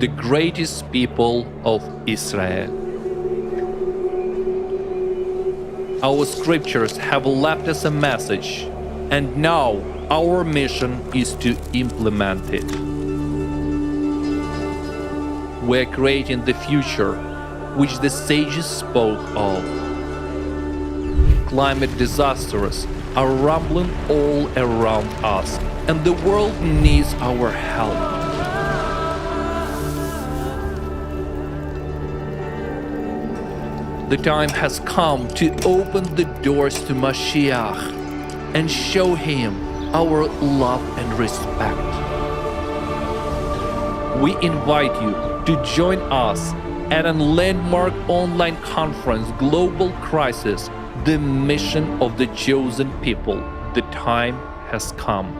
the greatest people of Israel. Our scriptures have left us a message, and now our mission is to implement it. We're creating the future which the sages spoke of. Climate disasters are rumbling all around us, and the world needs our help. The time has come to open the doors to Mashiach and show him our love and respect. We invite you to join us at a landmark online conference, Global Crisis, the mission of the chosen people. The time has come.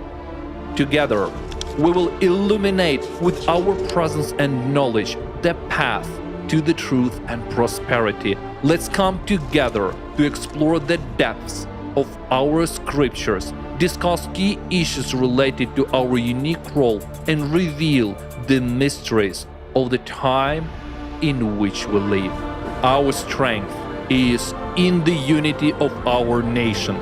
Together, we will illuminate with our presence and knowledge the path to the truth and prosperity. Let's come together to explore the depths of our scriptures, discuss key issues related to our unique role, and reveal the mysteries of the time in which we live. Our strength is in the unity of our nation.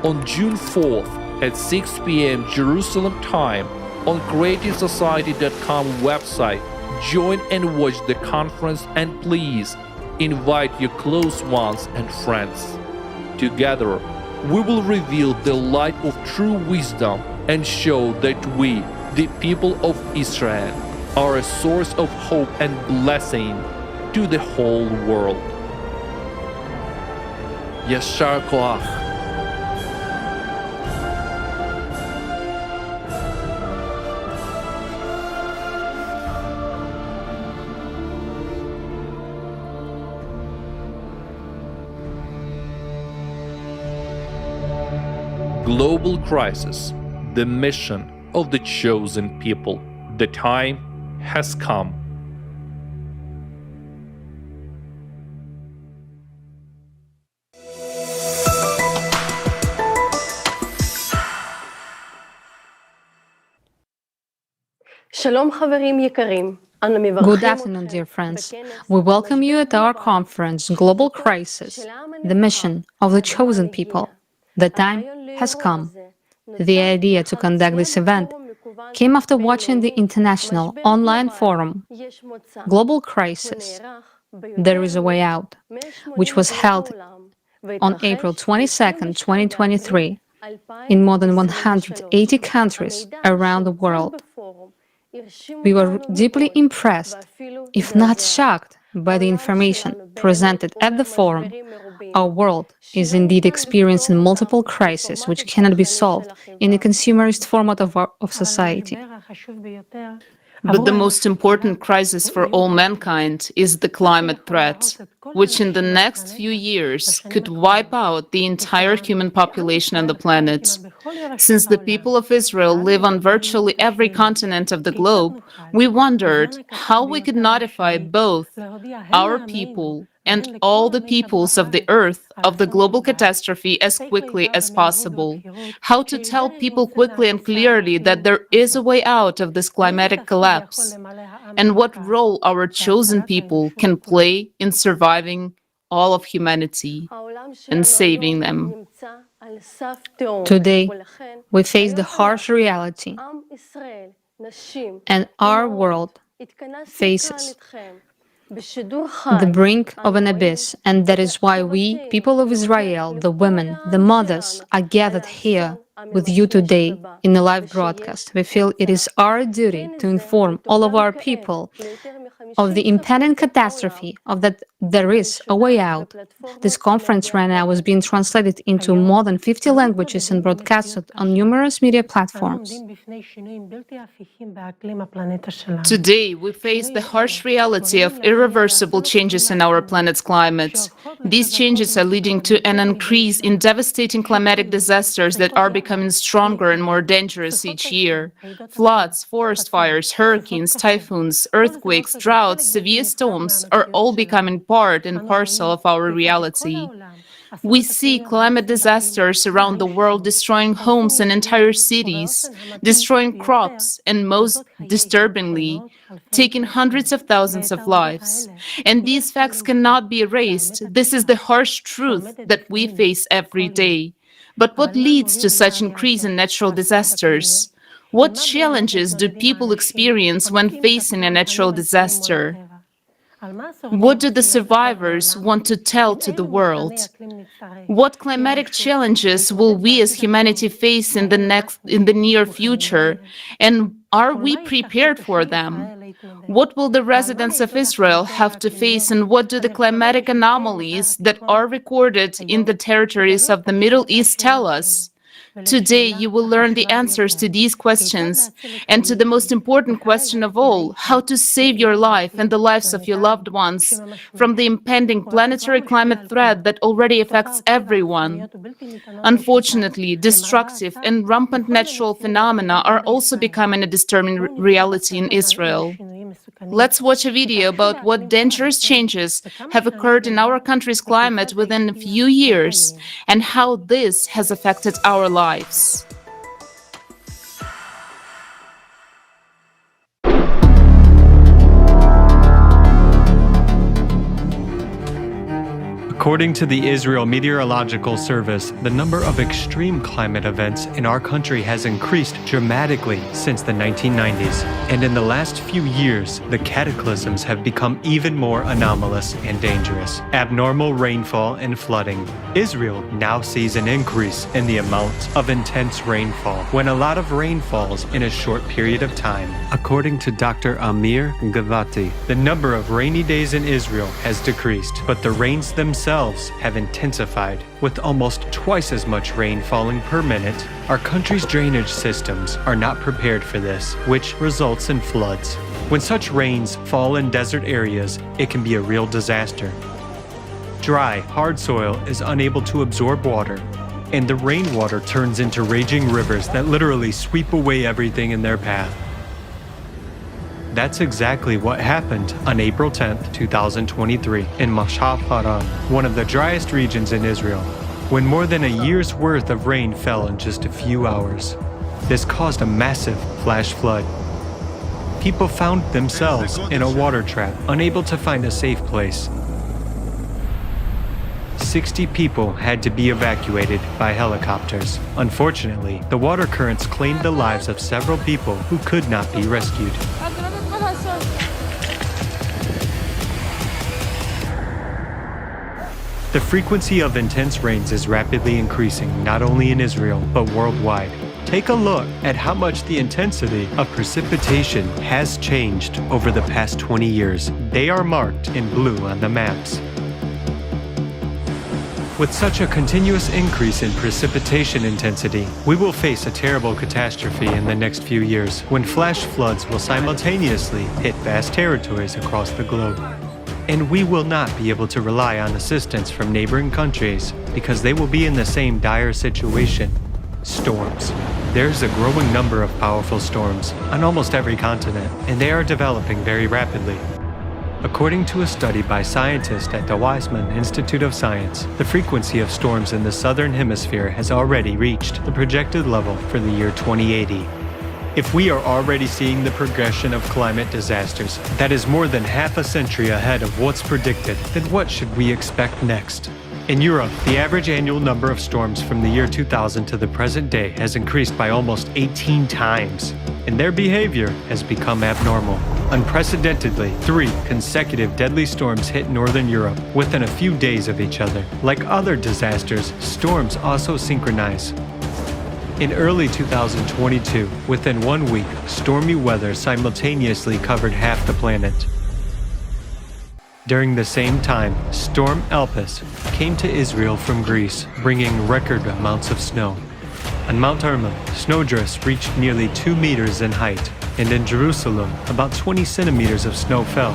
On June 4th at 6 p.m. Jerusalem time, on CreativeSociety.com website, join and watch the conference, and please invite your close ones and friends. Together, we will reveal the light of true wisdom and show that we, the people of Israel, are a source of hope and blessing to the whole world. Yashar Koach. Global Crisis, the mission of the chosen people. The time has come. Good afternoon, dear friends. We welcome you at our conference, Global Crisis, the mission of the chosen people. The time has come. The idea to conduct this event came after watching the international online forum, Global Crisis, There is a Way Out, which was held on April 22, 2023, in more than 180 countries around the world. We were deeply impressed, if not shocked, by the information presented at the forum. Our world is indeed experiencing multiple crises which cannot be solved in a consumerist format of society. But the most important crisis for all mankind is the climate threat, which in the next few years could wipe out the entire human population on the planet. Since the people of Israel live on virtually every continent of the globe, we wondered how we could notify both our people and all the peoples of the earth of the global catastrophe as quickly as possible. How to tell people quickly and clearly that there is a way out of this climatic collapse, and what role our chosen people can play in surviving all of humanity and saving them. Today, we face the harsh reality, and our world faces the brink of an abyss, and that is why we, people of Israel, the women, the mothers, are gathered here with you today in a live broadcast. We feel it is our duty to inform all of our people of the impending catastrophe, of that there is a way out. This conference right now is being translated into more than 50 languages and broadcasted on numerous media platforms. Today, we face the harsh reality of irreversible changes in our planet's climate. These changes are leading to an increase in devastating climatic disasters that are becoming stronger and more dangerous each year. Floods, forest fires, hurricanes, typhoons, earthquakes, droughts, severe storms are all becoming part and parcel of our reality. We see climate disasters around the world destroying homes and entire cities, destroying crops, and most disturbingly, taking hundreds of thousands of lives. And these facts cannot be erased. This is the harsh truth that we face every day. But what leads to such increase in natural disasters? What challenges do people experience when facing a natural disaster? What do the survivors want to tell to the world? What climatic challenges will we as humanity face in the near future? And are we prepared for them? What will the residents of Israel have to face, and what do the climatic anomalies that are recorded in the territories of the Middle East tell us? Today, you will learn the answers to these questions and to the most important question of all, how to save your life and the lives of your loved ones from the impending planetary climate threat that already affects everyone. Unfortunately, destructive and rampant natural phenomena are also becoming a disturbing reality in Israel. Let's watch a video about what dangerous changes have occurred in our country's climate within a few years and how this has affected our lives. According to the Israel Meteorological Service, the number of extreme climate events in our country has increased dramatically since the 1990s. And in the last few years, the cataclysms have become even more anomalous and dangerous. Abnormal rainfall and flooding. Israel now sees an increase in the amount of intense rainfall when a lot of rain falls in a short period of time. According to Dr. Amir Gavati, the number of rainy days in Israel has decreased, but the rains themselves have intensified. With almost twice as much rain falling per minute, our country's drainage systems are not prepared for this, which results in floods. When such rains fall in desert areas, it can be a real disaster. Dry, hard soil is unable to absorb water, and the rainwater turns into raging rivers that literally sweep away everything in their path. That's exactly what happened on April 10, 2023, in Mashiach, one of the driest regions in Israel, when more than a year's worth of rain fell in just a few hours. This caused a massive flash flood. People found themselves in a water trap, unable to find a safe place. 60 people had to be evacuated by helicopters. Unfortunately, the water currents claimed the lives of several people who could not be rescued. The frequency of intense rains is rapidly increasing, not only in Israel, but worldwide. Take a look at how much the intensity of precipitation has changed over the past 20 years. They are marked in blue on the maps. With such a continuous increase in precipitation intensity, we will face a terrible catastrophe in the next few years, when flash floods will simultaneously hit vast territories across the globe. And we will not be able to rely on assistance from neighboring countries because they will be in the same dire situation. Storms. There's a growing number of powerful storms on almost every continent, and they are developing very rapidly. According to a study by scientists at the Weizmann Institute of Science, the frequency of storms in the southern hemisphere has already reached the projected level for the year 2080. If we are already seeing the progression of climate disasters that is more than half a century ahead of what's predicted, then what should we expect next? In Europe, the average annual number of storms from the year 2000 to the present day has increased by almost 18 times, and their behavior has become abnormal. Unprecedentedly, 3 consecutive deadly storms hit northern Europe within a few days of each other. Like other disasters, storms also synchronize. In early 2022, within 1 week, stormy weather simultaneously covered half the planet. During the same time, Storm Elpis came to Israel from Greece, bringing record amounts of snow. On Mount Hermon, snowdrifts reached nearly 2 meters in height, and in Jerusalem, about 20 centimeters of snow fell.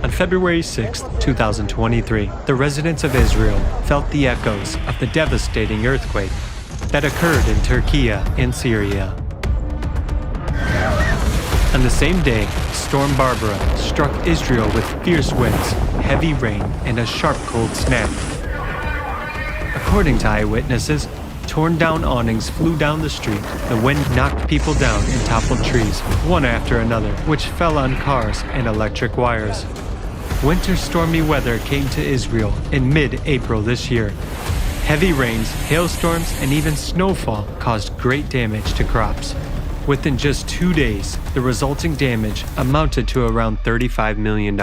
On February 6, 2023, the residents of Israel felt the echoes of the devastating earthquake that occurred in Turkey and Syria. On the same day, Storm Barbara struck Israel with fierce winds, heavy rain, and a sharp cold snap. According to eyewitnesses, torn down awnings flew down the street. The wind knocked people down and toppled trees, one after another, which fell on cars and electric wires. Winter stormy weather came to Israel in mid-April this year. Heavy rains, hailstorms, and even snowfall caused great damage to crops. Within just 2 days, the resulting damage amounted to around $35 million.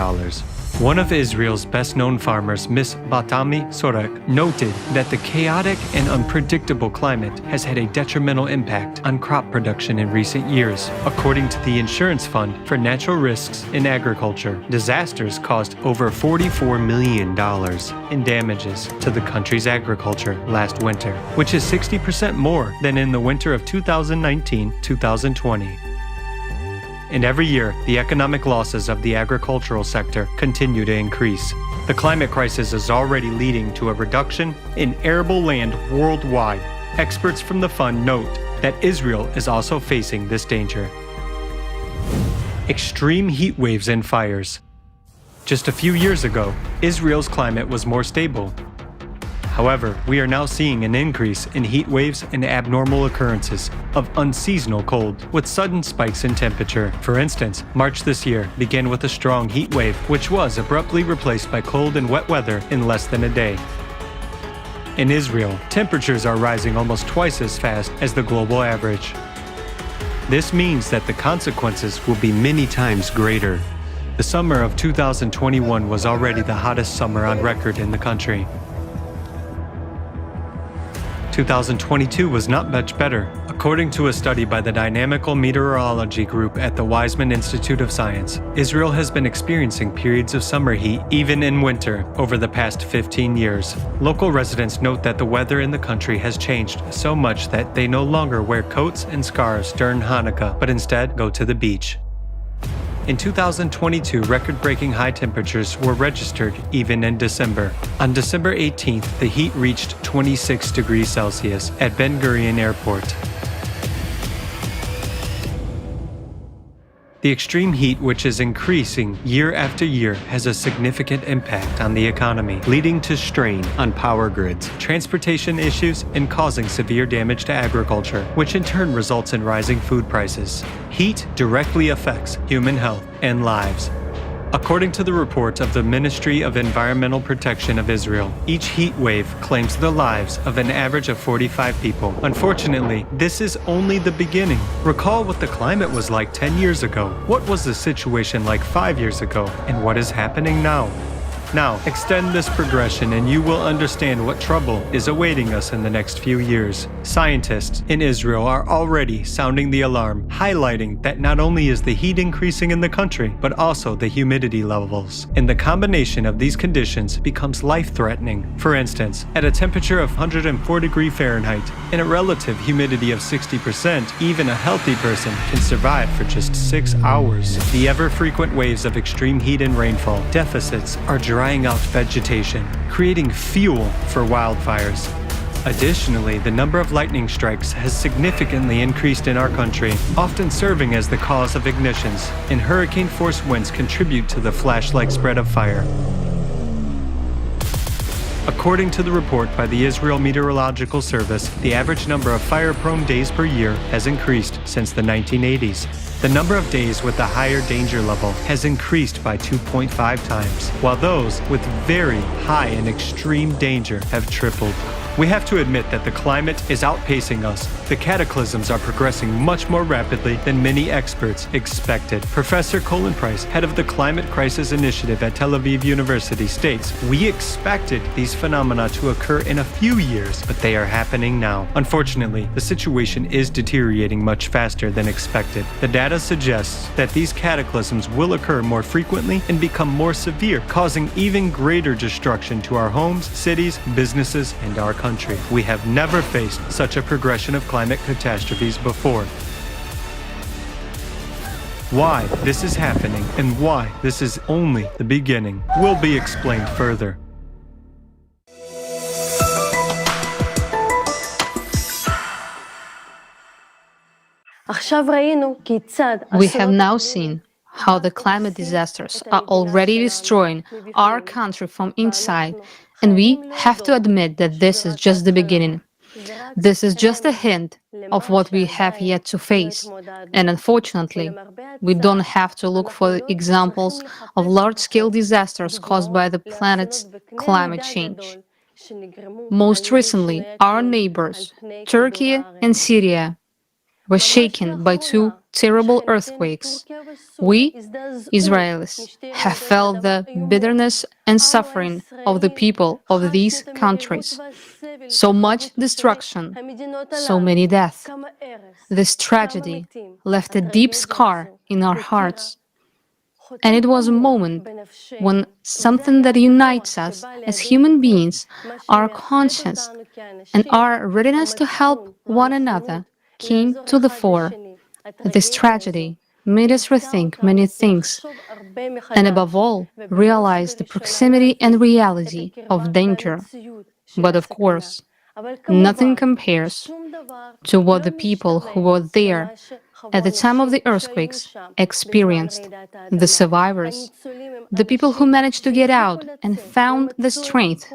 One of Israel's best-known farmers, Miss Batami Sorek, noted that the chaotic and unpredictable climate has had a detrimental impact on crop production in recent years. According to the Insurance Fund for Natural Risks in Agriculture, disasters caused over $44 million in damages to the country's agriculture last winter, which is 60% more than in the winter of 2019-2020. And every year, the economic losses of the agricultural sector continue to increase. The climate crisis is already leading to a reduction in arable land worldwide. Experts from the fund note that Israel is also facing this danger. Extreme heat waves and fires. Just a few years ago, Israel's climate was more stable. However, we are now seeing an increase in heat waves and abnormal occurrences of unseasonal cold, with sudden spikes in temperature. For instance, March this year began with a strong heat wave, which was abruptly replaced by cold and wet weather in less than a day. In Israel, temperatures are rising almost twice as fast as the global average. This means that the consequences will be many times greater. The summer of 2021 was already the hottest summer on record in the country. 2022 was not much better. According to a study by the Dynamical Meteorology Group at the Weizmann Institute of Science, Israel has been experiencing periods of summer heat even in winter over the past 15 years. Local residents note that the weather in the country has changed so much that they no longer wear coats and scarves during Hanukkah, but instead go to the beach. In 2022, record-breaking high temperatures were registered even in December. On December 18th, the heat reached 26 degrees Celsius at Ben Gurion Airport. The extreme heat, which is increasing year after year, has a significant impact on the economy, leading to strain on power grids, transportation issues, and causing severe damage to agriculture, which in turn results in rising food prices. Heat directly affects human health and lives. According to the report of the Ministry of Environmental Protection of Israel, each heat wave claims the lives of an average of 45 people. Unfortunately, this is only the beginning. Recall what the climate was like 10 years ago. What was the situation like 5 years ago? And what is happening now? Now, extend this progression and you will understand what trouble is awaiting us in the next few years. Scientists in Israel are already sounding the alarm, highlighting that not only is the heat increasing in the country, but also the humidity levels. And the combination of these conditions becomes life-threatening. For instance, at a temperature of 104 degrees Fahrenheit and a relative humidity of 60%, even a healthy person can survive for just 6 hours. The ever-frequent waves of extreme heat and rainfall deficits are drying out vegetation, creating fuel for wildfires. Additionally, the number of lightning strikes has significantly increased in our country, often serving as the cause of ignitions, and hurricane-force winds contribute to the flash-like spread of fire. According to the report by the Israel Meteorological Service, the average number of fire-prone days per year has increased since the 1980s. The number of days with a higher danger level has increased by 2.5 times, while those with very high and extreme danger have tripled. We have to admit that the climate is outpacing us. The cataclysms are progressing much more rapidly than many experts expected. Professor Colin Price, head of the Climate Crisis Initiative at Tel Aviv University, states, "We expected these phenomena to occur in a few years, but they are happening now." Unfortunately, the situation is deteriorating much faster than expected. The data suggests that these cataclysms will occur more frequently and become more severe, causing even greater destruction to our homes, cities, businesses, and our country. We have never faced such a progression of climate catastrophes before. Why this is happening and why this is only the beginning will be explained further. We have now seen how the climate disasters are already destroying our country from inside, and we have to admit that this is just the beginning. This is just a hint of what we have yet to face. And unfortunately, we don't have to look for examples of large scale disasters caused by the planet's climate change. Most recently, our neighbors, Turkey and Syria, were shaken by two terrible earthquakes. We, Israelis, have felt the bitterness and suffering of the people of these countries. So much destruction, so many deaths. This tragedy left a deep scar in our hearts. And it was a moment when something that unites us as human beings, our conscience, and our readiness to help one another, came to the fore. This tragedy made us rethink many things, and above all, realize the proximity and reality of danger. But of course, nothing compares to what the people who were there at the time of the earthquakes experienced, the survivors, the people who managed to get out and found the strength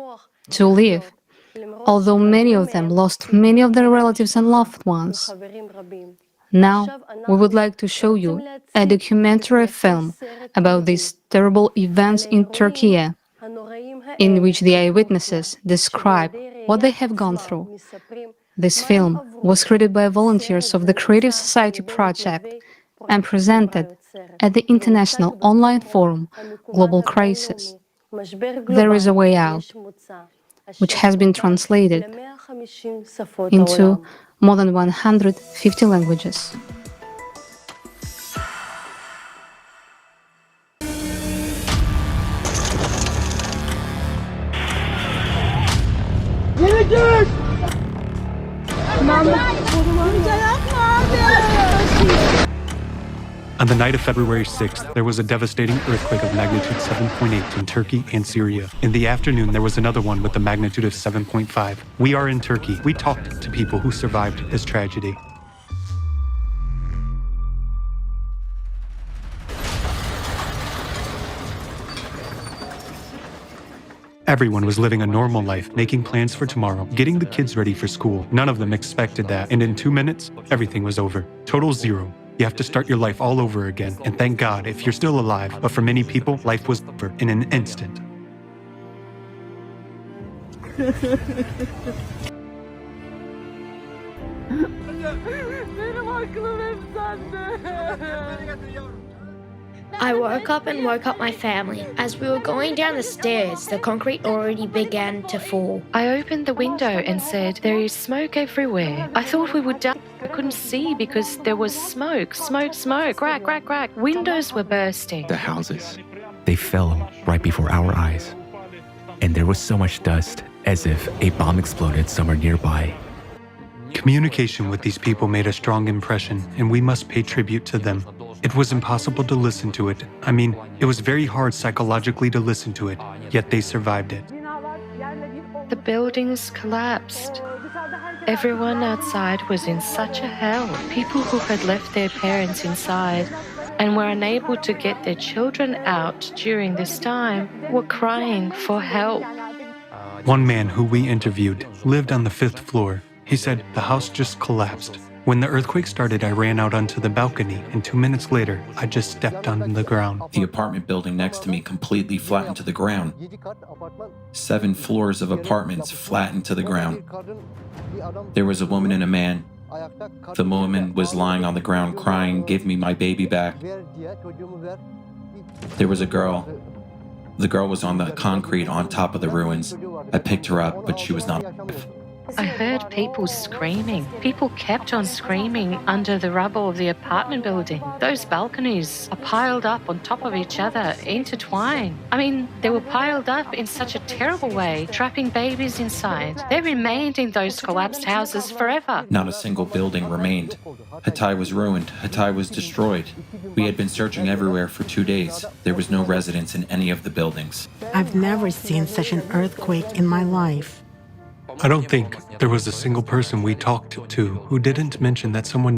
to live, although many of them lost many of their relatives and loved ones. Now, we would like to show you a documentary film about these terrible events in Turkey, in which the eyewitnesses describe what they have gone through. This film was created by volunteers of the Creative Society Project and presented at the International Online Forum Global Crisis. There is a way out, which has been translated into more than 150 languages. On the night of February 6th, there was a devastating earthquake of magnitude 7.8 in Turkey and Syria. In the afternoon, there was another one with a magnitude of 7.5. We are in Turkey. We talked to people who survived this tragedy. Everyone was living a normal life, making plans for tomorrow, getting the kids ready for school. None of them expected that, and in 2 minutes, everything was over. Total zero. You have to start your life all over again, and thank God if you're still alive, but for many people, life was over in an instant. I woke up my family. As we were going down the stairs, the concrete already began to fall. I opened the window and said, "There is smoke everywhere." I thought we would die. I couldn't see because there was smoke, crack, crack, crack. Windows were bursting. The houses, they fell right before our eyes. And there was so much dust, as if a bomb exploded somewhere nearby. Communication with these people made a strong impression, and we must pay tribute to them. It was impossible to listen to it. I mean, it was very hard psychologically to listen to it, yet they survived it. The buildings collapsed. Everyone outside was in such a hell. People who had left their parents inside and were unable to get their children out during this time were crying for help. One man who we interviewed lived on the 5th floor. He said the house just collapsed. When the earthquake started, I ran out onto the balcony, and 2 minutes later, I just stepped on the ground. The apartment building next to me completely flattened to the ground. 7 floors of apartments flattened to the ground. There was a woman and a man. The woman was lying on the ground crying, "Give me my baby back." There was a girl. The girl was on the concrete on top of the ruins. I picked her up, but she was not alive. I heard people screaming. People kept on screaming under the rubble of the apartment building. Those balconies are piled up on top of each other, intertwined. I mean, they were piled up in such a terrible way, trapping babies inside. They remained in those collapsed houses forever. Not a single building remained. Hatay was ruined. Hatay was destroyed. We had been searching everywhere for 2 days. There was no residents in any of the buildings. I've never seen such an earthquake in my life. I don't think there was a single person we talked to who didn't mention that someone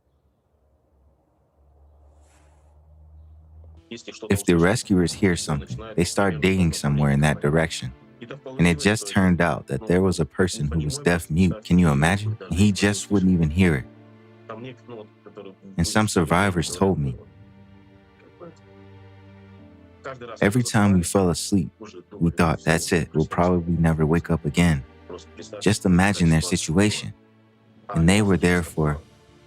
If the rescuers hear something, they start digging somewhere in that direction. And it just turned out that there was a person who was deaf-mute. Can you imagine? He just wouldn't even hear it. And some survivors told me, every time we fell asleep, we thought, that's it, we'll probably never wake up again. Just imagine their situation. And they were there for,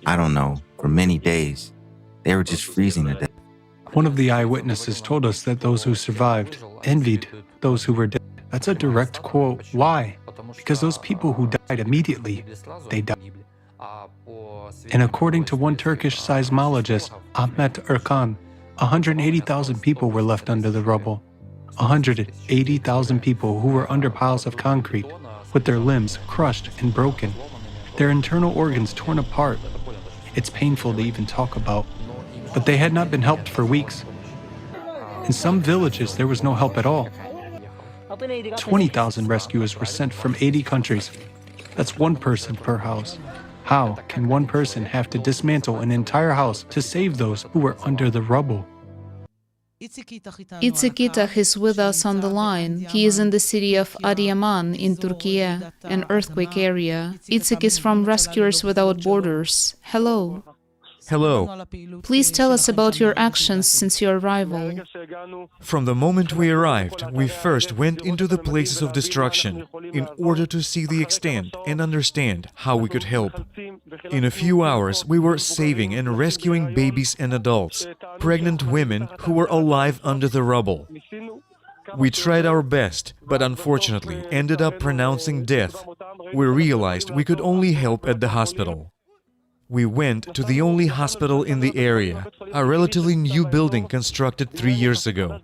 I don't know, for many days. They were just freezing to death. One of the eyewitnesses told us that those who survived envied those who were dead. That's a direct quote. Why? Because those people who died immediately, they died. And according to one Turkish seismologist, Ahmet Erkan, 180,000 people were left under the rubble. 180,000 people who were under piles of concrete, with their limbs crushed and broken, their internal organs torn apart. It's painful to even talk about. But they had not been helped for weeks. In some villages, there was no help at all. 20,000 rescuers were sent from 80 countries. That's one person per house. How can one person have to dismantle an entire house to save those who were under the rubble? Itzik is with us on the line. He is in the city of Adıyaman in Turkey, an earthquake area. Itzik is from Rescuers Without Borders. Hello. Hello. Please tell us about your actions since your arrival. From the moment we arrived, we first went into the places of destruction in order to see the extent and understand how we could help. In a few hours, we were saving and rescuing babies and adults, pregnant women who were alive under the rubble. We tried our best, but unfortunately ended up pronouncing death. We realized we could only help at the hospital. We went to the only hospital in the area, a relatively new building constructed 3 years ago.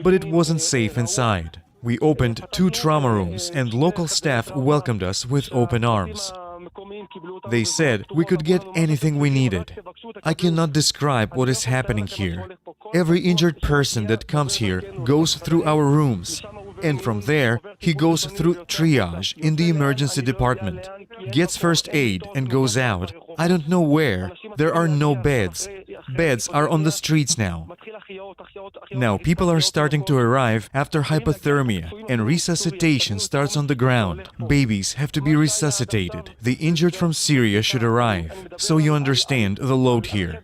But it wasn't safe inside. We opened 2 trauma rooms and local staff welcomed us with open arms. They said we could get anything we needed. I cannot describe what is happening here. Every injured person that comes here goes through our rooms. And from there, he goes through triage in the emergency department, gets first aid and goes out. I don't know where. There are no beds. Beds are on the streets now. Now people are starting to arrive after hypothermia and resuscitation starts on the ground. Babies have to be resuscitated. The injured from Syria should arrive. So you understand the load here.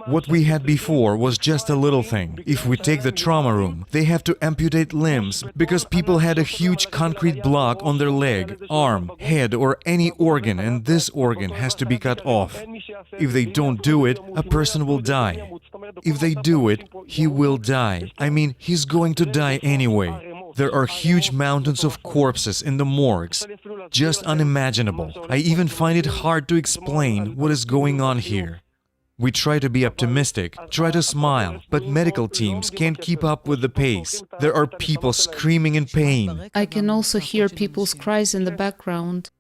What we had before was just a little thing. If we take the trauma room, they have to amputate limbs because people had a huge concrete block on their leg, arm, head or any organ, and this organ has to be cut off. If they don't do it, a person will die. If they do it, he will die. I mean, he's going to die anyway. There are huge mountains of corpses in the morgues. Just unimaginable. I even find it hard to explain what is going on here. We try to be optimistic, try to smile, but medical teams can't keep up with the pace. There are people screaming in pain. I can also hear people's cries in the background.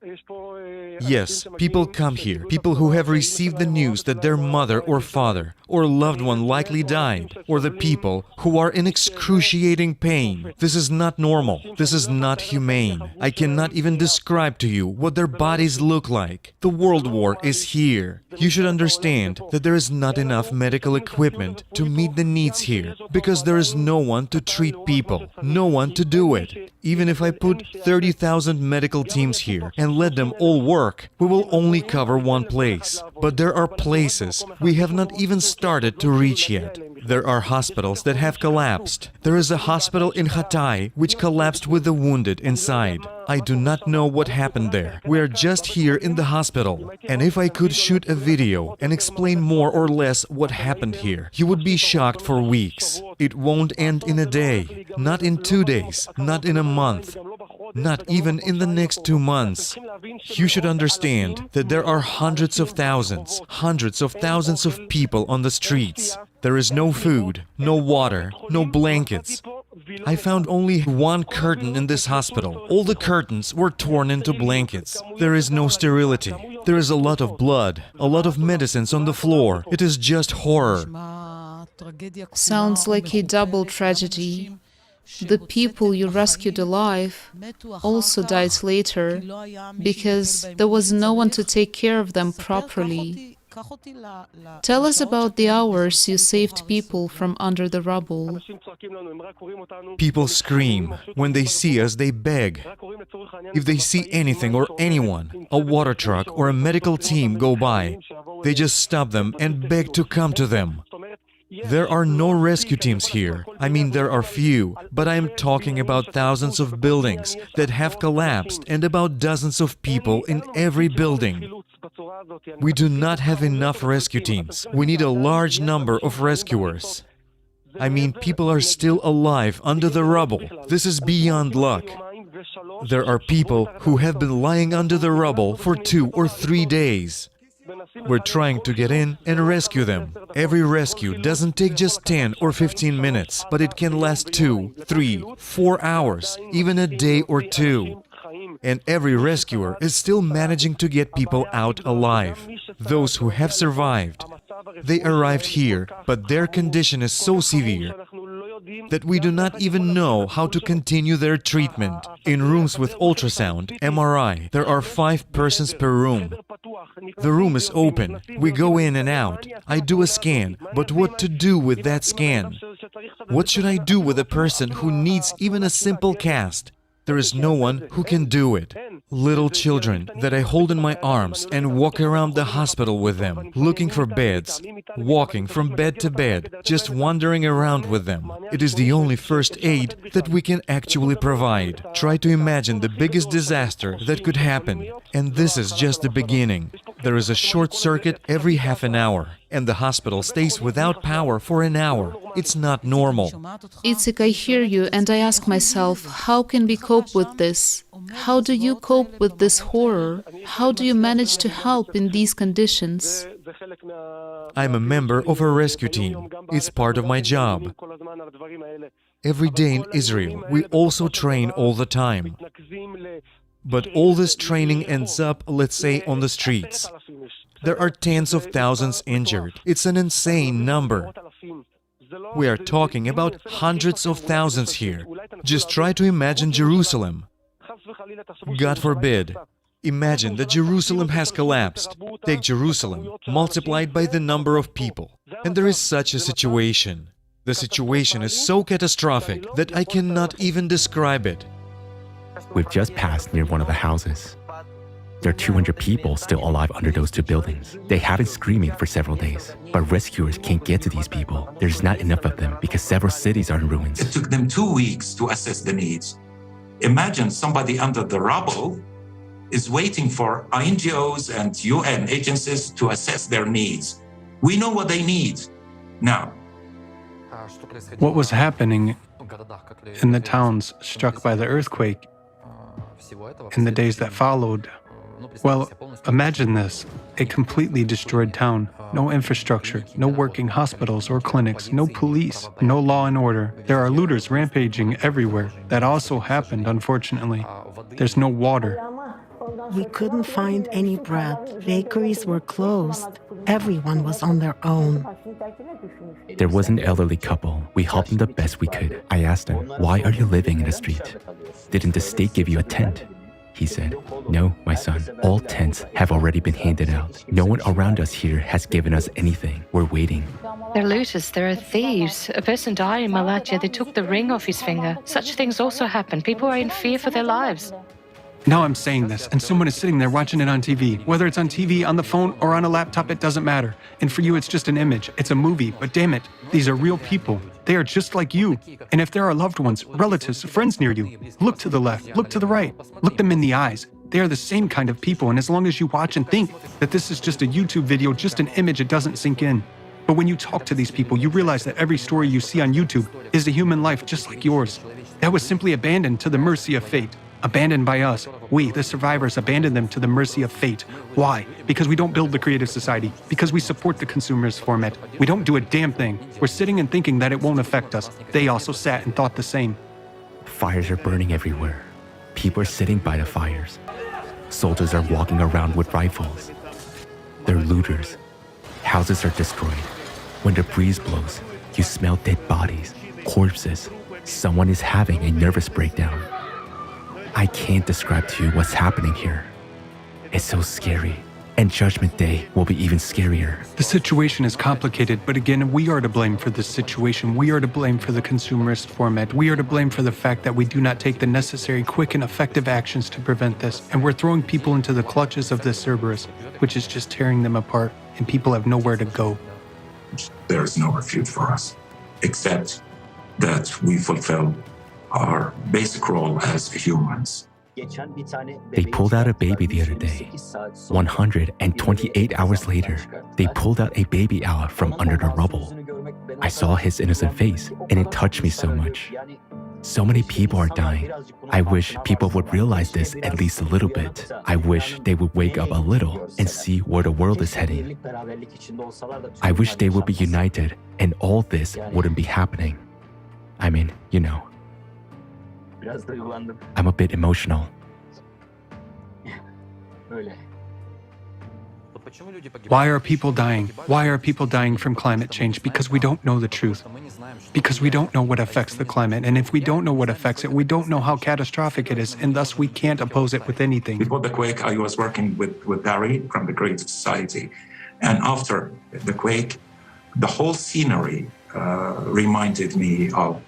Yes, people come here, people who have received the news that their mother or father or loved one likely died, or the people who are in excruciating pain. This is not normal. This is not humane. I cannot even describe to you what their bodies look like. The World War is here. You should understand that there is not enough medical equipment to meet the needs here, because there is no one to treat people, no one to do it. Even if I put 30,000 medical teams here and let them all work, we will only cover one place. But there are places we have not even started to reach yet. There are hospitals that have collapsed. There is a hospital in Hatay which collapsed with the wounded inside. I do not know what happened there. We are just here in the hospital. And if I could shoot a video and explain more or less what happened here, you would be shocked for weeks. It won't end in a day, not in 2 days, not in a month. Not even in the next 2 months. You should understand that there are hundreds of thousands of people on the streets. There is no food, no water, no blankets. I found only one curtain in this hospital. All the curtains were torn into blankets. There is no sterility. There is a lot of blood, a lot of medicines on the floor. It is just horror. Sounds like a double tragedy. The people you rescued alive also died later because there was no one to take care of them properly. Tell us about the hours you saved people from under the rubble. People scream. When they see us, they beg. If they see anything or anyone, a water truck or a medical team go by, they just stop them and beg to come to them. There are no rescue teams here. I mean, there are few, but I am talking about thousands of buildings that have collapsed and about dozens of people in every building. We do not have enough rescue teams. We need a large number of rescuers. I mean, people are still alive under the rubble. This is beyond luck. There are people who have been lying under the rubble for 2 or 3 days. We're trying to get in and rescue them. Every rescue doesn't take just 10 or 15 minutes, but it can last 2, 3, 4 hours, even a day or 2. And every rescuer is still managing to get people out alive. Those who have survived, they arrived here, but their condition is so severe that we do not even know how to continue their treatment. In rooms with ultrasound, MRI, there are 5 persons per room. The room is open. We go in and out. I do a scan, but what to do with that scan? What should I do with a person who needs even a simple cast? There is no one who can do it. Little children that I hold in my arms and walk around the hospital with them, looking for beds, walking from bed to bed, just wandering around with them. It is the only first aid that we can actually provide. Try to imagine the biggest disaster that could happen. And this is just the beginning. There is a short circuit every half an hour, and the hospital stays without power for an hour. It's not normal. Itzik, I hear you, and I ask myself, how can we cope with this? How do you cope with this horror? How do you manage to help in these conditions? I'm a member of a rescue team. It's part of my job. Every day in Israel, we also train all the time. But all this training ends up, let's say, on the streets. There are tens of thousands injured. It's an insane number. We are talking about hundreds of thousands here. Just try to imagine Jerusalem. God forbid. Imagine that Jerusalem has collapsed. Take Jerusalem, multiplied by the number of people. And there is such a situation. The situation is so catastrophic that I cannot even describe it. We've just passed near one of the houses. There are 200 people still alive under those 2 buildings. They have been screaming for several days, but rescuers can't get to these people. There's not enough of them because several cities are in ruins. It took them 2 weeks to assess the needs. Imagine somebody under the rubble is waiting for NGOs and UN agencies to assess their needs. We know what they need now. What was happening in the towns struck by the earthquake in the days that followed? Well, imagine this, a completely destroyed town, no infrastructure, no working hospitals or clinics, no police, no law and order. There are looters rampaging everywhere. That also happened, unfortunately. There's no water. We couldn't find any bread. Bakeries were closed. Everyone was on their own. There was an elderly couple. We helped them the best we could. I asked them, why are you living in the street? Didn't the state give you a tent? He said, no, my son. All tents have already been handed out. No one around us here has given us anything. We're waiting. They're looters, there are thieves. A person died in Malatya, they took the ring off his finger. Such things also happen. People are in fear for their lives. Now I'm saying this, and someone is sitting there watching it on TV. Whether it's on TV, on the phone, or on a laptop, it doesn't matter. And for you, it's just an image. It's a movie, but damn it, these are real people. They are just like you. And if there are loved ones, relatives, friends near you, look to the left, look to the right, look them in the eyes. They are the same kind of people, and as long as you watch and think that this is just a YouTube video, just an image, it doesn't sink in. But when you talk to these people, you realize that every story you see on YouTube is a human life just like yours. That was simply abandoned to the mercy of fate. Abandoned by us. We, the survivors, abandoned them to the mercy of fate. Why? Because we don't build the creative society. Because we support the consumerist format. We don't do a damn thing. We're sitting and thinking that it won't affect us. They also sat and thought the same. Fires are burning everywhere. People are sitting by the fires. Soldiers are walking around with rifles. They're looters. Houses are destroyed. When the breeze blows, you smell dead bodies, corpses. Someone is having a nervous breakdown. I can't describe to you what's happening here. It's so scary And Judgment Day will be even scarier. The situation is complicated, but again, we are to blame for this situation. We are to blame for the consumerist format. We are to blame for the fact that we do not take the necessary, quick, and effective actions to prevent this. And we're throwing people into the clutches of this Cerberus, which is just tearing them apart, and people have nowhere to go. There is no refuge for us, except that we fulfill our basic role as humans. They pulled out a baby the other day. 128 hours later, they pulled out a baby out from under the rubble. I saw his innocent face, and it touched me so much. So many people are dying. I wish people would realize this at least a little bit. I wish they would wake up a little and see where the world is heading. I wish they would be united and all this wouldn't be happening. I mean, you know. I'm a bit emotional. Why are people dying? Why are people dying from climate change? Because we don't know the truth. Because we don't know what affects the climate. And if we don't know what affects it, we don't know how catastrophic it is, and thus we can't oppose it with anything. Before the quake, I was working with Barry from the Creative Society. And after the quake, the whole scenery reminded me of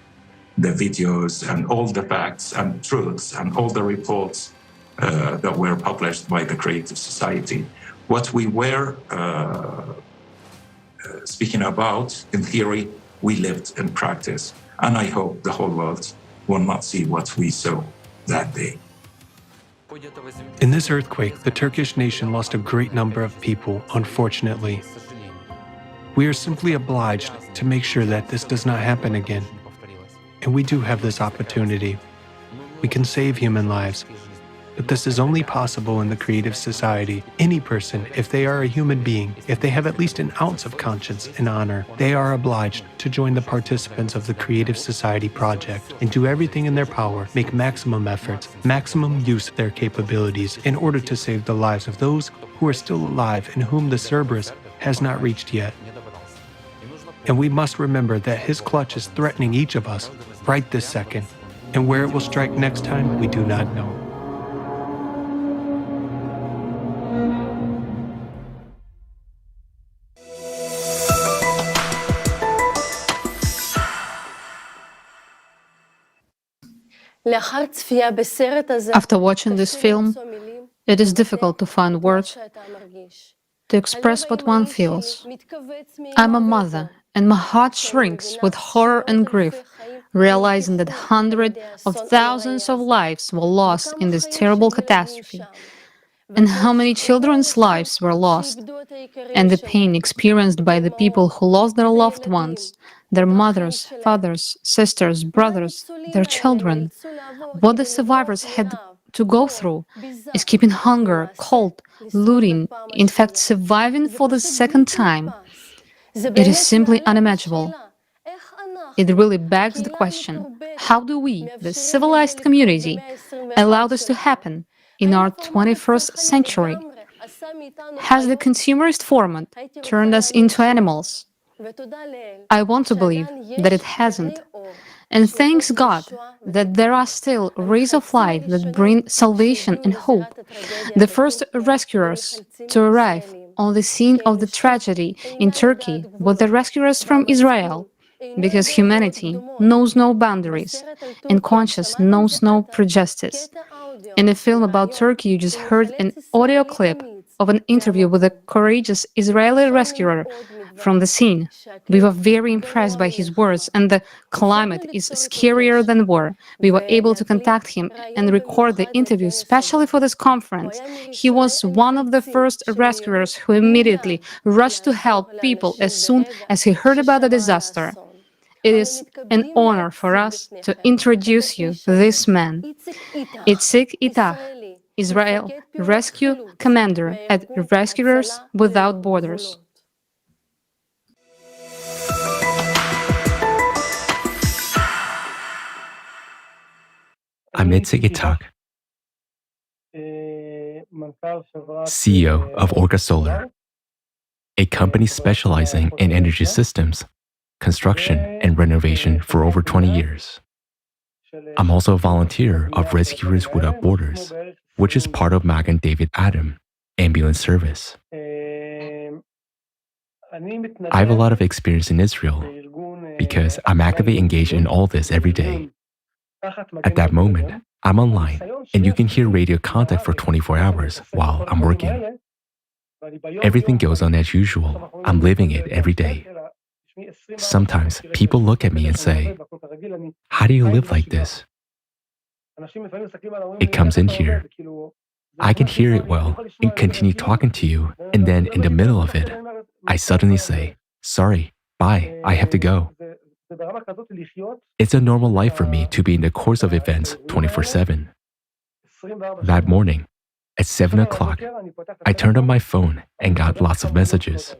the videos and all the facts and truths and all the reports that were published by the Creative Society. What we were speaking about, in theory, we lived in practice. And I hope the whole world will not see what we saw that day. In this earthquake, the Turkish nation lost a great number of people, unfortunately. We are simply obliged to make sure that this does not happen again. And we do have this opportunity. We can save human lives. But this is only possible in the Creative Society. Any person, if they are a human being, if they have at least an ounce of conscience and honor, they are obliged to join the participants of the Creative Society project and do everything in their power, make maximum efforts, maximum use of their capabilities in order to save the lives of those who are still alive and whom the Cerberus has not reached yet. And we must remember that his clutch is threatening each of us right this second, and where it will strike next time, we do not know. After watching this film, it is difficult to find words to express what one feels. I'm a mother, and my heart shrinks with horror and grief, realizing that hundreds of thousands of lives were lost in this terrible catastrophe, and how many children's lives were lost, and the pain experienced by the people who lost their loved ones, their mothers, fathers, sisters, brothers, their children. What the survivors had to go through, escaping hunger, cold, looting, in fact surviving for the second time. It is simply unimaginable. It really begs the question, how do we, the civilized community, allow this to happen in our 21st century? Has the consumerist format turned us into animals? I want to believe that it hasn't. And thanks God that there are still rays of light that bring salvation and hope. The first rescuers to arrive on the scene of the tragedy in Turkey were the rescuers from Israel, because humanity knows no boundaries and conscience knows no prejudice. In the film about Turkey, you just heard an audio clip of an interview with a courageous Israeli rescuer from the scene. We were very impressed by his words, and the climate is scarier than war. We were able to contact him and record the interview specially for this conference. He was one of the first rescuers who immediately rushed to help people as soon as he heard about the disaster. It is an honor for us to introduce you to this man, Itzik Itach, Israel Rescue Commander at Rescuers Without Borders. I'm Itzik Itach, CEO of Orca Solar, a company specializing in energy systems, construction, and renovation for over 20 years. I'm also a volunteer of Rescuers Without Borders, which is part of Magan David Adam, ambulance service. I have a lot of experience in Israel because I'm actively engaged in all this every day. At that moment, I'm online and you can hear radio contact for 24 hours while I'm working. Everything goes on as usual. I'm living it every day. Sometimes people look at me and say, "How do you live like this?" It comes in here. I can hear it well and continue talking to you, and then in the middle of it, I suddenly say, "Sorry, bye, I have to go." It's a normal life for me to be in the course of events 24/7. That morning, at 7 o'clock, I turned on my phone and got lots of messages.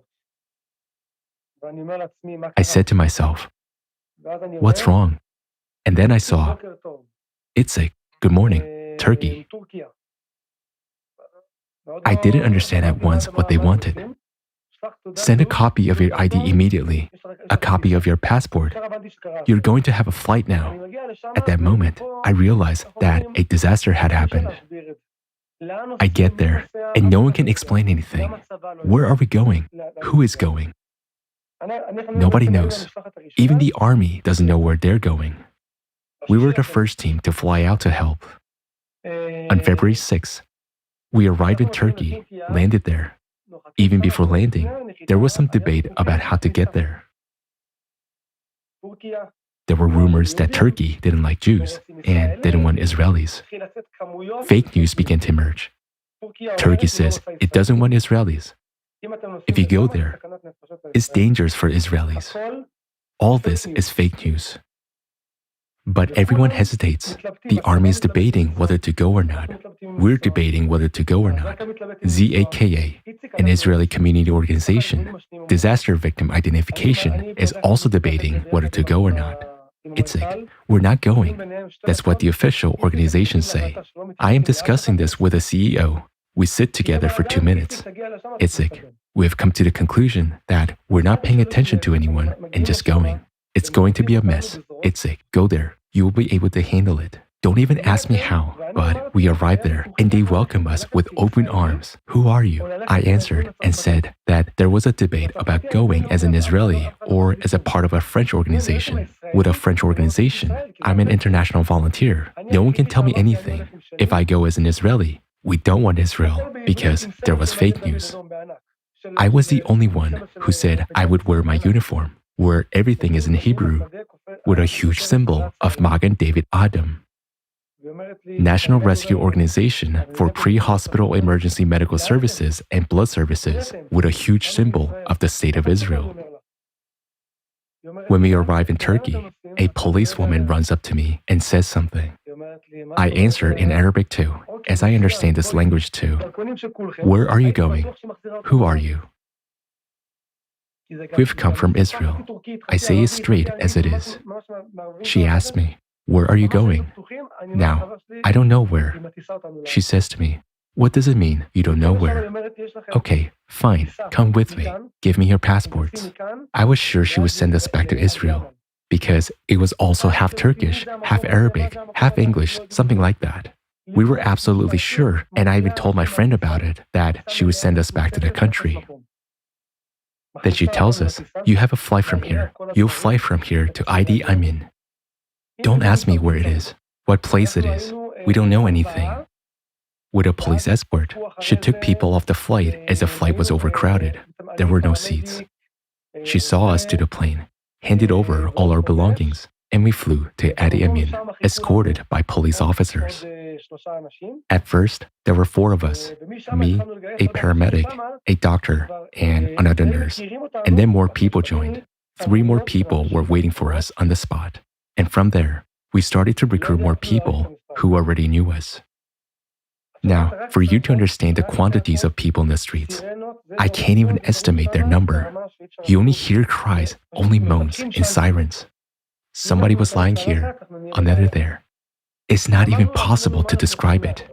I said to myself, "What's wrong?" And then I saw, "Itzik, good morning, Turkey." I didn't understand at once what they wanted. Send a copy of your ID immediately, a copy of your passport. You're going to have a flight now. At that moment, I realized that a disaster had happened. I get there, and no one can explain anything. Where are we going? Who is going? Nobody knows. Even the army doesn't know where they're going. We were the first team to fly out to help. On February 6th, we arrived in Turkey, landed there. Even before landing, there was some debate about how to get there. There were rumors that Turkey didn't like Jews and didn't want Israelis. Fake news began to emerge. Turkey says it doesn't want Israelis. If you go there, it's dangerous for Israelis. All this is fake news. But everyone hesitates. The army is debating whether to go or not. We're debating whether to go or not. ZAKA, an Israeli community organization, Disaster Victim Identification, is also debating whether to go or not. Itzik, we're not going. That's what the official organizations say. I am discussing this with a CEO. We sit together for 2 minutes. Itzik, we have come to the conclusion that we're not paying attention to anyone and just going. It's going to be a mess. Itzik, go there. You will be able to handle it. Don't even ask me how, but we arrived there and they welcomed us with open arms. Who are you? I answered and said that there was a debate about going as an Israeli or as a part of a French organization. With a French organization, I'm an international volunteer. No one can tell me anything. If I go as an Israeli, we don't want Israel because there was fake news. I was the only one who said I would wear my uniform, where everything is in Hebrew, with a huge symbol of Magen David Adam, National Rescue Organization for Pre-Hospital Emergency Medical Services and Blood Services, with a huge symbol of the State of Israel. When we arrive in Turkey, a policewoman runs up to me and says something. I answer in Arabic too, as I understand this language too. Where are you going? Who are you? We've come from Israel. I say it straight as it is. She asks me, where are you going? Now, I don't know where. She says to me, what does it mean you don't know where? Okay, fine, come with me. Give me your passports. I was sure she would send us back to Israel because it was also half Turkish, half Arabic, half English, something like that. We were absolutely sure, and I even told my friend about it, that she would send us back to the country. Then she tells us, you have a flight from here. You'll fly from here to Idi Amin. Don't ask me where it is, what place it is. We don't know anything. With a police escort, she took people off the flight as the flight was overcrowded. There were no seats. She saw us to the plane, handed over all our belongings, and we flew to Idi Amin, escorted by police officers. At first, there were 4 of us, me, a paramedic, a doctor, and another nurse. And then more people joined. 3 more people were waiting for us on the spot. And from there, we started to recruit more people who already knew us. Now, for you to understand the quantities of people in the streets, I can't even estimate their number. You only hear cries, only moans and sirens. Somebody was lying here, another there. It's not even possible to describe it.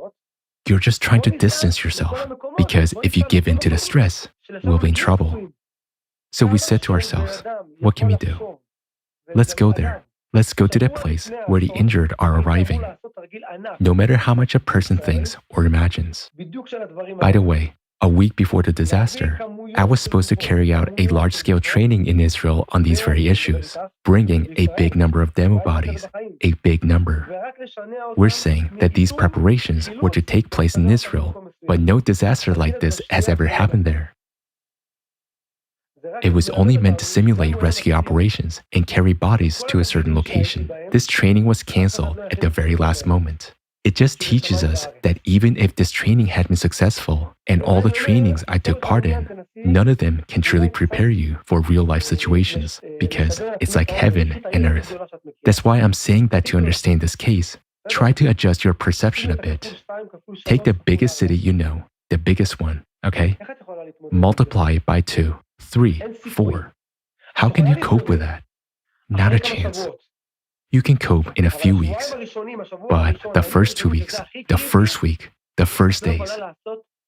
You're just trying to distance yourself, because if you give in to the stress, we'll be in trouble. So we said to ourselves, what can we do? Let's go there. Let's go to that place where the injured are arriving, no matter how much a person thinks or imagines. By the way, A week before the disaster, I was supposed to carry out a large-scale training in Israel on these very issues, bringing a big number of demo bodies, a big number. We're saying that these preparations were to take place in Israel, but no disaster like this has ever happened there. It was only meant to simulate rescue operations and carry bodies to a certain location. This training was canceled at the very last moment. It just teaches us that even if this training had been successful, and all the trainings I took part in, none of them can truly prepare you for real-life situations, because it's like heaven and earth. That's why I'm saying that to understand this case, try to adjust your perception a bit. Take the biggest city you know, the biggest one, okay? Multiply it by 2, 3, 4. How can you cope with that? Not a chance. You can cope in a few weeks, but the first 2 weeks, the first week, the first days,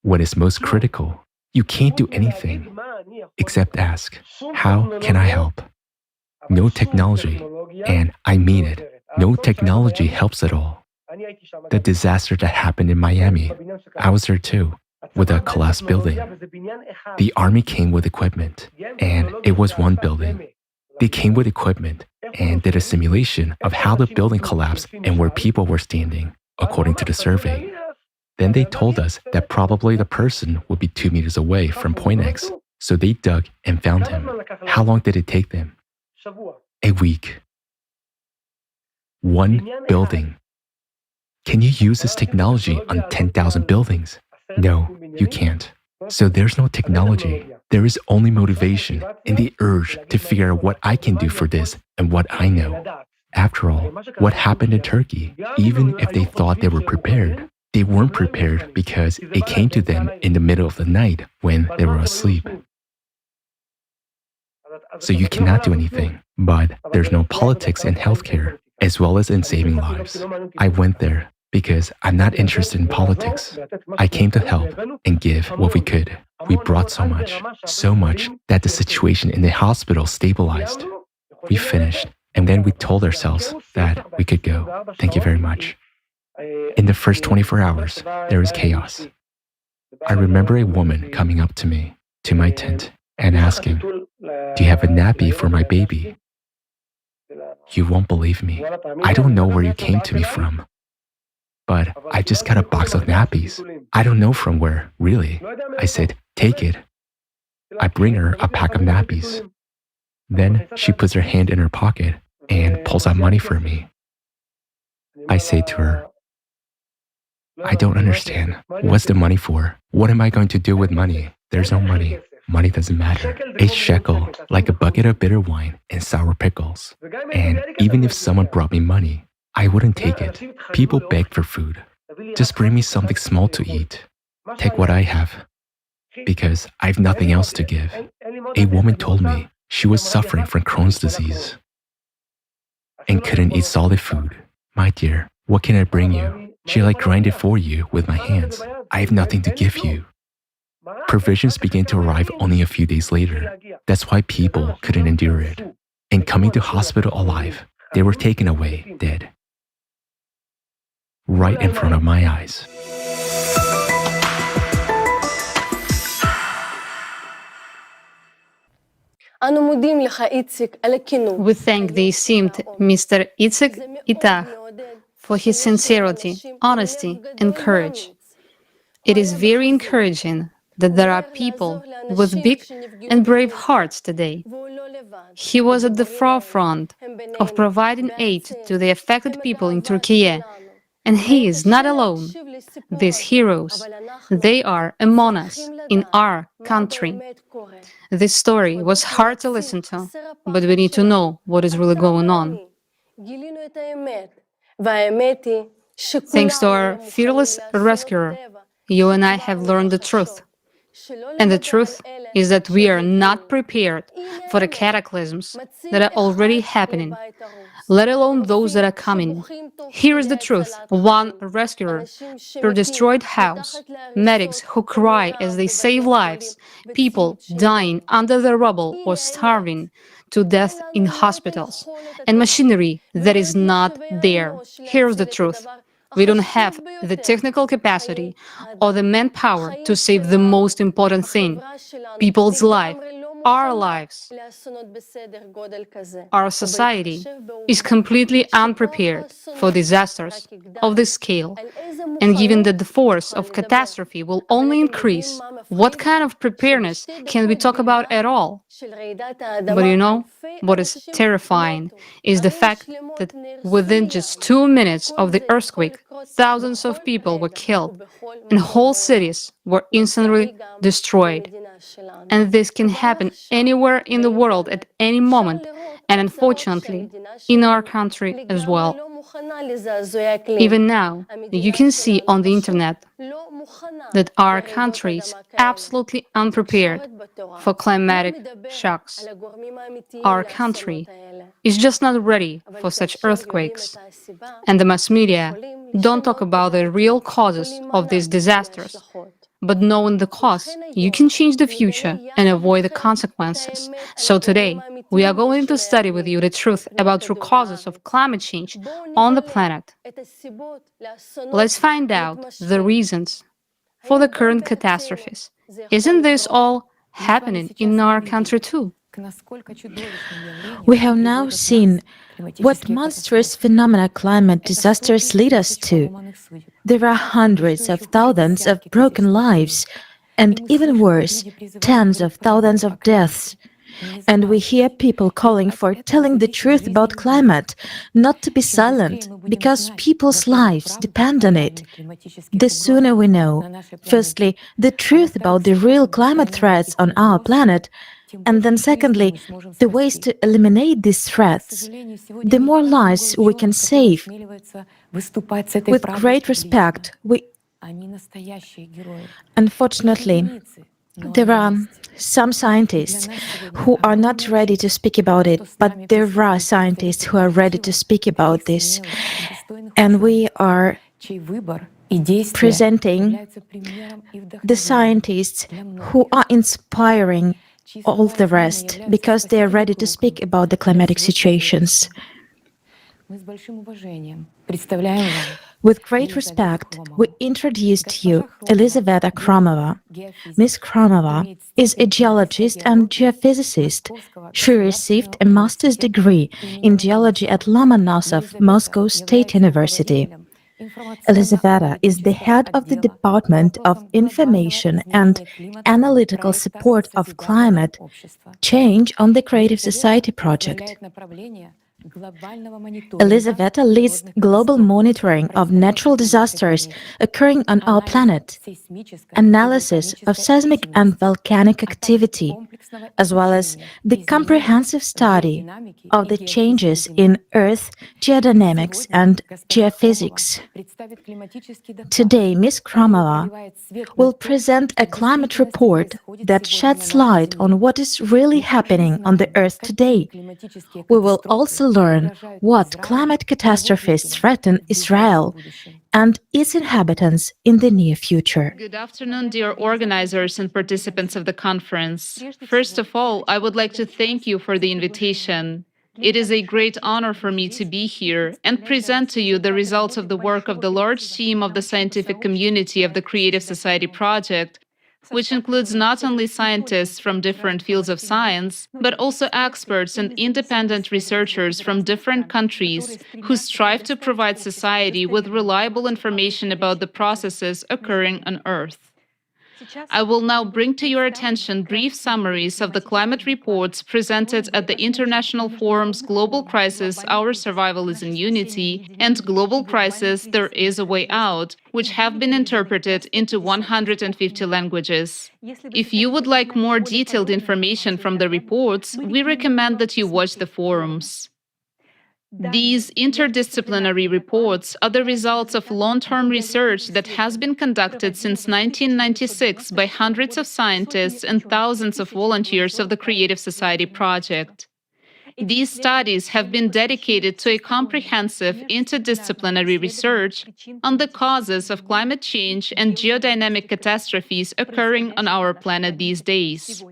when it's most critical, you can't do anything except ask, how can I help? No technology, and I mean it, no technology helps at all. The disaster that happened in Miami, I was there too, with a collapsed building. The army came with equipment, and it was one building. They came with equipment and did a simulation of how the building collapsed and where people were standing, according to the survey. Then they told us that probably the person would be 2 meters away from point X, so they dug and found him. How long did it take them? A week. One building. Can you use this technology on 10,000 buildings? No, you can't. So there's no technology. There is only motivation and the urge to figure out what I can do for this and what I know. After all, what happened in Turkey, even if they thought they were prepared, they weren't prepared because it came to them in the middle of the night when they were asleep. So you cannot do anything, but there's no politics in healthcare, as well as in saving lives. I went there because I'm not interested in politics. I came to help and give what we could. We brought so much that the situation in the hospital stabilized. We finished, and then we told ourselves that we could go. Thank you very much. In the first 24 hours, there was chaos. I remember a woman coming up to me, to my tent, and asking, "Do you have a nappy for my baby?" You won't believe me. I don't know where you came to me from, but I just got a box of nappies. I don't know from where, really. I said, "Take it." I bring her a pack of nappies. Then she puts her hand in her pocket and pulls out money for me. I say to her, "I don't understand. What's the money for? What am I going to do with money? There's no money. Money doesn't matter. A shekel, like a bucket of bitter wine and sour pickles. And even if someone brought me money, I wouldn't take it. People beg for food. Just bring me something small to eat. Take what I have, because I have nothing else to give." A woman told me she was suffering from Crohn's disease and couldn't eat solid food. "My dear, what can I bring you? Shall I grind it for you with my hands? I have nothing to give you." Provisions began to arrive only a few days later. That's why people couldn't endure it. And coming to hospital alive, they were taken away dead. Right in front of my eyes. We thank the esteemed Mr. Itzik Itach for his sincerity, honesty, and courage. It is very encouraging that there are people with big and brave hearts today. He was at the forefront of providing aid to the affected people in Turkey, and he is not alone. These heroes, they are among us in our country. This story was hard to listen to, but we need to know what is really going on. Thanks to our fearless rescuer, you and I have learned the truth. And the truth is that we are not prepared for the cataclysms that are already happening, let alone those that are coming. Here is the truth: one rescuer per destroyed house, medics who cry as they save lives, people dying under the rubble or starving to death in hospitals, and machinery that is not there. Here's the truth: We don't have the technical capacity or the manpower to save the most important thing, people's life, our lives. Our society is completely unprepared for disasters of this scale. And given that the force of catastrophe will only increase, what kind of preparedness can we talk about at all? But you know, what is terrifying is the fact that within just 2 minutes of the earthquake, thousands of people were killed and whole cities were instantly destroyed. And this can happen anywhere in the world at any moment, and unfortunately, in our country as well. Even now, you can see on the internet that our country is absolutely unprepared for climatic shocks. Our country is just not ready for such earthquakes. And the mass media don't talk about the real causes of these disasters. But knowing the cause, you can change the future and avoid the consequences. So today, we are going to study with you the truth about true causes of climate change on the planet. Let's find out the reasons for the current catastrophes. Isn't this all happening in our country too? We have now seen what monstrous phenomena climate disasters lead us to. There are hundreds of thousands of broken lives, and even worse, tens of thousands of deaths. And we hear people calling for telling the truth about climate, not to be silent, because people's lives depend on it. The sooner we know, firstly, the truth about the real climate threats on our planet, and then secondly, the ways to eliminate these threats, the more lives we can save. With great respect, unfortunately, there are some scientists who are not ready to speak about it, but there are scientists who are ready to speak about this. And we are presenting the scientists who are inspiring all the rest because they are ready to speak about the climatic situations. With great respect, we introduce to you Elizaveta Kromova. Ms. Kromova is a geologist and geophysicist. She received a master's degree in geology at Lomonosov Moscow State University. Elizaveta is the head of the Department of Information and Analytical Support of Climate Change on the Creative Society project. Elizaveta leads global monitoring of natural disasters occurring on our planet, analysis of seismic and volcanic activity, as well as the comprehensive study of the changes in Earth geodynamics and geophysics. Today, Ms. Kromova will present a climate report that sheds light on what is really happening on the Earth today. We will also learn what climate catastrophes threaten Israel and its inhabitants in the near future. Good afternoon, dear organizers and participants of the conference. First of all, I would like to thank you for the invitation. It is a great honor for me to be here and present to you the results of the work of the large team of the scientific community of the Creative Society project, which includes not only scientists from different fields of science, but also experts and independent researchers from different countries who strive to provide society with reliable information about the processes occurring on Earth. I will now bring to your attention brief summaries of the climate reports presented at the international forums Global Crisis, Our Survival is in Unity, and Global Crisis, There is a Way Out, which have been interpreted into 150 languages. If you would like more detailed information from the reports, we recommend that you watch the forums. These interdisciplinary reports are the results of long-term research that has been conducted since 1996 by hundreds of scientists and thousands of volunteers of the Creative Society project. These studies have been dedicated to a comprehensive interdisciplinary research on the causes of climate change and geodynamic catastrophes occurring on our planet these days.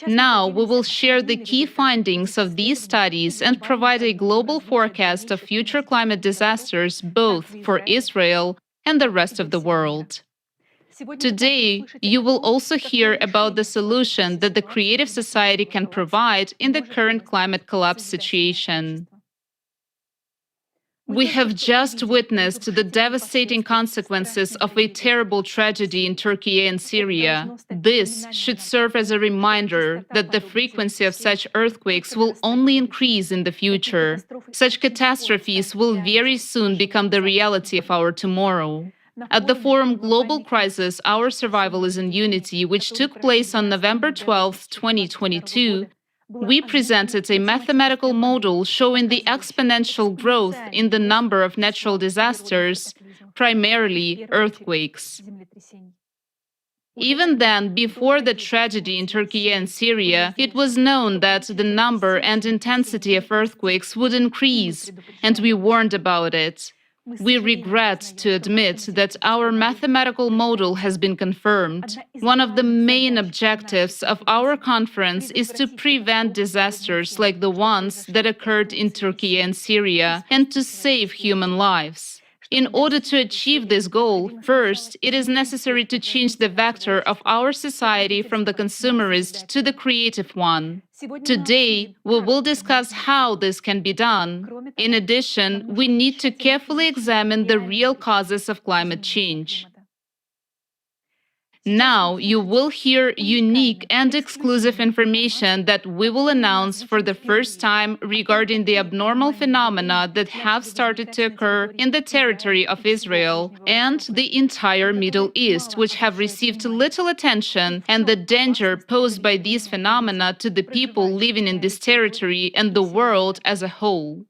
Now, we will share the key findings of these studies and provide a global forecast of future climate disasters both for Israel and the rest of the world. Today, you will also hear about the solution that the creative society can provide in the current climate collapse situation. We have just witnessed the devastating consequences of a terrible tragedy in Turkey and Syria. This should serve as a reminder that the frequency of such earthquakes will only increase in the future. Such catastrophes will very soon become the reality of our tomorrow. At the forum Global Crisis, Our Survival is in Unity, which took place on November 12, 2022, we presented a mathematical model showing the exponential growth in the number of natural disasters, primarily earthquakes. Even then, before the tragedy in Turkey and Syria, it was known that the number and intensity of earthquakes would increase, and we warned about it. We regret to admit that our mathematical model has been confirmed. One of the main objectives of our conference is to prevent disasters like the ones that occurred in Turkey and Syria and to save human lives. In order to achieve this goal, first, it is necessary to change the vector of our society from the consumerist to the creative one. Today, we will discuss how this can be done. In addition, we need to carefully examine the real causes of climate change. Now, you will hear unique and exclusive information that we will announce for the first time regarding the abnormal phenomena that have started to occur in the territory of Israel and the entire Middle East, which have received little attention, and the danger posed by these phenomena to the people living in this territory and the world as a whole.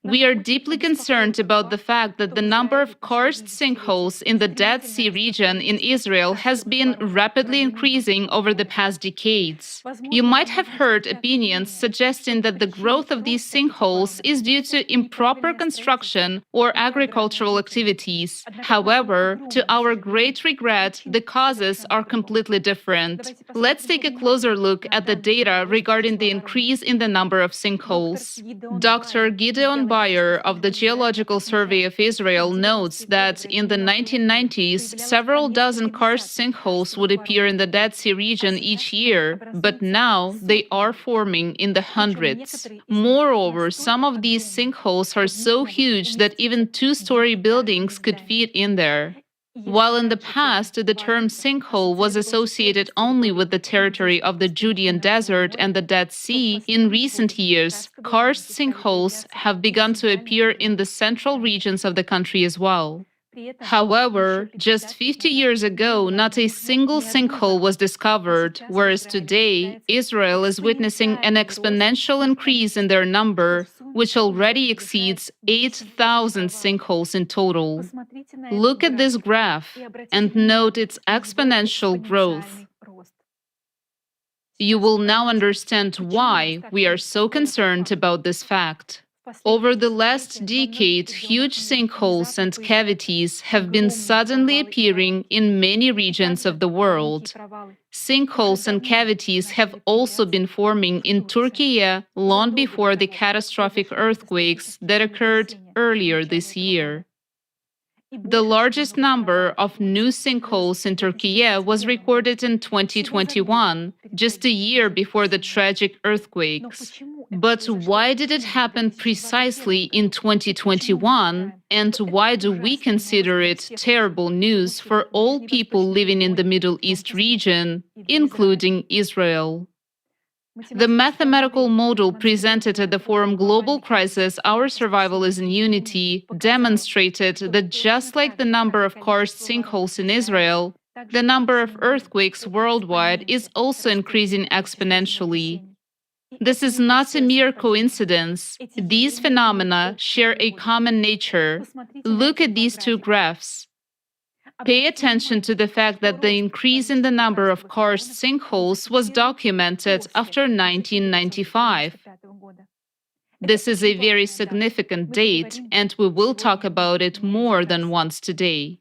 We are deeply concerned about the fact that the number of karst sinkholes in the Dead Sea region in Israel has been rapidly increasing over the past decades. You might have heard opinions suggesting that the growth of these sinkholes is due to improper construction or agricultural activities. However, to our great regret, the causes are completely different. Let's take a closer look at the data regarding the increase in the number of sinkholes. Dr. Gideon Bayer of the Geological Survey of Israel notes that in the 1990s, several dozen karst sinkholes would appear in the Dead Sea region each year, but now they are forming in the hundreds. Moreover, some of these sinkholes are so huge that even two-story buildings could fit in there. While in the past, the term sinkhole was associated only with the territory of the Judean Desert and the Dead Sea, in recent years, karst sinkholes have begun to appear in the central regions of the country as well. However, just 50 years ago, not a single sinkhole was discovered, whereas today, Israel is witnessing an exponential increase in their number, which already exceeds 8,000 sinkholes in total. Look at this graph and note its exponential growth. You will now understand why we are so concerned about this fact. Over the last decade, huge sinkholes and cavities have been suddenly appearing in many regions of the world. Sinkholes and cavities have also been forming in Turkey long before the catastrophic earthquakes that occurred earlier this year. The largest number of new sinkholes in Turkey was recorded in 2021, just a year before the tragic earthquakes. But why did it happen precisely in 2021, and why do we consider it terrible news for all people living in the Middle East region, including Israel? The mathematical model presented at the forum Global Crisis, Our Survival is in Unity, demonstrated that just like the number of karst sinkholes in Israel, the number of earthquakes worldwide is also increasing exponentially. This is not a mere coincidence. These phenomena share a common nature. Look at these two graphs. Pay attention to the fact that the increase in the number of karst sinkholes was documented after 1995. This is a very significant date, and we will talk about it more than once today.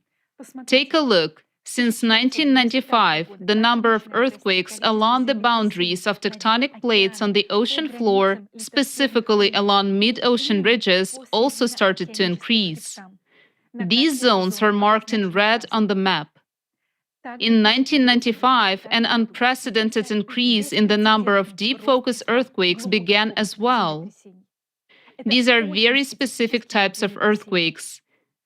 Take a look. Since 1995, the number of earthquakes along the boundaries of tectonic plates on the ocean floor, specifically along mid-ocean ridges, also started to increase. These zones are marked in red on the map. In 1995, an unprecedented increase in the number of deep focus earthquakes began as well. These are very specific types of earthquakes.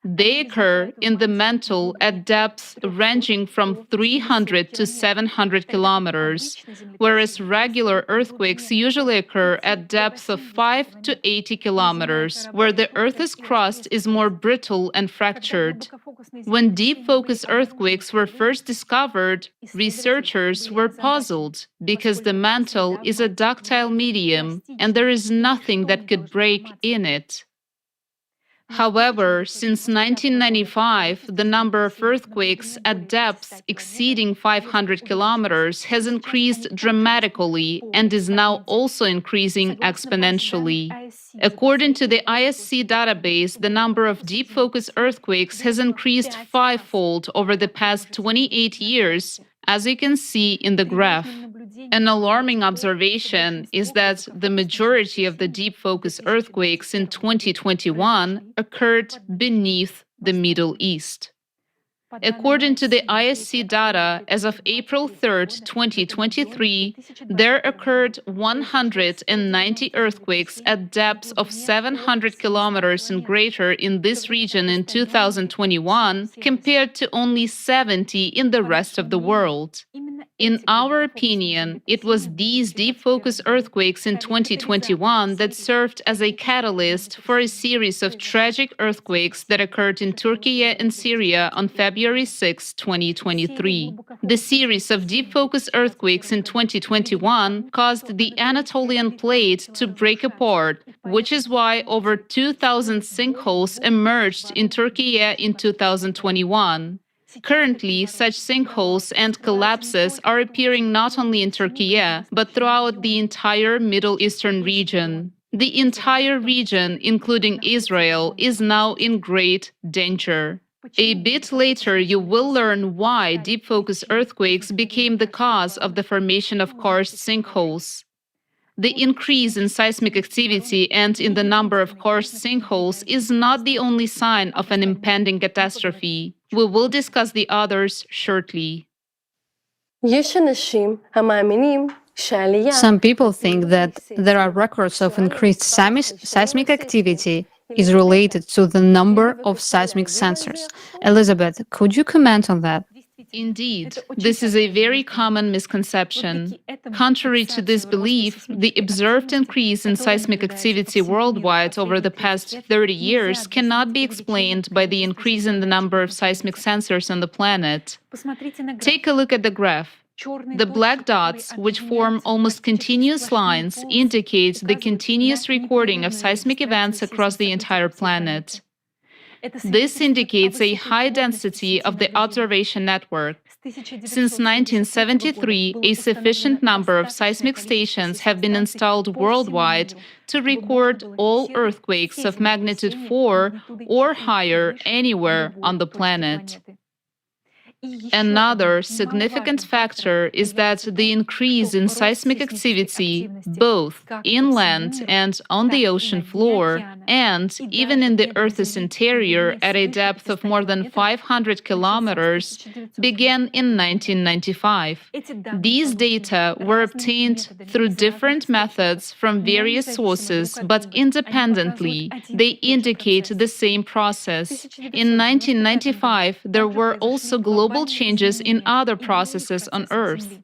They occur in the mantle at depths ranging from 300 to 700 kilometers, whereas regular earthquakes usually occur at depths of 5 to 80 kilometers, where the Earth's crust is more brittle and fractured. When deep focus earthquakes were first discovered, researchers were puzzled because the mantle is a ductile medium and there is nothing that could break in it. However, since 1995, the number of earthquakes at depths exceeding 500 kilometers has increased dramatically and is now also increasing exponentially. According to the ISC database, the number of deep focus earthquakes has increased fivefold over the past 28 years, as you can see in the graph. An alarming observation is that the majority of the deep focus earthquakes in 2021 occurred beneath the Middle East. According to the ISC data, as of April 3, 2023, there occurred 190 earthquakes at depths of 700 kilometers and greater in this region in 2021, compared to only 70 in the rest of the world. In our opinion, it was these deep focus earthquakes in 2021 that served as a catalyst for a series of tragic earthquakes that occurred in Turkey and Syria on February 6, 2023. The series of deep focus earthquakes in 2021 caused the Anatolian plate to break apart, which is why over 2,000 sinkholes emerged in Turkey in 2021. Currently, such sinkholes and collapses are appearing not only in Turkey, but throughout the entire Middle Eastern region. The entire region, including Israel, is now in great danger. A bit later, you will learn why deep focus earthquakes became the cause of the formation of karst sinkholes. The increase in seismic activity and in the number of karst sinkholes is not the only sign of an impending catastrophe. We will discuss the others shortly. Some people think that there are records of increased seismic activity is related to the number of seismic sensors. Elizabeth, could you comment on that? Indeed, this is a very common misconception. Contrary to this belief, the observed increase in seismic activity worldwide over the past 30 years cannot be explained by the increase in the number of seismic sensors on the planet. Take a look at the graph. The black dots, which form almost continuous lines, indicate the continuous recording of seismic events across the entire planet. This indicates a high density of the observation network. Since 1973, a sufficient number of seismic stations have been installed worldwide to record all earthquakes of magnitude 4 or higher anywhere on the planet. Another significant factor is that the increase in seismic activity, both inland and on the ocean floor, and even in the Earth's interior at a depth of more than 500 kilometers, began in 1995. These data were obtained through different methods from various sources, but independently. They indicate the same process. In 1995, there were also global changes in other processes on Earth.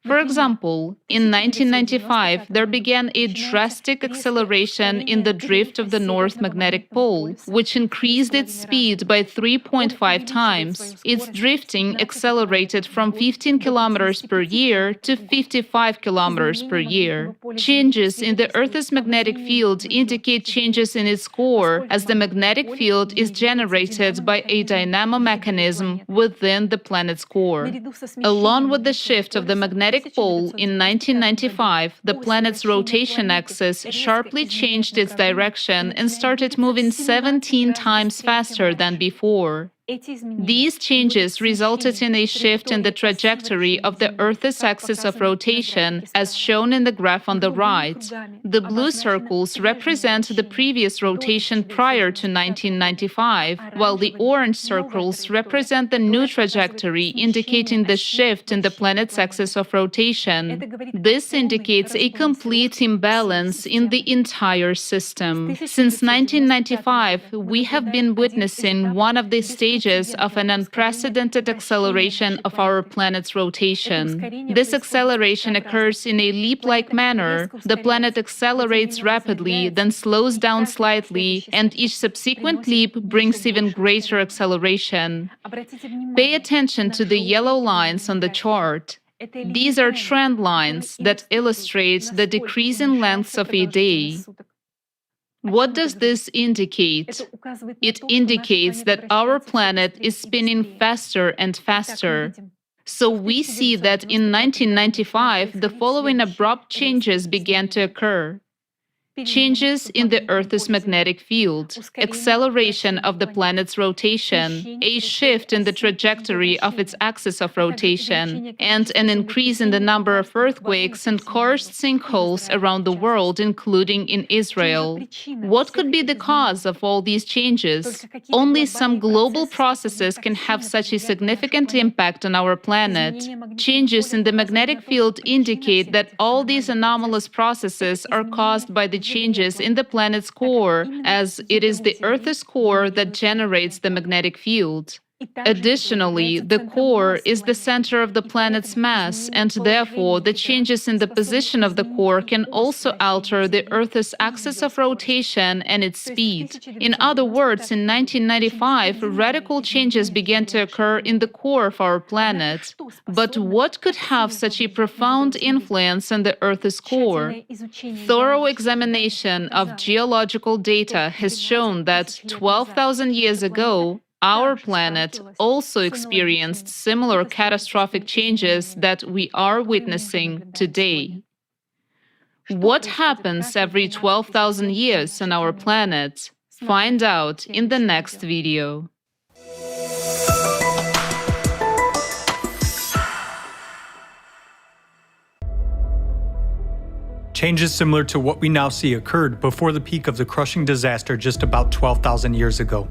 For example, in 1995, there began a drastic acceleration in the drift of the North Magnetic Pole, which increased its speed by 3.5 times. Its drifting accelerated from 15 kilometers per year to 55 kilometers per year. Changes in the Earth's magnetic field indicate changes in its core, as the magnetic field is generated by a dynamo mechanism within the planet's core. Along with the shift of the magnetic pole in 1995, the planet's rotation axis sharply changed its direction and started moving 17 times faster than before. These changes resulted in a shift in the trajectory of the Earth's axis of rotation, as shown in the graph on the right. The blue circles represent the previous rotation prior to 1995, while the orange circles represent the new trajectory, indicating the shift in the planet's axis of rotation. This indicates a complete imbalance in the entire system. Since 1995, we have been witnessing one of the stages of an unprecedented acceleration of our planet's rotation. This acceleration occurs in a leap-like manner. The planet accelerates rapidly, then slows down slightly, and each subsequent leap brings even greater acceleration. Pay attention to the yellow lines on the chart. These are trend lines that illustrate the decrease in lengths of a day. What does this indicate? It indicates that our planet is spinning faster and faster. So we see that in 1995, the following abrupt changes began to occur. Changes in the Earth's magnetic field, acceleration of the planet's rotation, a shift in the trajectory of its axis of rotation, and an increase in the number of earthquakes and karst sinkholes around the world, including in Israel. What could be the cause of all these changes? Only some global processes can have such a significant impact on our planet. Changes in the magnetic field indicate that all these anomalous processes are caused by the changes in the planet's core, as it is the Earth's core that generates the magnetic field. Additionally, the core is the center of the planet's mass, and therefore the changes in the position of the core can also alter the Earth's axis of rotation and its speed. In other words, in 1995, radical changes began to occur in the core of our planet. But what could have such a profound influence on the Earth's core? Thorough examination of geological data has shown that 12,000 years ago, our planet also experienced similar catastrophic changes that we are witnessing today. What happens every 12,000 years on our planet? Find out in the next video. Changes similar to what we now see occurred before the peak of the crushing disaster just about 12,000 years ago.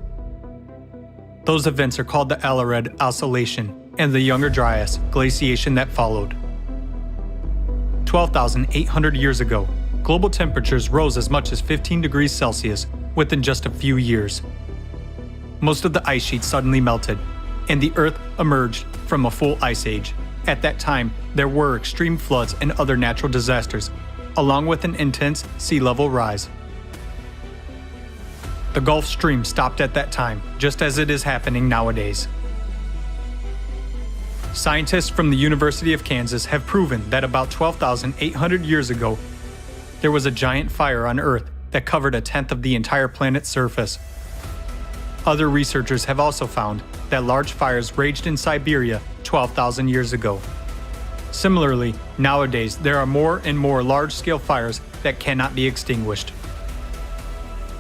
Those events are called the Alared Oscillation and the Younger Dryas glaciation that followed. 12,800 years ago, global temperatures rose as much as 15 degrees Celsius within just a few years. Most of the ice sheets suddenly melted, and the Earth emerged from a full ice age. At that time, there were extreme floods and other natural disasters, along with an intense sea level rise. The Gulf Stream stopped at that time, just as it is happening nowadays. Scientists from the University of Kansas have proven that about 12,800 years ago, there was a giant fire on Earth that covered a tenth of the entire planet's surface. Other researchers have also found that large fires raged in Siberia 12,000 years ago. Similarly, nowadays there are more and more large-scale fires that cannot be extinguished.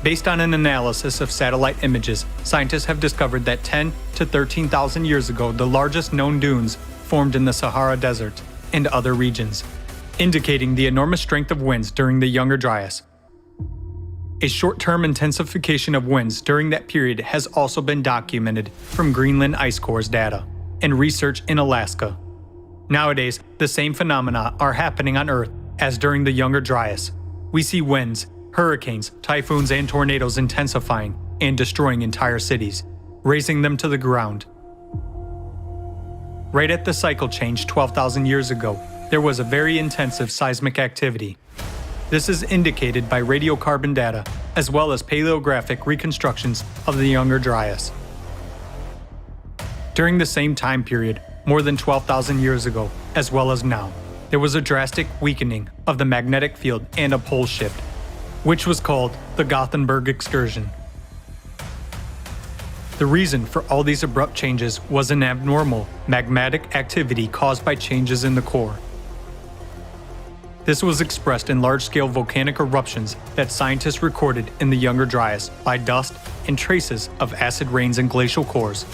Based on an analysis of satellite images, scientists have discovered that 10 to 13,000 years ago, the largest known dunes formed in the Sahara Desert and other regions, indicating the enormous strength of winds during the Younger Dryas. A short-term intensification of winds during that period has also been documented from Greenland ice cores data and research in Alaska. Nowadays, the same phenomena are happening on Earth as during the Younger Dryas. We see winds, hurricanes, typhoons, and tornadoes intensifying and destroying entire cities, razing them to the ground. Right at the cycle change 12,000 years ago, there was a very intensive seismic activity. This is indicated by radiocarbon data, as well as paleographic reconstructions of the Younger Dryas. During the same time period, more than 12,000 years ago, as well as now, there was a drastic weakening of the magnetic field and a pole shift, which was called the Gothenburg excursion. The reason for all these abrupt changes was an abnormal magmatic activity caused by changes in the core. This was expressed in large-scale volcanic eruptions that scientists recorded in the Younger Dryas by dust and traces of acid rains and glacial cores.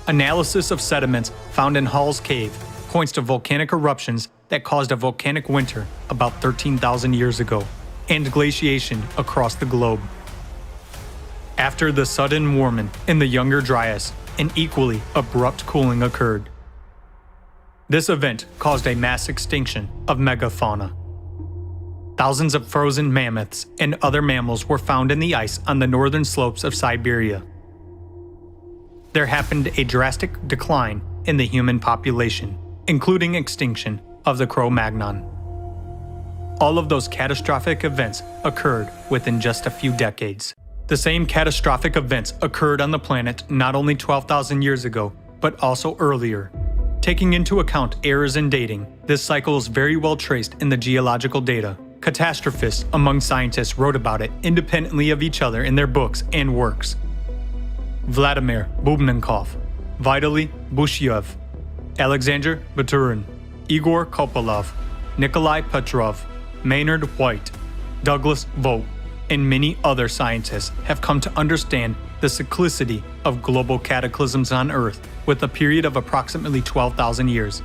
Analysis of sediments found in Hall's Cave points to volcanic eruptions that caused a volcanic winter about 13,000 years ago, and glaciation across the globe. After the sudden warming in the Younger Dryas, an equally abrupt cooling occurred. This event caused a mass extinction of megafauna. Thousands of frozen mammoths and other mammals were found in the ice on the northern slopes of Siberia. There happened a drastic decline in the human population, including extinction of the Cro-Magnon. All of those catastrophic events occurred within just a few decades. The same catastrophic events occurred on the planet not only 12,000 years ago, but also earlier. Taking into account errors in dating, this cycle is very well traced in the geological data. Catastrophists among scientists wrote about it independently of each other in their books and works. Vladimir Bubnenkov, Vitaly Bushyev, Alexander Baturin, Igor Kopolov, Nikolai Petrov, Maynard White, Douglas Vogt, and many other scientists have come to understand the cyclicity of global cataclysms on Earth with a period of approximately 12,000 years.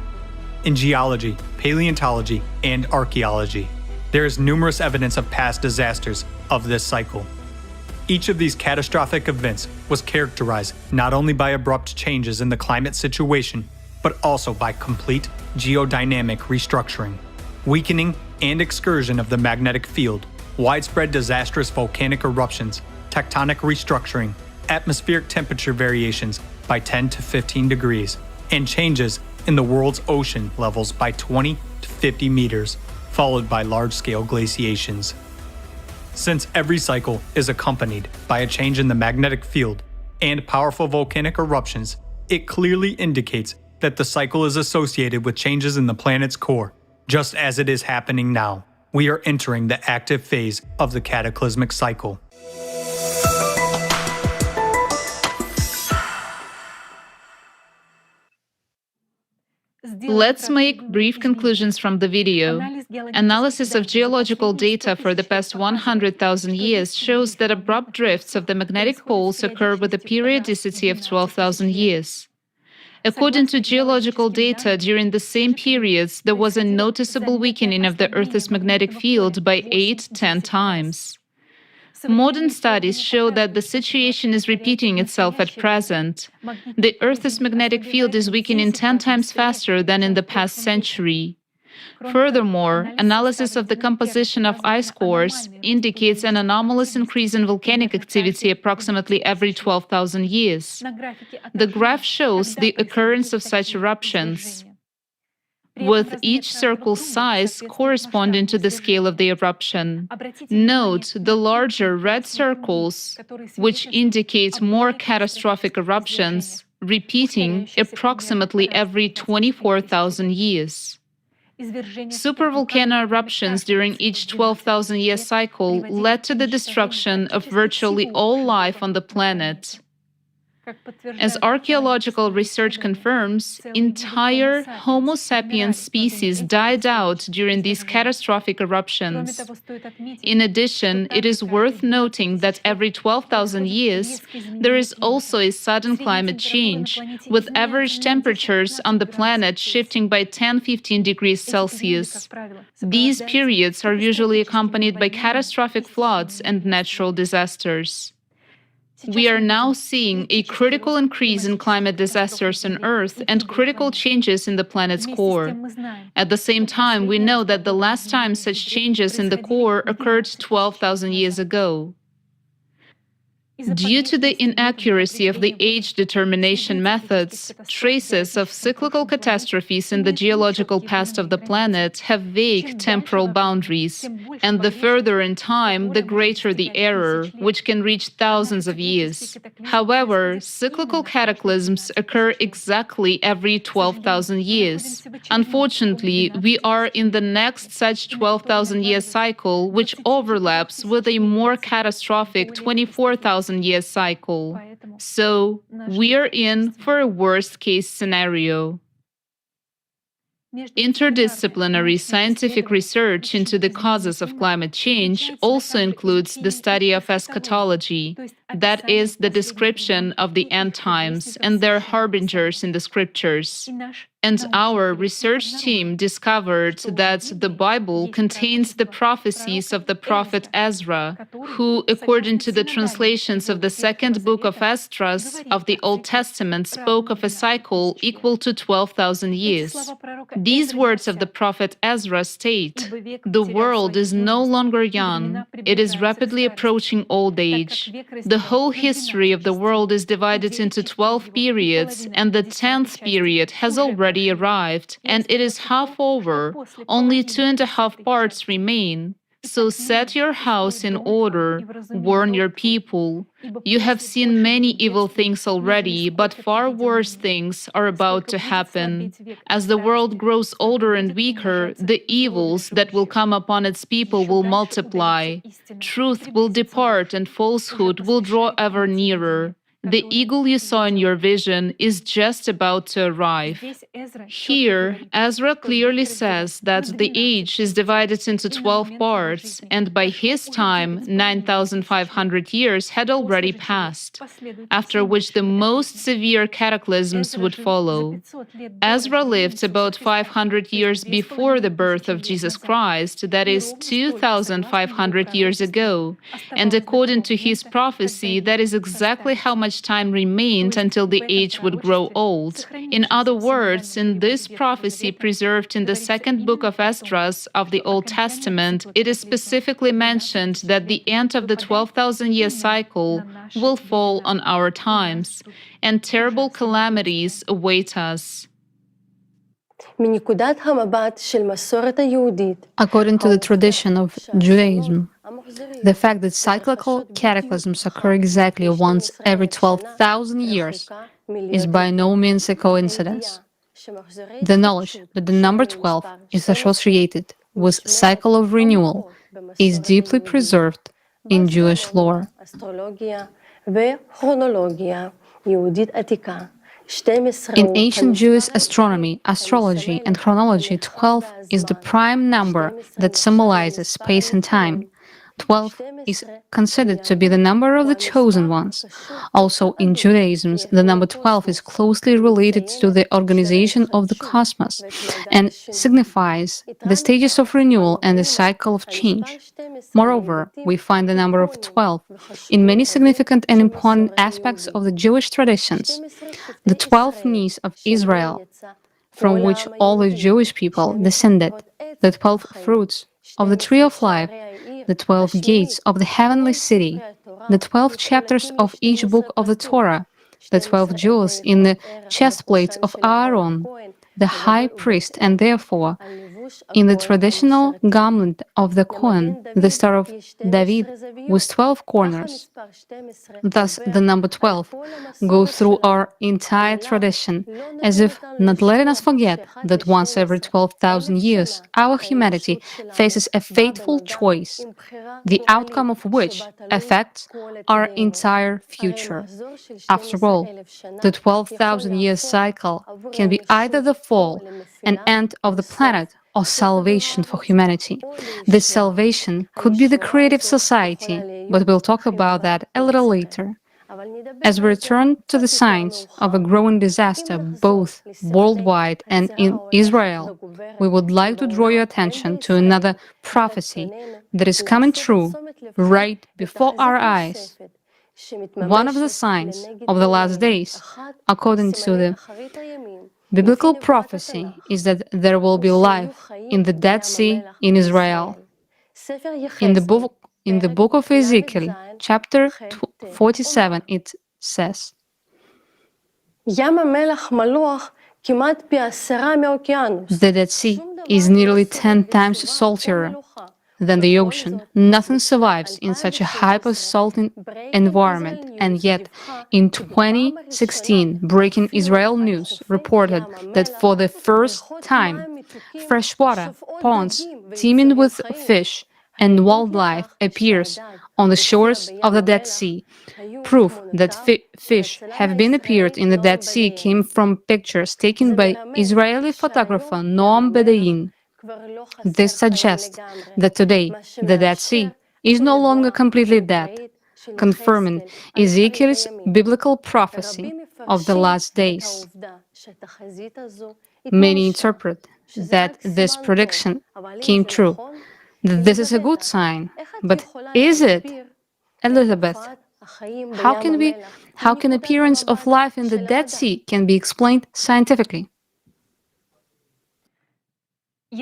In geology, paleontology, and archaeology, there is numerous evidence of past disasters of this cycle. Each of these catastrophic events was characterized not only by abrupt changes in the climate situation, but also by complete geodynamic restructuring, weakening and excursion of the magnetic field, widespread disastrous volcanic eruptions, tectonic restructuring, atmospheric temperature variations by 10 to 15 degrees, and changes in the world's ocean levels by 20 to 50 meters, followed by large-scale glaciations. Since every cycle is accompanied by a change in the magnetic field and powerful volcanic eruptions, it clearly indicates that the cycle is associated with changes in the planet's core, just as it is happening now. We are entering the active phase of the cataclysmic cycle. Let's make brief conclusions from the video. Analysis of geological data for the past 100,000 years shows that abrupt drifts of the magnetic poles occur with a periodicity of 12,000 years. According to geological data, during the same periods, there was a noticeable weakening of the Earth's magnetic field by 8-10 times. Modern studies show that the situation is repeating itself at present. The Earth's magnetic field is weakening 10 times faster than in the past century. Furthermore, analysis of the composition of ice cores indicates an anomalous increase in volcanic activity approximately every 12,000 years. The graph shows the occurrence of such eruptions, with each circle's size corresponding to the scale of the eruption. Note the larger red circles, which indicate more catastrophic eruptions, repeating approximately every 24,000 years. Supervolcano eruptions during each 12,000-year cycle led to the destruction of virtually all life on the planet. As archaeological research confirms, entire Homo sapiens species died out during these catastrophic eruptions. In addition, it is worth noting that every 12,000 years, there is also a sudden climate change, with average temperatures on the planet shifting by 10-15 degrees Celsius. These periods are usually accompanied by catastrophic floods and natural disasters. We are now seeing a critical increase in climate disasters on Earth and critical changes in the planet's core. At the same time, we know that the last time such changes in the core occurred 12,000 years ago. Due to the inaccuracy of the age determination methods, traces of cyclical catastrophes in the geological past of the planet have vague temporal boundaries, and the further in time, the greater the error, which can reach thousands of years. However, cyclical cataclysms occur exactly every 12,000 years. Unfortunately, we are in the next such 12,000-year cycle, which overlaps with a more catastrophic 24,000-year cycle. So, we are in for a worst-case scenario. Interdisciplinary scientific research into the causes of climate change also includes the study of eschatology, that is, the description of the end times and their harbingers in the scriptures. And our research team discovered that the Bible contains the prophecies of the prophet Ezra, who, according to the translations of the second book of Esdras of the Old Testament, spoke of a cycle equal to 12,000 years. These words of the prophet Ezra state, "The world is no longer young, it is rapidly approaching old age. The whole history of the world is divided into 12 periods, and the 10th period has already arrived, and it is half over. Only 2.5 parts remain. So set your house in order, warn your people. You have seen many evil things already, but far worse things are about to happen. As the world grows older and weaker, the evils that will come upon its people will multiply. Truth will depart and falsehood will draw ever nearer. The eagle you saw in your vision is just about to arrive." Here, Ezra clearly says that the age is divided into 12 parts, and by his time, 9,500 years had already passed, after which the most severe cataclysms would follow. Ezra lived about 500 years before the birth of Jesus Christ, that is 2,500 years ago, and according to his prophecy, that is exactly how much time remained until the age would grow old. In other words, in this prophecy preserved in the second book of Esdras of the Old Testament, it is specifically mentioned that the end of the 12,000-year cycle will fall on our times, and terrible calamities await us. According to the tradition of Judaism, the fact that cyclical cataclysms occur exactly once every 12,000 years is by no means a coincidence. The knowledge that the number 12 is associated with cycle of renewal is deeply preserved in Jewish lore. In ancient Jewish astronomy, astrology, and chronology, 12 is the prime number that symbolizes space and time. 12 is considered to be the number of the chosen ones. Also, in Judaism, the number 12 is closely related to the organization of the cosmos and signifies the stages of renewal and the cycle of change. Moreover, we find the number of 12 in many significant and important aspects of the Jewish traditions. The 12 knees of Israel, from which all the Jewish people descended, the 12 fruits of the tree of life, the 12 gates of the heavenly city, the 12 chapters of each book of the Torah, the 12 jewels in the chestplates of Aaron, the high priest, and therefore, in the traditional garment of the Kohen, the Star of David with 12 corners. Thus, the number 12 goes through our entire tradition, as if not letting us forget that once every 12,000 years, our humanity faces a fateful choice, the outcome of which affects our entire future. After all, the 12,000-year cycle can be either the fall and end of the planet or salvation for humanity. This salvation could be the creative society, but we'll talk about that a little later. As we return to the signs of a growing disaster both worldwide and in Israel, we would like to draw your attention to another prophecy that is coming true right before our eyes. One of the signs of the last days, according to the biblical prophecy, is that there will be life in the Dead Sea in Israel. In the book of Ezekiel, chapter 47, it says, "The Dead Sea is nearly 10 times saltier than the ocean. Nothing survives in such a hyper-salting environment, and yet in 2016, Breaking Israel News reported that for the first time, freshwater ponds teeming with fish and wildlife appears on the shores of the Dead Sea. Proof that fish have been appeared in the Dead Sea came from pictures taken by Israeli photographer Noam Bedain. This suggests that today the Dead Sea is no longer completely dead, confirming Ezekiel's biblical prophecy of the last days. Many interpret that this prediction came true. This is a good sign, but is it? Elizabeth, how can appearance of life in the Dead Sea can be explained scientifically?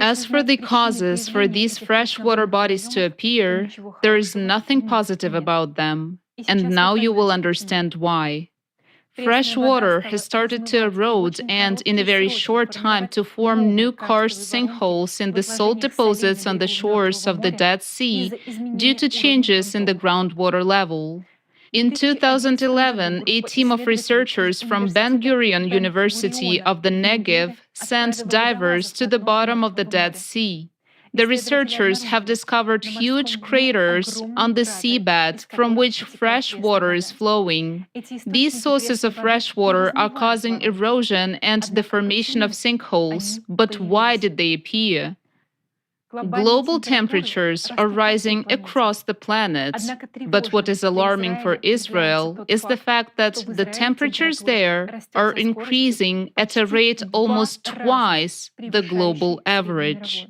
As for the causes for these freshwater bodies to appear, there is nothing positive about them, and now you will understand why. Fresh water has started to erode and, in a very short time, to form new karst sinkholes in the salt deposits on the shores of the Dead Sea due to changes in the groundwater level. In 2011, a team of researchers from Ben Gurion University of the Negev sent divers to the bottom of the Dead Sea. The researchers have discovered huge craters on the seabed from which fresh water is flowing. These sources of fresh water are causing erosion and the formation of sinkholes, but why did they appear? Global temperatures are rising across the planet, but what is alarming for Israel is the fact that the temperatures there are increasing at a rate almost twice the global average.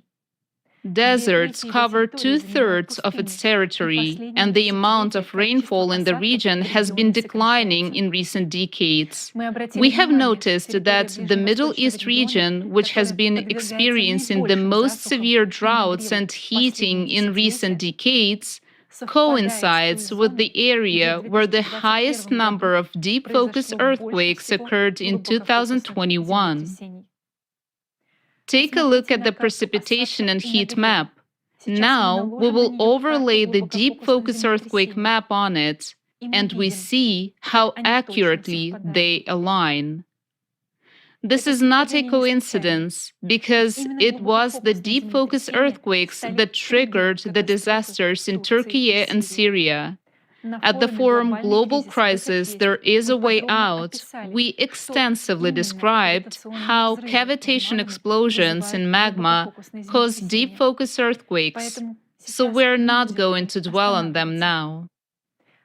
Deserts cover 2/3 of its territory, and the amount of rainfall in the region has been declining in recent decades. We have noticed that the Middle East region, which has been experiencing the most severe droughts and heating in recent decades, coincides with the area where the highest number of deep focus earthquakes occurred in 2021. Take a look at the precipitation and heat map. Now we will overlay the deep focus earthquake map on it, and we see how accurately they align. This is not a coincidence, because it was the deep focus earthquakes that triggered the disasters in Turkey and Syria. At the forum Global Crisis, There Is a Way Out, we extensively described how cavitation explosions in magma cause deep focus earthquakes, so we're not going to dwell on them now.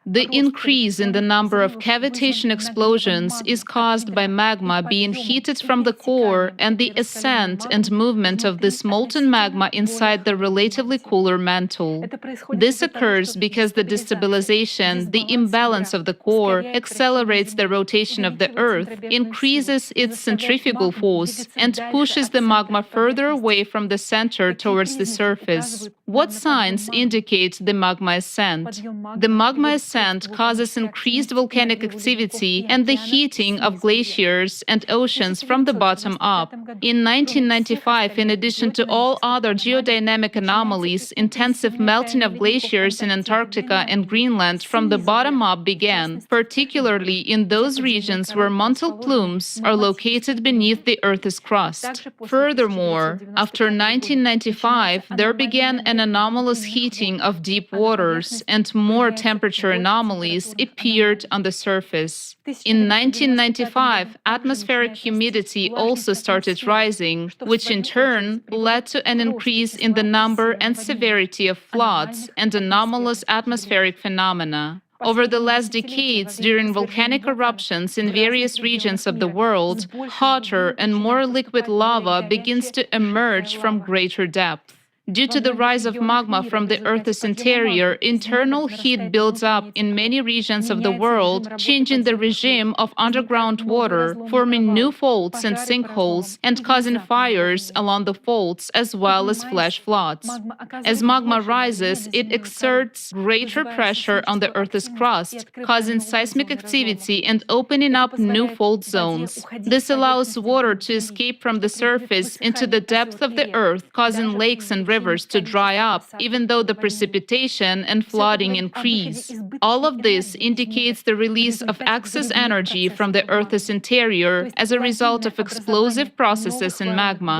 The increase in the number of cavitation explosions is caused by magma being heated from the core and the ascent and movement of this molten magma inside the relatively cooler mantle. This occurs because the destabilization, the imbalance of the core, accelerates the rotation of the Earth, increases its centrifugal force, and pushes the magma further away from the center towards the surface. What signs indicate the magma ascent? The magma ascent causes increased volcanic activity and the heating of glaciers and oceans from the bottom up. In 1995, in addition to all other geodynamic anomalies, intensive melting of glaciers in Antarctica and Greenland from the bottom up began, particularly in those regions where mantle plumes are located beneath the Earth's crust. Furthermore, after 1995, there began an anomalous heating of deep waters, and more temperature anomalies appeared on the surface. In 1995, atmospheric humidity also started rising, which in turn led to an increase in the number and severity of floods and anomalous atmospheric phenomena. Over the last decades, during volcanic eruptions in various regions of the world, hotter and more liquid lava begins to emerge from greater depth. Due to the rise of magma from the Earth's interior, internal heat builds up in many regions of the world, changing the regime of underground water, forming new faults and sinkholes, and causing fires along the faults as well as flash floods. As magma rises, it exerts greater pressure on the Earth's crust, causing seismic activity and opening up new fault zones. This allows water to escape from the surface into the depth of the Earth, causing lakes and rivers to dry up, even though the precipitation and flooding increase. All of this indicates the release of excess energy from the Earth's interior as a result of explosive processes in magma.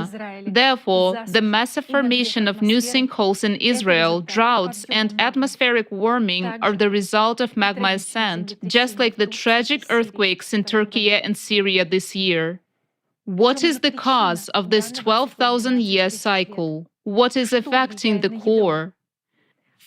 Therefore, the massive formation of new sinkholes in Israel, droughts, and atmospheric warming are the result of magma ascent, just like the tragic earthquakes in Turkey and Syria this year. What is the cause of this 12,000-year cycle? What is affecting the core?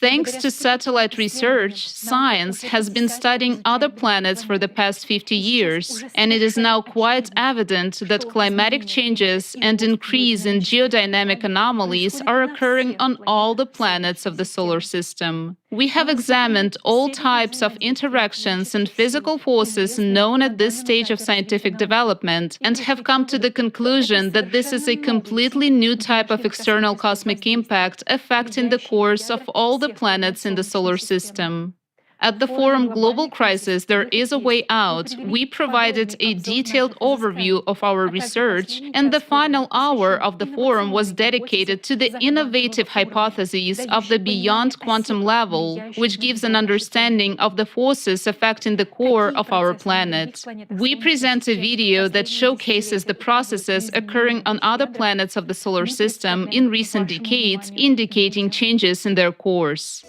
Thanks to satellite research, science has been studying other planets for the past 50 years, and it is now quite evident that climatic changes and increase in geodynamic anomalies are occurring on all the planets of the solar system. We have examined all types of interactions and physical forces known at this stage of scientific development and have come to the conclusion that this is a completely new type of external cosmic impact affecting the cores of all the planets in the solar system. At the forum Global Crisis, There is a Way Out, we provided a detailed overview of our research, and the final hour of the forum was dedicated to the innovative hypotheses of the beyond quantum level, which gives an understanding of the forces affecting the core of our planet. We present a video that showcases the processes occurring on other planets of the solar system in recent decades, indicating changes in their cores.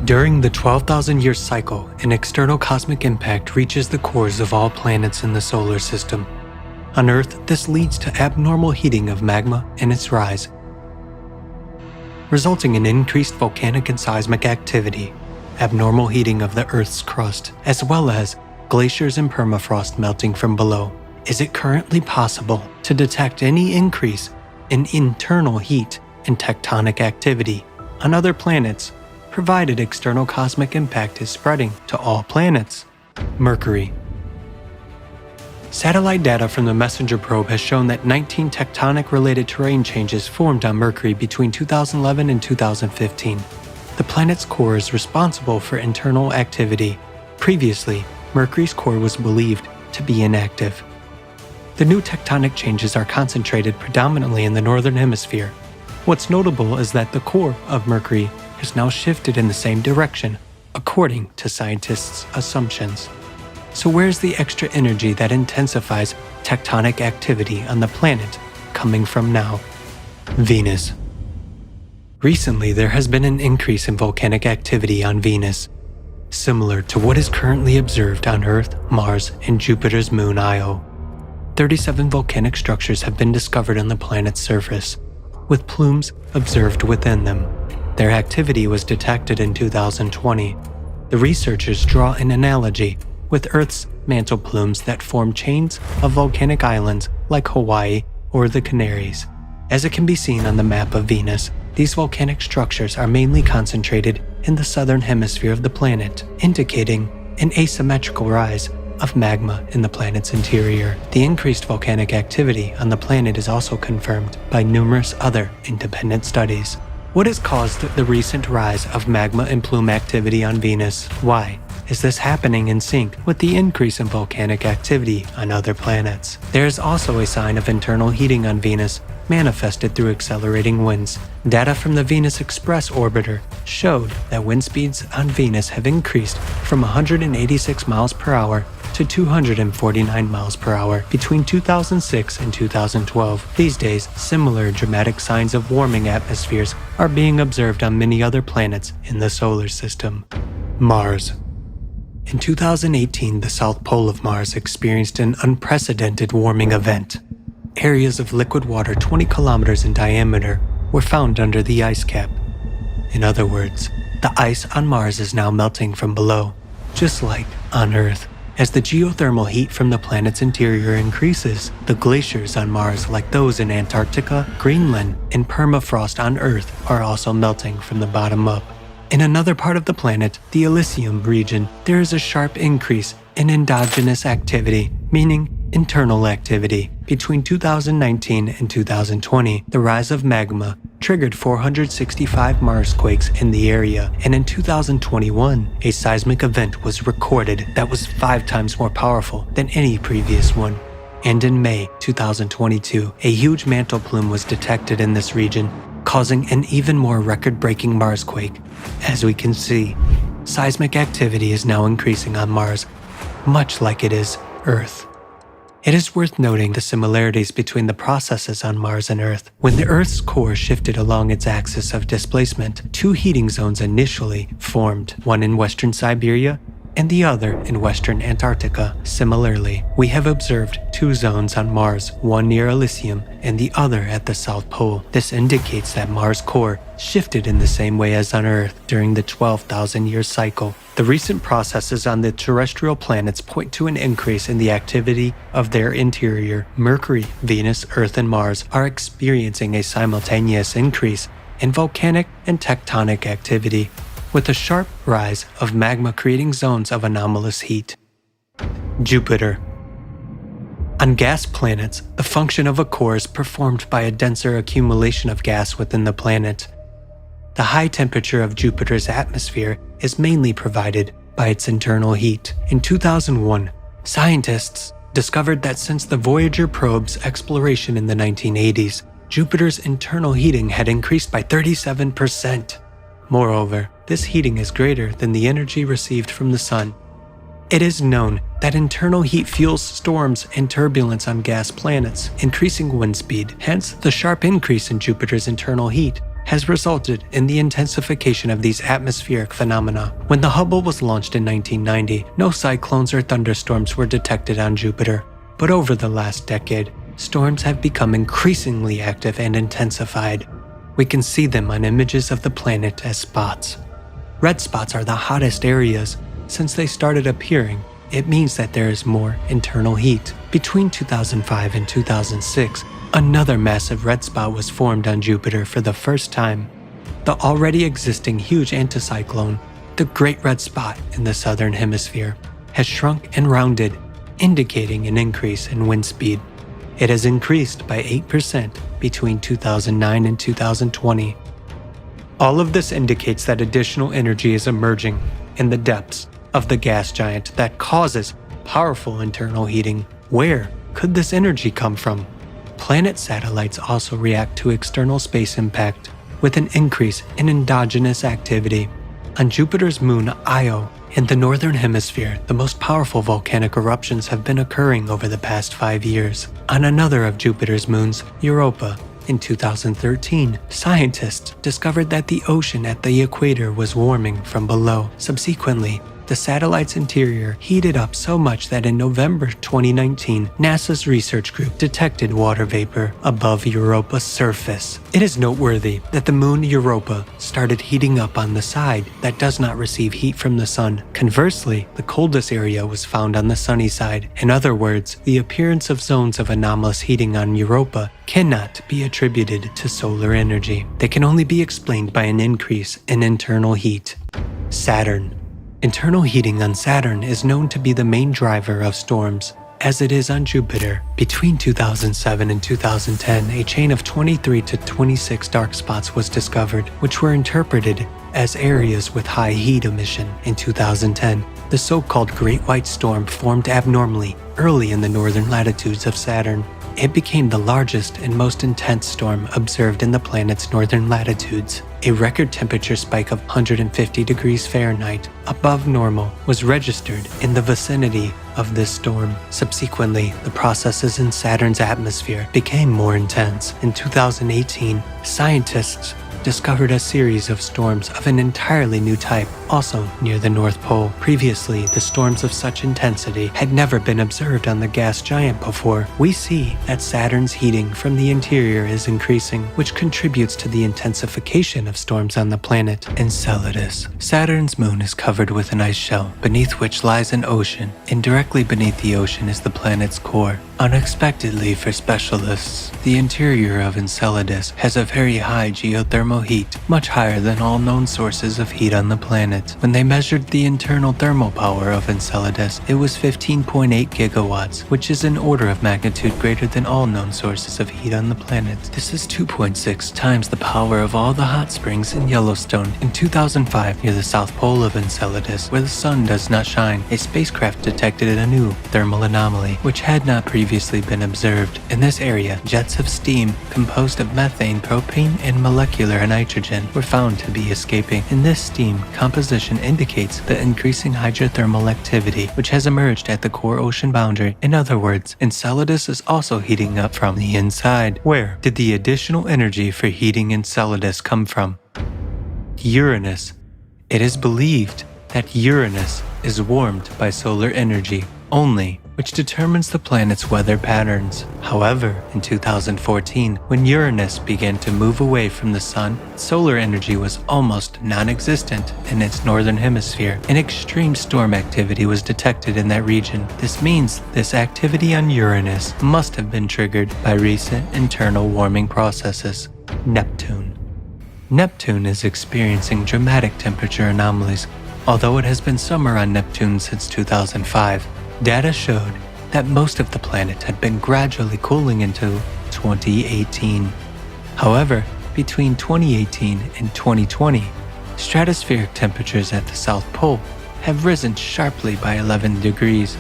During the 12,000-year cycle, an external cosmic impact reaches the cores of all planets in the solar system. On Earth, this leads to abnormal heating of magma and its rise, resulting in increased volcanic and seismic activity, abnormal heating of the Earth's crust, as well as glaciers and permafrost melting from below. Is it currently possible to detect any increase in internal heat and tectonic activity on other planets, provided external cosmic impact is spreading to all planets? Mercury. Satellite data from the MESSENGER probe has shown that 19 tectonic-related terrain changes formed on Mercury between 2011 and 2015. The planet's core is responsible for internal activity. Previously, Mercury's core was believed to be inactive. The new tectonic changes are concentrated predominantly in the northern hemisphere. What's notable is that the core of Mercury has now shifted in the same direction, according to scientists' assumptions. So where's the extra energy that intensifies tectonic activity on the planet coming from now? Venus. Recently, there has been an increase in volcanic activity on Venus, similar to what is currently observed on Earth, Mars, and Jupiter's moon Io. 37 volcanic structures have been discovered on the planet's surface, with plumes observed within them. Their activity was detected in 2020. The researchers draw an analogy with Earth's mantle plumes that form chains of volcanic islands like Hawaii or the Canaries. As it can be seen on the map of Venus, these volcanic structures are mainly concentrated in the southern hemisphere of the planet, indicating an asymmetrical rise of magma in the planet's interior. The increased volcanic activity on the planet is also confirmed by numerous other independent studies. What has caused the recent rise of magma and plume activity on Venus? Why is this happening in sync with the increase in volcanic activity on other planets? There is also a sign of internal heating on Venus, manifested through accelerating winds. Data from the Venus Express orbiter showed that wind speeds on Venus have increased from 186 miles per hour to 249 miles per hour between 2006 and 2012. These days, similar dramatic signs of warming atmospheres are being observed on many other planets in the solar system. Mars. In 2018, the south pole of Mars experienced an unprecedented warming event. Areas of liquid water 20 kilometers in diameter were found under the ice cap. In other words, the ice on Mars is now melting from below, just like on Earth. As the geothermal heat from the planet's interior increases, the glaciers on Mars, like those in Antarctica, Greenland, and permafrost on Earth, are also melting from the bottom up. In another part of the planet, the Elysium region, there is a sharp increase in endogenous activity, meaning internal activity. Between 2019 and 2020, the rise of magma triggered 465 Marsquakes in the area, and in 2021, a seismic event was recorded that was 5 times more powerful than any previous one. And in May 2022, a huge mantle plume was detected in this region, causing an even more record-breaking Marsquake. As we can see, seismic activity is now increasing on Mars, much like it is Earth. It is worth noting the similarities between the processes on Mars and Earth. When the Earth's core shifted along its axis of displacement, two heating zones initially formed, one in western Siberia and the other in western Antarctica. Similarly, we have observed two zones on Mars, one near Elysium and the other at the South Pole. This indicates that Mars' core shifted in the same way as on Earth during the 12,000-year cycle. The recent processes on the terrestrial planets point to an increase in the activity of their interior. Mercury, Venus, Earth, and Mars are experiencing a simultaneous increase in volcanic and tectonic activity, with a sharp rise of magma creating zones of anomalous heat. Jupiter. On gas planets, the function of a core is performed by a denser accumulation of gas within the planet. The high temperature of Jupiter's atmosphere is mainly provided by its internal heat. In 2001, scientists discovered that since the Voyager probe's exploration in the 1980s, Jupiter's internal heating had increased by 37%. Moreover, this heating is greater than the energy received from the sun. It is known that internal heat fuels storms and turbulence on gas planets, increasing wind speed. Hence, the sharp increase in Jupiter's internal heat has resulted in the intensification of these atmospheric phenomena. When the Hubble was launched in 1990, no cyclones or thunderstorms were detected on Jupiter. But over the last decade, storms have become increasingly active and intensified. We can see them on images of the planet as spots. Red spots are the hottest areas. Since they started appearing, it means that there is more internal heat. Between 2005 and 2006, another massive red spot was formed on Jupiter for the first time. The already existing huge anticyclone, the Great Red Spot in the southern hemisphere, has shrunk and rounded, indicating an increase in wind speed. It has increased by 8% between 2009 and 2020. All of this indicates that additional energy is emerging in the depths of the gas giant that causes powerful internal heating. Where could this energy come from? Planet satellites also react to external space impact with an increase in endogenous activity. On Jupiter's moon Io, in the northern hemisphere, the most powerful volcanic eruptions have been occurring over the past 5 years. On another of Jupiter's moons, Europa, in 2013, scientists discovered that the ocean at the equator was warming from below. Subsequently, the satellite's interior heated up so much that in November 2019, NASA's research group detected water vapor above Europa's surface. It is noteworthy that the moon Europa started heating up on the side that does not receive heat from the sun. Conversely, the coldest area was found on the sunny side. In other words, the appearance of zones of anomalous heating on Europa cannot be attributed to solar energy. They can only be explained by an increase in internal heat. Saturn. Internal heating on Saturn is known to be the main driver of storms, as it is on Jupiter. Between 2007 and 2010, a chain of 23 to 26 dark spots was discovered, which were interpreted as areas with high heat emission. In 2010, the so-called Great White Storm formed abnormally early in the northern latitudes of Saturn. It became the largest and most intense storm observed in the planet's northern latitudes. A record temperature spike of 150 degrees Fahrenheit above normal was registered in the vicinity of this storm. Subsequently, the processes in Saturn's atmosphere became more intense. In 2018, scientists discovered a series of storms of an entirely new type, also near the North Pole. Previously, the storms of such intensity had never been observed on the gas giant before. We see that Saturn's heating from the interior is increasing, which contributes to the intensification of storms on the planet. Enceladus. Saturn's moon is covered with an ice shell, beneath which lies an ocean, and directly beneath the ocean is the planet's core. Unexpectedly for specialists, the interior of Enceladus has a very high geothermal heat, much higher than all known sources of heat on the planet. When they measured the internal thermal power of Enceladus, it was 15.8 gigawatts, which is an order of magnitude greater than all known sources of heat on the planet. This is 2.6 times the power of all the hot springs in Yellowstone. In 2005, near the south pole of Enceladus, where the sun does not shine, a spacecraft detected a new thermal anomaly, which had not previously previously been observed. In this area, jets of steam composed of methane, propane, and molecular nitrogen were found to be escaping. In this steam, composition indicates the increasing hydrothermal activity which has emerged at the core ocean boundary. In other words, Enceladus is also heating up from the inside. Where did the additional energy for heating Enceladus come from? Uranus. It is believed that Uranus is warmed by solar energy only, which determines the planet's weather patterns. However, in 2014, when Uranus began to move away from the Sun, solar energy was almost non-existent in its northern hemisphere, and extreme storm activity was detected in that region. This means this activity on Uranus must have been triggered by recent internal warming processes. Neptune. Neptune is experiencing dramatic temperature anomalies. Although it has been summer on Neptune since 2005, data showed that most of the planet had been gradually cooling into 2018. However, between 2018 and 2020, stratospheric temperatures at the South Pole have risen sharply by 11 degrees.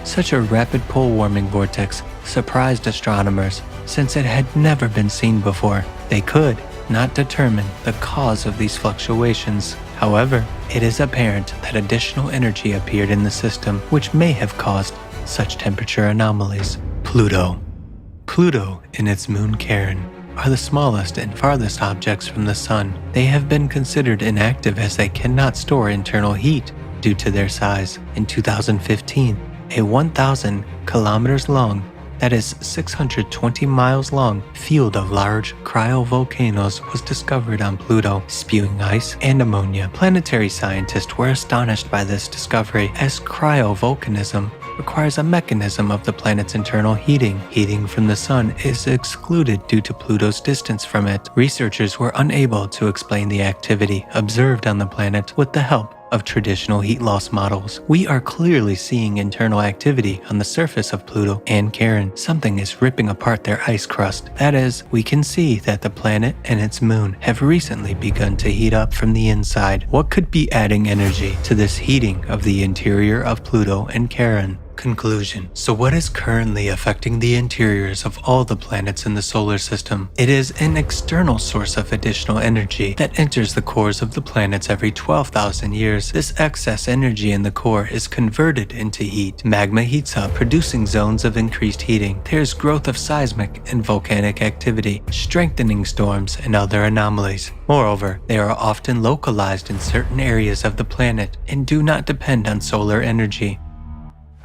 Such a rapid pole warming vortex surprised astronomers since it had never been seen before. They could not determine the cause of these fluctuations. However, it is apparent that additional energy appeared in the system which may have caused such temperature anomalies. Pluto. Pluto and its moon Charon are the smallest and farthest objects from the Sun. They have been considered inactive as they cannot store internal heat due to their size. In 2015, a 1,000 kilometers long, that is 620 miles long, field of large cryovolcanoes was discovered on Pluto, spewing ice and ammonia. Planetary scientists were astonished by this discovery, as cryovolcanism requires a mechanism of the planet's internal heating. Heating from the Sun is excluded due to Pluto's distance from it. Researchers were unable to explain the activity observed on the planet with the help of traditional heat loss models. We are clearly seeing internal activity on the surface of Pluto and Charon. Something is ripping apart their ice crust. That is, we can see that the planet and its moon have recently begun to heat up from the inside. What could be adding energy to this heating of the interior of Pluto and Charon? Conclusion. So what is currently affecting the interiors of all the planets in the solar system? It is an external source of additional energy that enters the cores of the planets every 12,000 years. This excess energy in the core is converted into heat. Magma heats up, producing zones of increased heating. There's growth of seismic and volcanic activity, strengthening storms and other anomalies. Moreover, they are often localized in certain areas of the planet and do not depend on solar energy.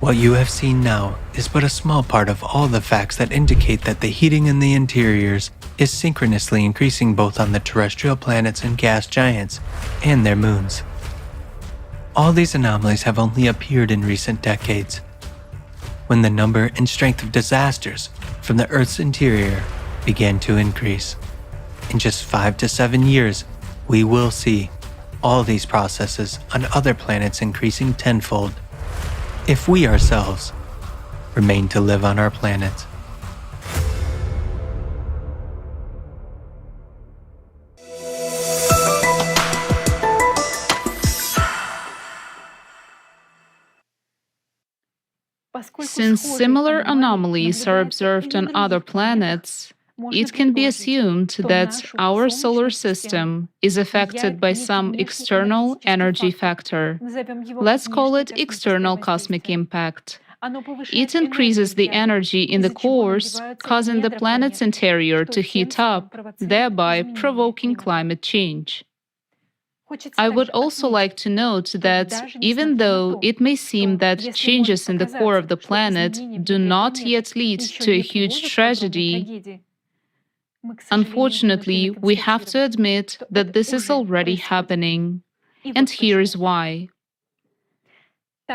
What you have seen now is but a small part of all the facts that indicate that the heating in the interiors is synchronously increasing both on the terrestrial planets and gas giants and their moons. All these anomalies have only appeared in recent decades, when the number and strength of disasters from the Earth's interior began to increase. In just 5 to 7 years, we will see all these processes on other planets increasing tenfold, if we ourselves remain to live on our planet. Since similar anomalies are observed on other planets, it can be assumed that our solar system is affected by some external energy factor. Let's call it external cosmic impact. It increases the energy in the cores, causing the planet's interior to heat up, thereby provoking climate change. I would also like to note that even though it may seem that changes in the core of the planet do not yet lead to a huge tragedy, unfortunately, we have to admit that this is already happening. And here's why.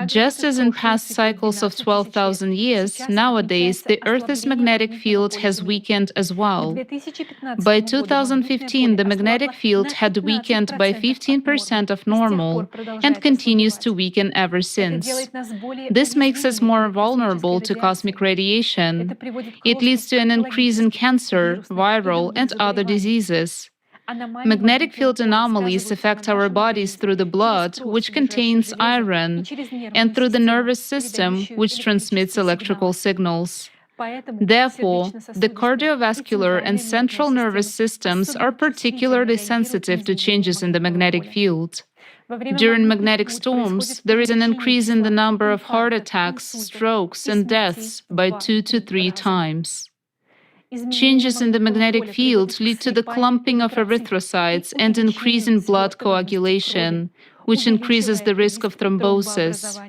Just as in past cycles of 12,000 years, nowadays the Earth's magnetic field has weakened as well. By 2015, the magnetic field had weakened by 15% of normal and continues to weaken ever since. This makes us more vulnerable to cosmic radiation. It leads to an increase in cancer, viral, and other diseases. Magnetic field anomalies affect our bodies through the blood, which contains iron, and through the nervous system, which transmits electrical signals. Therefore, the cardiovascular and central nervous systems are particularly sensitive to changes in the magnetic field. During magnetic storms, there is an increase in the number of heart attacks, strokes, and deaths by 2 to 3 times. Changes in the magnetic field lead to the clumping of erythrocytes and increase in blood coagulation, which increases the risk of thrombosis.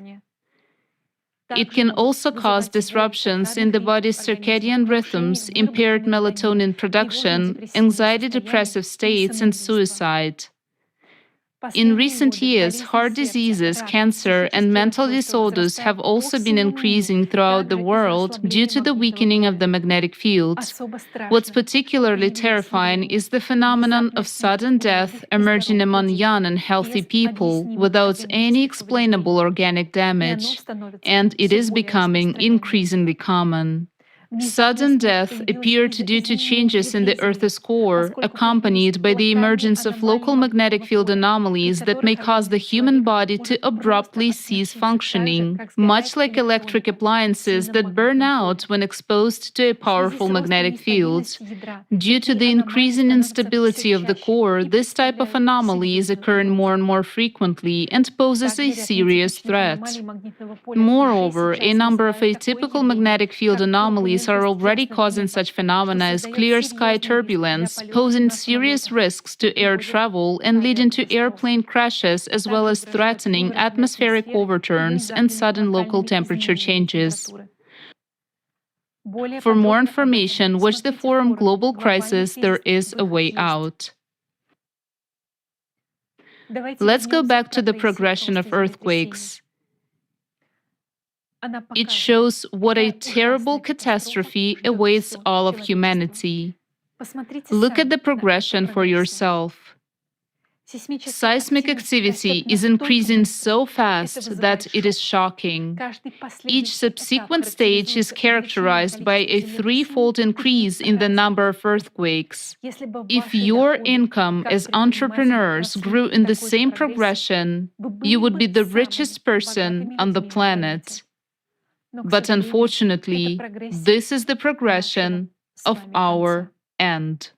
It can also cause disruptions in the body's circadian rhythms, impaired melatonin production, anxiety depressive states, and suicide. In recent years, heart diseases, cancer, and mental disorders have also been increasing throughout the world due to the weakening of the magnetic field. What's particularly terrifying is the phenomenon of sudden death emerging among young and healthy people without any explainable organic damage, and it is becoming increasingly common. Sudden death appeared due to changes in the Earth's core, accompanied by the emergence of local magnetic field anomalies that may cause the human body to abruptly cease functioning, much like electric appliances that burn out when exposed to a powerful magnetic field. Due to the increasing instability of the core, this type of anomaly is occurring more and more frequently and poses a serious threat. Moreover, a number of atypical magnetic field anomalies are already causing such phenomena as clear sky turbulence, posing serious risks to air travel and leading to airplane crashes, as well as threatening atmospheric overturns and sudden local temperature changes. For more information, watch the forum Global Crisis, There is a Way Out. Let's go back to the progression of earthquakes. It shows what a terrible catastrophe awaits all of humanity. Look at the progression for yourself. Seismic activity is increasing so fast that it is shocking. Each subsequent stage is characterized by a threefold increase in the number of earthquakes. If your income as entrepreneurs grew in the same progression, you would be the richest person on the planet. But unfortunately, this is the progression of our end.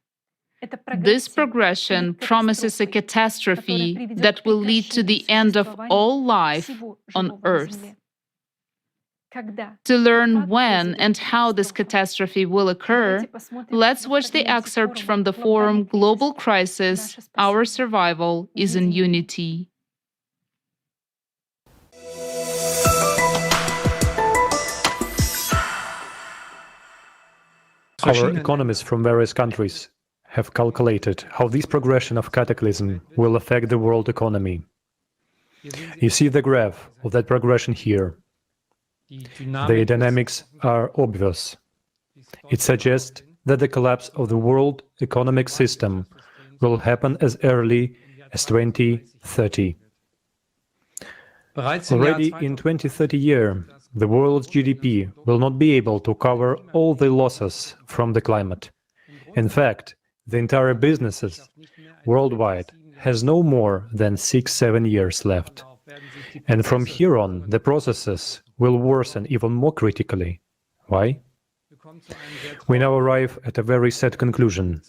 This progression promises a catastrophe that will lead to the end of all life on Earth. To learn when and how this catastrophe will occur, let's watch the excerpt from the forum Global Crisis, Our Survival is in Unity. Our economists from various countries have calculated how this progression of cataclysm will affect the world economy. You see the graph of that progression here. The dynamics are obvious. It suggests that the collapse of the world economic system will happen as early as 2030. Already in 2030 year, the world's GDP will not be able to cover all the losses from the climate. In fact, the entire businesses worldwide has no more than 6-7 years left. And from here on, the processes will worsen even more critically. Why? We now arrive at a very sad conclusion.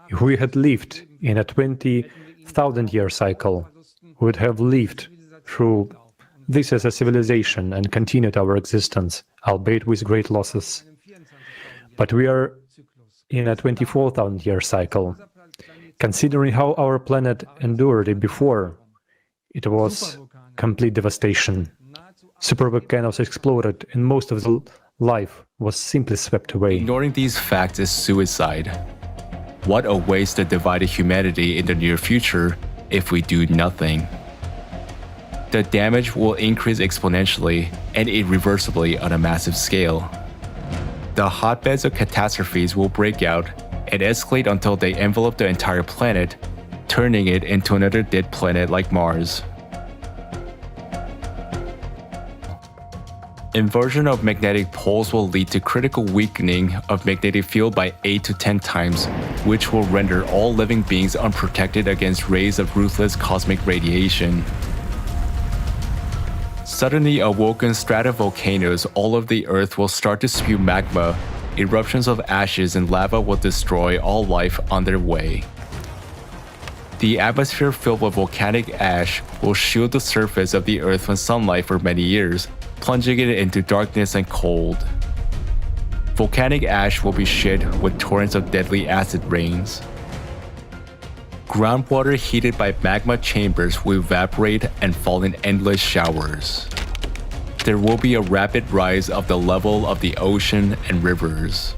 If we had lived in a 20,000-year cycle, we would have lived through this as a civilization and continued our existence, albeit with great losses. But we are in a 24,000-year cycle. Considering how our planet endured it before, it was complete devastation. Supervolcanoes exploded and most of the life was simply swept away. Ignoring these facts is suicide. What awaits the divided humanity in the near future if we do nothing? The damage will increase exponentially and irreversibly on a massive scale. The hotbeds of catastrophes will break out and escalate until they envelop the entire planet, turning it into another dead planet like Mars. Inversion of magnetic poles will lead to critical weakening of magnetic field by 8 to 10 times, which will render all living beings unprotected against rays of ruthless cosmic radiation. suddenly awoken stratovolcanoes all over the Earth will start to spew magma. Eruptions of ashes and lava will destroy all life on their way. The atmosphere filled with volcanic ash will shield the surface of the Earth from sunlight for many years, plunging it into darkness and cold. Volcanic ash will be shed with torrents of deadly acid rains. Groundwater heated by magma chambers will evaporate and fall in endless showers. There will be a rapid rise of the level of the ocean and rivers.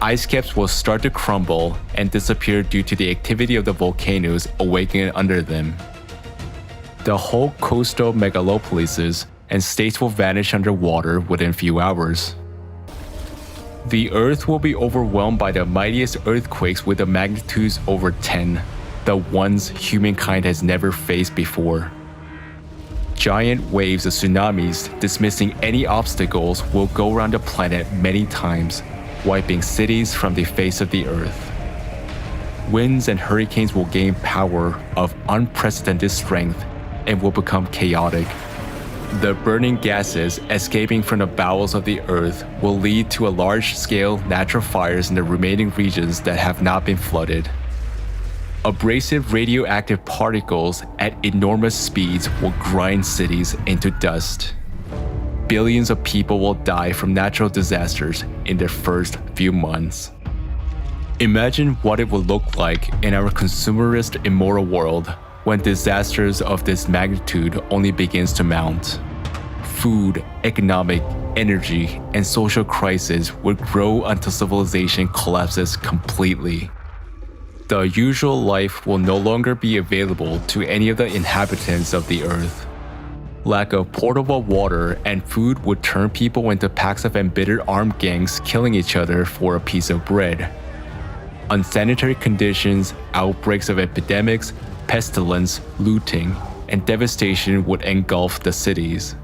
Ice caps will start to crumble and disappear due to the activity of the volcanoes awakening under them. The whole coastal megalopolises and states will vanish underwater within few hours. The Earth will be overwhelmed by the mightiest earthquakes with the magnitudes over 10, the ones humankind has never faced before. Giant waves of tsunamis, dismissing any obstacles, will go around the planet many times, wiping cities from the face of the Earth. Winds and hurricanes will gain power of unprecedented strength and will become chaotic. The burning gases escaping from the bowels of the Earth will lead to a large-scale natural fires in the remaining regions that have not been flooded. Abrasive radioactive particles at enormous speeds will grind cities into dust. Billions of people will die from natural disasters in their first few months. Imagine what it would look like in our consumerist, immoral world when disasters of this magnitude only begins to mount. Food, economic, energy, and social crises would grow until civilization collapses completely. The usual life will no longer be available to any of the inhabitants of the Earth. Lack of portable water and food would turn people into packs of embittered armed gangs killing each other for a piece of bread. Unsanitary conditions, outbreaks of epidemics, pestilence, looting, and devastation would engulf the cities.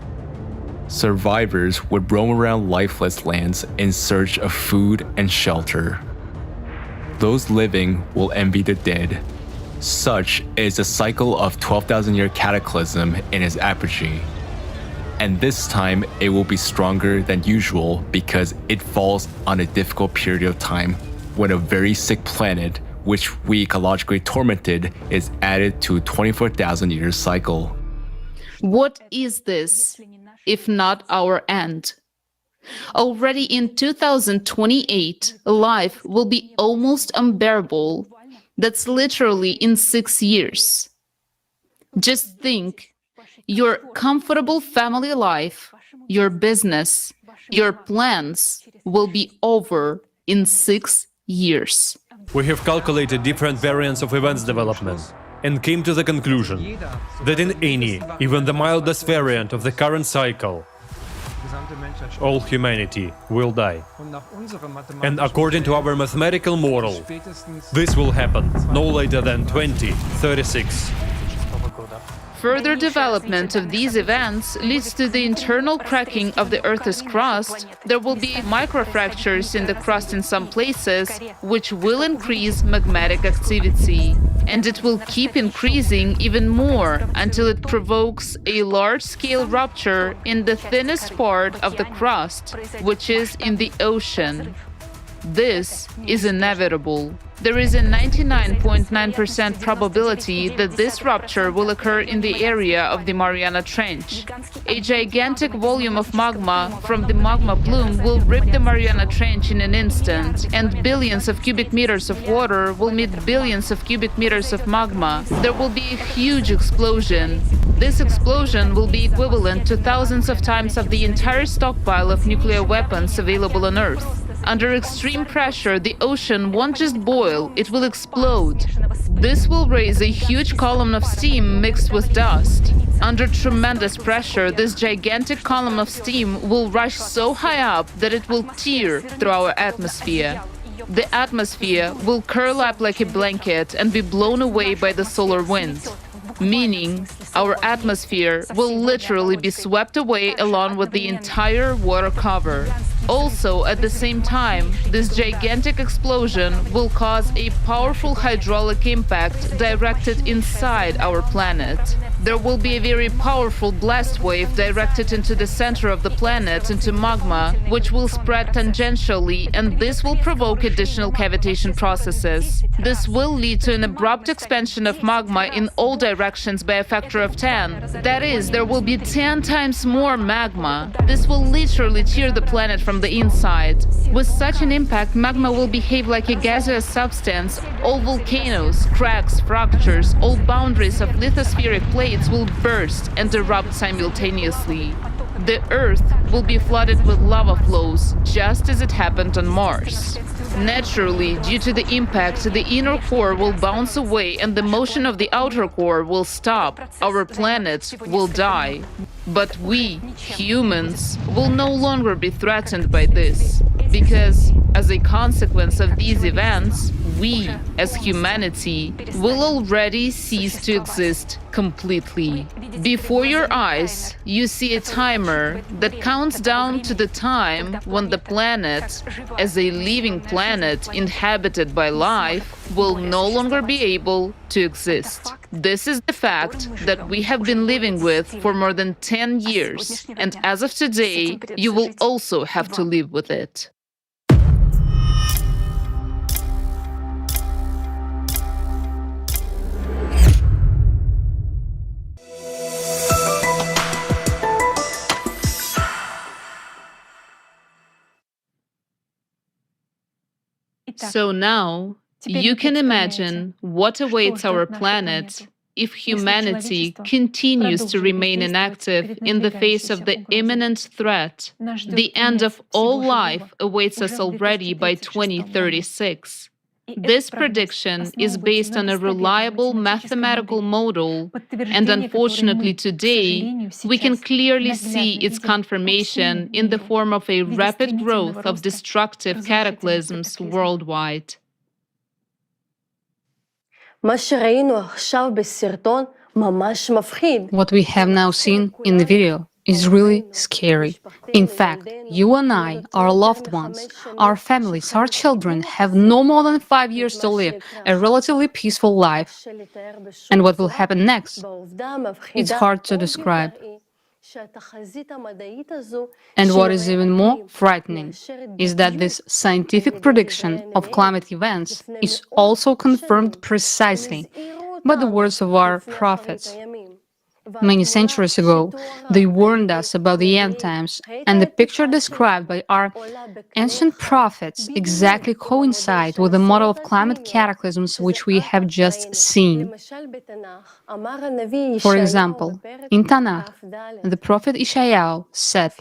Survivors would roam around lifeless lands in search of food and shelter. Those living will envy the dead. Such is the cycle of 12,000-year cataclysm in its apogee. And this time it will be stronger than usual because it falls on a difficult period of time when a very sick planet, which we ecologically tormented, is added to a 24,000-year cycle. What is this, if not our end? Already in 2028, life will be almost unbearable. That's literally in 6 years. Just think, your comfortable family life, your business, your plans will be over in 6 years. We have calculated different variants of events development and came to the conclusion that in any, even the mildest variant of the current cycle, all humanity will die. And according to our mathematical model, this will happen no later than 2036. Further development of these events leads to the internal cracking of the Earth's crust. There will be microfractures in the crust in some places, which will increase magmatic activity. And it will keep increasing even more until it provokes a large-scale rupture in the thinnest part of the crust, which is in the ocean. This is inevitable. There is a 99.9% probability that this rupture will occur in the area of the Mariana Trench. A gigantic volume of magma from the magma plume will rip the Mariana Trench in an instant, and billions of cubic meters of water will meet billions of cubic meters of magma. There will be a huge explosion. This explosion will be equivalent to thousands of times of the entire stockpile of nuclear weapons available on Earth. Under extreme pressure, the ocean won't just boil, it will explode. This will raise a huge column of steam mixed with dust. Under tremendous pressure, this gigantic column of steam will rush so high up that it will tear through our atmosphere. The atmosphere will curl up like a blanket and be blown away by the solar wind. Meaning, our atmosphere will literally be swept away along with the entire water cover. Also, at the same time, this gigantic explosion will cause a powerful hydraulic impact directed inside our planet. There will be a very powerful blast wave directed into the center of the planet, into magma, which will spread tangentially, and this will provoke additional cavitation processes. This will lead to an abrupt expansion of magma in all directions by a factor of 10. That is, there will be 10 times more magma. This will literally tear the planet from the inside. With such an impact, magma will behave like a gaseous substance. All volcanoes, cracks, fractures, all boundaries of lithospheric plates will burst and erupt simultaneously. The Earth will be flooded with lava flows, just as it happened on Mars. Naturally, due to the impact, the inner core will bounce away and the motion of the outer core will stop. Our planet will die. But we, humans, will no longer be threatened by this, because as a consequence of these events, we, as humanity, will already cease to exist completely. Before your eyes, you see a timer that counts down to the time when the planet, as a living planet inhabited by life, will no longer be able to exist. This is the fact that we have been living with for more than 10 years, and as of today, you will also have to live with it. So now, you can imagine what awaits our planet if humanity continues to remain inactive in the face of the imminent threat. The end of all life awaits us already by 2036. This prediction is based on a reliable mathematical model, and unfortunately today, we can clearly see its confirmation in the form of a rapid growth of destructive cataclysms worldwide. What we have now seen in the video is really scary. In fact, you and I, our loved ones, our families, our children have no more than 5 years to live a relatively peaceful life. And what will happen next? It's hard to describe. And what is even more frightening is that this scientific prediction of climate events is also confirmed precisely by the words of our prophets. Many centuries ago, they warned us about the end times, and the picture described by our ancient prophets exactly coincide with the model of climate cataclysms which we have just seen. For example, in Tanakh, the prophet Isaiah said,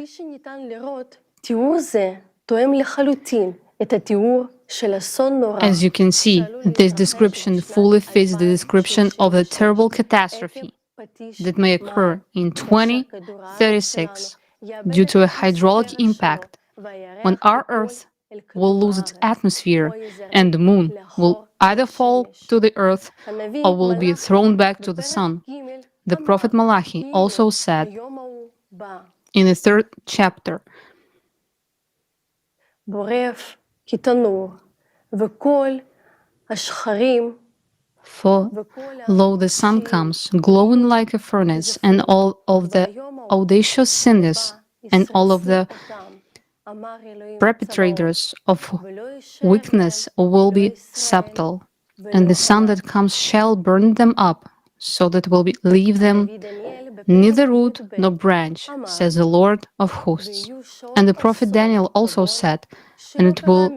"As you can see, this description fully fits the description of the terrible catastrophe that may occur in 2036 due to a hydraulic impact when our Earth will lose its atmosphere and the Moon will either fall to the Earth or will be thrown back to the Sun." The prophet Malachi also said in the 3rd chapter, "For lo, the sun comes, glowing like a furnace, and all of the audacious sinners and all of the perpetrators of weakness will be subtle, and the sun that comes shall burn them up, so that will leave them neither root nor branch, says the Lord of hosts." And the prophet Daniel also said, "And it will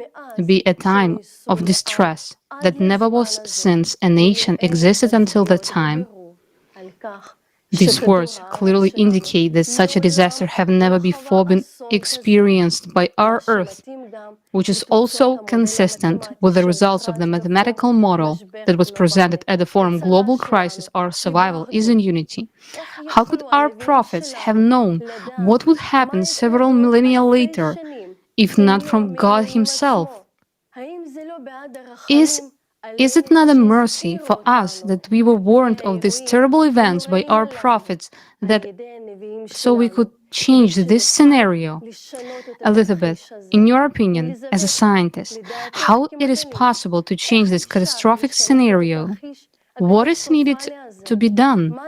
be a time of distress that never was since a nation existed until that time." These words clearly indicate that such a disaster have never before been experienced by our Earth, which is also consistent with the results of the mathematical model that was presented at the forum Global Crisis, Our Survival is in Unity. How could our prophets have known what would happen several millennia later, if not from God Himself? Is Is it not a mercy for us that we were warned of these terrible events by our prophets, that so we could change this scenario? Elizabeth, in your opinion, as a scientist, how it is possible to change this catastrophic scenario? What is needed to be done?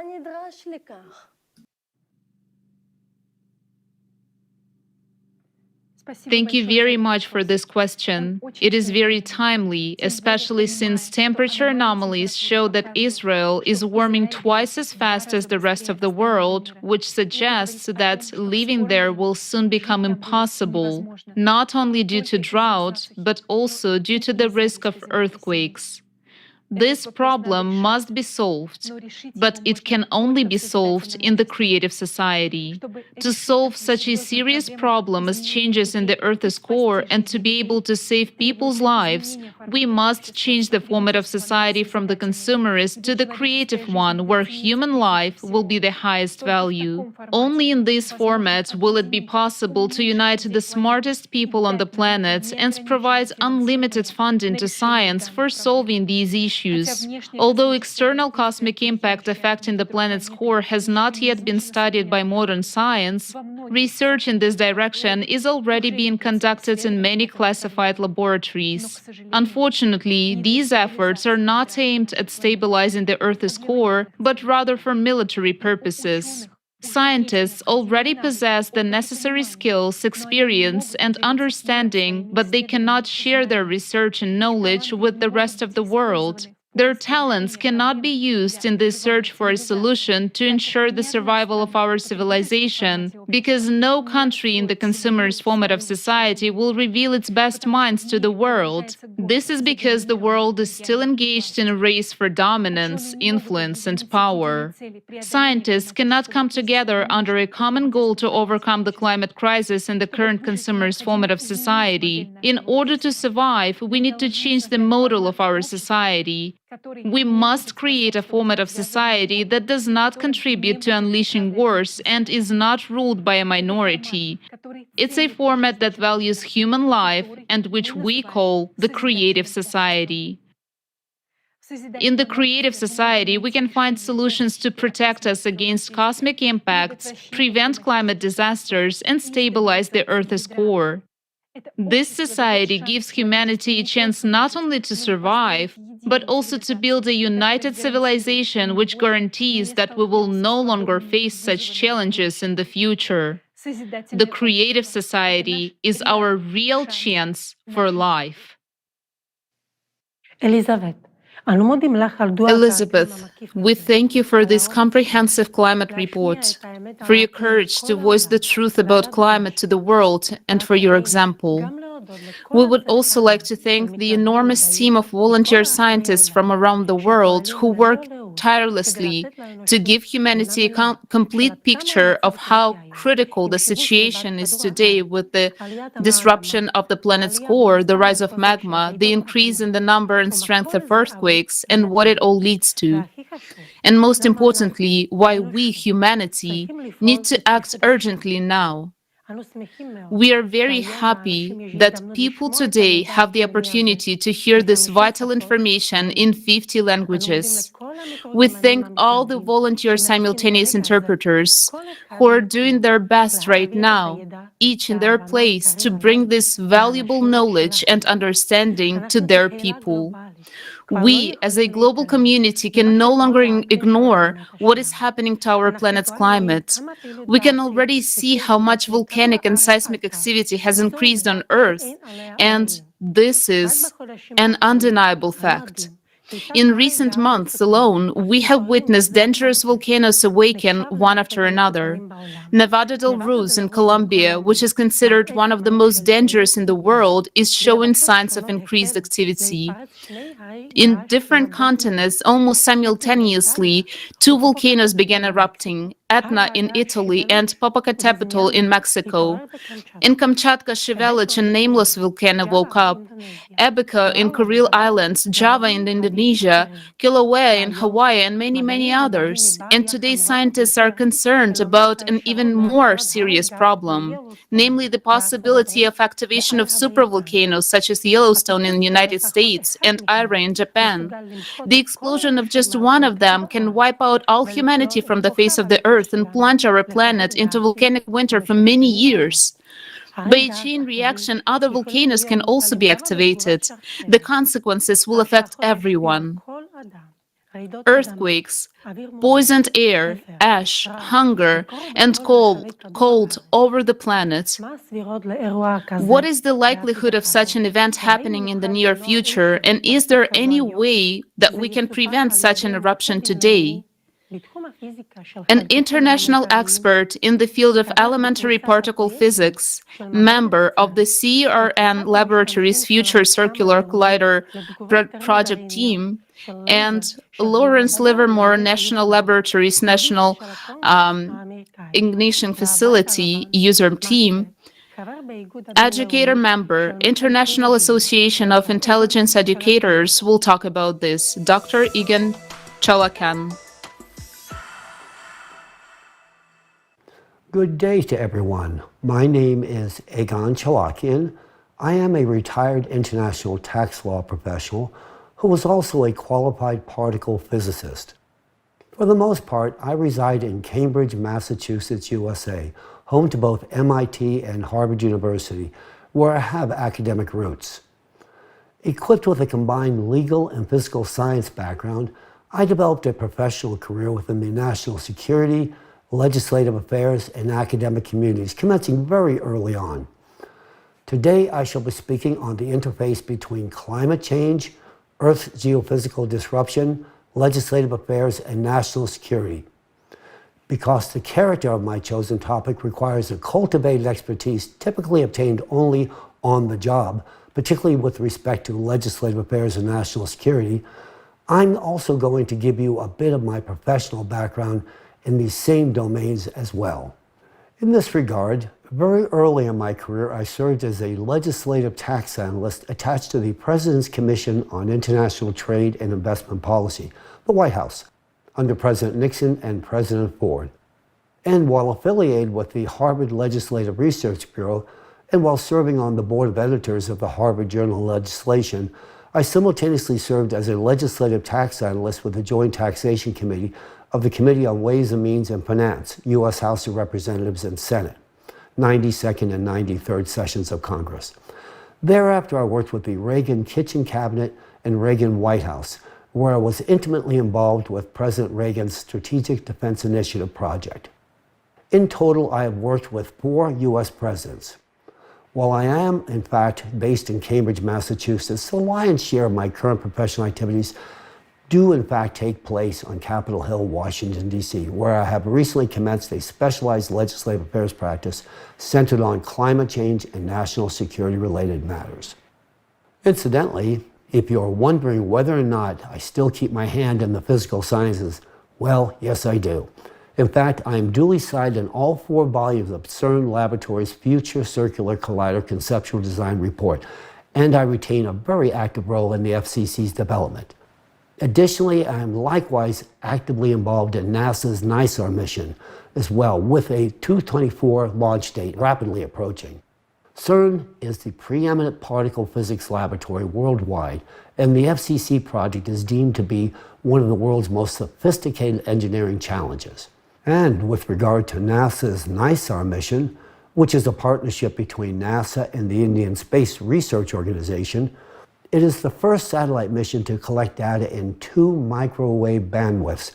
Thank you very much for this question. It is very timely, especially since temperature anomalies show that Israel is warming twice as fast as the rest of the world, which suggests that living there will soon become impossible, not only due to drought, but also due to the risk of earthquakes. This problem must be solved, but it can only be solved in the creative society. To solve such a serious problem as changes in the Earth's core and to be able to save people's lives, we must change the format of society from the consumerist to the creative one, where human life will be the highest value. Only in this format will it be possible to unite the smartest people on the planet and provide unlimited funding to science for solving these issues. Although external cosmic impact affecting the planet's core has not yet been studied by modern science, research in this direction is already being conducted in many classified laboratories. Unfortunately, these efforts are not aimed at stabilizing the Earth's core, but rather for military purposes. Scientists already possess the necessary skills, experience, and understanding, but they cannot share their research and knowledge with the rest of the world. Their talents cannot be used in this search for a solution to ensure the survival of our civilization, because no country in the consumerist format of society will reveal its best minds to the world. This is because the world is still engaged in a race for dominance, influence, and power. Scientists cannot come together under a common goal to overcome the climate crisis in the current consumerist format of society. In order to survive, we need to change the model of our society. We must create a format of society that does not contribute to unleashing wars and is not ruled by a minority. It's a format that values human life and which we call the creative society. In the creative society, we can find solutions to protect us against cosmic impacts, prevent climate disasters, and stabilize the Earth's core. This society gives humanity a chance not only to survive, but also to build a united civilization which guarantees that we will no longer face such challenges in the future. The creative society is our real chance for life. Elizabeth, we thank you for this comprehensive climate report, for your courage to voice the truth about climate to the world, and for your example. We would also like to thank the enormous team of volunteer scientists from around the world who work tirelessly to give humanity a complete picture of how critical the situation is today, with the disruption of the planet's core, the rise of magma, the increase in the number and strength of earthquakes, and what it all leads to. And most importantly, why we, humanity, need to act urgently now. We are very happy that people today have the opportunity to hear this vital information in 50 languages. We thank all the volunteer simultaneous interpreters who are doing their best right now, each in their place, to bring this valuable knowledge and understanding to their people. We, as a global community, can no longer ignore what is happening to our planet's climate. We can already see how much volcanic and seismic activity has increased on Earth, and this is an undeniable fact. In recent months alone, we have witnessed dangerous volcanoes awaken one after another. Nevada del Ruiz in Colombia, which is considered one of the most dangerous in the world, is showing signs of increased activity. In different continents, almost simultaneously, two volcanoes began erupting, Etna in Italy, and Popocatépetl in Mexico. In Kamchatka, Shevelich, a nameless volcano woke up. Ebica in Kuril Islands, Java in Indonesia, Kilauea in Hawaii, and many, many others. And today, scientists are concerned about an even more serious problem, namely the possibility of activation of supervolcanoes such as Yellowstone in the United States and Ira in Japan. The explosion of just one of them can wipe out all humanity from the face of the earth and plunge our planet into volcanic winter for many years. By a chain reaction, other volcanoes can also be activated. The consequences will affect everyone. Earthquakes, poisoned air, ash, hunger, and cold over the planet. What is the likelihood of such an event happening in the near future, and is there any way that we can prevent such an eruption today? An international expert in the field of elementary particle physics, member of the CERN Laboratory's Future Circular Collider project team, and Lawrence Livermore National Laboratory's National Ignition Facility user team, educator member, International Association of Intelligence Educators will talk about this. Dr. Egan Chalakan. Good day to everyone. My name is Egon Chalakian. I am a retired international tax law professional who was also a qualified particle physicist. For the most part, I reside in Cambridge, Massachusetts, USA, home to both MIT and Harvard University, where I have academic roots. Equipped with a combined legal and physical science background, I developed a professional career within the national security, legislative affairs, and academic communities, commencing very early on. Today, I shall be speaking on the interface between climate change, Earth's geophysical disruption, legislative affairs, and national security. Because the character of my chosen topic requires a cultivated expertise typically obtained only on the job, particularly with respect to legislative affairs and national security, I'm also going to give you a bit of my professional background in these same domains as well. In this regard, very early in my career, I served as a legislative tax analyst attached to the President's Commission on International Trade and Investment Policy, the White House, under President Nixon and President Ford. And while affiliated with the Harvard Legislative Research Bureau, and while serving on the board of editors of the Harvard Journal of Legislation, I simultaneously served as a legislative tax analyst with the Joint Taxation Committee of the Committee on Ways and Means and Finance, U.S. House of Representatives and Senate, 92nd and 93rd sessions of Congress. Thereafter, I worked with the Reagan Kitchen Cabinet and Reagan White House, where I was intimately involved with President Reagan's Strategic Defense Initiative project. In total, I have worked with 4 U.S. presidents. While I am, in fact, based in Cambridge, Massachusetts, the lion's share of my current professional activities do in fact take place on Capitol Hill, Washington, D.C., where I have recently commenced a specialized legislative affairs practice centered on climate change and national security-related matters. Incidentally, if you're wondering whether or not I still keep my hand in the physical sciences, well, yes, I do. In fact, I am duly cited in all 4 volumes of CERN Laboratory's Future Circular Collider Conceptual Design Report, and I retain a very active role in the FCC's development. Additionally, I am likewise actively involved in NASA's NISAR mission as well, with a 2024 launch date rapidly approaching. CERN is the preeminent particle physics laboratory worldwide, and the FCC project is deemed to be one of the world's most sophisticated engineering challenges. And with regard to NASA's NISAR mission, which is a partnership between NASA and the Indian Space Research Organization, it is the first satellite mission to collect data in 2 microwave bandwidths,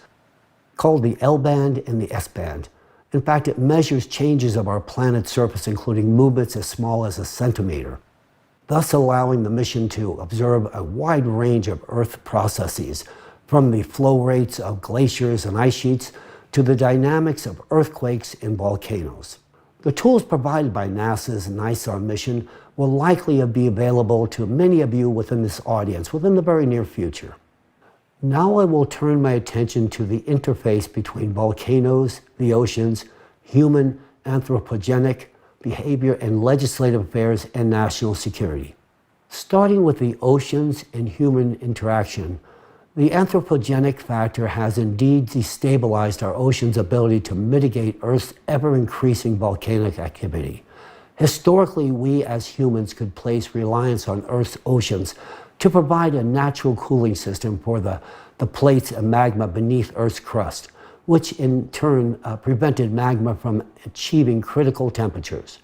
called the L-band and the S-band. In fact, it measures changes of our planet's surface, including movements as small as a centimeter, thus allowing the mission to observe a wide range of Earth processes, from the flow rates of glaciers and ice sheets to the dynamics of earthquakes and volcanoes. The tools provided by NASA's NISAR mission will likely be available to many of you within this audience within the very near future. Now I will turn my attention to the interface between volcanoes, the oceans, human anthropogenic behavior, and legislative affairs and national security. Starting with the oceans and human interaction, the anthropogenic factor has indeed destabilized our ocean's ability to mitigate Earth's ever-increasing volcanic activity. Historically, we as humans could place reliance on Earth's oceans to provide a natural cooling system for the plates and magma beneath Earth's crust, which in turn prevented magma from achieving critical temperatures.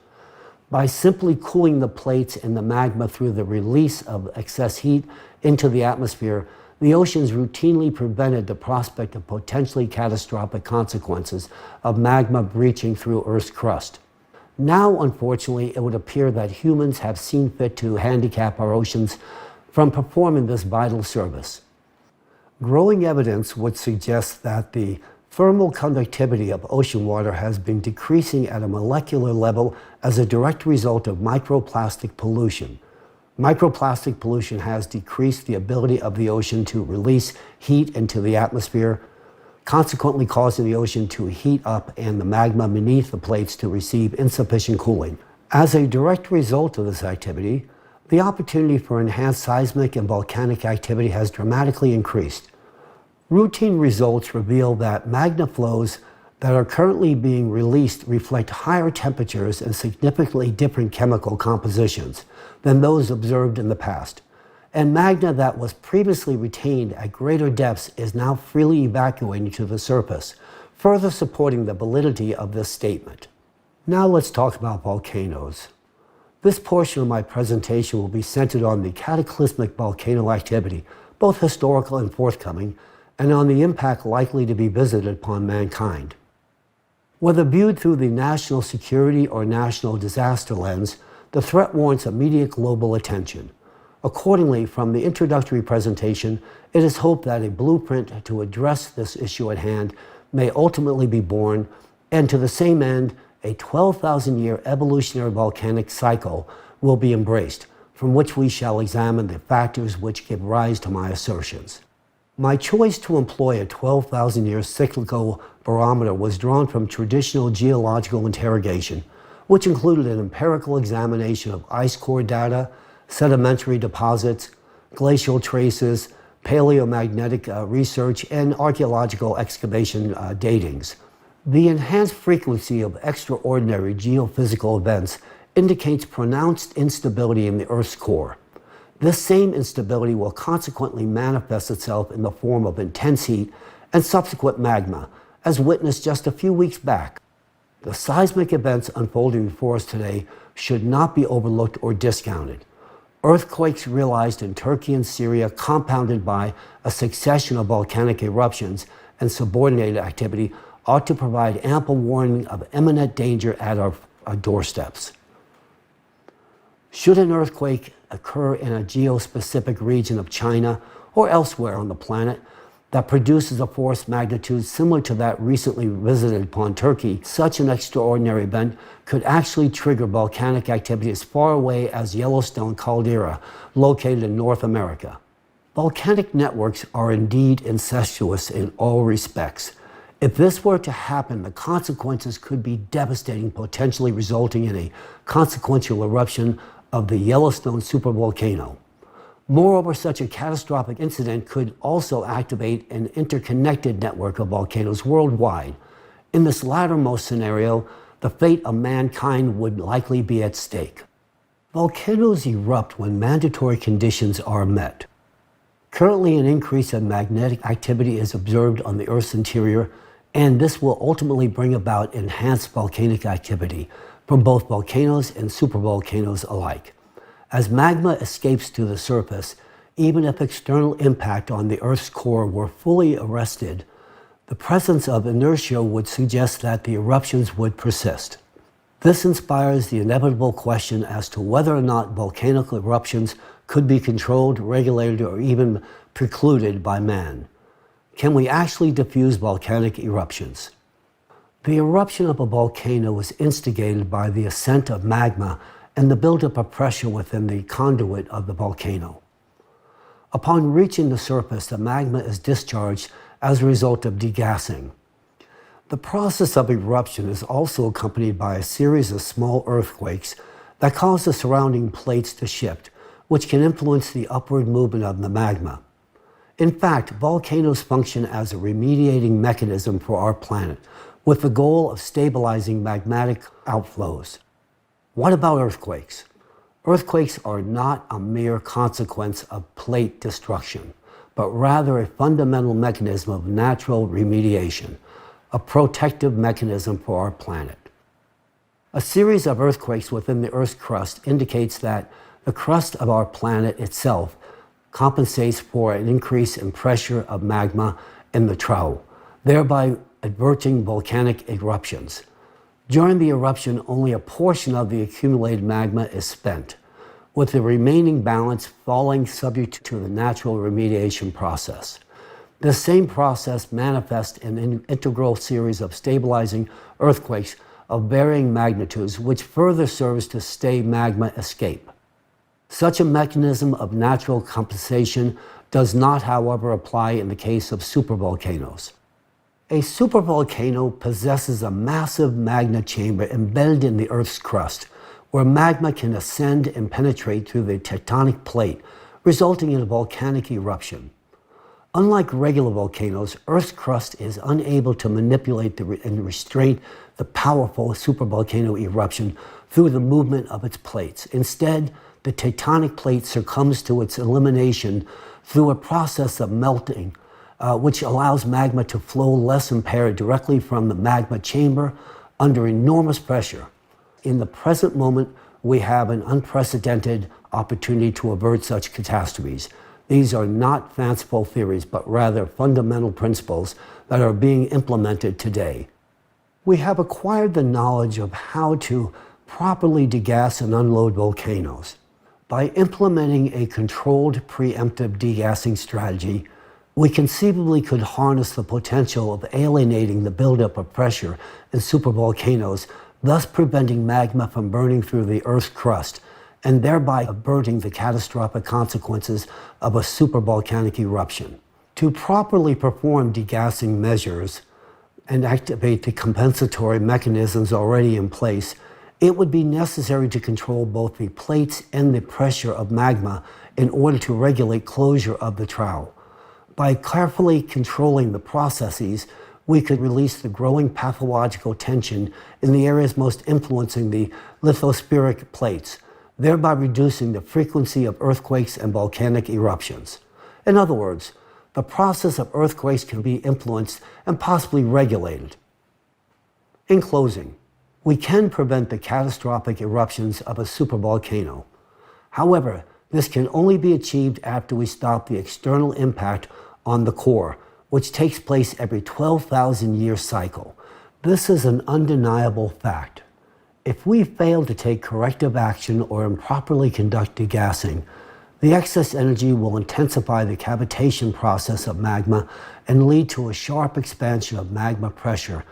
By simply cooling the plates and the magma through the release of excess heat into the atmosphere, the oceans routinely prevented the prospect of potentially catastrophic consequences of magma breaching through Earth's crust. Now, unfortunately, it would appear that humans have seen fit to handicap our oceans from performing this vital service. Growing evidence would suggest that the thermal conductivity of ocean water has been decreasing at a molecular level as a direct result of microplastic pollution. Microplastic pollution has decreased the ability of the ocean to release heat into the atmosphere, consequently causing the ocean to heat up and the magma beneath the plates to receive insufficient cooling. As a direct result of this activity, the opportunity for enhanced seismic and volcanic activity has dramatically increased. Routine results reveal that magma flows that are currently being released reflect higher temperatures and significantly different chemical compositions than those observed in the past. And magma that was previously retained at greater depths is now freely evacuating to the surface, further supporting the validity of this statement. Now let's talk about volcanoes. This portion of my presentation will be centered on the cataclysmic volcano activity, both historical and forthcoming, and on the impact likely to be visited upon mankind. Whether viewed through the national security or national disaster lens, the threat warrants immediate global attention. Accordingly, from the introductory presentation, it is hoped that a blueprint to address this issue at hand may ultimately be born, and to the same end, a 12,000-year evolutionary volcanic cycle will be embraced, from which we shall examine the factors which give rise to my assertions. My choice to employ a 12,000-year cyclical barometer was drawn from traditional geological interrogation, which included an empirical examination of ice core data, sedimentary deposits, glacial traces, paleomagnetic research, and archaeological excavation datings. The enhanced frequency of extraordinary geophysical events indicates pronounced instability in the Earth's core. This same instability will consequently manifest itself in the form of intense heat and subsequent magma, as witnessed just a few weeks back. The seismic events unfolding before us today should not be overlooked or discounted. Earthquakes realized in Turkey and Syria, compounded by a succession of volcanic eruptions and subordinated activity, ought to provide ample warning of imminent danger at our doorsteps. Should an earthquake occur in a geospecific region of China or elsewhere on the planet that produces a force magnitude similar to that recently visited upon Turkey, such an extraordinary event could actually trigger volcanic activity as far away as Yellowstone caldera, located in North America. Volcanic networks are indeed incestuous in all respects. If this were to happen, the consequences could be devastating, potentially resulting in a consequential eruption of the Yellowstone supervolcano. Moreover, such a catastrophic incident could also activate an interconnected network of volcanoes worldwide. In this lattermost scenario, the fate of mankind would likely be at stake. Volcanoes erupt when mandatory conditions are met. Currently, an increase in magnetic activity is observed on the Earth's interior, and this will ultimately bring about enhanced volcanic activity from both volcanoes and supervolcanoes alike. As magma escapes to the surface, even if external impact on the Earth's core were fully arrested, the presence of inertia would suggest that the eruptions would persist. This inspires the inevitable question as to whether or not volcanic eruptions could be controlled, regulated, or even precluded by man. Can we actually diffuse volcanic eruptions? The eruption of a volcano is instigated by the ascent of magma and the buildup of pressure within the conduit of the volcano. Upon reaching the surface, the magma is discharged as a result of degassing. The process of eruption is also accompanied by a series of small earthquakes that cause the surrounding plates to shift, which can influence the upward movement of the magma. In fact, volcanoes function as a remediating mechanism for our planet, with the goal of stabilizing magmatic outflows. What about earthquakes? Earthquakes are not a mere consequence of plate destruction, but rather a fundamental mechanism of natural remediation, a protective mechanism for our planet. A series of earthquakes within the Earth's crust indicates that the crust of our planet itself compensates for an increase in pressure of magma in the trough, thereby averting volcanic eruptions. During the eruption, only a portion of the accumulated magma is spent, with the remaining balance falling subject to the natural remediation process. This same process manifests in an integral series of stabilizing earthquakes of varying magnitudes, which further serves to stay magma escape. Such a mechanism of natural compensation does not, however, apply in the case of supervolcanoes. A supervolcano possesses a massive magma chamber embedded in the Earth's crust, where magma can ascend and penetrate through the tectonic plate, resulting in a volcanic eruption. Unlike regular volcanoes, Earth's crust is unable to manipulate and restrain the powerful supervolcano eruption through the movement of its plates. Instead, the tectonic plate succumbs to its elimination through a process of melting, which allows magma to flow less impaired directly from the magma chamber under enormous pressure. In the present moment, we have an unprecedented opportunity to avert such catastrophes. These are not fanciful theories, but rather fundamental principles that are being implemented today. We have acquired the knowledge of how to properly degas and unload volcanoes. By implementing a controlled preemptive degassing strategy, we conceivably could harness the potential of alienating the buildup of pressure in supervolcanoes, thus preventing magma from burning through the Earth's crust, and thereby averting the catastrophic consequences of a supervolcanic eruption. To properly perform degassing measures and activate the compensatory mechanisms already in place, it would be necessary to control both the plates and the pressure of magma in order to regulate closure of the trough. By carefully controlling the processes, we could release the growing pathological tension in the areas most influencing the lithospheric plates, thereby reducing the frequency of earthquakes and volcanic eruptions. In other words, the process of earthquakes can be influenced and possibly regulated. In closing, we can prevent the catastrophic eruptions of a supervolcano. However, this can only be achieved after we stop the external impact on the core, which takes place every 12,000-year cycle. This is an undeniable fact. If we fail to take corrective action or improperly conduct degassing, the excess energy will intensify the cavitation process of magma and lead to a sharp expansion of magma pressure,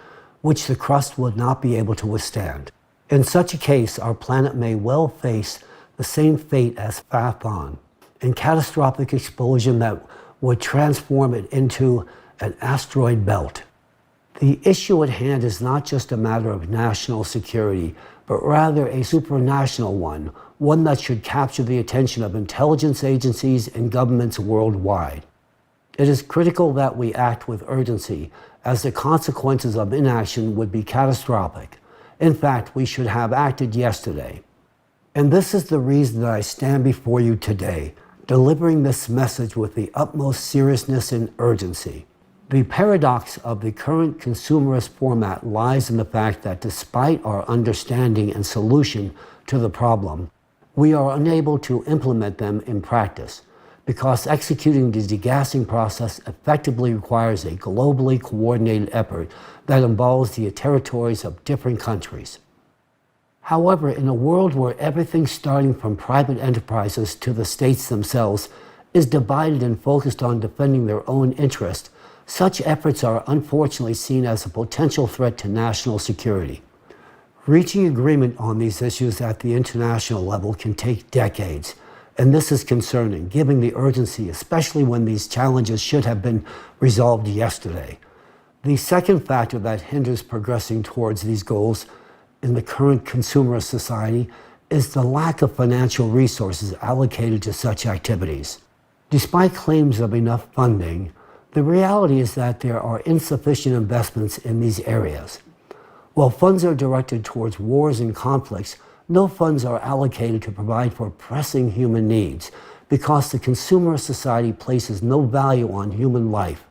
which the crust would not be able to withstand. In such a case, our planet may well face the same fate as Phaethon, a catastrophic explosion that would transform it into an asteroid belt. The issue at hand is not just a matter of national security, but rather a supranational one that should capture the attention of intelligence agencies and governments worldwide. It is critical that we act with urgency, as the consequences of inaction would be catastrophic. In fact, we should have acted yesterday. And this is the reason that I stand before you today, delivering this message with the utmost seriousness and urgency. The paradox of the current consumerist format lies in the fact that despite our understanding and solution to the problem, we are unable to implement them in practice, because executing the degassing process effectively requires a globally coordinated effort that involves the territories of different countries. However, in a world where everything starting from private enterprises to the states themselves is divided and focused on defending their own interest, such efforts are unfortunately seen as a potential threat to national security. Reaching agreement on these issues at the international level can take decades, And this is concerning, given the urgency, especially when these challenges should have been resolved yesterday. The second factor that hinders progressing towards these goals in the current consumerist society is the lack of financial resources allocated to such activities. Despite claims of enough funding, the reality is that there are insufficient investments in these areas. While funds are directed towards wars and conflicts, no funds are allocated to provide for pressing human needs because the consumerist society places no value on human life.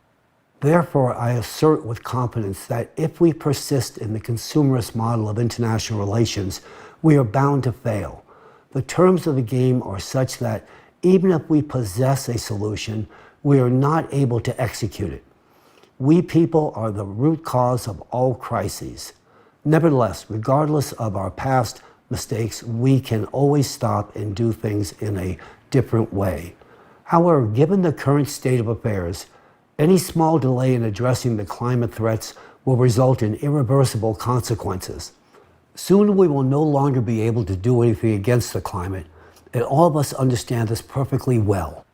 Therefore, I assert with confidence that if we persist in the consumerist model of international relations, we are bound to fail. The terms of the game are such that even if we possess a solution, we are not able to execute it. We people are the root cause of all crises. Nevertheless, regardless of our past mistakes, we can always stop and do things in a different way. However, given the current state of affairs, any small delay in addressing the climate threats will result in irreversible consequences. Soon we will no longer be able to do anything against the climate, and all of us understand this perfectly well.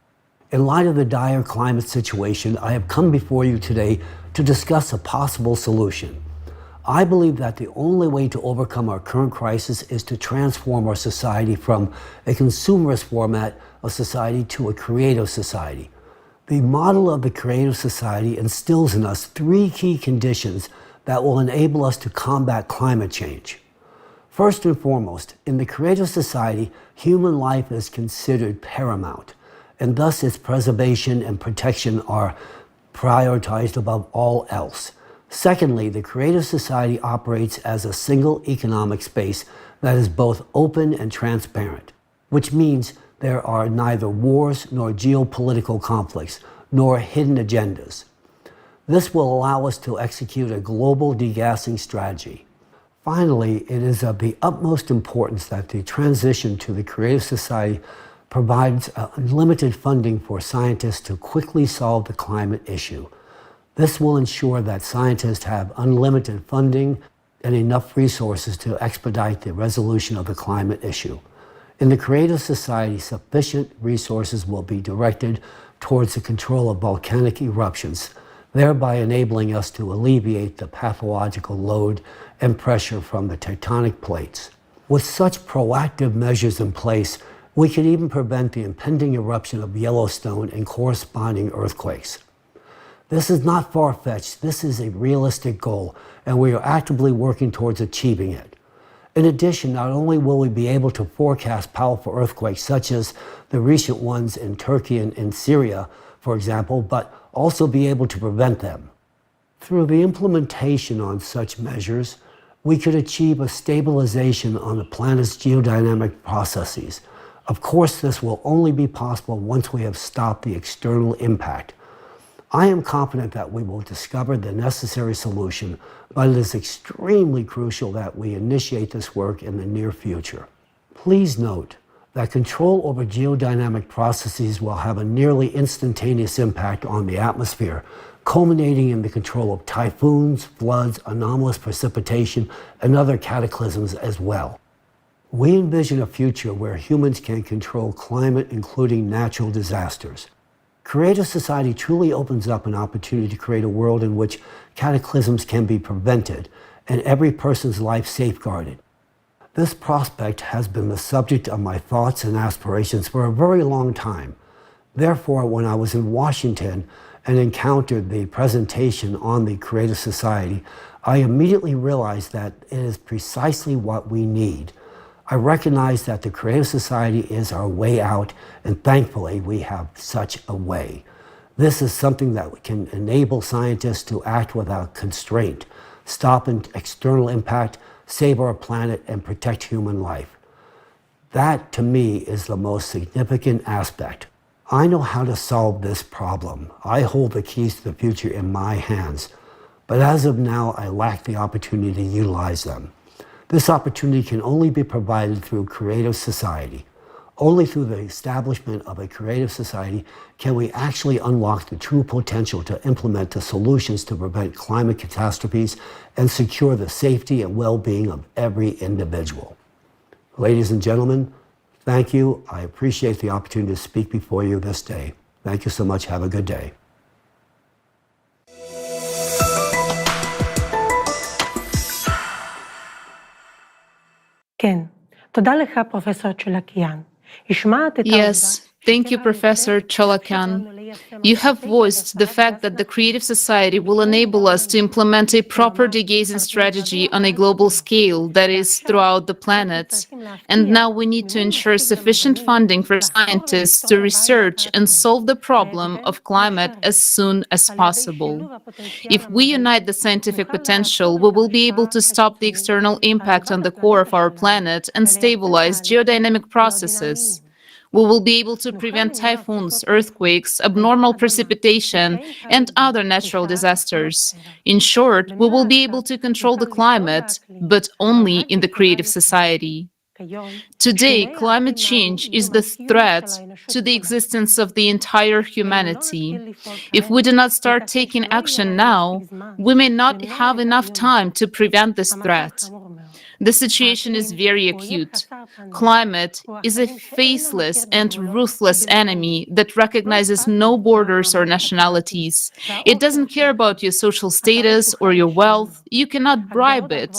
In light of the dire climate situation, I have come before you today to discuss a possible solution. I believe that the only way to overcome our current crisis is to transform our society from a consumerist format of society to a creative society. The model of the creative society instills in us three key conditions that will enable us to combat climate change. First and foremost, in the creative society, human life is considered paramount, and thus its preservation and protection are prioritized above all else. Secondly, the creative society operates as a single economic space that is both open and transparent, which means there are neither wars nor geopolitical conflicts, nor hidden agendas. This will allow us to execute a global degassing strategy. Finally, it is of the utmost importance that the transition to the creative society provides unlimited funding for scientists to quickly solve the climate issue. This will ensure that scientists have unlimited funding and enough resources to expedite the resolution of the climate issue. In the creative society, sufficient resources will be directed towards the control of volcanic eruptions, thereby enabling us to alleviate the pathological load and pressure from the tectonic plates. With such proactive measures in place, we can even prevent the impending eruption of Yellowstone and corresponding earthquakes. This is not far-fetched, this is a realistic goal, and we are actively working towards achieving it. In addition, not only will we be able to forecast powerful earthquakes such as the recent ones in Turkey and in Syria, for example, but also be able to prevent them. Through the implementation on such measures, we could achieve a stabilization on the planet's geodynamic processes. Of course, this will only be possible once we have stopped the external impact. I am confident that we will discover the necessary solution, but it is extremely crucial that we initiate this work in the near future. Please note that control over geodynamic processes will have a nearly instantaneous impact on the atmosphere, culminating in the control of typhoons, floods, anomalous precipitation, and other cataclysms as well. We envision a future where humans can control climate, including natural disasters. Creative society truly opens up an opportunity to create a world in which cataclysms can be prevented and every person's life safeguarded. This prospect has been the subject of my thoughts and aspirations for a very long time. Therefore, when I was in Washington and encountered the presentation on the Creative Society, I immediately realized that it is precisely what we need. I recognize that the Creative Society is our way out, and thankfully we have such a way. This is something that can enable scientists to act without constraint, stop an external impact, save our planet, and protect human life. That, to me, is the most significant aspect. I know how to solve this problem. I hold the keys to the future in my hands. But as of now, I lack the opportunity to utilize them. This opportunity can only be provided through creative society. Only through the establishment of a creative society can we actually unlock the true potential to implement the solutions to prevent climate catastrophes and secure the safety and well-being of every individual. Ladies and gentlemen, Thank you. I appreciate the opportunity to speak before you this day. Thank you so much. Have a good day. Yes, thank you, Professor Cholakan. You have voiced the fact that the Creative Society will enable us to implement a proper degazing strategy on a global scale, that is, throughout the planet. And now we need to ensure sufficient funding for scientists to research and solve the problem of climate as soon as possible. If we unite the scientific potential, we will be able to stop the external impact on the core of our planet and stabilize geodynamic processes. We will be able to prevent typhoons, earthquakes, abnormal precipitation, and other natural disasters. In short, we will be able to control the climate, but only in the Creative Society. Today, climate change is the threat to the existence of the entire humanity. If we do not start taking action now, we may not have enough time to prevent this threat. The situation is very acute. Climate is a faceless and ruthless enemy that recognizes no borders or nationalities. It doesn't care about your social status or your wealth. You cannot bribe it.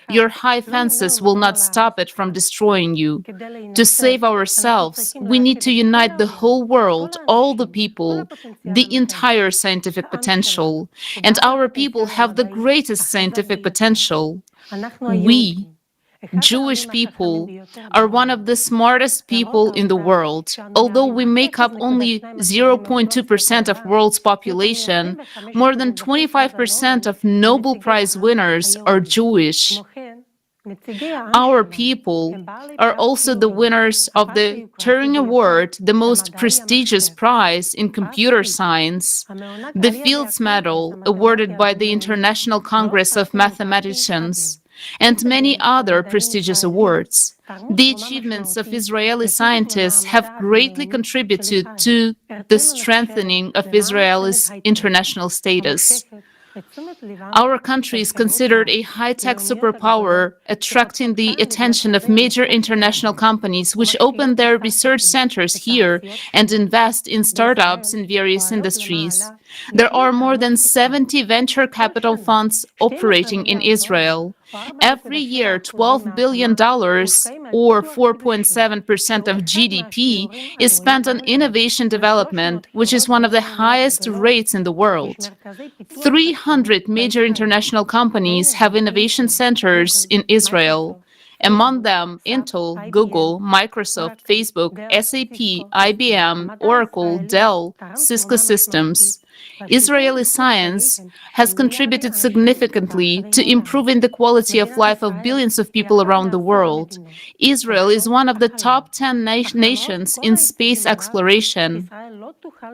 Your high fences will not stop it from destroying you. To save ourselves, we need to unite the whole world, all the people, the entire scientific potential. And our people have the greatest scientific potential. We, Jewish people, are one of the smartest people in the world. Although we make up only 0.2% of world's population, more than 25% of Nobel Prize winners are Jewish. Our people are also the winners of the Turing Award, the most prestigious prize in computer science, the Fields Medal, awarded by the International Congress of Mathematicians, and many other prestigious awards. The achievements of Israeli scientists have greatly contributed to the strengthening of Israel's international status. Our country is considered a high-tech superpower, attracting the attention of major international companies which open their research centers here and invest in startups in various industries. There are more than 70 venture capital funds operating in Israel. Every year, $12 billion, or 4.7% of GDP, is spent on innovation development, which is one of the highest rates in the world. 300 major international companies have innovation centers in Israel. Among them, Intel, Google, Microsoft, Facebook, SAP, IBM, Oracle, Dell, Cisco Systems. Israeli science has contributed significantly to improving the quality of life of billions of people around the world. Israel is one of the top 10 nations in space exploration.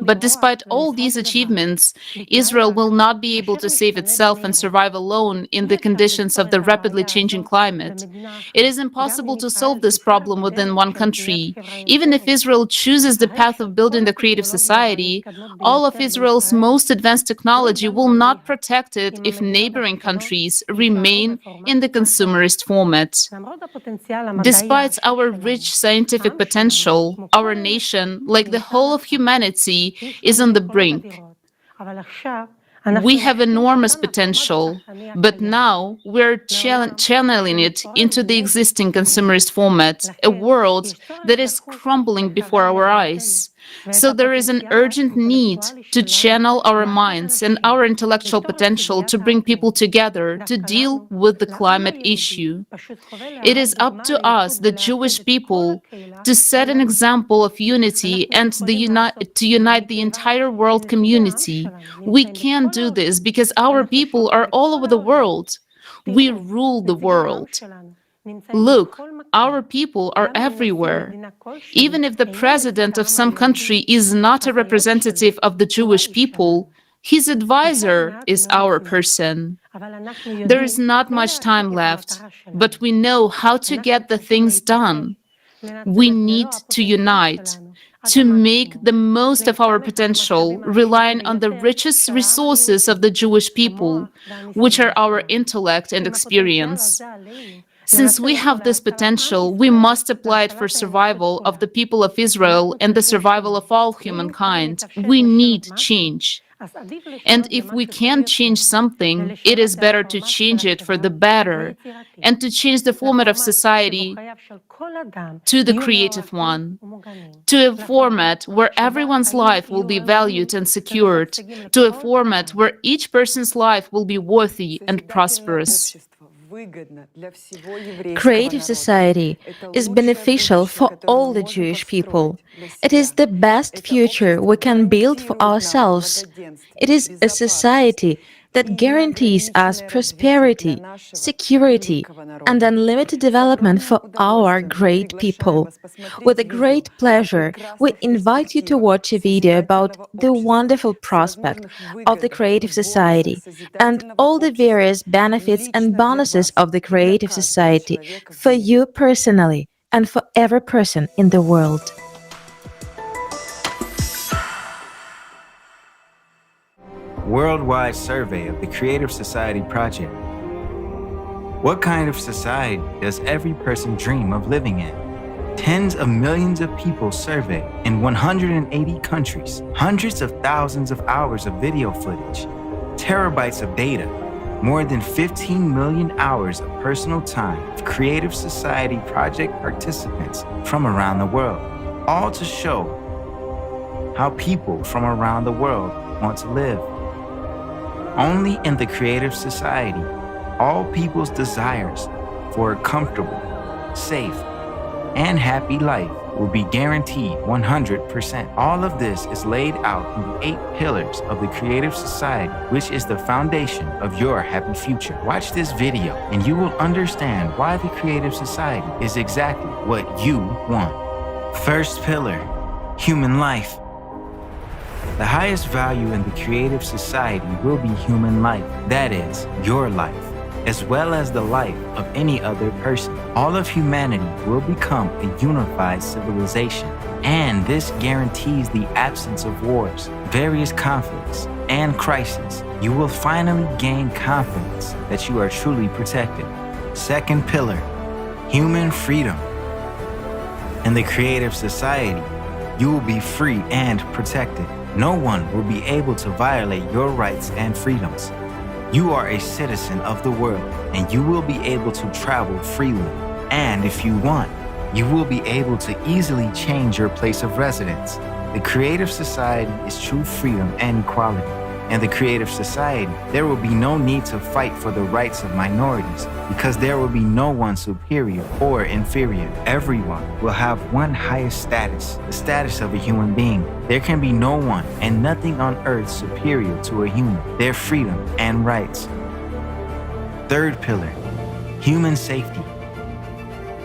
But despite all these achievements, Israel will not be able to save itself and survive alone in the conditions of the rapidly changing climate. It is impossible to solve this problem within one country. Even if Israel chooses the path of building the creative society, all of Israel's most advanced technology will not protect it if neighboring countries remain in the consumerist format. Despite our rich scientific potential, our nation, like the whole of humanity, is on the brink. We have enormous potential, but now we're channeling it into the existing consumerist format, a world that is crumbling before our eyes. So there is an urgent need to channel our minds and our intellectual potential to bring people together to deal with the climate issue. It is up to us, the Jewish people, to set an example of unity and to unite the entire world community. We can do this because our people are all over the world. We rule the world. Look, our people are everywhere. Even if the president of some country is not a representative of the Jewish people, his advisor is our person. There is not much time left, but we know how to get the things done. We need to unite, to make the most of our potential, relying on the richest resources of the Jewish people, which are our intellect and experience. Since we have this potential, we must apply it for survival of the people of Israel and the survival of all humankind. We need change. And if we can change something, it is better to change it for the better and to change the format of society to the creative one, to a format where everyone's life will be valued and secured, to a format where each person's life will be worthy and prosperous. Creative society is beneficial for all the Jewish people. It is the best future we can build for ourselves. It is a society that guarantees us prosperity, security, and unlimited development for our great people. With a great pleasure, we invite you to watch a video about the wonderful prospect of the creative society and all the various benefits and bonuses of the creative society for you personally and for every person in the world. Worldwide survey of the Creative Society Project. What kind of society does every person dream of living in? Tens of millions of people surveyed in 180 countries, hundreds of thousands of hours of video footage, terabytes of data, more than 15 million hours of personal time of Creative Society Project participants from around the world, all to show how people from around the world want to live. Only in the Creative Society, all people's desires for a comfortable, safe, and happy life will be guaranteed 100%. All of this is laid out in the 8 pillars of the Creative Society, which is the foundation of your happy future. Watch this video and you will understand why the Creative Society is exactly what you want. First pillar, human life. The highest value in the Creative Society will be human life, that is, your life, as well as the life of any other person. All of humanity will become a unified civilization, and this guarantees the absence of wars, various conflicts, and crises. You will finally gain confidence that you are truly protected. Second pillar, human freedom. In the Creative Society, you will be free and protected. No one will be able to violate your rights and freedoms. You are a citizen of the world, and you will be able to travel freely. And if you want, you will be able to easily change your place of residence. The Creative Society is true freedom and equality. In the Creative Society, there will be no need to fight for the rights of minorities because there will be no one superior or inferior. Everyone will have one highest status, the status of a human being. There can be no one and nothing on earth superior to a human, their freedom and rights. Third pillar, human safety.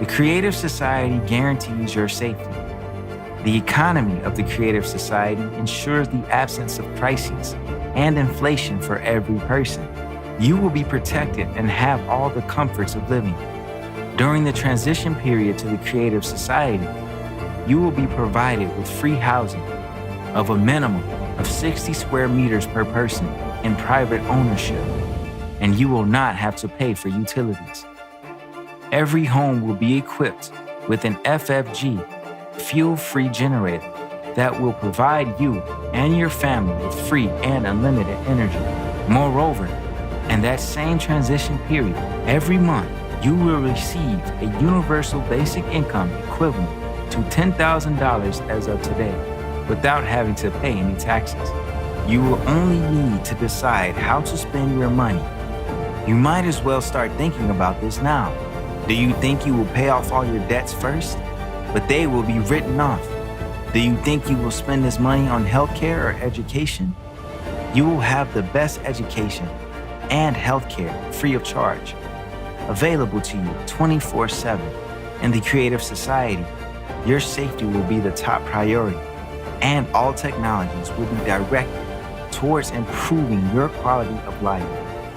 The Creative Society guarantees your safety. The economy of the Creative Society ensures the absence of crises and inflation for every person. You will be protected and have all the comforts of living. During the transition period to the Creative Society, you will be provided with free housing of a minimum of 60 square meters per person in private ownership, and you will not have to pay for utilities. Every home will be equipped with an FFG, fuel-free generator that will provide you and your family with free and unlimited energy. Moreover, in that same transition period, every month you will receive a universal basic income equivalent to $10,000 as of today, without having to pay any taxes. You will only need to decide how to spend your money. You might as well start thinking about this now. Do you think you will pay off all your debts first? But they will be written off. Do you think you will spend this money on healthcare or education? You will have the best education and healthcare free of charge, available to you 24/7. In the Creative Society, your safety will be the top priority, and all technologies will be directed towards improving your quality of life.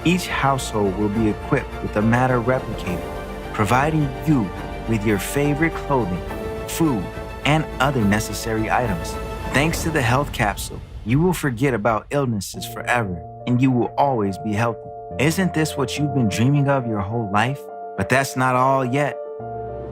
Each household will be equipped with a matter replicator, providing you with your favorite clothing, food, and other necessary items. Thanks to the health capsule, you will forget about illnesses forever, and you will always be healthy. Isn't this what you've been dreaming of your whole life? But that's not all yet.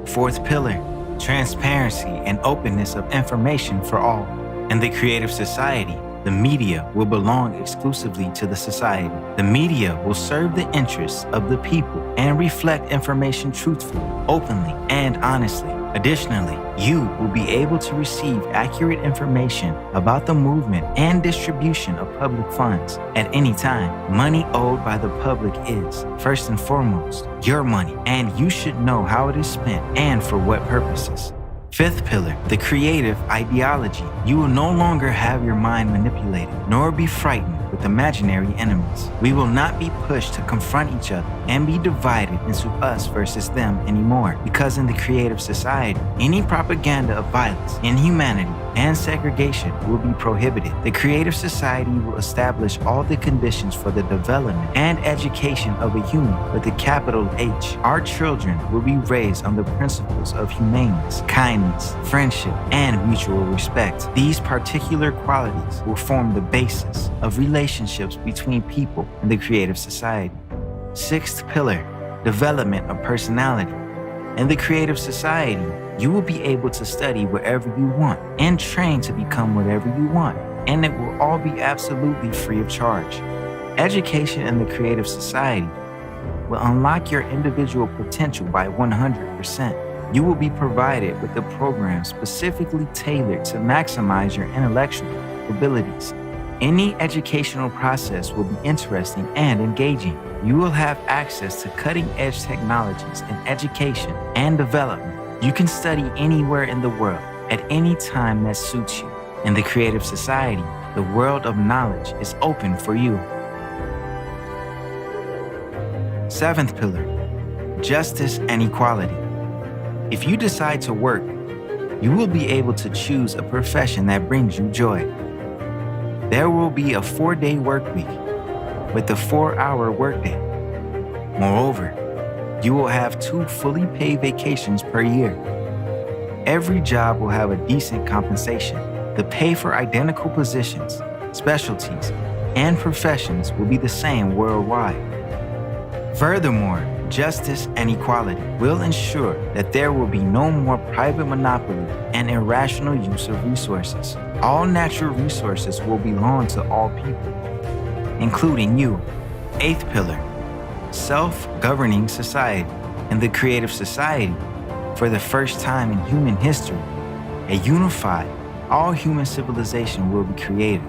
Fourth pillar, transparency and openness of information for all. In the creative society, the media will belong exclusively to the society. The media will serve the interests of the people and reflect information truthfully, openly, and honestly. Additionally, you will be able to receive accurate information about the movement and distribution of public funds at any time. Money owed by the public is, first and foremost, your money, and you should know how it is spent and for what purposes. Fifth pillar, the creative ideology. You will no longer have your mind manipulated, nor be frightened with imaginary enemies. We will not be pushed to confront each other and be divided into us versus them anymore, because in the creative society, any propaganda of violence, inhumanity, and segregation will be prohibited. The creative society will establish all the conditions for the development and education of a human with a capital H. Our children will be raised on the principles of humaneness, kindness, friendship, and mutual respect. These particular qualities will form the basis of relationships between people in the creative society. Sixth pillar, development of personality. In the creative society, you will be able to study wherever you want and train to become whatever you want, and it will all be absolutely free of charge. Education in the creative society will unlock your individual potential by 100%. You will be provided with a program specifically tailored to maximize your intellectual abilities. Any educational process will be interesting and engaging. You will have access to cutting-edge technologies in education and development. You can study anywhere in the world at any time that suits you. In the creative society, the world of knowledge is open for you. Seventh pillar, justice and equality. If you decide to work, you will be able to choose a profession that brings you joy. There will be a 4-day work week with a 4-hour workday. Moreover, you will have 2 fully paid vacations per year. Every job will have a decent compensation. The pay for identical positions, specialties, and professions will be the same worldwide. Furthermore, justice and equality will ensure that there will be no more private monopoly and irrational use of resources. All natural resources will belong to all people, including you. Eighth pillar, self-governing society. In the creative society, for the first time in human history, a unified, all-human civilization will be created.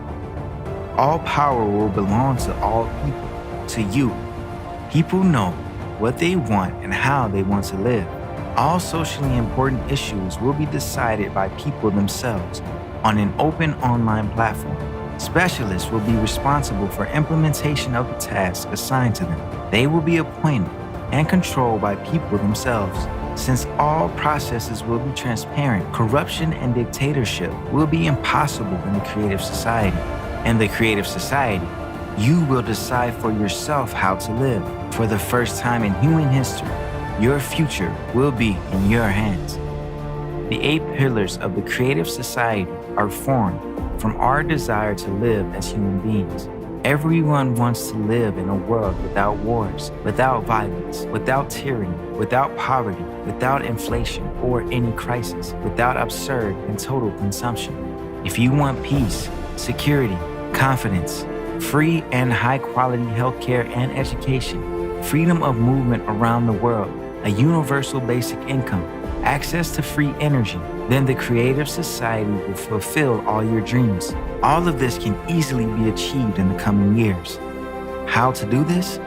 All power will belong to all people, to you. People know what they want and how they want to live. All socially important issues will be decided by people themselves on an open online platform. Specialists will be responsible for implementation of the tasks assigned to them. They will be appointed and controlled by people themselves. Since all processes will be transparent, corruption and dictatorship will be impossible in the creative society. In the creative society, you will decide for yourself how to live. For the first time in human history, your future will be in your hands. The 8 pillars of the creative society are formed from our desire to live as human beings. Everyone wants to live in a world without wars, without violence, without tyranny, without poverty, without inflation or any crisis, without absurd and total consumption. If you want peace, security, confidence, free and high-quality healthcare and education, freedom of movement around the world, a universal basic income, access to free energy, then the creative society will fulfill all your dreams. All of this can easily be achieved in the coming years. How to do this?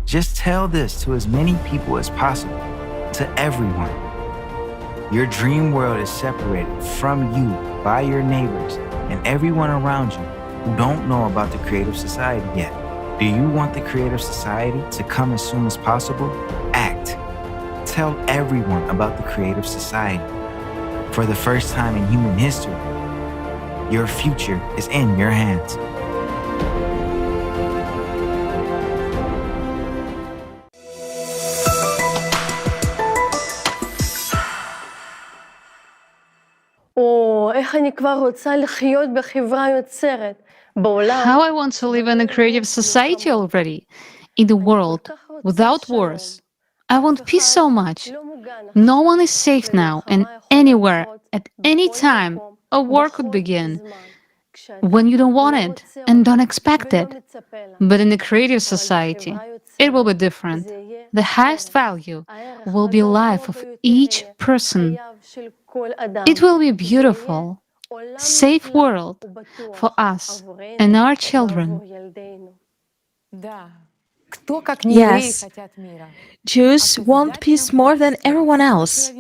Just tell this to as many people as possible, to everyone. Your dream world is separated from you by your neighbors and everyone around you who don't know about the creative society yet. Do you want the creative society to come as soon as possible? Act. Tell everyone about the creative society. For the first time in human history, your future is in your hands. איך אני כבר רוצה לחיות בחברה יוצרת. How I want to live in a creative society already, in the world without wars, I want peace so much. No one is safe now, and anywhere, at any time, a war could begin when you don't want it and don't expect it. But in a creative society, it will be different. The highest value will be life of each person. It will be a beautiful, safe world for us and our children. Yes, Jews want peace more than everyone else.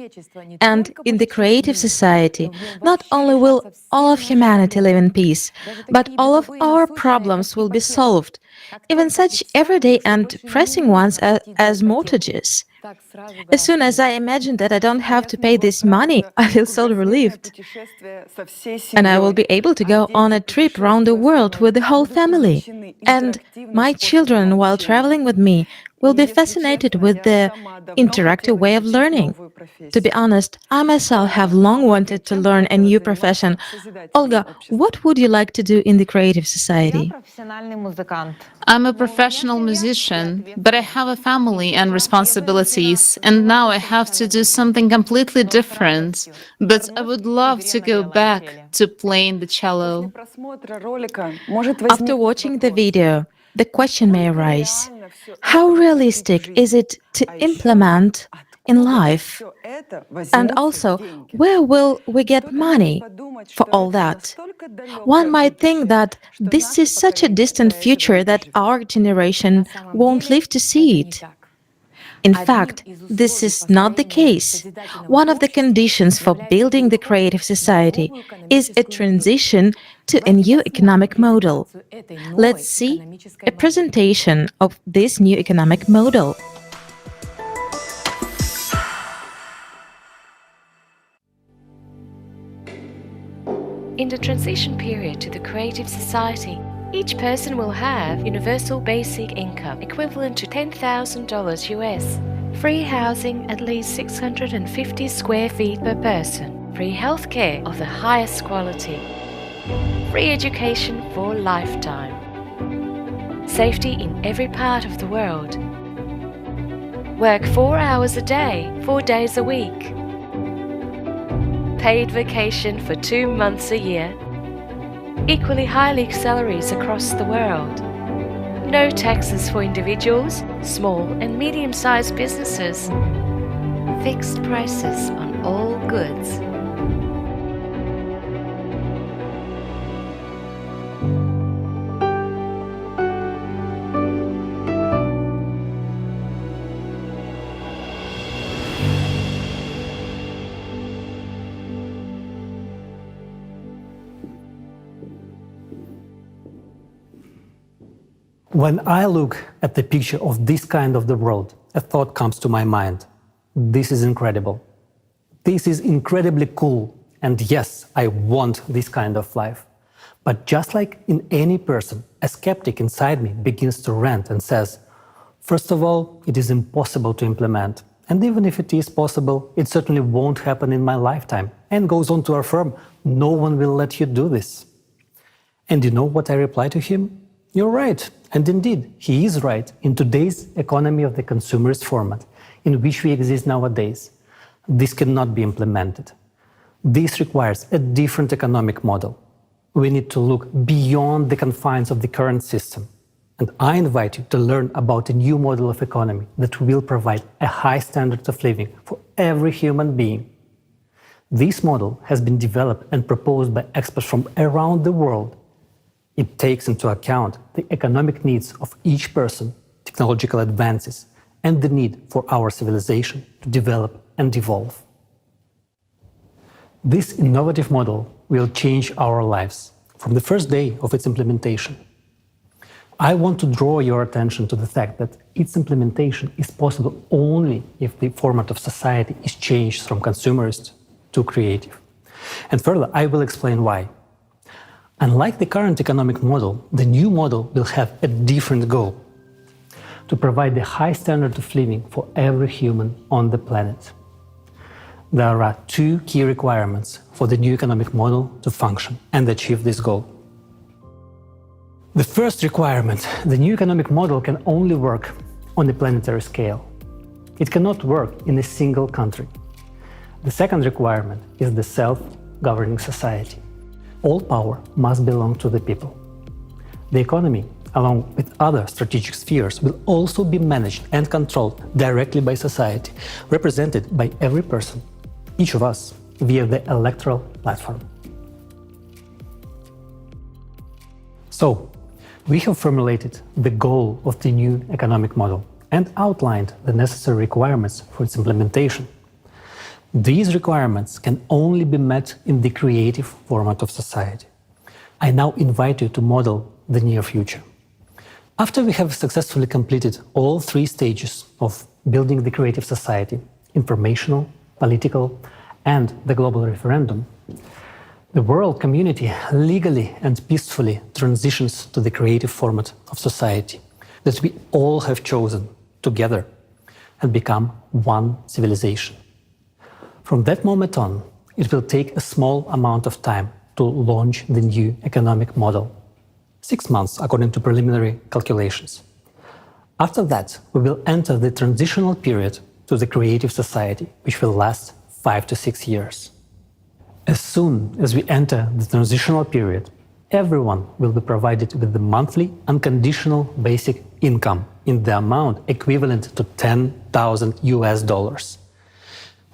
And in the creative society, not only will all of humanity live in peace, but all of our problems will be solved, even such everyday and pressing ones as mortgages. As soon as I imagine that I don't have to pay this money, I feel so relieved. And I will be able to go on a trip around the world with the whole family. And my children, while traveling with me, will be fascinated with the interactive way of learning. To be honest, I myself have long wanted to learn a new profession. Olga, what would you like to do in the creative society? I'm a professional musician, but I have a family and responsibilities, and now I have to do something completely different. But I would love to go back to playing the cello. After watching the video, the question may arise: how realistic is it to implement in life? And also, where will we get money for all that? One might think that this is such a distant future that our generation won't live to see it. In fact, this is not the case. One of the conditions for building the creative society is a transition to a new economic model. Let's see a presentation of this new economic model. In the transition period to the creative society, each person will have universal basic income equivalent to $10,000 US, free housing at least 650 square feet per person, free healthcare of the highest quality, free education for a lifetime, safety in every part of the world, work 4 hours a day, 4 days a week, paid vacation for 2 months a year, equally high salaries across the world, no taxes for individuals, small and medium-sized businesses, fixed prices on all goods. When I look at the picture of this kind of the world, a thought comes to my mind. This is incredible. This is incredibly cool. And yes, I want this kind of life. But just like in any person, a skeptic inside me begins to rant and says, first of all, it is impossible to implement. And even if it is possible, it certainly won't happen in my lifetime. And goes on to affirm, no one will let you do this. And you know what I reply to him? You're right. And indeed, he is right in today's economy of the consumerist format in which we exist nowadays. This cannot be implemented. This requires a different economic model. We need to look beyond the confines of the current system. And I invite you to learn about a new model of economy that will provide a high standard of living for every human being. This model has been developed and proposed by experts from around the world. It takes into account the economic needs of each person, technological advances, and the need for our civilization to develop and evolve. This innovative model will change our lives from the first day of its implementation. I want to draw your attention to the fact that its implementation is possible only if the format of society is changed from consumerist to creative. And further, I will explain why. Unlike the current economic model, the new model will have a different goal: to provide the high standard of living for every human on the planet. There are two key requirements for the new economic model to function and achieve this goal. The first requirement: the new economic model can only work on the planetary scale. It cannot work in a single country. The second requirement is the self-governing society. All power must belong to the people. The economy, along with other strategic spheres, will also be managed and controlled directly by society, represented by every person, each of us, via the electoral platform. So, we have formulated the goal of the new economic model and outlined the necessary requirements for its implementation. These requirements can only be met in the creative format of society. I now invite you to model the near future. After we have successfully completed all three stages of building the creative society, informational, political, and the global referendum, the world community legally and peacefully transitions to the creative format of society that we all have chosen together and become one civilization. From that moment on, it will take a small amount of time to launch the new economic model. 6 months, according to preliminary calculations. After that, we will enter the transitional period to the creative society, which will last 5 to 6 years. As soon as we enter the transitional period, everyone will be provided with the monthly unconditional basic income in the amount equivalent to $10,000,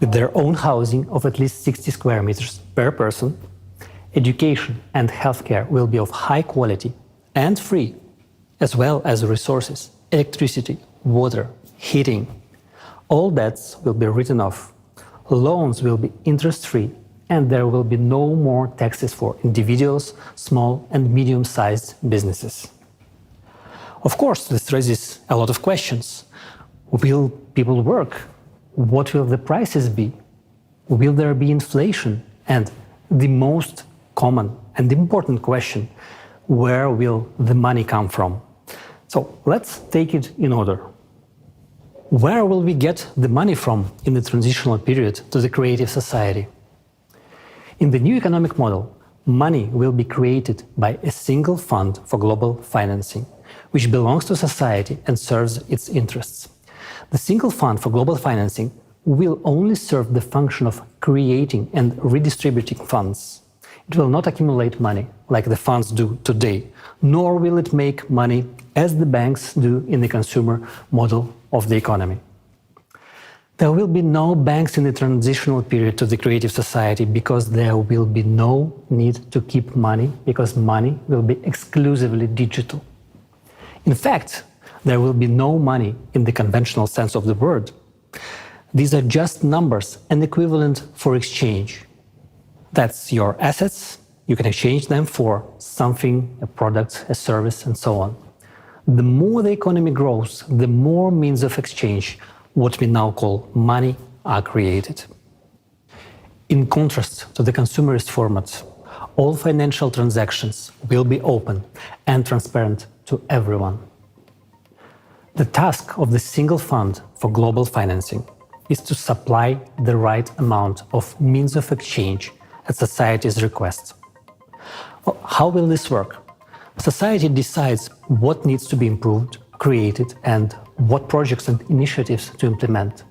with their own housing of at least 60 square meters per person. Education and healthcare will be of high quality and free, as well as resources, electricity, water, heating. All debts will be written off. Loans will be interest-free, and there will be no more taxes for individuals, small and medium-sized businesses. Of course, this raises a lot of questions. Will people work? What will the prices be? Will there be inflation? And the most common and important question, where will the money come from? So let's take it in order. Where will we get the money from in the transitional period to the creative society? In the new economic model, money will be created by a single fund for global financing, which belongs to society and serves its interests. The single fund for global financing will only serve the function of creating and redistributing funds. It will not accumulate money like the funds do today, nor will it make money as the banks do in the consumer model of the economy. There will be no banks in the transitional period to the creative society because there will be no need to keep money, because money will be exclusively digital. In fact, there will be no money in the conventional sense of the word. These are just numbers and equivalent for exchange. That's your assets. You can exchange them for something, a product, a service, and so on. The more the economy grows, the more means of exchange, what we now call money, are created. In contrast to the consumerist format, all financial transactions will be open and transparent to everyone. The task of the single fund for global financing is to supply the right amount of means of exchange at society's request. How will this work? Society decides what needs to be improved, created, and what projects and initiatives to implement.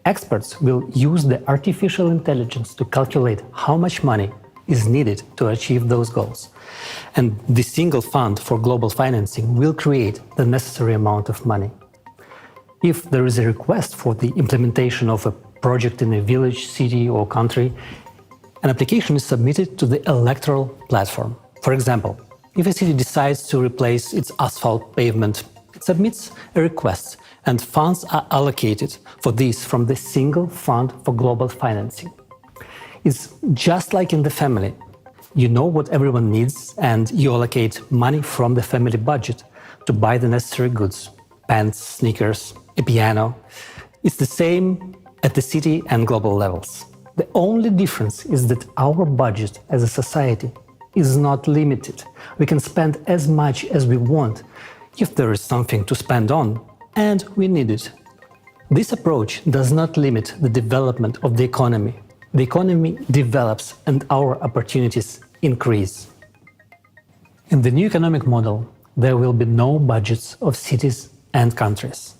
Experts will use the artificial intelligence to calculate how much money is needed to achieve those goals. And the single fund for global financing will create the necessary amount of money. If there is a request for the implementation of a project in a village, city, or country, an application is submitted to the electoral platform. For example, if a city decides to replace its asphalt pavement, it submits a request, and funds are allocated for this from the single fund for global financing. It's just like in the family. You know what everyone needs, and you allocate money from the family budget to buy the necessary goods: pants, sneakers, a piano. It's the same at the city and global levels. The only difference is that our budget as a society is not limited. We can spend as much as we want if there is something to spend on, and we need it. This approach does not limit the development of the economy. The economy develops and our opportunities increase. In the new economic model, there will be no budgets of cities and countries.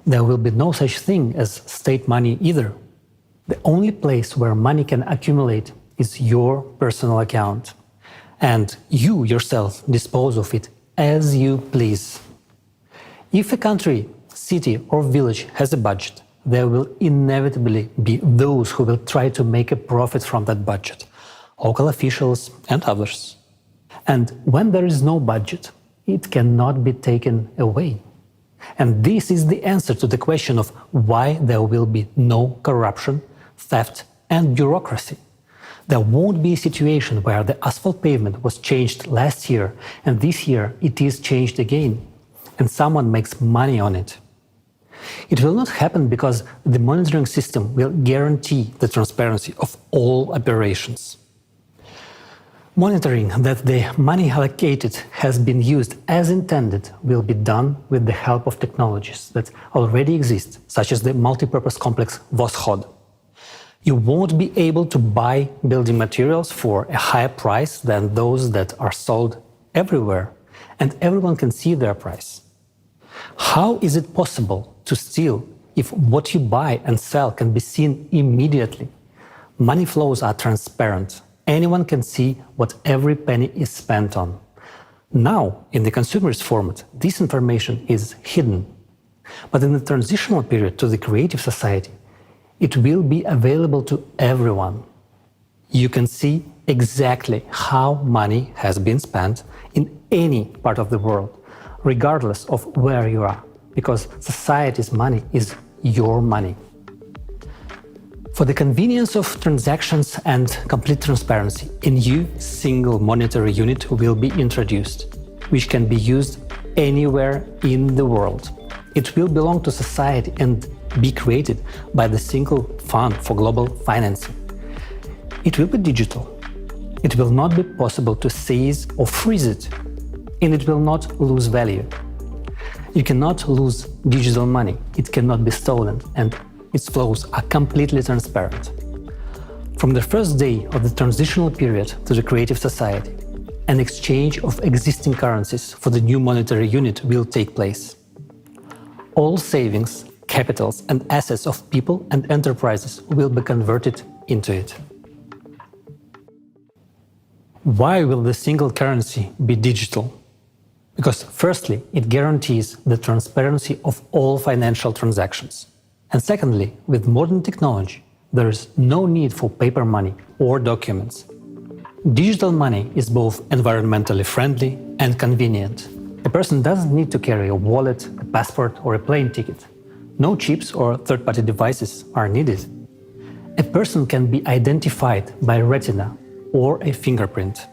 There will be no such thing as state money either. The only place where money can accumulate is your personal account, and you yourself dispose of it as you please. If a country, city, or village has a budget, there will inevitably be those who will try to make a profit from that budget, local officials and others. And when there is no budget, it cannot be taken away. And this is the answer to the question of why there will be no corruption, theft, and bureaucracy. There won't be a situation where the asphalt pavement was changed last year and this year it is changed again, and someone makes money on it. It will not happen because the monitoring system will guarantee the transparency of all operations. Monitoring that the money allocated has been used as intended will be done with the help of technologies that already exist, such as the multipurpose complex Voskhod. You won't be able to buy building materials for a higher price than those that are sold everywhere, and everyone can see their price. How is it possible to steal if what you buy and sell can be seen immediately? Money flows are transparent. Anyone can see what every penny is spent on. Now, in the consumerist format, this information is hidden. But in the transitional period to the creative society, it will be available to everyone. You can see exactly how money has been spent in any part of the world, regardless of where you are, because society's money is your money. For the convenience of transactions and complete transparency, a new single monetary unit will be introduced, which can be used anywhere in the world. It will belong to society and be created by the single fund for global financing. It will be digital. It will not be possible to seize or freeze it, and it will not lose value. You cannot lose digital money. It cannot be stolen, and its flows are completely transparent. From the first day of the transitional period to the creative society, an exchange of existing currencies for the new monetary unit will take place. All savings, capitals, and assets of people and enterprises will be converted into it. Why will the single currency be digital? Because firstly, it guarantees the transparency of all financial transactions. And secondly, with modern technology, there is no need for paper money or documents. Digital money is both environmentally friendly and convenient. A person doesn't need to carry a wallet, a passport, or a plane ticket. No chips or third-party devices are needed. A person can be identified by retina or a fingerprint.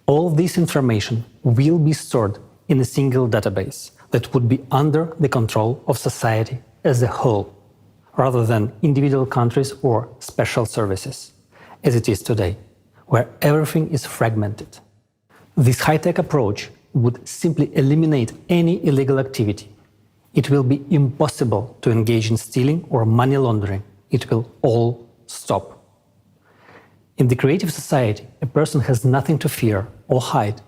All this information will be stored in a single database that would be under the control of society as a whole, rather than individual countries or special services, as it is today, where everything is fragmented. This high-tech approach would simply eliminate any illegal activity. It will be impossible to engage in stealing or money laundering. It will all stop. In the creative society, a person has nothing to fear or hide.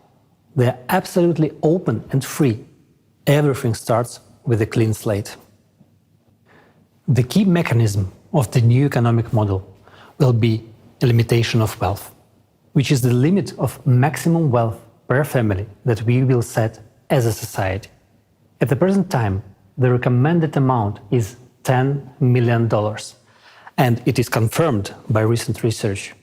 They are absolutely open and free. Everything starts with a clean slate. The key mechanism of the new economic model will be a limitation of wealth, which is the limit of maximum wealth per family that we will set as a society. At the present time, the recommended amount is $10 million, and it is confirmed by recent research.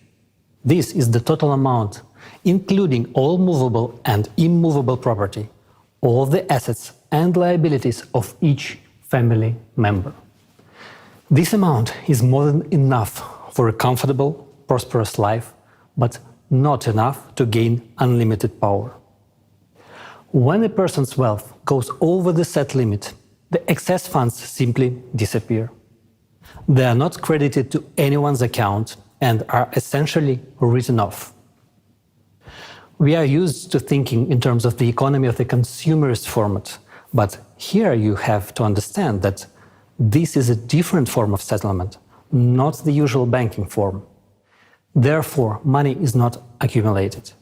This is the total amount, including all movable and immovable property, all the assets and liabilities of each family member. This amount is more than enough for a comfortable, prosperous life, but not enough to gain unlimited power. When a person's wealth goes over the set limit, the excess funds simply disappear. They are not credited to anyone's account and are essentially written off. We are used to thinking in terms of the economy of the consumerist format, but here you have to understand that this is a different form of settlement, not the usual banking form. Therefore, money is not accumulated.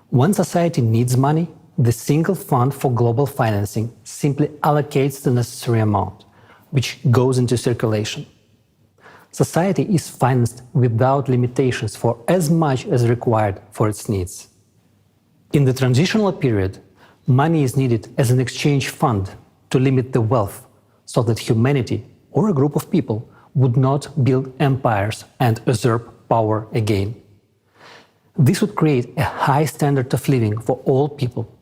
When society needs money, the single fund for global financing simply allocates the necessary amount, which goes into circulation. Society is financed without limitations for as much as required for its needs. In the transitional period, money is needed as an exchange fund to limit the wealth so that humanity or a group of people would not build empires and usurp power again. This would create a high standard of living for all people.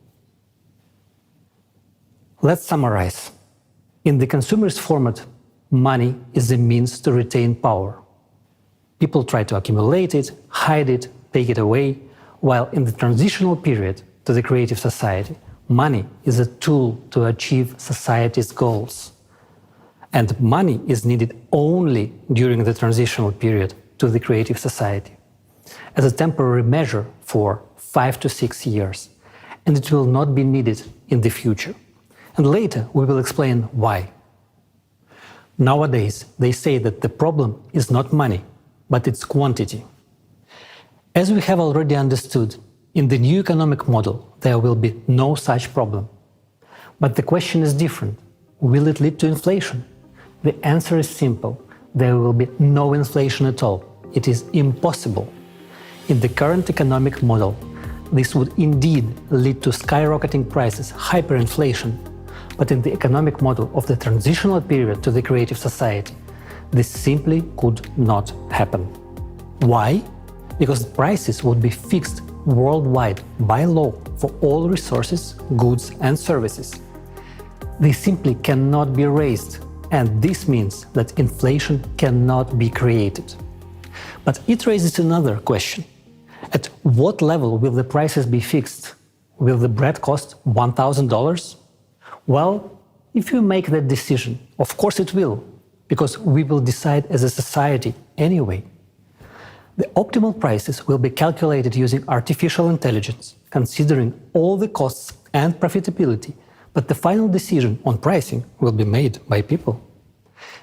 Let's summarize. In the consumerist format, money is a means to retain power. People try to accumulate it, hide it, take it away, while in the transitional period to the creative society, money is a tool to achieve society's goals. And money is needed only during the transitional period to the creative society, as a temporary measure for 5 to 6 years, and it will not be needed in the future. And later we will explain why. Nowadays, they say that the problem is not money, but its quantity. As we have already understood, in the new economic model, there will be no such problem. But the question is different. Will it lead to inflation? The answer is simple. There will be no inflation at all. It is impossible. In the current economic model, this would indeed lead to skyrocketing prices, hyperinflation. But in the economic model of the transitional period to the creative society, this simply could not happen. Why? Because prices would be fixed worldwide by law for all resources, goods and services. They simply cannot be raised, and this means that inflation cannot be created. But it raises another question. At what level will the prices be fixed? Will the bread cost $1,000? Well, if you make that decision, of course it will, because we will decide as a society anyway. The optimal prices will be calculated using artificial intelligence, considering all the costs and profitability, but the final decision on pricing will be made by people.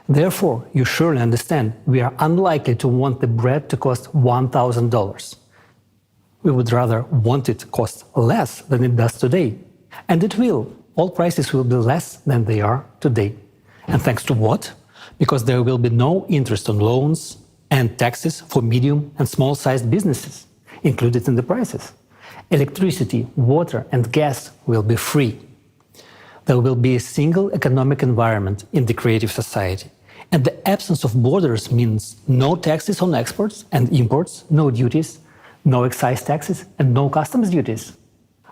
Therefore, you surely understand we are unlikely to want the bread to cost $1,000. We would rather want it to cost less than it does today. And it will. All prices will be less than they are today. And thanks to what? Because there will be no interest on loans and taxes for medium and small-sized businesses included in the prices. Electricity, water and gas will be free. There will be a single economic environment in the creative society. And the absence of borders means no taxes on exports and imports, no duties, no excise taxes and no customs duties.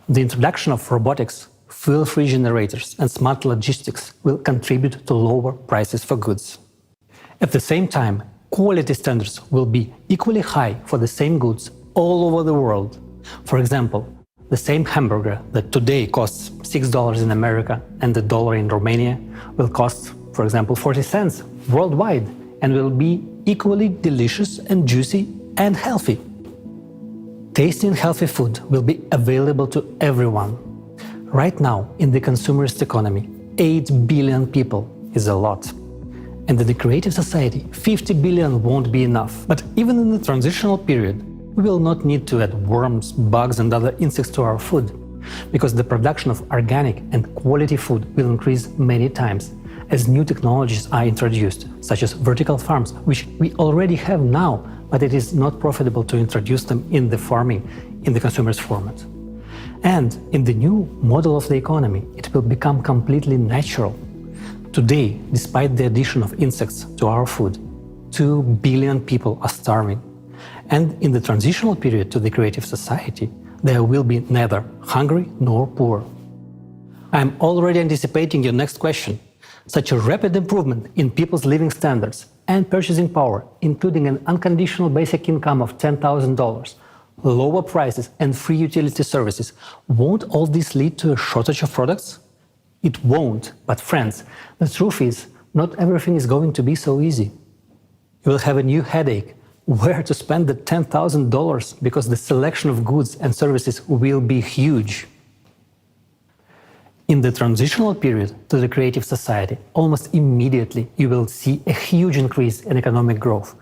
The introduction of robotics, fuel-free generators and smart logistics will contribute to lower prices for goods. At the same time, quality standards will be equally high for the same goods all over the world. For example, the same hamburger that today costs $6 in America and $1 in Romania will cost, for example, 40 cents worldwide and will be equally delicious and juicy and healthy. Tasty and healthy food will be available to everyone. Right now, in the consumerist economy, 8 billion people is a lot. And in the creative society, 50 billion won't be enough. But even in the transitional period, we will not need to add worms, bugs and other insects to our food, because the production of organic and quality food will increase many times as new technologies are introduced, such as vertical farms, which we already have now, but it is not profitable to introduce them in the farming in the consumer's format. And in the new model of the economy, it will become completely natural. Today, despite the addition of insects to our food, 2 billion people are starving. And in the transitional period to the creative society, there will be neither hungry nor poor. I'm already anticipating your next question. Such a rapid improvement in people's living standards and purchasing power, including an unconditional basic income of $10,000, lower prices and free utility services, won't all this lead to a shortage of products? It won't, but friends, the truth is, not everything is going to be so easy. You will have a new headache, where to spend the $10,000, because the selection of goods and services will be huge. In the transitional period to the creative society, almost immediately you will see a huge increase in economic growth,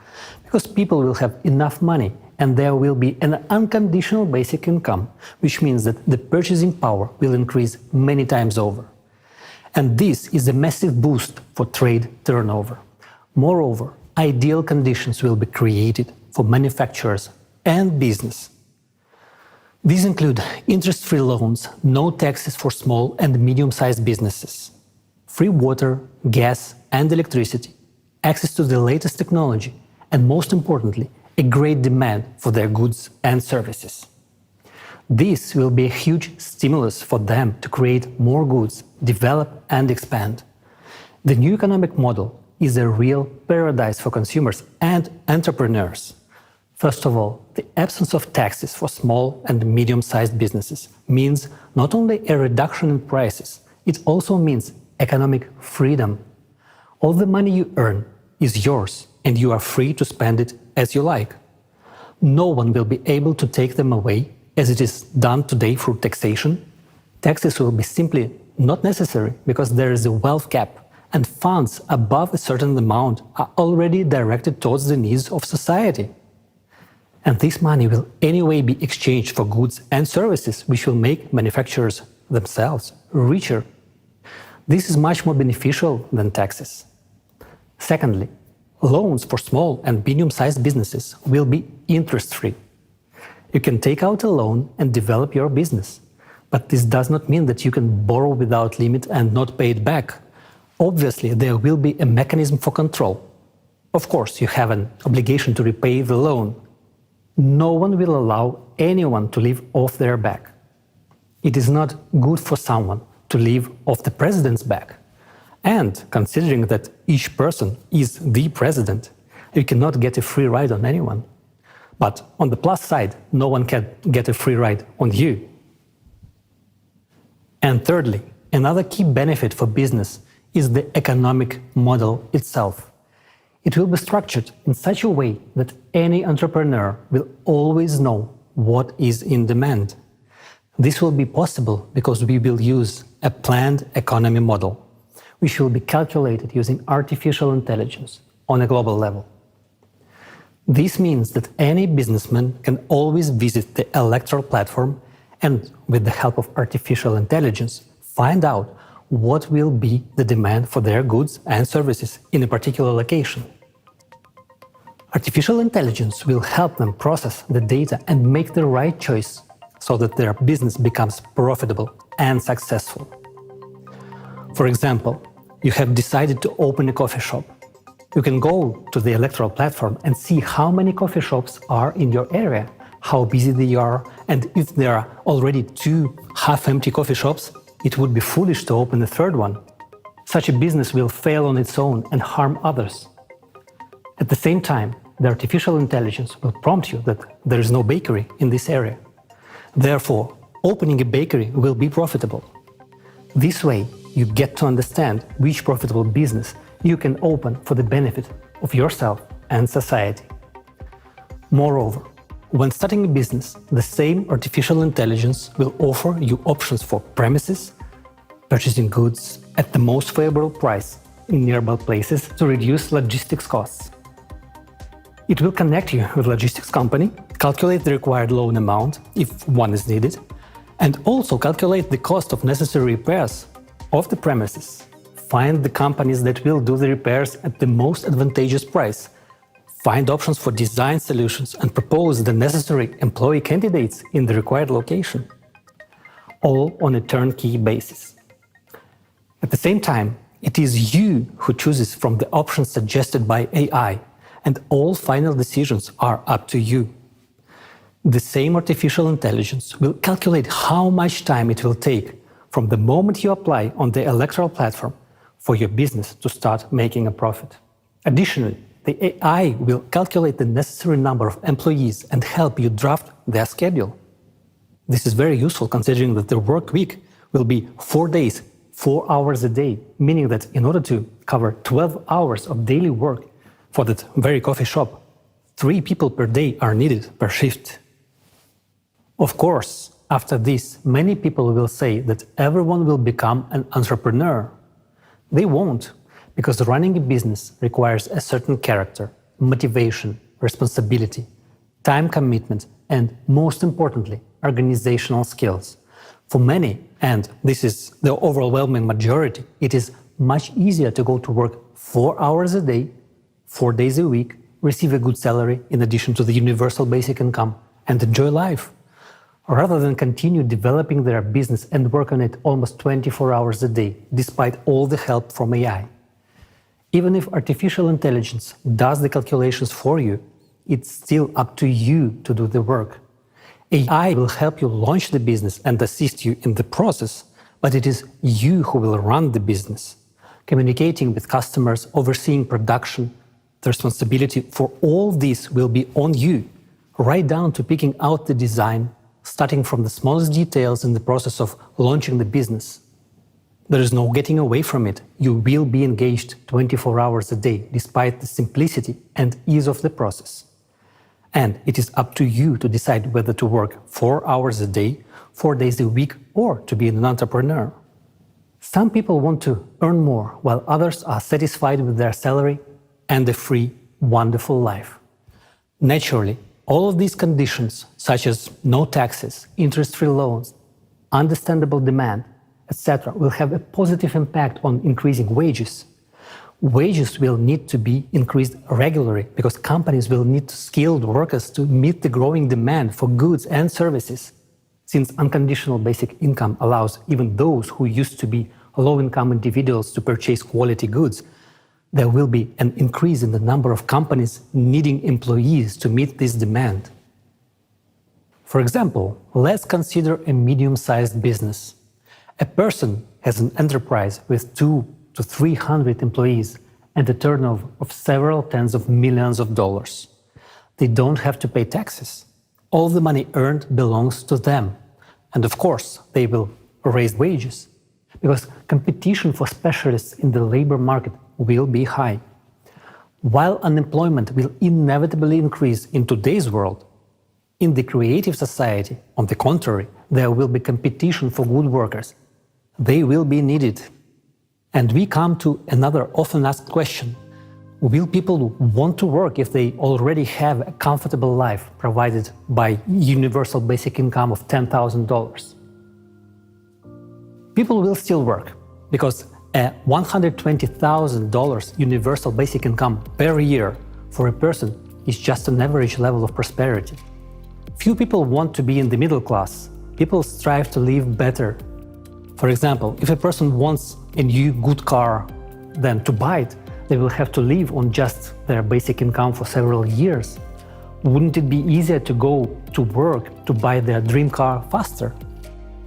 because people will have enough money and there will be an unconditional basic income, which means that the purchasing power will increase many times over. And this is a massive boost for trade turnover. Moreover, ideal conditions will be created for manufacturers and business. These include interest-free loans, no taxes for small and medium-sized businesses, free water, gas and electricity, access to the latest technology, and most importantly, a great demand for their goods and services. This will be a huge stimulus for them to create more goods, develop and expand. The new economic model is a real paradise for consumers and entrepreneurs. First of all, the absence of taxes for small and medium-sized businesses means not only a reduction in prices, it also means economic freedom. All the money you earn is yours and you are free to spend it as you like. No one will be able to take them away as it is done today through taxation. Taxes will be simply not necessary because there is a wealth cap and funds above a certain amount are already directed towards the needs of society. And this money will anyway be exchanged for goods and services which will make manufacturers themselves richer. This is much more beneficial than taxes. Secondly, loans for small and medium-sized businesses will be interest-free. You can take out a loan and develop your business, but this does not mean that you can borrow without limit and not pay it back. Obviously, there will be a mechanism for control. Of course, you have an obligation to repay the loan. No one will allow anyone to live off their back. It is not good for someone to live off the president's back. And considering that each person is the president, you cannot get a free ride on anyone. But on the plus side, no one can get a free ride on you. And thirdly, another key benefit for business is the economic model itself. It will be structured in such a way that any entrepreneur will always know what is in demand. This will be possible because we will use a planned economy model, which will be calculated using artificial intelligence on a global level. This means that any businessman can always visit the electoral platform and, with the help of artificial intelligence, find out what will be the demand for their goods and services in a particular location. Artificial intelligence will help them process the data and make the right choice so that their business becomes profitable and successful. For example, you have decided to open a coffee shop. You can go to the electoral platform and see how many coffee shops are in your area, how busy they are, and if there are already 2 half-empty coffee shops, it would be foolish to open a third one. Such a business will fail on its own and harm others. At the same time, the artificial intelligence will prompt you that there is no bakery in this area. Therefore, opening a bakery will be profitable. This way, you get to understand which profitable business you can open for the benefit of yourself and society. Moreover, when starting a business, the same artificial intelligence will offer you options for premises, purchasing goods at the most favorable price in nearby places to reduce logistics costs. It will connect you with a logistics company, calculate the required loan amount if one is needed, and also calculate the cost of necessary repairs of the premises. Find the companies that will do the repairs at the most advantageous price. Find options for design solutions and propose the necessary employee candidates in the required location. All on a turnkey basis. At the same time, it is you who chooses from the options suggested by AI, and all final decisions are up to you. The same artificial intelligence will calculate how much time it will take from the moment you apply on the electoral platform for your business to start making a profit. Additionally, the AI will calculate the necessary number of employees and help you draft their schedule. This is very useful considering that the work week will be 4 days, 4 hours a day, meaning that in order to cover 12 hours of daily work for that very coffee shop, 3 people per day are needed per shift. Of course, after this, many people will say that everyone will become an entrepreneur. They won't, because running a business requires a certain character, motivation, responsibility, time commitment, and most importantly, organizational skills. For many, and this is the overwhelming majority, it is much easier to go to work 4 hours a day, 4 days a week, receive a good salary in addition to the universal basic income, and enjoy life, rather than continue developing their business and work on it almost 24 hours a day, despite all the help from AI. Even if artificial intelligence does the calculations for you, it's still up to you to do the work. AI will help you launch the business and assist you in the process, but it is you who will run the business. Communicating with customers, overseeing production, the responsibility for all this will be on you, right down to picking out the design, starting from the smallest details in the process of launching the business. There is no getting away from it. You will be engaged 24 hours a day, despite the simplicity and ease of the process. And it is up to you to decide whether to work 4 hours a day, 4 days a week, or to be an entrepreneur. Some people want to earn more, while others are satisfied with their salary and a free, wonderful life. Naturally, all of these conditions, such as no taxes, interest-free loans, understandable demand, etc., will have a positive impact on increasing wages. Wages will need to be increased regularly because companies will need skilled workers to meet the growing demand for goods and services. Since unconditional basic income allows even those who used to be low-income individuals to purchase quality goods, there will be an increase in the number of companies needing employees to meet this demand. For example, let's consider a medium-sized business. A person has an enterprise with 200 to 300 employees and a turnover of several tens of millions of dollars. They don't have to pay taxes. All the money earned belongs to them. And of course, they will raise wages, because competition for specialists in the labor market will be high. While unemployment will inevitably increase in today's world, in the creative society, on the contrary, there will be competition for good workers. They will be needed. And we come to another often asked question. Will people want to work if they already have a comfortable life provided by universal basic income of $10,000? People will still work because a $120,000 universal basic income per year for a person is just an average level of prosperity. Few people want to be in the middle class. People strive to live better. For example, if a person wants a new good car, then to buy it, they will have to live on just their basic income for several years. Wouldn't it be easier to go to work to buy their dream car faster?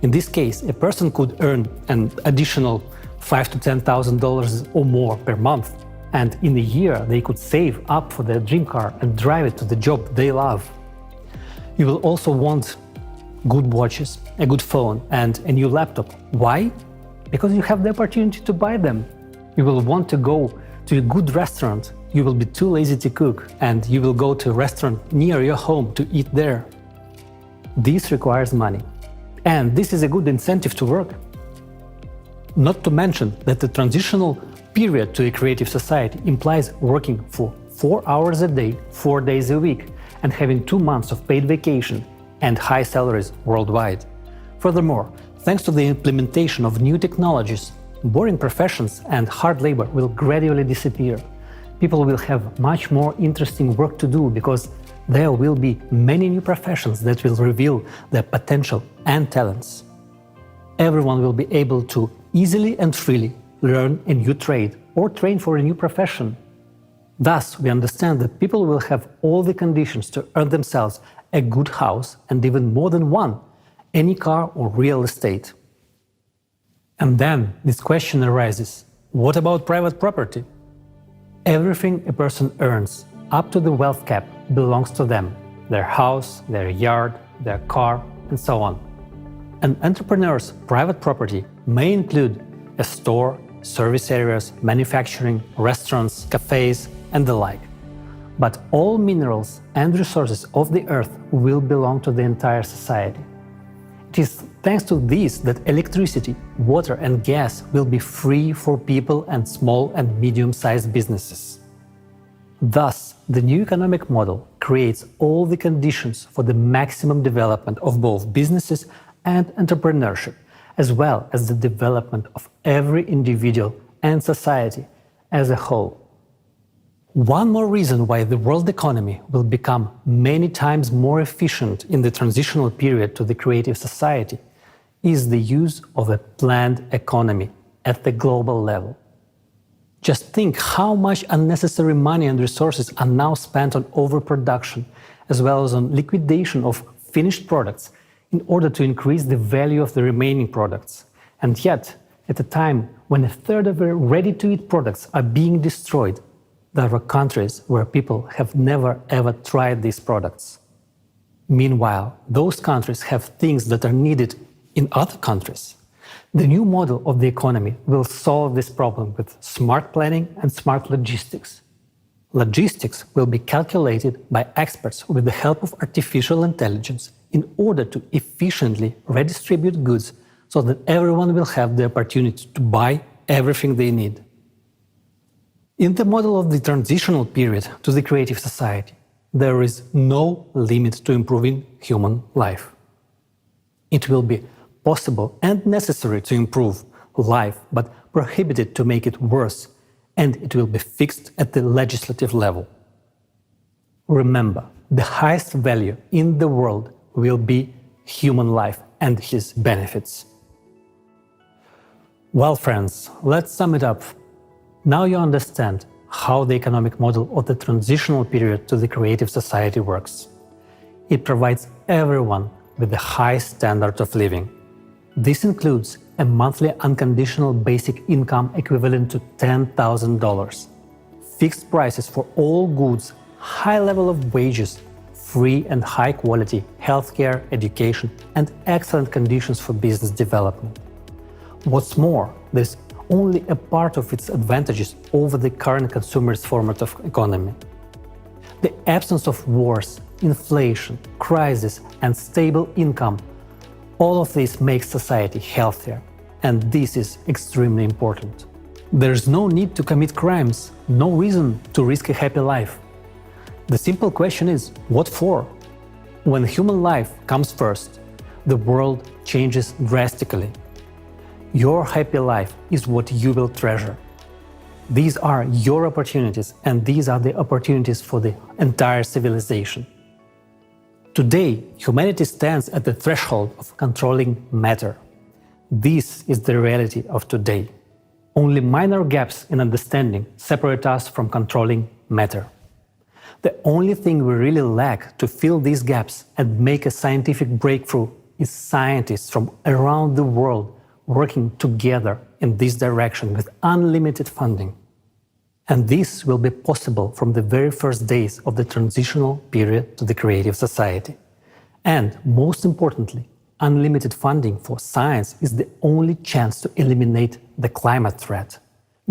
In this case, a person could earn an additional $5,000 to $10,000 or more per month, and in a year they could save up for their dream car and drive it to the job they love. You will also want good watches, a good phone, and a new laptop. Why? Because you have the opportunity to buy them. You will want to go to a good restaurant. You will be too lazy to cook, and you will go to a restaurant near your home to eat there. This requires money, and this is a good incentive to work. Not to mention that the transitional period to a creative society implies working for 4 hours a day, 4 days a week, and having 2 months of paid vacation and high salaries worldwide. Furthermore, thanks to the implementation of new technologies, boring professions and hard labor will gradually disappear. People will have much more interesting work to do because there will be many new professions that will reveal their potential and talents. Everyone will be able to easily and freely learn a new trade or train for a new profession. Thus, we understand that people will have all the conditions to earn themselves a good house and even more than one, any car or real estate. And then this question arises, what about private property? Everything a person earns, up to the wealth cap, belongs to them, their house, their yard, their car, and so on. An entrepreneur's private property may include a store, service areas, manufacturing, restaurants, cafes, and the like. But all minerals and resources of the earth will belong to the entire society. It is thanks to this that electricity, water, and gas will be free for people and small and medium-sized businesses. Thus, the new economic model creates all the conditions for the maximum development of both businesses and entrepreneurship, as well as the development of every individual and society as a whole. One more reason why the world economy will become many times more efficient in the transitional period to the creative society is the use of a planned economy at the global level. Just think how much unnecessary money and resources are now spent on overproduction, as well as on liquidation of finished products in order to increase the value of the remaining products. And yet, at a time when a third of the ready-to-eat products are being destroyed, there are countries where people have never ever tried these products. Meanwhile, those countries have things that are needed in other countries. The new model of the economy will solve this problem with smart planning and smart logistics. Logistics will be calculated by experts with the help of artificial intelligence in order to efficiently redistribute goods so that everyone will have the opportunity to buy everything they need. In the model of the transitional period to the creative society, there is no limit to improving human life. It will be possible and necessary to improve life, but prohibited to make it worse, and it will be fixed at the legislative level. Remember, the highest value in the world will be human life and his benefits. Well, friends, let's sum it up. Now you understand how the economic model of the transitional period to the creative society works. It provides everyone with a high standard of living. This includes a monthly unconditional basic income equivalent to $10,000, fixed prices for all goods, high level of wages, free and high quality healthcare, education, and excellent conditions for business development. What's more, there's only a part of its advantages over the current consumerist format of economy. The absence of wars, inflation, crisis, and stable income, all of this makes society healthier, and this is extremely important. There's no need to commit crimes, no reason to risk a happy life. The simple question is, what for? When human life comes first, the world changes drastically. Your happy life is what you will treasure. These are your opportunities, and these are the opportunities for the entire civilization. Today, humanity stands at the threshold of controlling matter. This is the reality of today. Only minor gaps in understanding separate us from controlling matter. The only thing we really lack to fill these gaps and make a scientific breakthrough is scientists from around the world working together in this direction with unlimited funding. And this will be possible from the very first days of the transitional period to the creative society. And most importantly, unlimited funding for science is the only chance to eliminate the climate threat.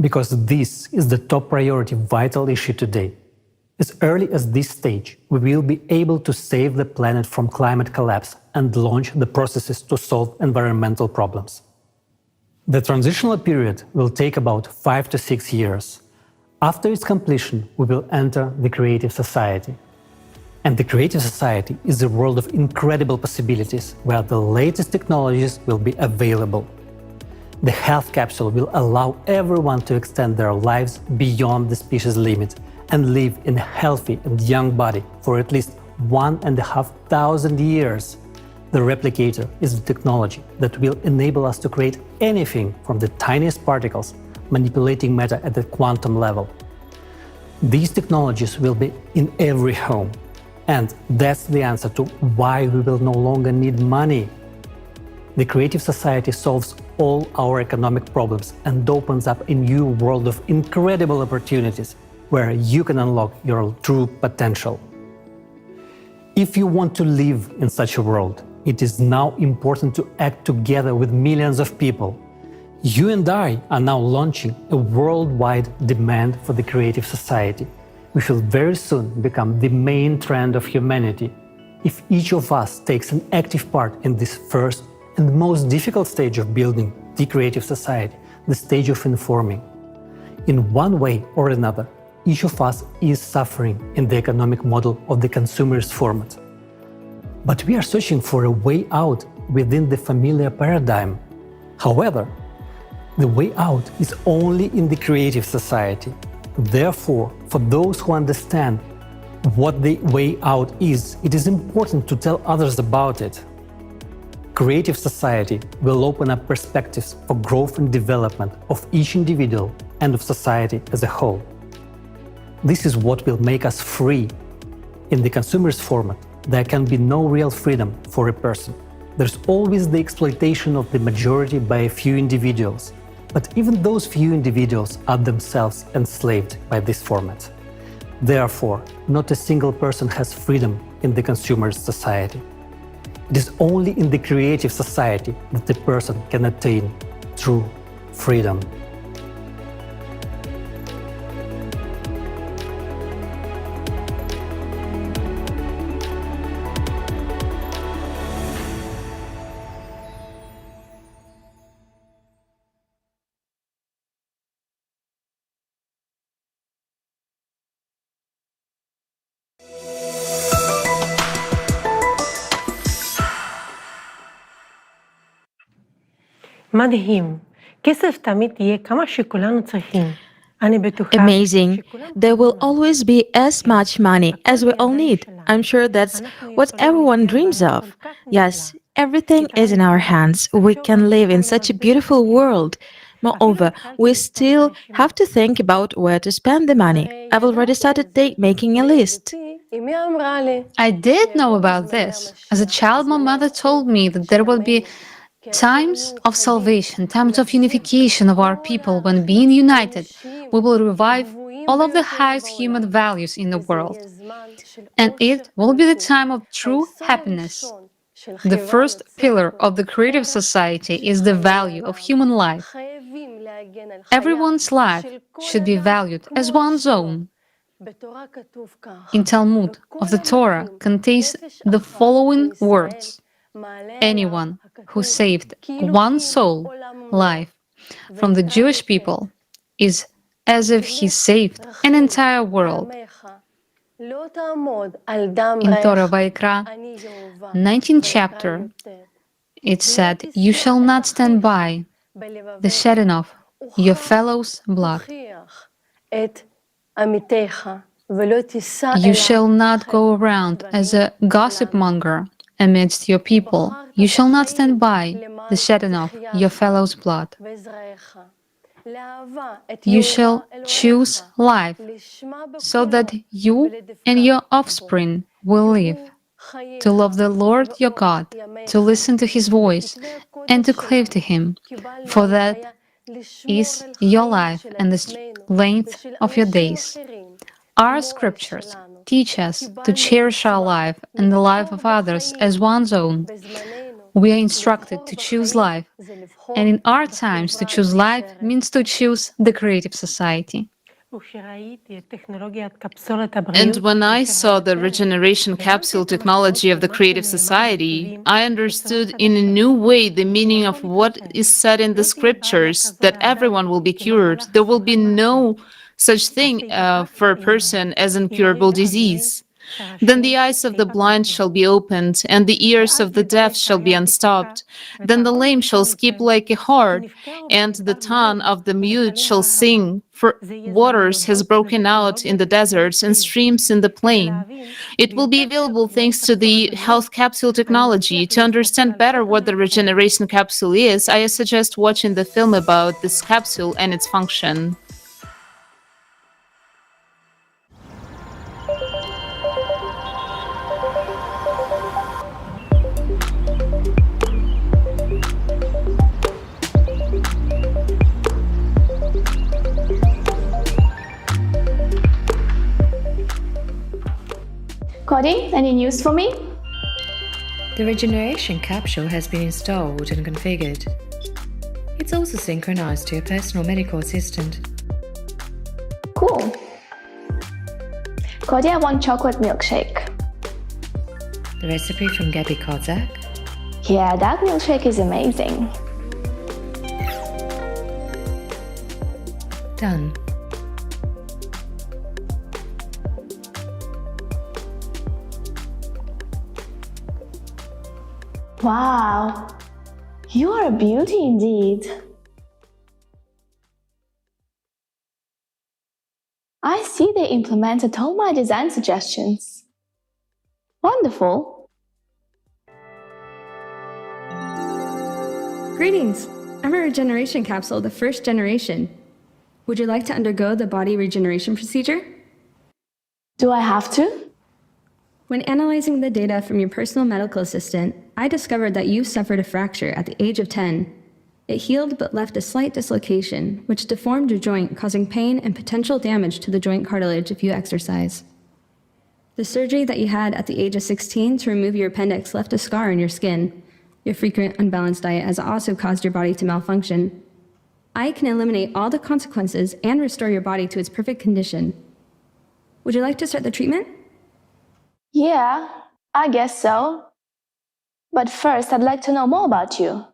Because this is the top priority vital issue today. As early as this stage, we will be able to save the planet from climate collapse and launch the processes to solve environmental problems. The transitional period will take about 5 to 6 years. After its completion, we will enter the creative society. And the creative society is a world of incredible possibilities where the latest technologies will be available. The health capsule will allow everyone to extend their lives beyond the species limit and live in a healthy and young body for at least 1,500 years. The replicator is the technology that will enable us to create anything from the tiniest particles, manipulating matter at the quantum level. These technologies will be in every home. And that's the answer to why we will no longer need money. The creative society solves all our economic problems and opens up a new world of incredible opportunities where you can unlock your true potential. If you want to live in such a world, it is now important to act together with millions of people. You and I are now launching a worldwide demand for the creative society, which will very soon become the main trend of humanity. If each of us takes an active part in this first and most difficult stage of building the creative society, the stage of informing. In one way or another, each of us is suffering in the economic model of the consumerist format. But we are searching for a way out within the familiar paradigm. However, the way out is only in the creative society. Therefore, for those who understand what the way out is, it is important to tell others about it. Creative society will open up perspectives for growth and development of each individual and of society as a whole. This is what will make us free. In the consumerist format, there can be no real freedom for a person. There's always the exploitation of the majority by a few individuals. But even those few individuals are themselves enslaved by this format. Therefore, not a single person has freedom in the consumerist society. It is only in the creative society that the person can attain true freedom. מדהים. כסף תמיד יהיה כמה שכולנו צריכים. אני בטוחה. Amazing. There will always be as much money as we all need. I'm sure that's what everyone dreams of. Yes, everything is in our hands. We can live in such a beautiful world. Moreover, we still have to think about where to spend the money. I've already started making a list. I did know about this. As a child, my mother told me that there will be times of salvation, times of unification of our people. When being united, we will revive all of the highest human values in the world. And it will be the time of true happiness. The first pillar of the creative society is the value of human life. Everyone's life should be valued as one's own. In Talmud of the Torah contains the following words: anyone who saved one soul life from the Jewish people is as if he saved an entire world. In Torah Vayikra, 19th chapter, it said, "You shall not stand by the shedding of your fellow's blood. You shall not go around as a gossip monger amidst your people. You shall not stand by the shedding of your fellow's blood. You shall choose life so that you and your offspring will live, to love the Lord your God, to listen to his voice, and to cleave to him, for that is your life and the length of your days." Our scriptures teach us to cherish our life and the life of others as one's own. We are instructed to choose life, and in our times, to choose life means to choose the creative society. And when I saw the regeneration capsule technology of the creative society, I understood in a new way the meaning of what is said in the scriptures, that everyone will be cured. There will be no such thing for a person as incurable disease. Then the eyes of the blind shall be opened, and the ears of the deaf shall be unstopped. Then the lame shall skip like a hart, and the tongue of the mute shall sing, for waters has broken out in the deserts and streams in the plain. It will be available thanks to the health capsule technology. To understand better what the regeneration capsule is, I suggest watching the film about this capsule and its function. Cody, any news for me? The regeneration capsule has been installed and configured. It's also synchronized to your personal medical assistant. Cool. Cody, I want chocolate milkshake. The recipe from Gabby Kozak. Yeah, that milkshake is amazing. Done. Wow, you are a beauty indeed. I see they implemented all my design suggestions. Wonderful. Greetings! I'm a regeneration capsule, the first generation. Would you like to undergo the body regeneration procedure? Do I have to? When analyzing the data from your personal medical assistant, I discovered that you suffered a fracture at the age of 10. It healed but left a slight dislocation, which deformed your joint, causing pain and potential damage to the joint cartilage if you exercise. The surgery that you had at the age of 16 to remove your appendix left a scar on your skin. Your frequent unbalanced diet has also caused your body to malfunction. I can eliminate all the consequences and restore your body to its perfect condition. Would you like to start the treatment? Yeah, I guess so. But first, I'd like to know more about you.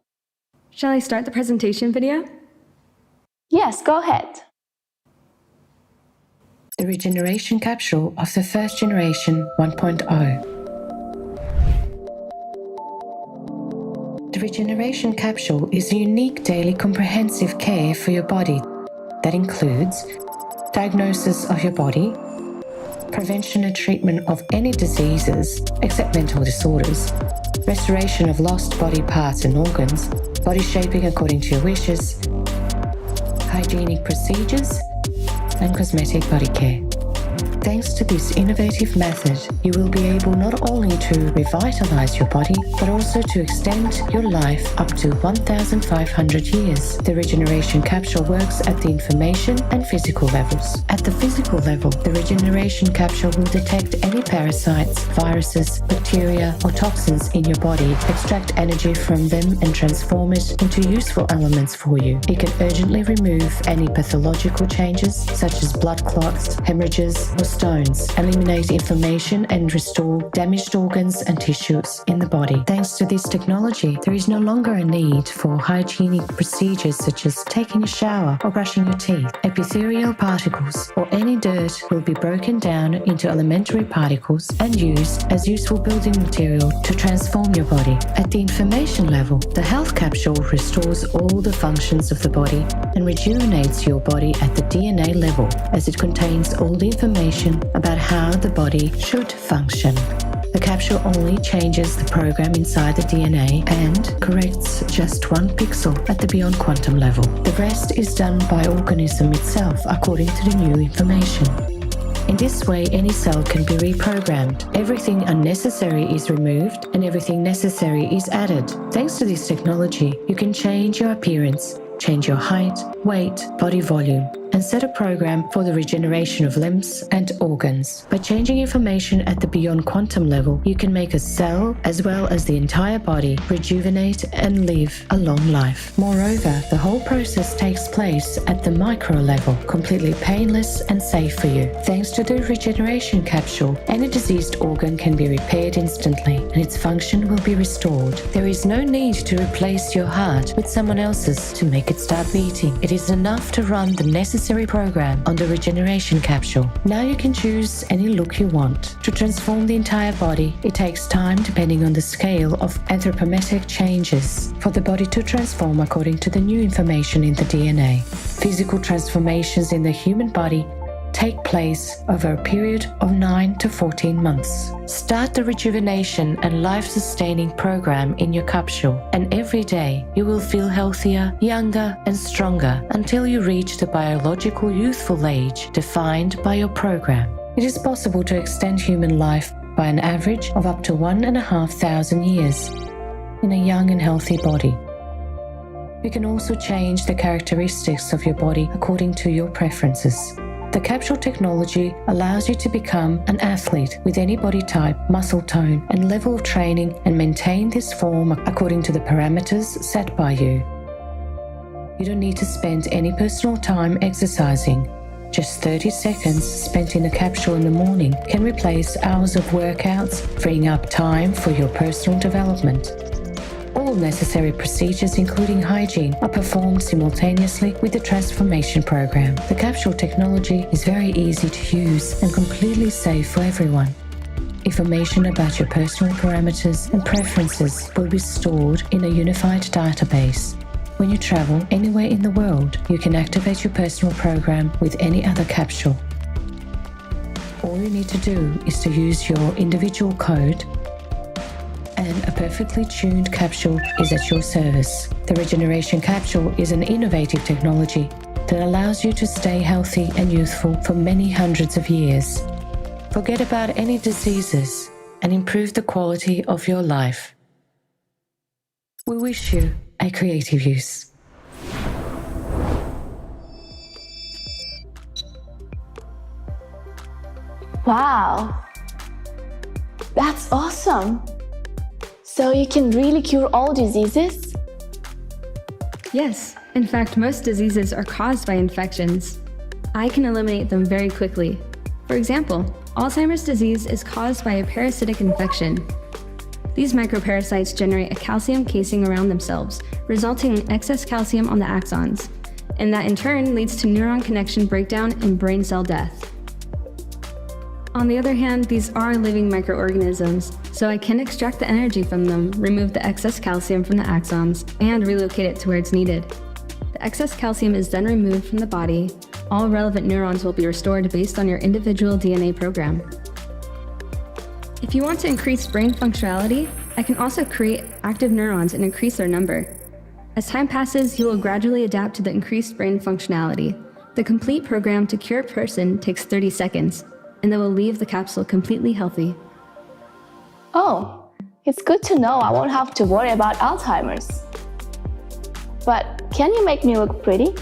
Shall I start the presentation video? Yes, go ahead. The regeneration capsule of the first generation 1.0. The regeneration capsule is a unique daily comprehensive care for your body that includes diagnosis of your body, prevention and treatment of any diseases except mental disorders, restoration of lost body parts and organs, body shaping according to your wishes, hygienic procedures, and cosmetic body care. Thanks to this innovative method, you will be able not only to revitalize your body, but also to extend your life up to 1,500 years. The regeneration capsule works at the information and physical levels. At the physical level, the regeneration capsule will detect any parasites, viruses, bacteria, or toxins in your body, extract energy from them, and transform it into useful elements for you. It can urgently remove any pathological changes, such as blood clots, hemorrhages, or stones, eliminate inflammation, and restore damaged organs and tissues in the body. Thanks to this technology, there is no longer a need for hygienic procedures such as taking a shower or brushing your teeth. Epithelial particles or any dirt will be broken down into elementary particles and used as useful building material to transform your body. At the information level, the health capsule restores all the functions of the body and rejuvenates your body at the DNA level, as it contains all the information about how the body should function. The capsule only changes the program inside the DNA and corrects just one pixel at the beyond quantum level. The rest is done by organism itself according to the new information. In this way, any cell can be reprogrammed. Everything unnecessary is removed and everything necessary is added. Thanks to this technology, you can change your appearance, change your height, weight, body volume, and set a program for the regeneration of limbs and organs. By changing information at the beyond quantum level, you can make a cell, as well as the entire body, rejuvenate and live a long life. Moreover, the whole process takes place at the micro level, completely painless and safe for you. Thanks to the regeneration capsule, any diseased organ can be repaired instantly, and its function will be restored. There is no need to replace your heart with someone else's to make it start beating. It is enough to run the necessary program on the regeneration capsule. Now you can choose any look you want. To transform the entire body, it takes time depending on the scale of anthropometric changes for the body to transform according to the new information in the DNA. Physical transformations in the human body take place over a period of 9 to 14 months. Start the rejuvenation and life-sustaining program in your capsule, and every day you will feel healthier, younger, and stronger until you reach the biological youthful age defined by your program. It is possible to extend human life by an average of up to 1,500 years in a young and healthy body. You can also change the characteristics of your body according to your preferences. The capsule technology allows you to become an athlete with any body type, muscle tone, and level of training, and maintain this form according to the parameters set by you. You don't need to spend any personal time exercising. Just 30 seconds spent in a capsule in the morning can replace hours of workouts, freeing up time for your personal development. All necessary procedures, including hygiene, are performed simultaneously with the transformation program. The capsule technology is very easy to use and completely safe for everyone. Information about your personal parameters and preferences will be stored in a unified database. When you travel anywhere in the world, you can activate your personal program with any other capsule. All you need to do is to use your individual code, and a perfectly tuned capsule is at your service. The regeneration capsule is an innovative technology that allows you to stay healthy and youthful for many hundreds of years. Forget about any diseases and improve the quality of your life. We wish you a creative use. Wow, that's awesome. So you can really cure all diseases? Yes, in fact, most diseases are caused by infections. I can eliminate them very quickly. For example, Alzheimer's disease is caused by a parasitic infection. These microparasites generate a calcium casing around themselves, resulting in excess calcium on the axons, and that in turn leads to neuron connection breakdown and brain cell death. On the other hand, these are living microorganisms, so I can extract the energy from them, remove the excess calcium from the axons, and relocate it to where it's needed. The excess calcium is then removed from the body. All relevant neurons will be restored based on your individual DNA program. If you want to increase brain functionality, I can also create active neurons and increase their number. As time passes, you will gradually adapt to the increased brain functionality. The complete program to cure a person takes 30 seconds, and they will leave the capsule completely healthy. Oh, it's good to know I won't have to worry about Alzheimer's. But can you make me look pretty?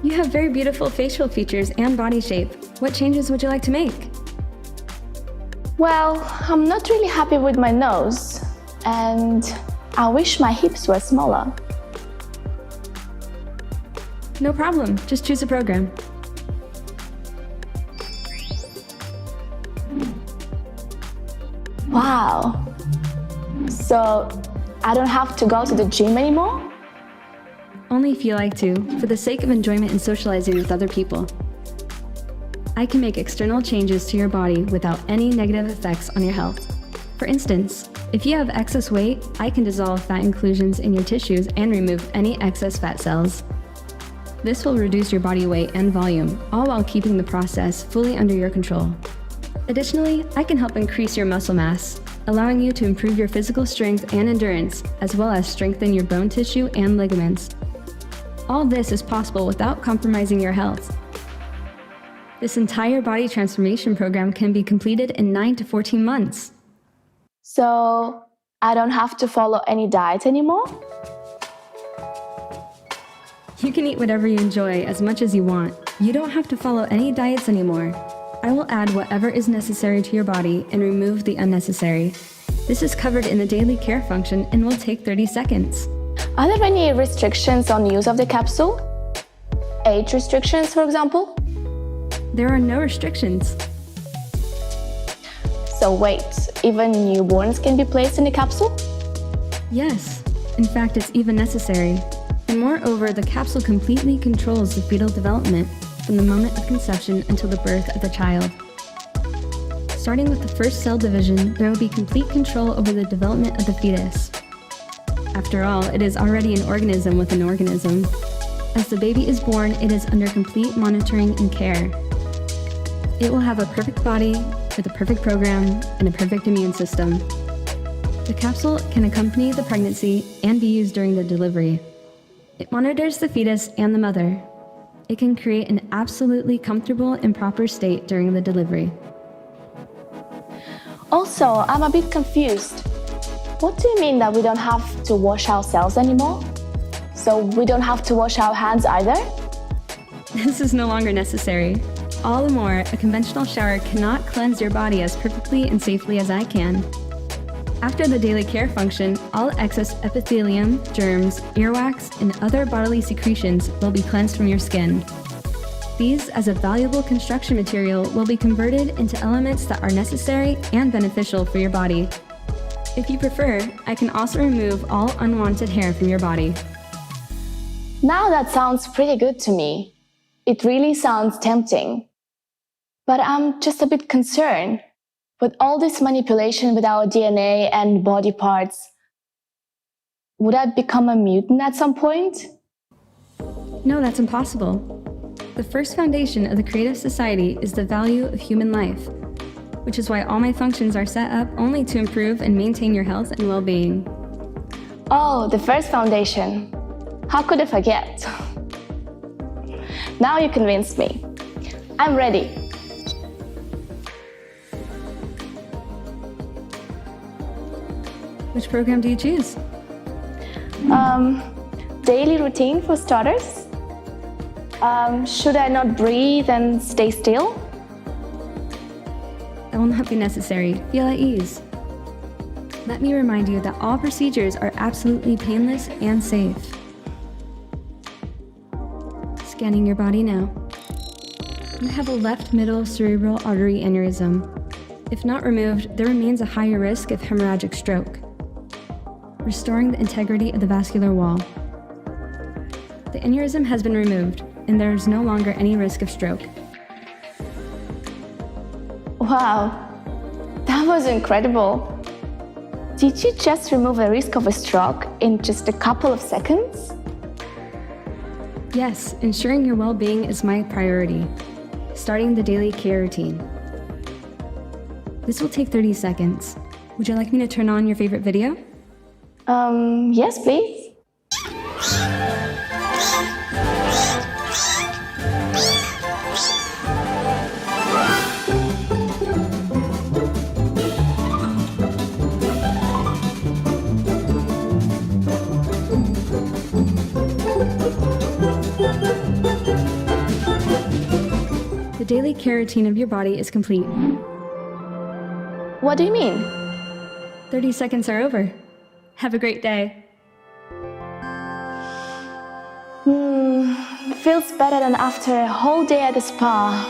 You have very beautiful facial features and body shape. What changes would you like to make? Well, I'm not really happy with my nose, and I wish my hips were smaller. No problem, just choose a program. Wow. So I don't have to go to the gym anymore? Only if you like to, for the sake of enjoyment and socializing with other people. I can make external changes to your body without any negative effects on your health. For instance, if you have excess weight, I can dissolve fat inclusions in your tissues and remove any excess fat cells. This will reduce your body weight and volume, all while keeping the process fully under your control. Additionally, I can help increase your muscle mass, allowing you to improve your physical strength and endurance, as well as strengthen your bone tissue and ligaments. All this is possible without compromising your health. This entire body transformation program can be completed in 9 to 14 months. So I don't have to follow any diet anymore? You can eat whatever you enjoy as much as you want. You don't have to follow any diets anymore. I will add whatever is necessary to your body and remove the unnecessary. This is covered in the daily care function and will take 30 seconds. Are there any restrictions on use of the capsule? Age restrictions, for example? There are no restrictions. So wait, even newborns can be placed in the capsule? Yes, in fact it's even necessary. And moreover, the capsule completely controls the fetal development from the moment of conception until the birth of the child. Starting with the first cell division, there will be complete control over the development of the fetus. After all, it is already an organism with an organism. As the baby is born, it is under complete monitoring and care. It will have a perfect body, with a perfect program, and a perfect immune system. The capsule can accompany the pregnancy and be used during the delivery. It monitors the fetus and the mother. It can create an absolutely comfortable and proper state during the delivery. Also, I'm a bit confused. What do you mean that we don't have to wash ourselves anymore? So we don't have to wash our hands either? This is no longer necessary. All the more, a conventional shower cannot cleanse your body as perfectly and safely as I can. After the daily care function, all excess epithelium, germs, earwax, and other bodily secretions will be cleansed from your skin. These, as a valuable construction material, will be converted into elements that are necessary and beneficial for your body. If you prefer, I can also remove all unwanted hair from your body. Now that sounds pretty good to me. It really sounds tempting. But I'm just a bit concerned. With all this manipulation with our DNA and body parts, would I become a mutant at some point? No, that's impossible. The first foundation of the creative society is the value of human life, which is why all my functions are set up only to improve and maintain your health and well-being. Oh, the first foundation. How could I forget? Now you convinced me. I'm ready. Which program do you choose? Daily routine for starters. Should I not breathe and stay still? That will not be necessary. Feel at ease. Let me remind you that all procedures are absolutely painless and safe. Scanning your body now. You have a left middle cerebral artery aneurysm. If not removed, there remains a higher risk of hemorrhagic stroke, restoring the integrity of the vascular wall. The aneurysm has been removed, and there is no longer any risk of stroke. Wow, that was incredible. Did you just remove the risk of a stroke in just a couple of seconds? Yes, ensuring your well-being is my priority. Starting the daily care routine. This will take 30 seconds. Would you like me to turn on your favorite video? Yes, please. The daily care routine of your body is complete. What do you mean? 30 seconds are over. Have a great day. Feels better than after a whole day at the spa.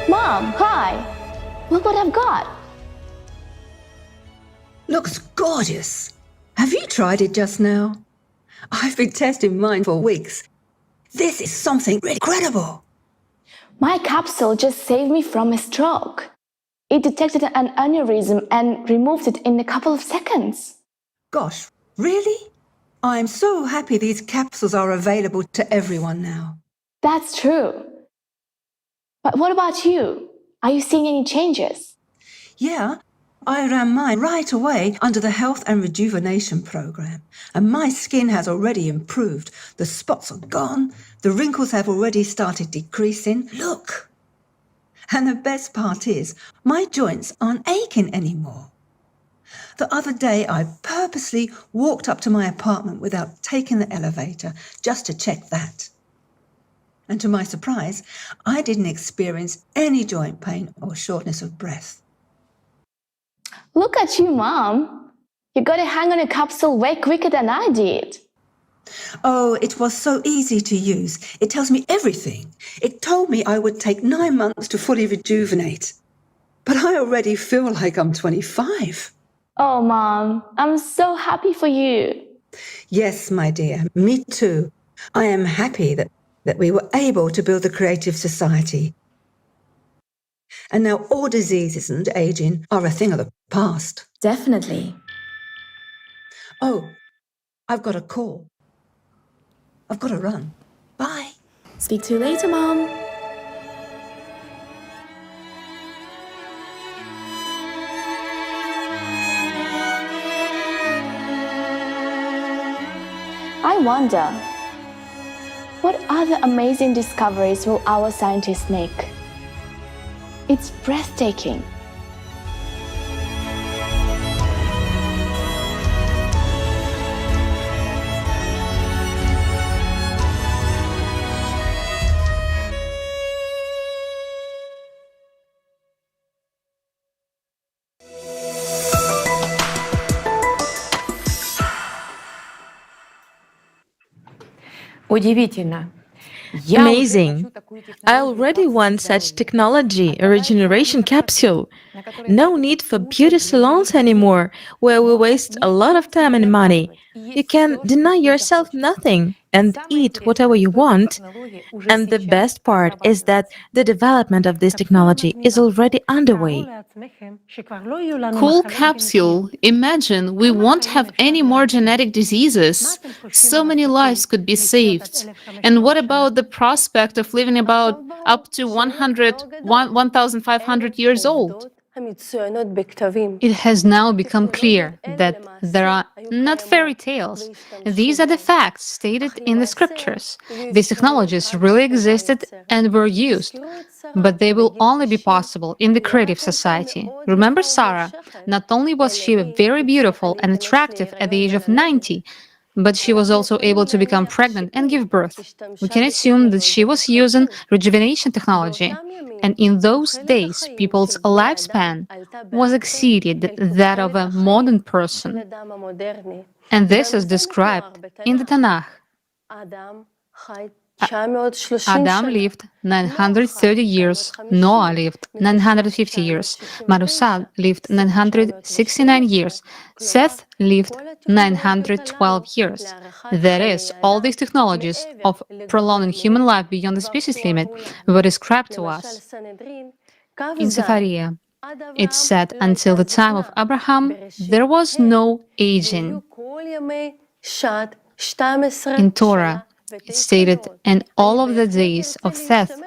Mom, hi! Look what I've got! Looks gorgeous. Have you tried it just now? I've been testing mine for weeks. This is something incredible. My capsule just saved me from a stroke. It detected an aneurysm and removed it in a couple of seconds. Gosh, really? I'm so happy these capsules are available to everyone now. That's true. But what about you? Are you seeing any changes? Yeah, I ran mine right away under the Health and Rejuvenation Program, and my skin has already improved. The spots are gone, the wrinkles have already started decreasing. Look! And the best part is, my joints aren't aching anymore. The other day, I purposely walked up to my apartment without taking the elevator, just to check that. And to my surprise, I didn't experience any joint pain or shortness of breath. Look at you, Mom. You got a hang on a capsule way quicker than I did. Oh, it was so easy to use. It tells me everything. It told me I would take 9 months to fully rejuvenate. But I already feel like I'm 25. Oh, Mom, I'm so happy for you. Yes, my dear, me too. I am happy that we were able to build the Creative Society. And now all diseases and aging are a thing of the past. Definitely. Oh, I've got a call. I've got to run. Bye. Speak to you later, Mom. I wonder, what other amazing discoveries will our scientists make? It's breathtaking. Удивительно. Amazing! I already want such technology, a regeneration capsule. No need for beauty salons anymore, where we waste a lot of time and money. You can deny yourself nothing and eat whatever you want. And the best part is that the development of this technology is already underway. Cool capsule. Imagine we won't have any more genetic diseases. So many lives could be saved. And what about the prospect of living about up to 1,500 years old? It has now become clear that there are not fairy tales. These are the facts stated in the scriptures. These technologies really existed and were used, but they will only be possible in the creative society. Remember Sarah? Not only was she very beautiful and attractive at the age of 90, but she was also able to become pregnant and give birth. We can assume that she was using rejuvenation technology, and in those days, people's lifespan was exceeded that of a modern person. And this is described in the Tanakh. Adam lived 930 years, Noah lived 950 years, Marusa lived 969 years, Seth lived 912 years. That is, all these technologies of prolonging human life beyond the species limit were described to us. In Sephariah, it said, until the time of Abraham, there was no aging. In Torah, it stated, and all of the days of Seth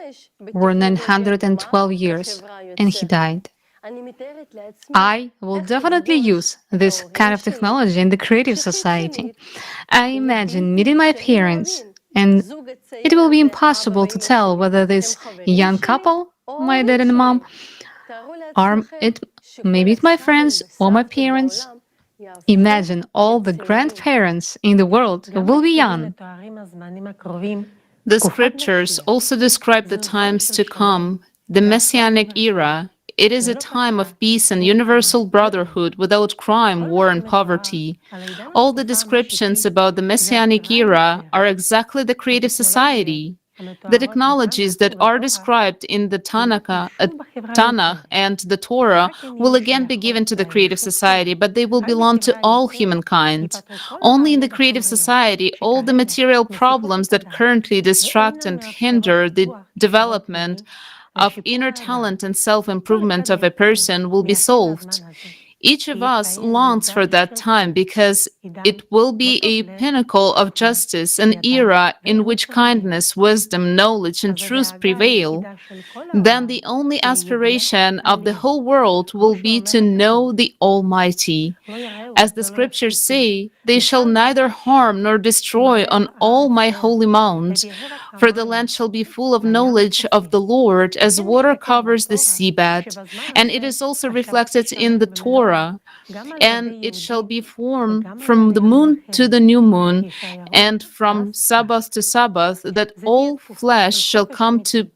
were 912 years, and he died. I will definitely use this kind of technology in the creative society. I imagine meeting my parents, and it will be impossible to tell whether this young couple, my dad and mom, are maybe it's my friends or my parents. Imagine all the grandparents in the world who will be young. The scriptures also describe the times to come, the Messianic era. It is a time of peace and universal brotherhood without crime, war, and poverty. All the descriptions about the Messianic era are exactly the creative society. The technologies that are described in the Tanakh and the Torah will again be given to the creative society, but they will belong to all humankind. Only in the creative society, all the material problems that currently distract and hinder the development of inner talent and self-improvement of a person will be solved. Each of us longs for that time because it will be a pinnacle of justice, an era in which kindness, wisdom, knowledge, and truth prevail. Then the only aspiration of the whole world will be to know the Almighty. As the scriptures say, they shall neither harm nor destroy on all my holy mounds, for the land shall be full of knowledge of the Lord as water covers the seabed. And it is also reflected in the Torah. And it shall be formed from the moon to the new moon, and from Sabbath to Sabbath, that all flesh shall come to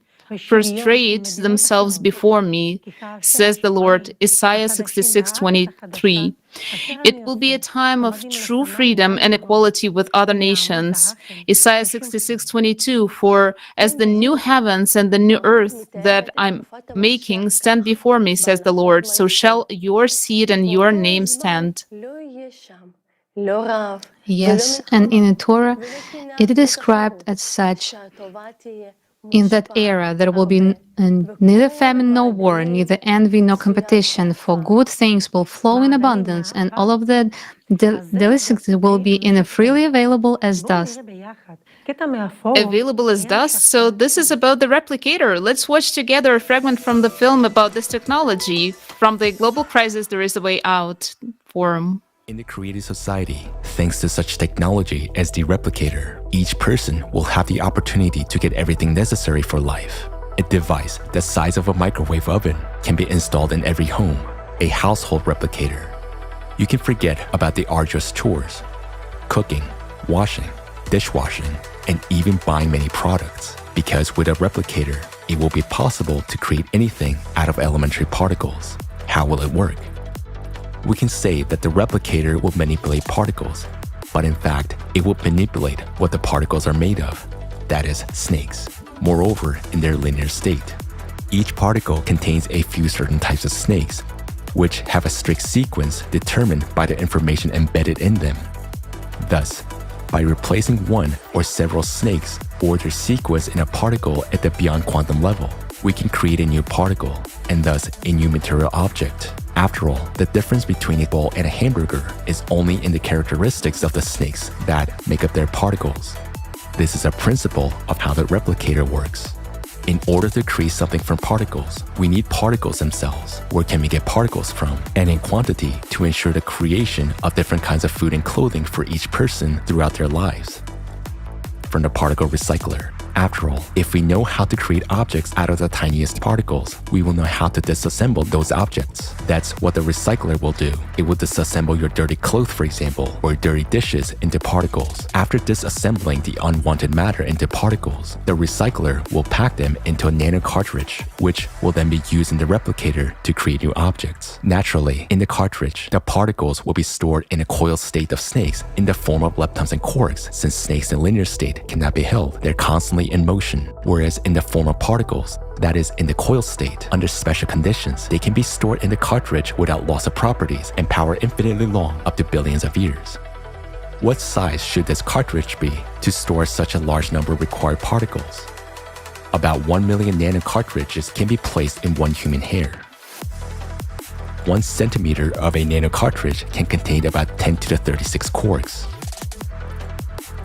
prostrate themselves before me, says the Lord. Isaiah 66:23. It will be a time of true freedom and equality with other nations. Isaiah 66:22, for as the new heavens and the new earth that I'm making stand before me, says the Lord, so shall your seed and your name stand. Yes, and in the Torah, it is described as such. In that era, there will be neither famine nor war, neither envy nor competition, for good things will flow in abundance, and all of the delicacies will be freely available as dust. Available as dust? So this is about the replicator. Let's watch together a fragment from the film about this technology. From the Global Crisis, There is a Way Out forum. In the creative society, thanks to such technology as the replicator, each person will have the opportunity to get everything necessary for life. A device the size of a microwave oven can be installed in every home, a household replicator. You can forget about the arduous chores, cooking, washing, dishwashing, and even buying many products, because with a replicator, it will be possible to create anything out of elementary particles. How will it work? We can say that the replicator will manipulate particles, but in fact, it will manipulate what the particles are made of. that is, snakes. Moreover, in their linear state. Each particle contains a few certain types of snakes, which have a strict sequence determined by the information embedded in them. Thus, by replacing one or several snakes or their sequence in a particle at the beyond quantum level, we can create a new particle, and thus a new material object. After all, the difference between a ball and a hamburger is only in the characteristics of the snakes that make up their particles. This is a principle of how the replicator works. In order to create something from particles, we need particles themselves. Where can we get particles from? And in quantity to ensure the creation of different kinds of food and clothing for each person throughout their lives. From the particle recycler. After all, if we know how to create objects out of the tiniest particles, we will know how to disassemble those objects. That's what the recycler will do. It will disassemble your dirty clothes, for example, or dirty dishes into particles. After disassembling the unwanted matter into particles, the recycler will pack them into a nano cartridge, which will then be used in the replicator to create new objects. Naturally, in the cartridge, the particles will be stored in a coiled state of snakes in the form of leptons and quarks. Since snakes in linear state cannot be held, they're constantly in motion, whereas in the form of particles, that is, in the coil state, under special conditions, they can be stored in the cartridge without loss of properties and power infinitely long, up to billions of years. What size should this cartridge be to store such a large number of required particles? About 1 million nano cartridges can be placed in one human hair. 1 centimeter of a nano cartridge can contain about 10 to the 36 quarks.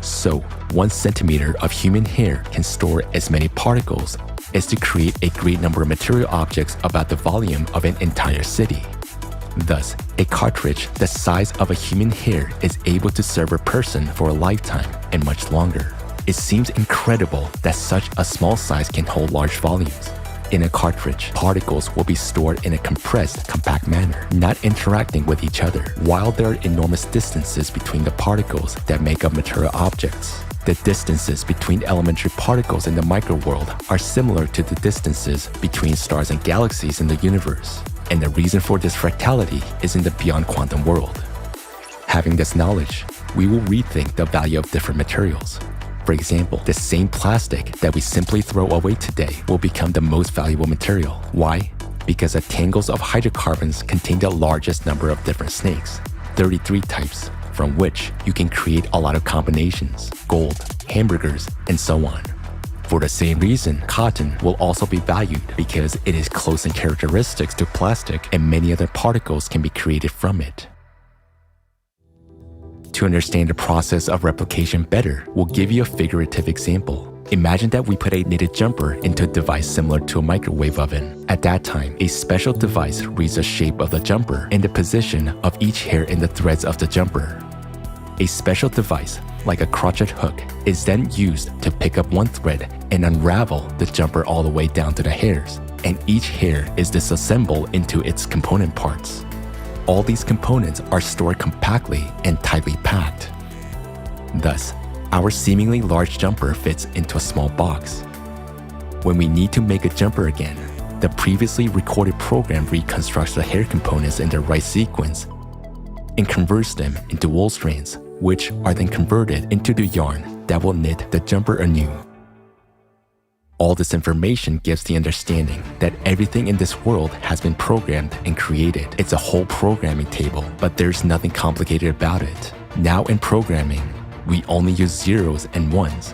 So, 1 centimeter of human hair can store as many particles as to create a great number of material objects about the volume of an entire city. Thus, a cartridge the size of a human hair is able to serve a person for a lifetime and much longer. It seems incredible that such a small size can hold large volumes. In a cartridge, particles will be stored in a compressed, compact manner, not interacting with each other, while there are enormous distances between the particles that make up material objects. The distances between elementary particles in the microworld are similar to the distances between stars and galaxies in the universe, and the reason for this fractality is in the beyond quantum world. Having this knowledge, we will rethink the value of different materials. For example, the same plastic that we simply throw away today will become the most valuable material. Why? Because the tangles of hydrocarbons contain the largest number of different snakes, 33 types, from which you can create a lot of combinations, gold, hamburgers, and so on. For the same reason, cotton will also be valued because it is close in characteristics to plastic and many other particles can be created from it. To understand the process of replication better, we'll give you a figurative example. Imagine that we put a knitted jumper into a device similar to a microwave oven. At that time, a special device reads the shape of the jumper and the position of each hair in the threads of the jumper. A special device, like a crochet hook, is then used to pick up one thread and unravel the jumper all the way down to the hairs, and each hair is disassembled into its component parts. All these components are stored compactly and tightly packed. Thus, our seemingly large jumper fits into a small box. When we need to make a jumper again, the previously recorded program reconstructs the hair components in their right sequence and converts them into wool strands, which are then converted into the yarn that will knit the jumper anew. All this information gives the understanding that everything in this world has been programmed and created. It's a whole programming table, but there's nothing complicated about it. Now in programming, we only use zeros and ones,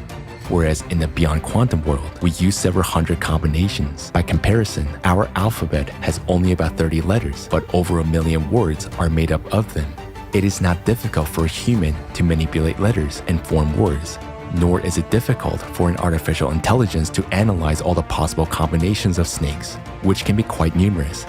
whereas in the beyond quantum world, we use several hundred combinations. By comparison, our alphabet has only about 30 letters, but over 1 million words are made up of them. It is not difficult for a human to manipulate letters and form words, nor is it difficult for an artificial intelligence to analyze all the possible combinations of snakes, which can be quite numerous,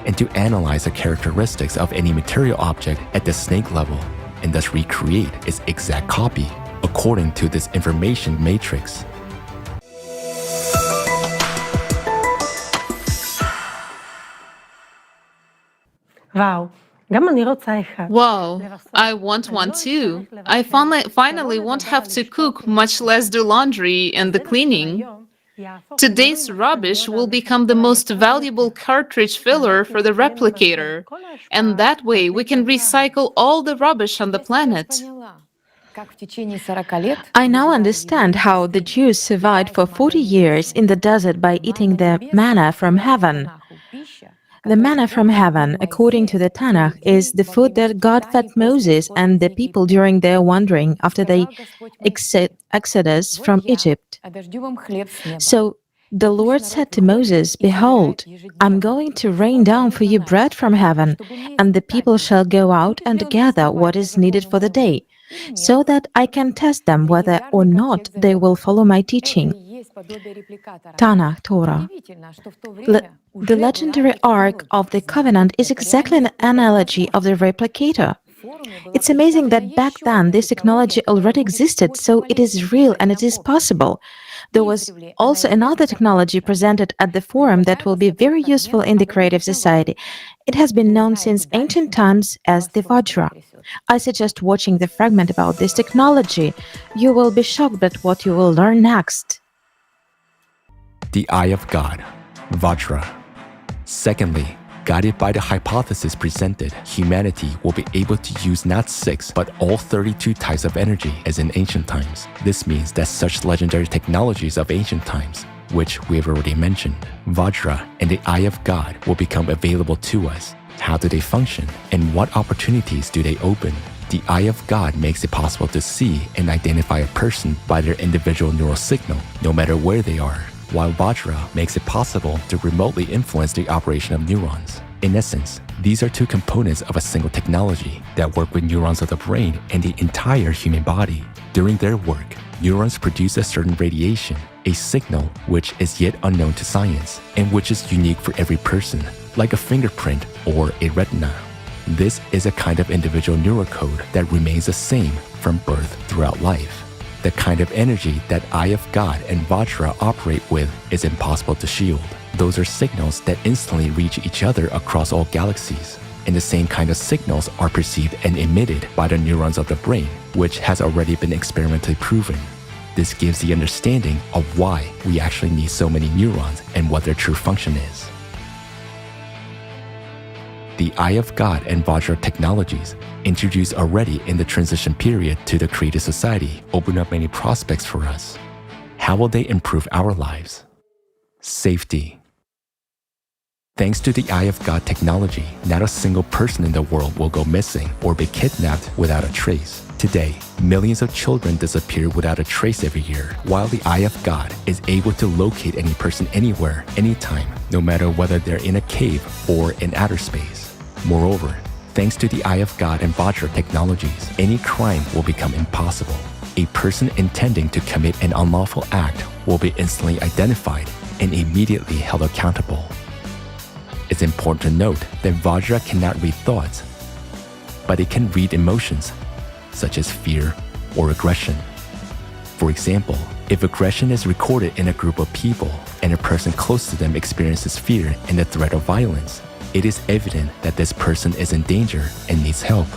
and to analyze the characteristics of any material object at the snake level, and thus recreate its exact copy according to this information matrix. וואו, גם אני רוצה אחד. Wow, I want one too. I finally won't have to cook, much less do laundry and the cleaning. Today's rubbish will become the most valuable cartridge filler for the replicator, and that way we can recycle all the rubbish on the planet. I now understand how the Jews survived for 40 years in the desert by eating the manna from heaven. The manna from heaven, according to the Tanakh, is the food that God fed Moses and the people during their wandering after the exodus from Egypt. So the Lord said to Moses, "Behold, I'm going to rain down for you bread from heaven, and the people shall go out and gather what is needed for the day, so that I can test them whether or not they will follow my teaching." Tanakh, Torah. The legendary Ark of the Covenant is exactly an analogy of the replicator. It's amazing that back then this technology already existed, so it is real and it is possible. There was also another technology presented at the forum that will be very useful in the creative society. It has been known since ancient times as the Vajra. I suggest watching the fragment about this technology. You will be shocked at what you will learn next. The Eye of God, Vajra. Secondly, guided by the hypothesis presented, humanity will be able to use not 6, but all 32 types of energy as in ancient times. This means that such legendary technologies of ancient times, which we have already mentioned, Vajra and the Eye of God, will become available to us. How do they function, and what opportunities do they open? The Eye of God makes it possible to see and identify a person by their individual neural signal, no matter where they are, while Vajra makes it possible to remotely influence the operation of neurons. In essence, these are two components of a single technology that work with neurons of the brain and the entire human body. During their work, neurons produce a certain radiation, a signal which is yet unknown to science, and which is unique for every person, like a fingerprint or a retina. This is a kind of individual neural code that remains the same from birth throughout life. The kind of energy that Eye of God and Vajra operate with is impossible to shield. Those are signals that instantly reach each other across all galaxies. And the same kind of signals are perceived and emitted by the neurons of the brain, which has already been experimentally proven. This gives the understanding of why we actually need so many neurons and what their true function is. The Eye of God and Vajra technologies, introduced already in the transition period to the creative society, open up many prospects for us. How will they improve our lives? Safety. Thanks to the Eye of God technology, not a single person in the world will go missing or be kidnapped without a trace. Today, millions of children disappear without a trace every year, while the Eye of God is able to locate any person anywhere, anytime, no matter whether they're in a cave or in outer space. Moreover, thanks to the Eye of God and Vajra technologies, any crime will become impossible. A person intending to commit an unlawful act will be instantly identified and immediately held accountable. It's important to note that Vajra cannot read thoughts, but it can read emotions, such as fear or aggression. For example, if aggression is recorded in a group of people and a person close to them experiences fear and the threat of violence, it is evident that this person is in danger and needs help.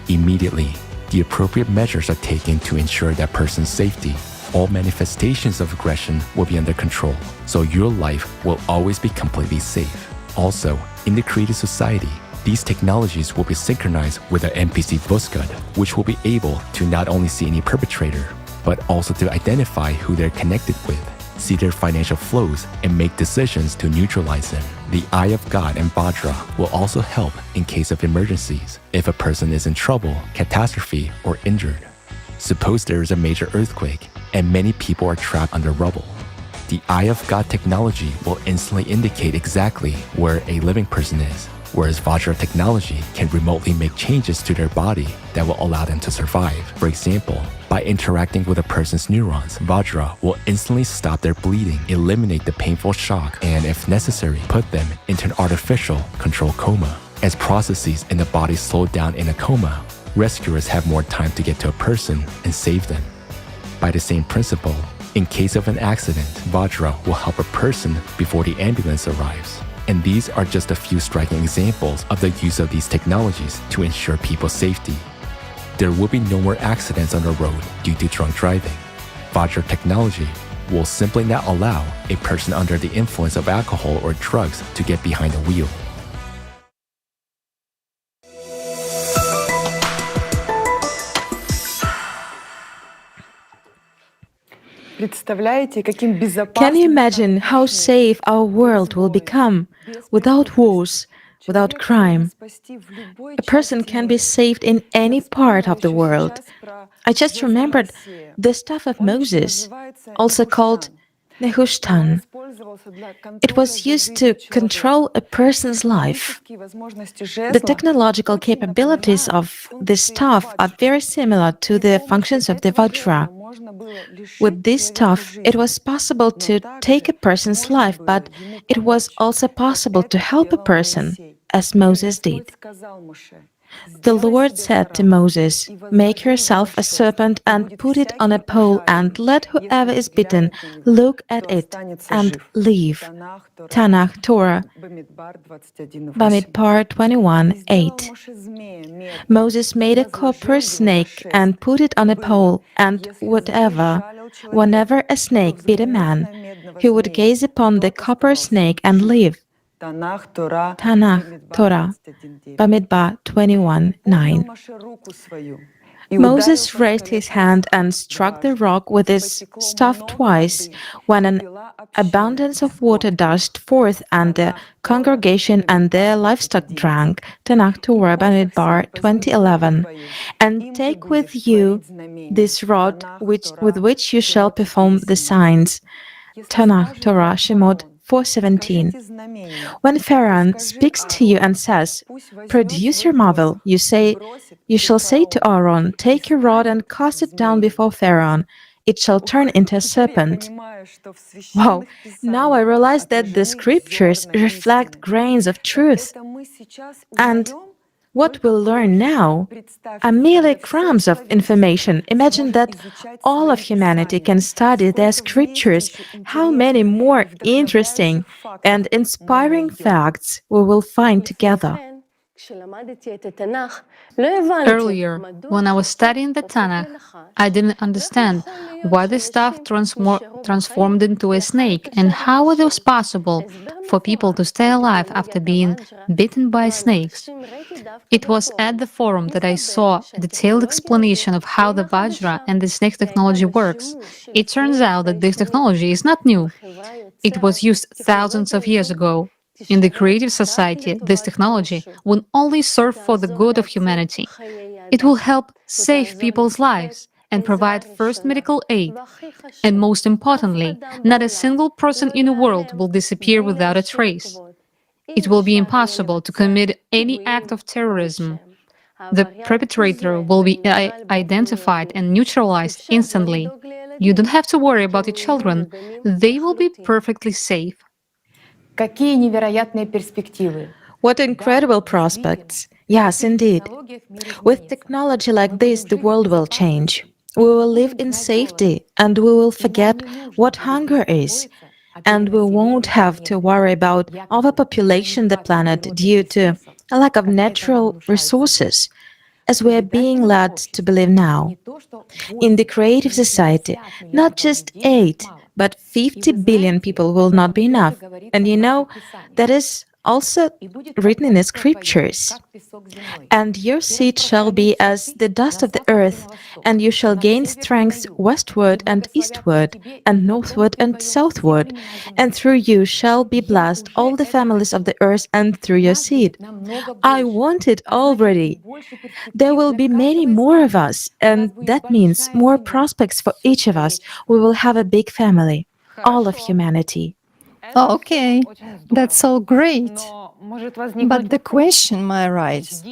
Immediately, the appropriate measures are taken to ensure that person's safety. All manifestations of aggression will be under control, so your life will always be completely safe. Also, in the creative society, these technologies will be synchronized with an NPC Voskad, which will be able to not only see any perpetrator, but also to identify who they're connected with, see their financial flows, and make decisions to neutralize them. The Eye of God and Vajra will also help in case of emergencies, if a person is in trouble, catastrophe, or injured. Suppose there is a major earthquake, and many people are trapped under rubble. The Eye of God technology will instantly indicate exactly where a living person is, whereas Vajra technology can remotely make changes to their body that will allow them to survive. For example, by interacting with a person's neurons, Vajra will instantly stop their bleeding, eliminate the painful shock, and if necessary, put them into an artificial controlled coma. As processes in the body slow down in a coma, rescuers have more time to get to a person and save them. By the same principle, in case of an accident, Vajra will help a person before the ambulance arrives. And these are just a few striking examples of the use of these technologies to ensure people's safety. There will be no more accidents on the road due to drunk driving. Vajra technology will simply not allow a person under the influence of alcohol or drugs to get behind the wheel. Can you imagine how safe our world will become without wars, without crime? A person can be saved in any part of the world. I just remembered the staff of Moses, also called Nehushtan. It was used to control a person's life. The technological capabilities of this staff are very similar to the functions of the Vajra. With this staff, it was possible to take a person's life, but it was also possible to help a person, as Moses did. The Lord said to Moses, "Make yourself a serpent and put it on a pole, and let whoever is bitten look at it and live." Tanakh, Torah, Bamidbar 21:8. Moses made a copper snake and put it on a pole, and whenever a snake bit a man, he would gaze upon the copper snake and live. Tanakh, Torah, Bamidbar 21:9. Moses raised his hand and struck the rock with his staff twice, when an abundance of water dashed forth, and the congregation and their livestock drank. Tanakh, Torah, Bamidbar 20:11. And take with you this rod with which you shall perform the signs. Tanakh, Torah, Shemot 4:17. When Pharaoh speaks to you and says, "Produce your marvel," you shall say to Aaron, "Take your rod and cast it down before Pharaoh. It shall turn into a serpent." Wow, now I realize that the scriptures reflect grains of truth. And what we'll learn now are merely crumbs of information. Imagine that all of humanity can study their scriptures. How many more interesting and inspiring facts we will find together. Earlier, when I was studying the Tanakh, I didn't understand why the staff transformed into a snake and how it was possible for people to stay alive after being bitten by snakes. It was at the forum that I saw a detailed explanation of how the Vajra and the snake technology works. It turns out that this technology is not new. It was used thousands of years ago. In the creative society, this technology will only serve for the good of humanity. It will help save people's lives and provide first medical aid. And most importantly, not a single person in the world will disappear without a trace. It will be impossible to commit any act of terrorism. The perpetrator will be identified and neutralized instantly. You don't have to worry about your children. They will be perfectly safe. What incredible prospects. Yes, indeed. With technology like this, the world will change. We will live in safety, and we will forget what hunger is. And we won't have to worry about overpopulation the planet due to a lack of natural resources, as we are being led to believe now. In the creative society, not just 8, but 50 billion people will not be enough. And you know, that is also written in the scriptures. "And your seed shall be as the dust of the earth, and you shall gain strength westward and eastward, and northward and southward. And through you shall be blessed all the families of the earth, and through your seed." I want it already. There will be many more of us, and that means more prospects for each of us. We will have a big family, all of humanity. Okay, that's all great. But the question might arise,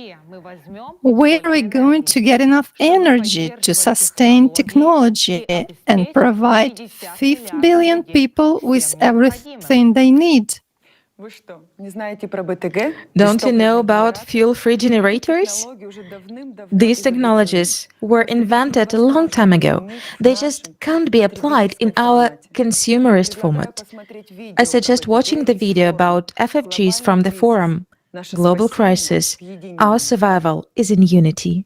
where are we going to get enough energy to sustain technology and provide 50 billion people with everything they need? Don't you know about fuel-free generators? These technologies were invented a long time ago. They just can't be applied in our consumerist format. I suggest watching the video about FFGs from the forum. Global Crisis. Our survival is in unity.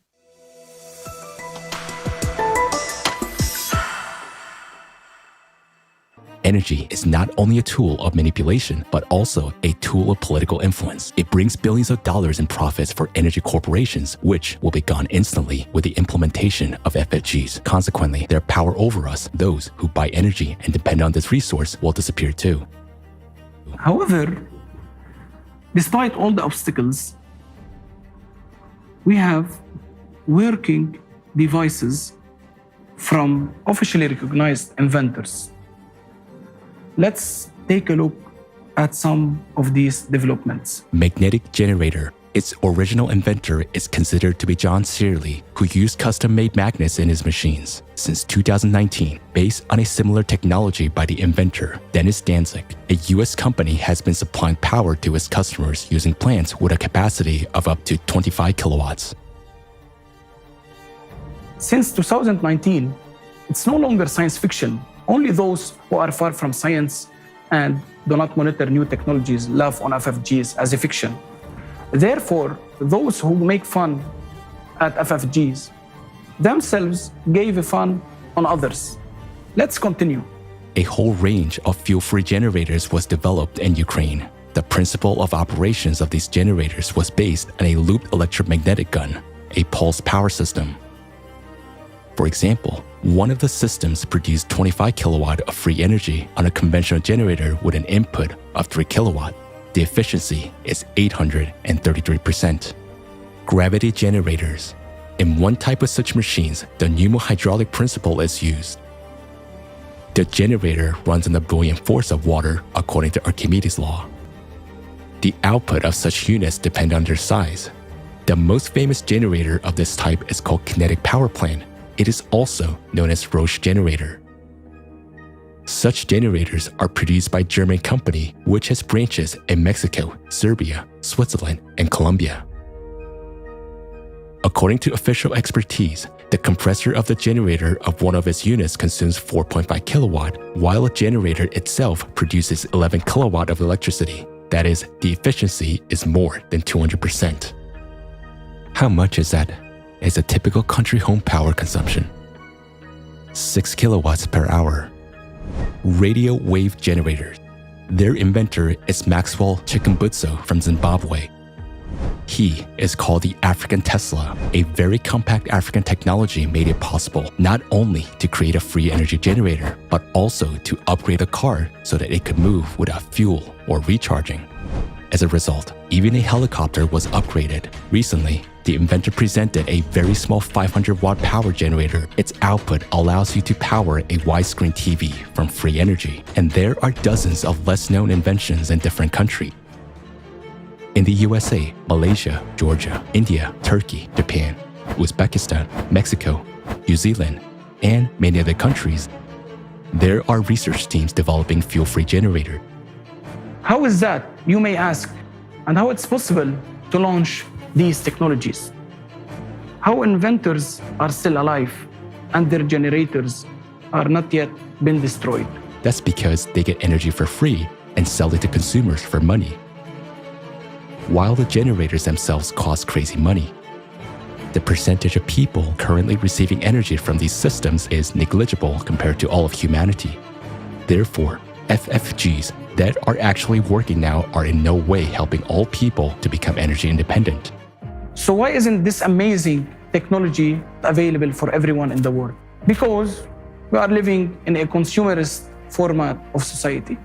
Energy is not only a tool of manipulation, but also a tool of political influence. It brings billions of dollars in profits for energy corporations, which will be gone instantly with the implementation of FFGs. Consequently, their power over us, those who buy energy and depend on this resource, will disappear too. However, despite all the obstacles, we have working devices from officially recognized inventors. Let's take a look at some of these developments. Magnetic generator. Its original inventor is considered to be John Searle, who used custom-made magnets in his machines. Since 2019, based on a similar technology by the inventor, Dennis Danzig, a US company has been supplying power to its customers using plants with a capacity of up to 25 kilowatts. Since 2019, it's no longer science fiction. Only those who are far from science and do not monitor new technologies laugh on FFGs as a fiction. Therefore, those who make fun at FFGs themselves gave fun on others. Let's continue. A whole range of fuel-free generators was developed in Ukraine. The principle of operations of these generators was based on a looped electromagnetic gun, a pulse power system. For example, one of the systems produced 25 kilowatt of free energy on a conventional generator with an input of 3 kilowatt. The efficiency is 833%. Gravity generators. In one type of such machines, the pneumohydraulic principle is used. The generator runs on the buoyant force of water according to Archimedes' law. The output of such units depend on their size. The most famous generator of this type is called kinetic power plant. It is also known as Roche generator. Such generators are produced by a German company which has branches in Mexico, Serbia, Switzerland, and Colombia. According to official expertise, the compressor of the generator of one of its units consumes 4.5 kilowatt, while a generator itself produces 11 kilowatt of electricity. That is, the efficiency is more than 200%. How much is that? Is a typical country home power consumption. 6 kilowatts per hour. Radio wave generators. Their inventor is Maxwell Chikumbutso from Zimbabwe. He is called the African Tesla. A very compact African technology made it possible not only to create a free energy generator, but also to upgrade a car so that it could move without fuel or recharging. As a result, even a helicopter was upgraded. Recently, the inventor presented a very small 500-watt power generator. Its output allows you to power a widescreen TV from free energy. And there are dozens of less-known inventions in different countries. In the USA, Malaysia, Georgia, India, Turkey, Japan, Uzbekistan, Mexico, New Zealand, and many other countries, there are research teams developing fuel-free generators. How is that, you may ask, and how it's possible to launch these technologies? How inventors are still alive and their generators are not yet been destroyed? That's because they get energy for free and sell it to consumers for money, while the generators themselves cost crazy money. The percentage of people currently receiving energy from these systems is negligible compared to all of humanity. Therefore, FFGs that are actually working now are in no way helping all people to become energy independent. So why isn't this amazing technology available for everyone in the world? Because we are living in a consumerist format of society.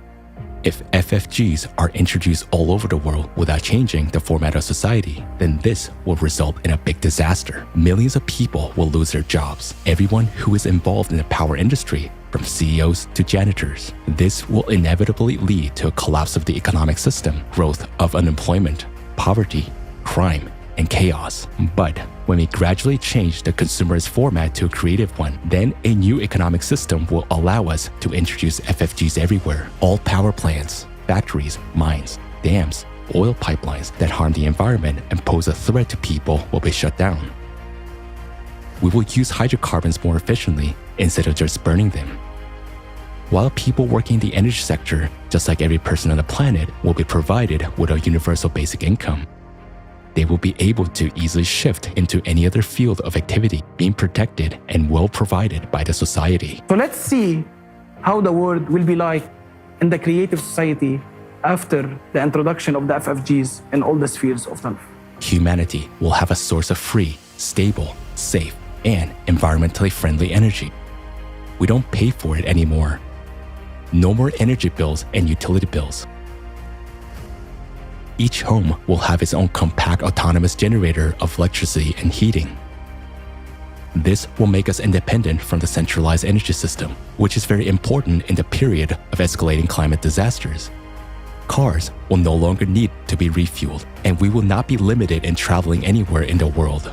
If FFGs are introduced all over the world without changing the format of society, then this will result in a big disaster. Millions of people will lose their jobs. Everyone who is involved in the power industry, from CEOs to janitors. This will inevitably lead to a collapse of the economic system, growth of unemployment, poverty, crime, and chaos. But when we gradually change the consumerist format to a creative one, then a new economic system will allow us to introduce FFGs everywhere. All power plants, factories, mines, dams, oil pipelines that harm the environment and pose a threat to people will be shut down. We will use hydrocarbons more efficiently instead of just burning them. While people working in the energy sector, just like every person on the planet, will be provided with a universal basic income, they will be able to easily shift into any other field of activity, being protected and well provided by the society. So let's see how the world will be like in the creative society after the introduction of the FFGs in all the spheres of life. Humanity will have a source of free, stable, safe, and environmentally friendly energy. We don't pay for it anymore. No more energy bills and utility bills. Each home will have its own compact autonomous generator of electricity and heating. This will make us independent from the centralized energy system, which is very important in the period of escalating climate disasters. Cars will no longer need to be refueled, and we will not be limited in traveling anywhere in the world.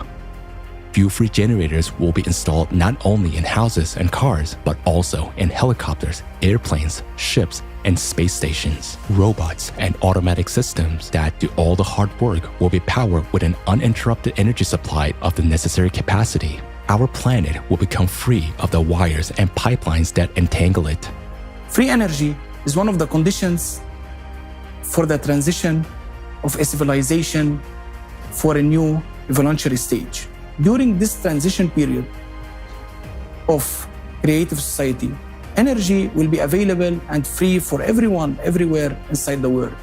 Fuel-free generators will be installed not only in houses and cars, but also in helicopters, airplanes, ships, and space stations. Robots and automatic systems that do all the hard work will be powered with an uninterrupted energy supply of the necessary capacity. Our planet will become free of the wires and pipelines that entangle it. Free energy is one of the conditions for the transition of a civilization for a new evolutionary stage. During this transition period of creative society, energy will be available and free for everyone, everywhere inside the world.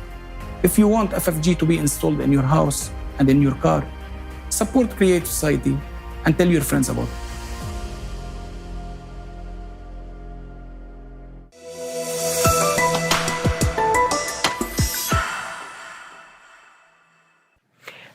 If you want FFG to be installed in your house and in your car, support creative society and tell your friends about it.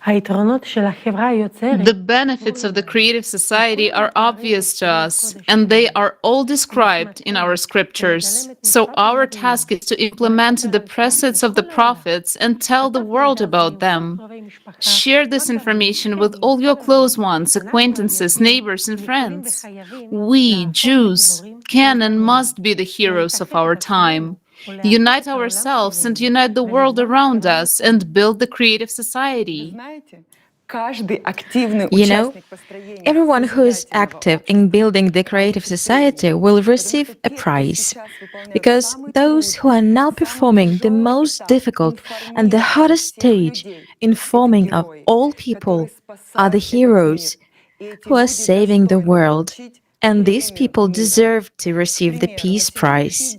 The benefits of the creative society are obvious to us, and they are all described in our scriptures. So our task is to implement the precepts of the prophets and tell the world about them. Share this information with all your close ones, acquaintances, neighbors, and friends. We, Jews, can and must be the heroes of our time. Unite ourselves and unite the world around us and build the creative society. You know, everyone who is active in building the creative society will receive a prize, because those who are now performing the most difficult and the hardest stage in forming of all people are the heroes who are saving the world. And these people deserve to receive the Peace Prize.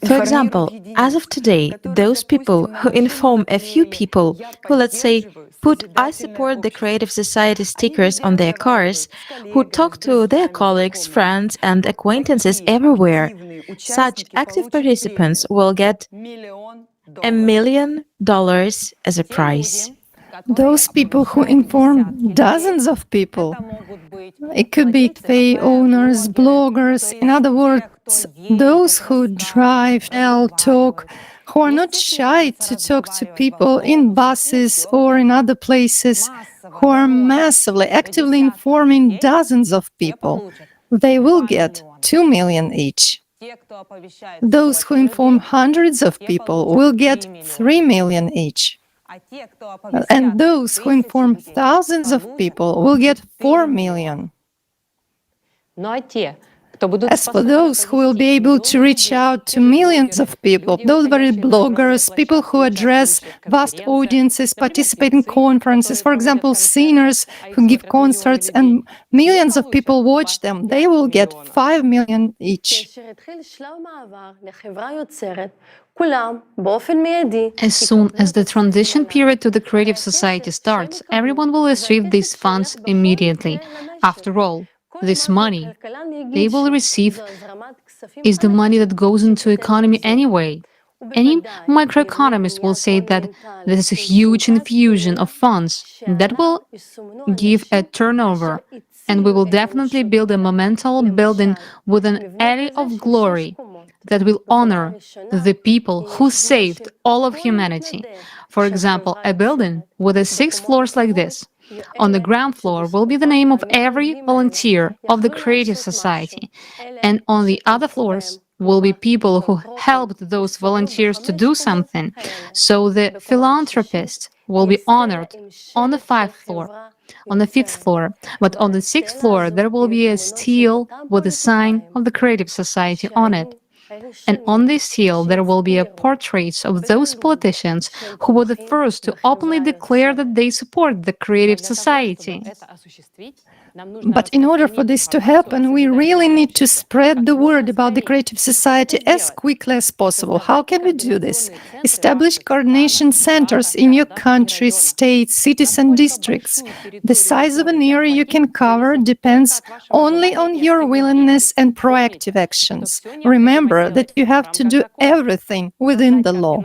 For example, as of today, those people who inform a few people who, let's say, put "I support the creative society" stickers on their cars, who talk to their colleagues, friends, and acquaintances everywhere, such active participants will get $1 million as a prize. Those people who inform dozens of people. It could be cafe owners, bloggers, in other words, those who drive, tell, talk, who are not shy to talk to people in buses or in other places, who are massively, actively informing dozens of people. They will get 2 million each. Those who inform hundreds of people will get 3 million each. And those who inform thousands of people will get 4 million. As for those who will be able to reach out to millions of people, those very bloggers, people who address vast audiences, participate in conferences, for example, singers who give concerts and millions of people watch them, they will get 5 million each. As soon as the transition period to the creative society starts, everyone will receive these funds immediately. After all, this money they will receive is the money that goes into economy anyway. Any microeconomist will say that this is a huge infusion of funds that will give a turnover, and we will definitely build a monumental building with an alley of glory that will honor the people who saved all of humanity. For example, a building with 6 floors like this. On the ground floor will be the name of every volunteer of the Creative Society, and on the other floors will be people who helped those volunteers to do something. So the philanthropist will be honored on the 5th floor, on the 5th floor, but on the 6th floor there will be a stele with a sign of the Creative Society on it. And on this seal, there will be portraits of those politicians who were the first to openly declare that they support the Creative Society. But in order for this to happen, we really need to spread the word about the Creative Society as quickly as possible. How can we do this? Establish coordination centers in your country, states, cities, and districts. The size of an area you can cover depends only on your willingness and proactive actions. Remember that you have to do everything within the law.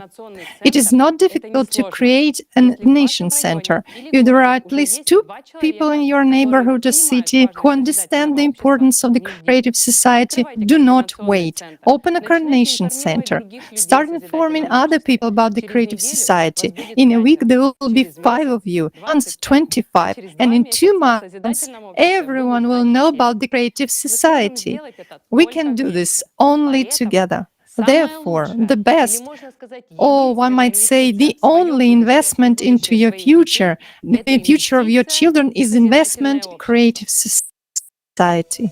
It is not difficult to create a nation center. If there are at least 2 people in your neighborhood or city who understand the importance of the Creative Society, do not wait. Open a coordination center. Start informing other people about the Creative Society. In a week, there will be 5 of you, once 25, and in 2 months, everyone will know about the Creative Society. We can do this only together. Therefore, the best, or one might say the only investment into your future, the future of your children, is investment in Creative Society.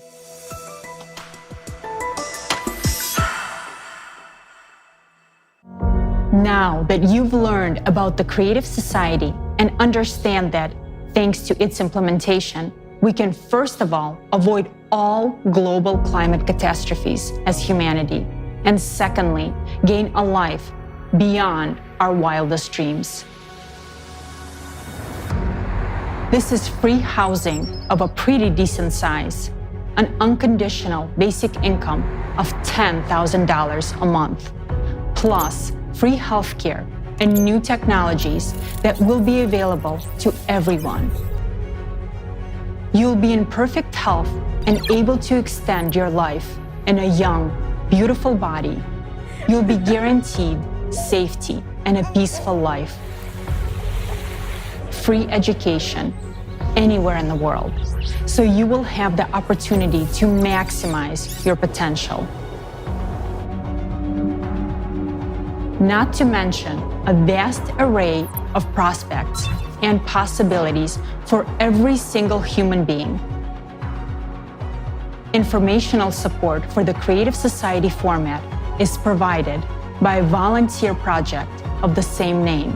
Now that you've learned about the Creative Society and understand that, thanks to its implementation, we can first of all avoid all global climate catastrophes as humanity, and secondly, gain a life beyond our wildest dreams. This is free housing of a pretty decent size, an unconditional basic income of $10,000 a month, plus free healthcare and new technologies that will be available to everyone. You'll be in perfect health and able to extend your life in a young, beautiful body. You'll be guaranteed safety and a peaceful life. Free education anywhere in the world, so you will have the opportunity to maximize your potential. Not to mention a vast array of prospects and possibilities for every single human being. Informational support for the Creative Society format is provided by a volunteer project of the same name,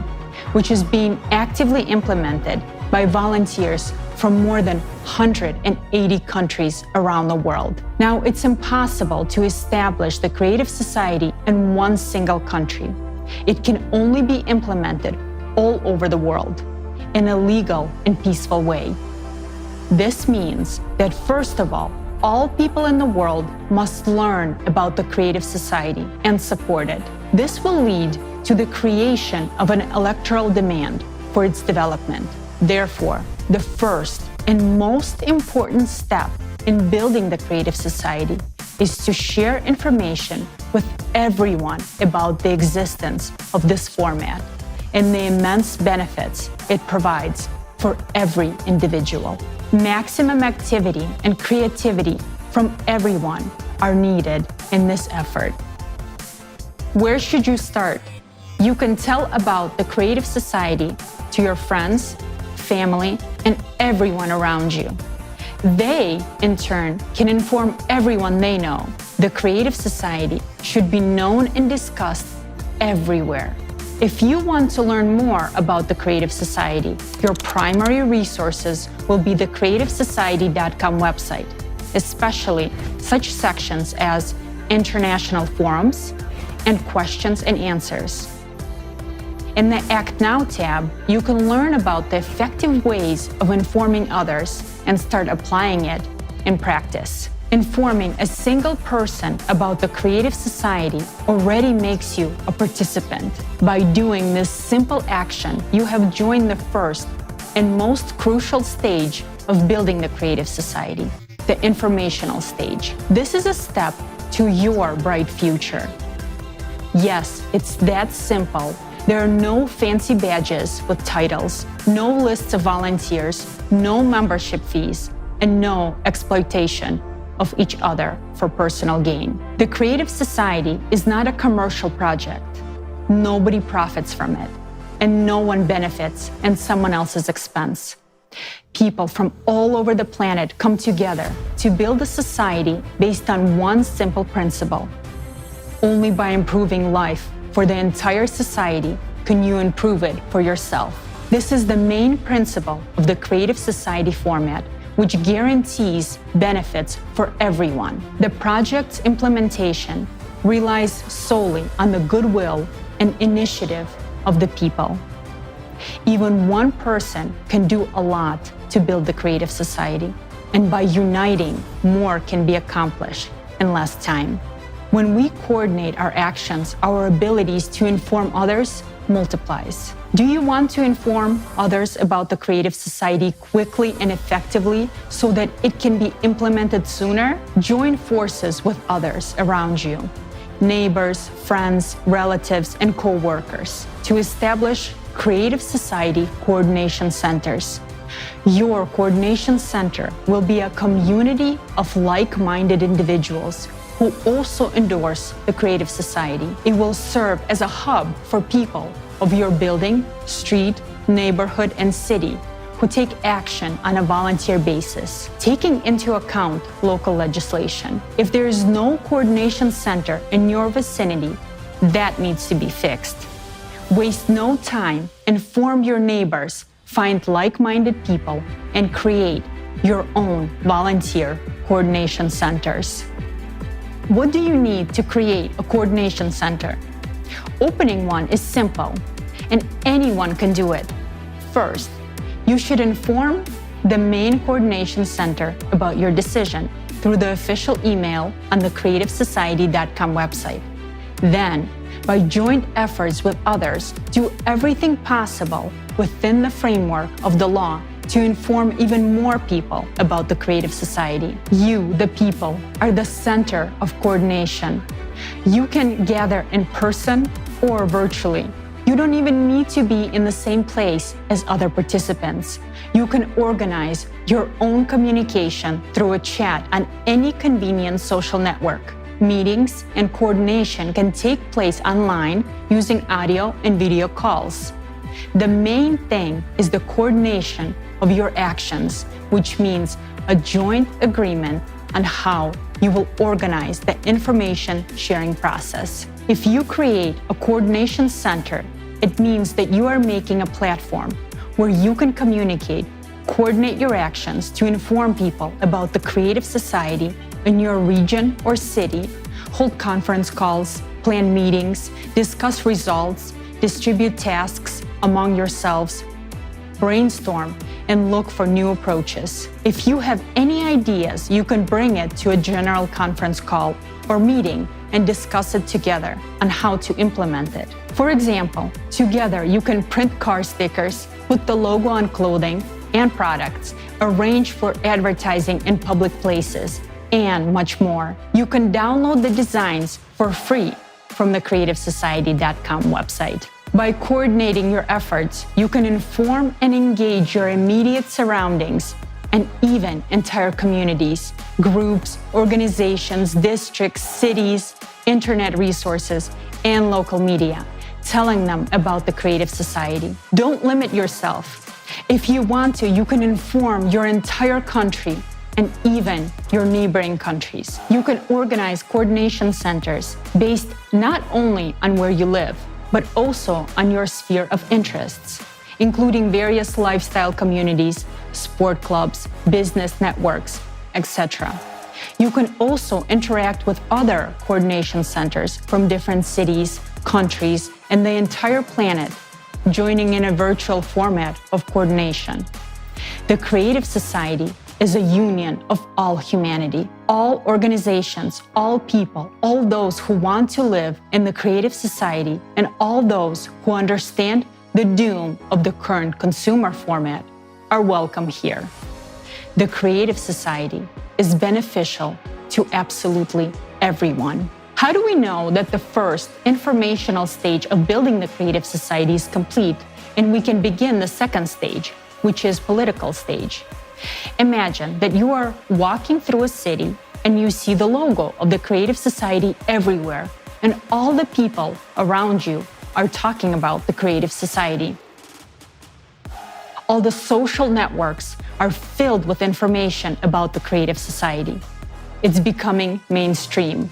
which is being actively implemented by volunteers from more than 180 countries around the world. Now, it's impossible to establish the Creative Society in one single country. It can only be implemented all over the world in a legal and peaceful way. This means that, first of all people in the world must learn about the Creative Society and support it. This will lead to the creation of an electoral demand for its development. Therefore, the first and most important step in building the Creative Society is to share information with everyone about the existence of this format and the immense benefits it provides for every individual. Maximum activity and creativity from everyone are needed in this effort. Where should you start? You can tell about the Creative Society to your friends, family, and everyone around you. They, in turn, can inform everyone they know. The Creative Society should be known and discussed everywhere. If you want to learn more about the Creative Society, your primary resources will be the creativesociety.com website, especially such sections as international forums and questions and answers. In the Act Now tab, you can learn about the effective ways of informing others and start applying it in practice. Informing a single person about the Creative Society already makes you a participant. By doing this simple action, you have joined the first and most crucial stage of building the Creative Society, the informational stage. This is a step to your bright future. Yes, it's that simple. There are no fancy badges with titles, no lists of volunteers, no membership fees, and no exploitation of each other for personal gain. The Creative Society is not a commercial project. Nobody profits from it, and no one benefits at someone else's expense. People from all over the planet come together to build a society based on one simple principle: Only by improving life for the entire society can you improve it for yourself. This is the main principle of the Creative Society format, which guarantees benefits for everyone. The project's implementation relies solely on the goodwill and initiative of the people. Even one person can do a lot to build the Creative Society, and by uniting, more can be accomplished in less time. When we coordinate our actions, our abilities to inform others multiplies. Do you want to inform others about the Creative Society quickly and effectively so that it can be implemented sooner? Join forces with others around you, neighbors, friends, relatives, and co-workers to establish Creative Society coordination centers. Your coordination center will be a community of like-minded individuals who also endorse the Creative Society. It will serve as a hub for people of your building, street, neighborhood, and city who take action on a volunteer basis, taking into account local legislation. If there is no coordination center in your vicinity, that needs to be fixed. Waste no time, inform your neighbors, find like-minded people, and create your own volunteer coordination centers. What do you need to create a coordination center? Opening one is simple, and anyone can do it. First, you should inform the main coordination center about your decision through the official email on the creativesociety.com website. Then, by joint efforts with others, do everything possible within the framework of the law to inform even more people about the Creative Society. You, the people, are the center of coordination. You can gather in person or virtually. You don't even need to be in the same place as other participants. You can organize your own communication through a chat on any convenient social network. Meetings and coordination can take place online using audio and video calls. The main thing is the coordination of your actions, which means a joint agreement on how you will organize the information sharing process. If you create a coordination center, it means that you are making a platform where you can communicate, coordinate your actions to inform people about the Creative Society in your region or city, hold conference calls, plan meetings, discuss results, distribute tasks among yourselves, brainstorm, and look for new approaches. If you have any ideas, you can bring it to a general conference call or meeting and discuss it together on how to implement it. For example, together you can print car stickers, put the logo on clothing and products, arrange for advertising in public places, and much more. You can download the designs for free from the creativesociety.com website. By coordinating your efforts, you can inform and engage your immediate surroundings and even entire communities, groups, organizations, districts, cities, internet resources, and local media, telling them about the Creative Society. Don't limit yourself. If you want to, you can inform your entire country and even your neighboring countries. You can organize coordination centers based not only on where you live, but also on your sphere of interests, including various lifestyle communities, sport clubs, business networks, etc. You can also interact with other coordination centers from different cities, countries, and the entire planet, joining in a virtual format of coordination. The Creative Society is a union of all humanity, all organizations, all people, all those who want to live in the Creative Society, and all those who understand the doom of the current consumer format are welcome here. The Creative Society is beneficial to absolutely everyone. How do we know that the first informational stage of building the Creative Society is complete and we can begin the second stage, which is political stage? Imagine that you are walking through a city and you see the logo of the Creative Society everywhere, and all the people around you are talking about the Creative Society. All the social networks are filled with information about the Creative Society. It's becoming mainstream.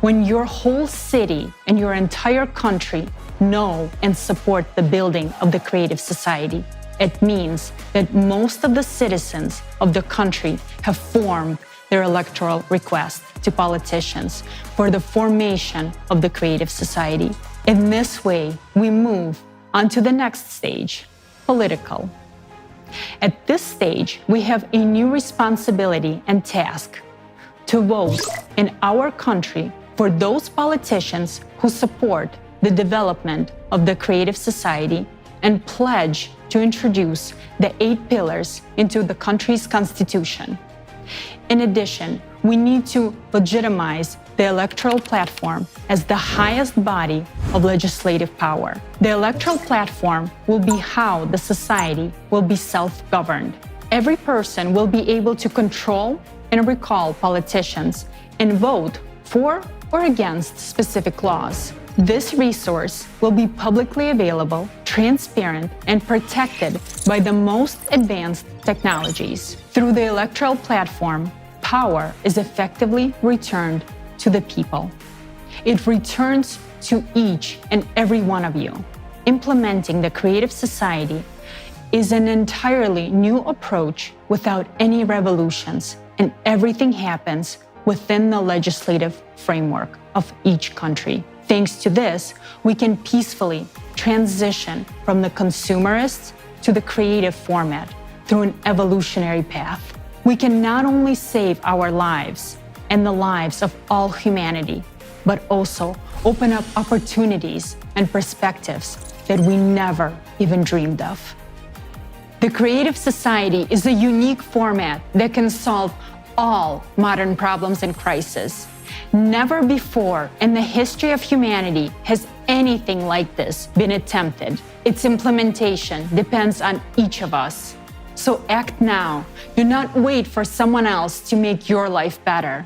When your whole city and your entire country know and support the building of the creative society, it means that most of the citizens of the country have formed their electoral request to politicians for the formation of the creative society. In this way, we move on to the next stage, political. At this stage, we have a new responsibility and task to vote in our country for those politicians who support the development of the creative society and pledge to introduce the 8 pillars into the country's constitution. In addition, we need to legitimize the electoral platform as the highest body of legislative power. The electoral platform will be how the society will be self-governed. Every person will be able to control and recall politicians and vote for or against specific laws. This resource will be publicly available, transparent, and protected by the most advanced technologies. Through the electoral platform, power is effectively returned to the people. It returns to each and every one of you. Implementing the creative society is an entirely new approach without any revolutions, and everything happens within the legislative framework of each country. Thanks to this, we can peacefully transition from the consumerist to the creative format through an evolutionary path. We can not only save our lives and the lives of all humanity, but also open up opportunities and perspectives that we never even dreamed of. The creative society is a unique format that can solve all modern problems and crises. Never before in the history of humanity has anything like this been attempted. Its implementation depends on each of us. So act now. Do not wait for someone else to make your life better.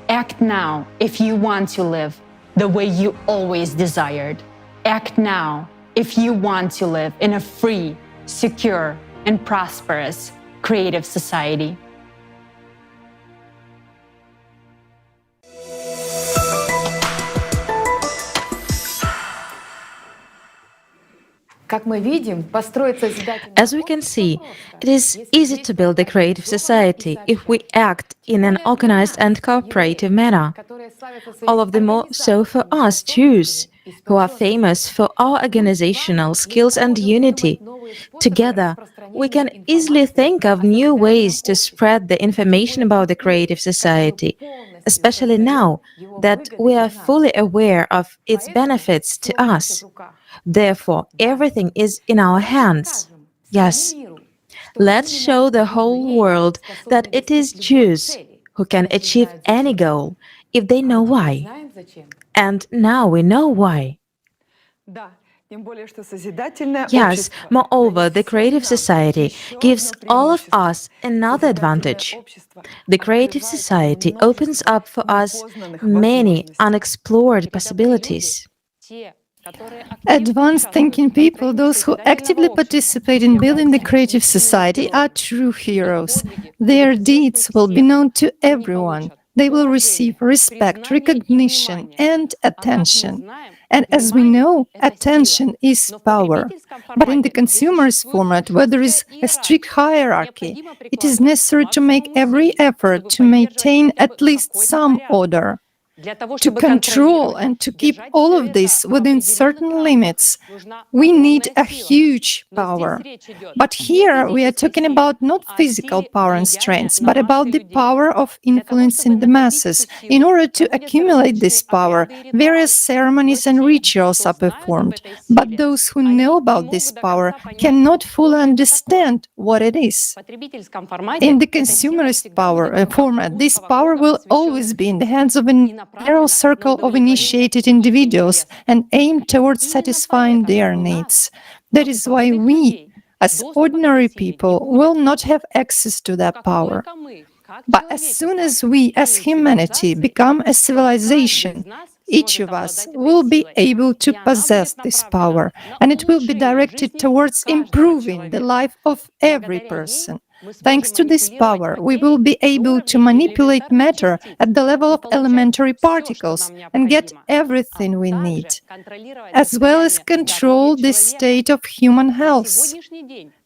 Act now if you want to live the way you always desired. Act now if you want to live in a free, secure, and prosperous creative society. As we can see, it is easy to build a creative society if we act in an organized and cooperative manner. All of the more so for us Jews, who are famous for our organizational skills and unity. Together, we can easily think of new ways to spread the information about the creative society, especially now that we are fully aware of its benefits to us. Therefore, everything is in our hands. Yes, let's show the whole world that it is Jews who can achieve any goal if they know why. And now we know why. Yes, moreover, the creative society gives all of us another advantage. The creative society opens up for us many unexplored possibilities. Advanced thinking people, those who actively participate in building the creative society, are true heroes. Their deeds will be known to everyone. They will receive respect, recognition, and attention. And as we know, attention is power. But in the consumerist format, where there is a strict hierarchy, it is necessary to make every effort to maintain at least some order. To control and to keep all of this within certain limits, we need a huge power. But here we are talking about not physical power and strength, but about the power of influencing the masses. In order to accumulate this power, various ceremonies and rituals are performed. But those who know about this power cannot fully understand what it is. In the consumerist format, this power will always be in the hands of a narrow circle of initiated individuals and aim towards satisfying their needs. That is why we, as ordinary people, will not have access to that power. But as soon as we, as humanity, become a civilization, each of us will be able to possess this power, and it will be directed towards improving the life of every person. Thanks to this power, we will be able to manipulate matter at the level of elementary particles and get everything we need, as well as control the state of human health.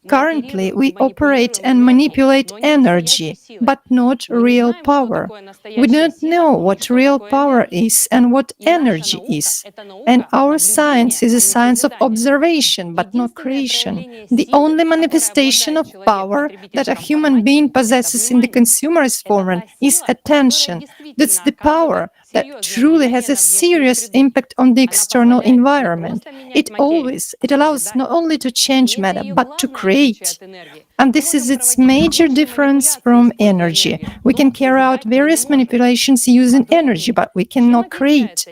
Currently, we operate and manipulate energy, but not real power. We don't know what real power is and what energy is. And our science is a science of observation, but not creation. The only manifestation of power that a human being possesses in the consumerist form is attention. That's the power that truly has a serious impact on the external environment. It allows not only to change matter, but to create. And this is its major difference from energy. We can carry out various manipulations using energy, but we cannot create.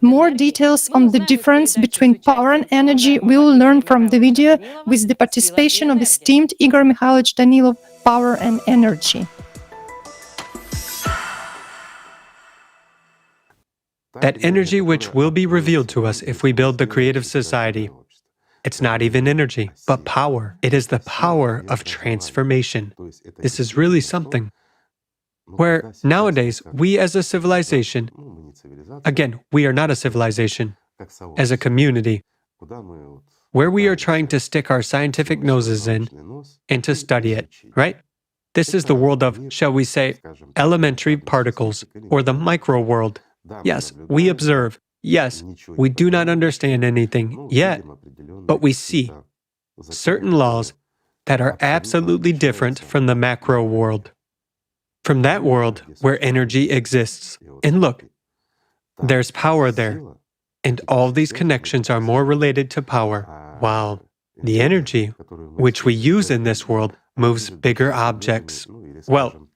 More details on the difference between power and energy we will learn from the video with the participation of esteemed Igor Mikhailovich Danilov, Power and Energy. That energy which will be revealed to us if we build the creative society. It's not even energy, but power. It is the power of transformation. This is really something. Where nowadays, we as a civilization, again, we are not a civilization, as a community, where we are trying to stick our scientific noses in and to study it, right? This is the world of, shall we say, elementary particles, or the micro world. Yes, we observe. Yes, we do not understand anything yet, but we see certain laws that are absolutely different from the macro world, from that world where energy exists. And look, there's power there, and all these connections are more related to power, while the energy which we use in this world moves bigger objects. Well,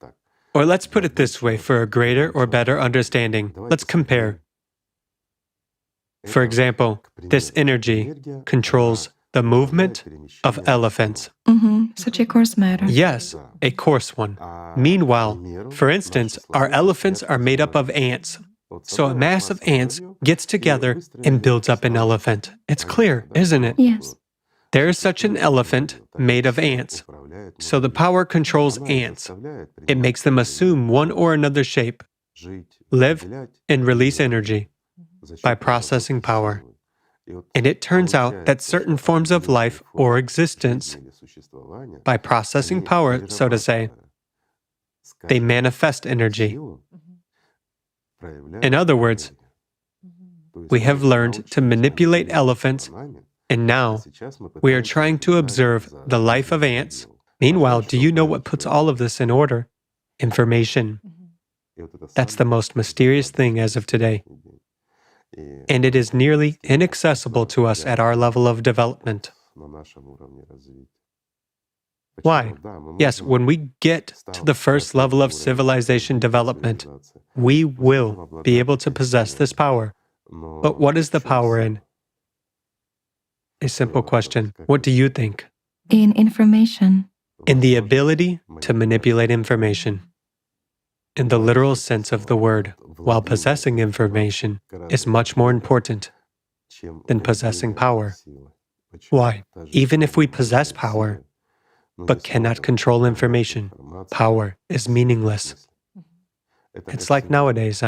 or let's put it this way for a greater or better understanding. Let's compare. For example, this energy controls the movement of elephants. Such a coarse matter. Yes, a coarse one. Meanwhile, for instance, our elephants are made up of ants. So a mass of ants gets together and builds up an elephant. It's clear, isn't it? Yes. There is such an elephant made of ants. So the power controls ants. It makes them assume one or another shape, live, and release energy by processing power. And it turns out that certain forms of life or existence, by processing power, so to say, they manifest energy. In other words, we have learned to manipulate elephants, and now we are trying to observe the life of ants. Meanwhile, do you know what puts all of this in order? Information. That's the most mysterious thing as of today. And it is nearly inaccessible to us at our level of development. Why? Yes, when we get to the first level of civilization development, we will be able to possess this power. But what is the power in? A simple question. What do you think? In information. In the ability to manipulate information. In the literal sense of the word, while possessing information is much more important than possessing power. Why? Even if we possess power, but cannot control information, power is meaningless. It's like nowadays,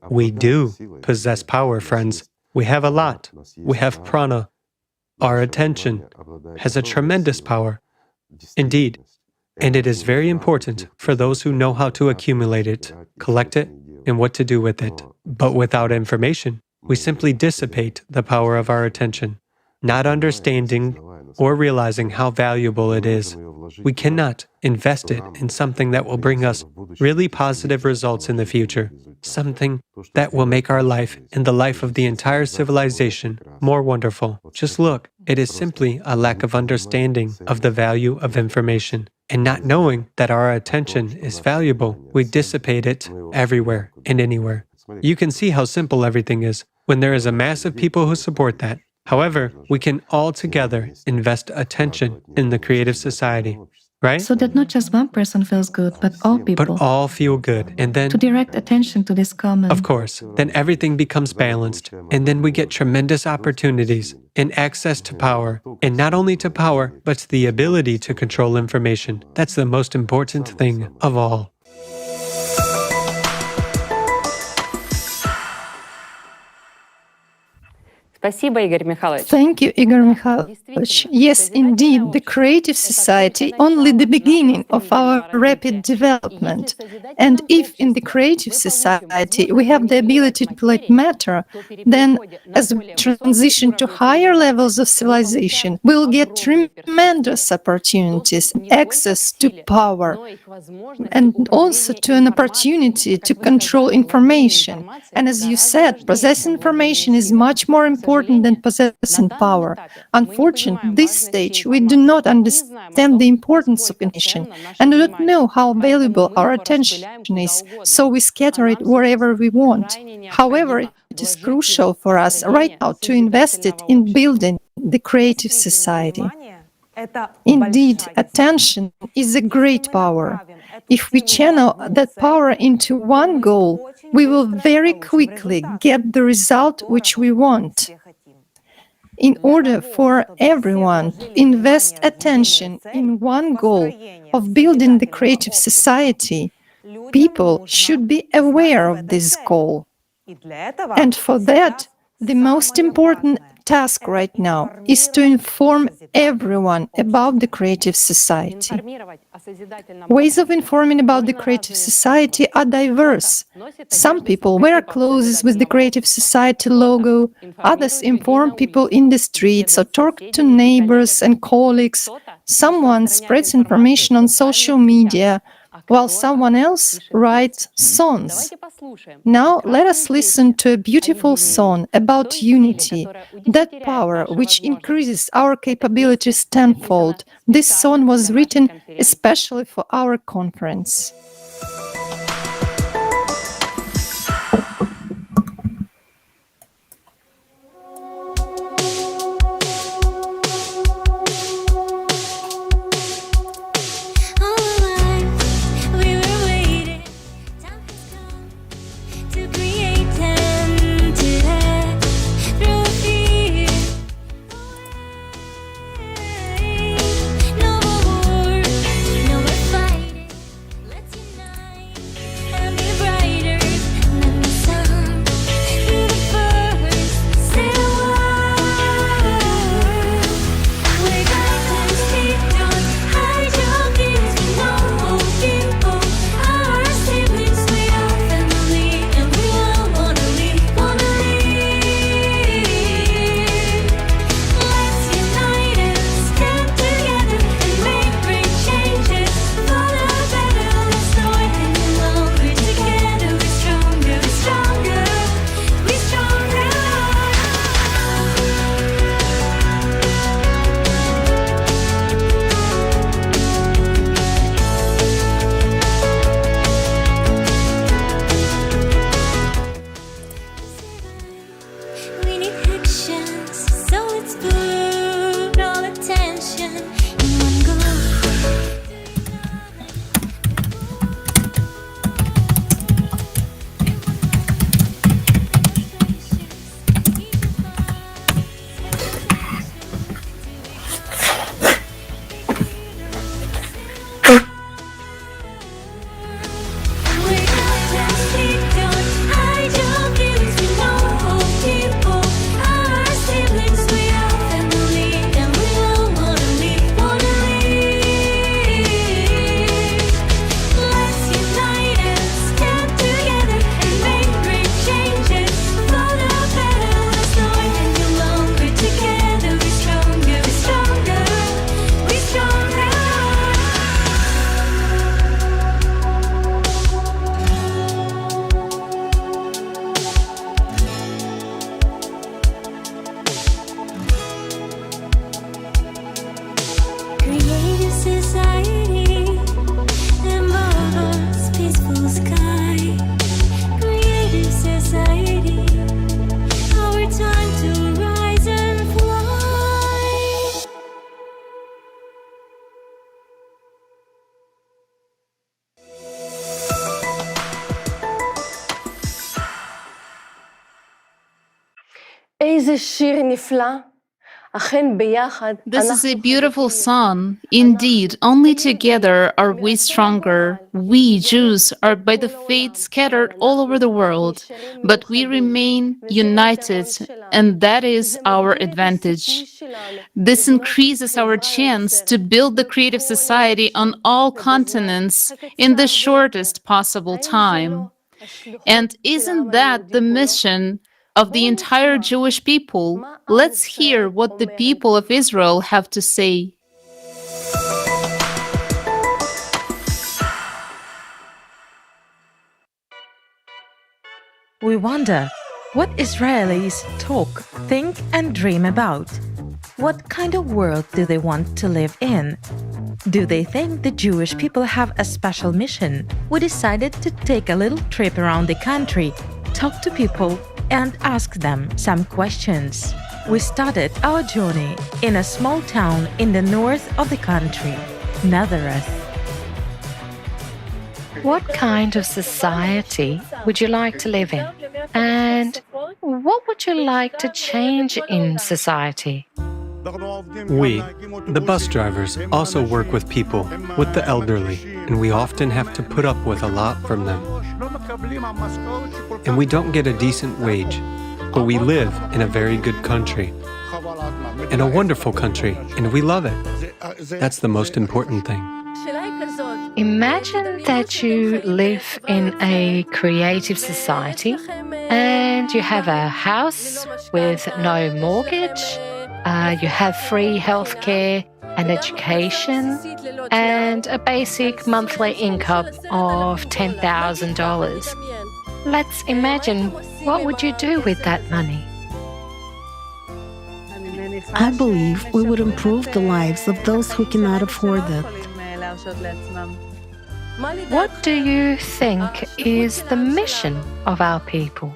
we do possess power, friends. We have a lot. We have prana. Our attention has a tremendous power. Indeed. And it is very important for those who know how to accumulate it, collect it, and what to do with it. But without information, we simply dissipate the power of our attention, not understanding or realizing how valuable it is. We cannot invest it in something that will bring us really positive results in the future, something that will make our life and the life of the entire civilization more wonderful. Just look, it is simply a lack of understanding of the value of information. And not knowing that our attention is valuable, we dissipate it everywhere and anywhere. You can see how simple everything is when there is a mass of people who support that. However, we can all together invest attention in the creative society. right? So that not just one person feels good, but all people. But all feel good. And then, to direct attention to this common. of course, then everything becomes balanced. And then we get tremendous opportunities and access to power. And not only to power, but to the ability to control information. That's the most important thing of all. Thank you, Igor Mikhailovich. Yes, indeed, the creative society only the beginning of our rapid development. And if in the creative society we have the ability to manipulate matter, then as we transition to higher levels of civilization, we'll get tremendous opportunities, access to power, and also to an opportunity to control information. And as you said, possessing information is much more important than possessing power. Unfortunately, at this stage, we do not understand the importance of information and do not know how valuable our attention is, so we scatter it wherever we want. However, it is crucial for us right now to invest it in building the creative society. Indeed, attention is a great power. If we channel that power into one goal, we will very quickly get the result which we want. In order for everyone to invest attention in one goal of building the creative society, people should be aware of this goal. And for that, the most important task right now is to inform everyone about the creative society. Ways of informing about the creative society are diverse. Some people wear clothes with the creative society logo, others inform people in the streets or talk to neighbors and colleagues. Someone spreads information on social media, while someone else writes songs. Now let us listen to a beautiful song about unity, that power which increases our capabilities tenfold. This song was written especially for our conference. This is a beautiful song. Indeed, only together are we stronger. We, Jews, are by the faith scattered all over the world, but we remain united, and that is our advantage. This increases our chance to build the creative society on all continents in the shortest possible time. And isn't that the mission of the entire Jewish people? Let's hear what the people of Israel have to say. We wonder what Israelis talk, think, and dream about. What kind of world do they want to live in? Do they think the Jewish people have a special mission? We decided to take a little trip around the country, talk to people, and ask them some questions. We started our journey in a small town in the north of the country, Nazareth. What kind of society would you like to live in? And what would you like to change in society? We, the bus drivers, also work with people, with the elderly, and we often have to put up with a lot from them. And we don't get a decent wage, but we live in a very good country, in a wonderful country, and we love it. That's the most important thing. Imagine that you live in a creative society and you have a house with no mortgage. You have free healthcare and education, and a basic monthly income of $10,000. Let's imagine, what would you do with that money? I believe we would improve the lives of those who cannot afford it. What do you think is the mission of our people?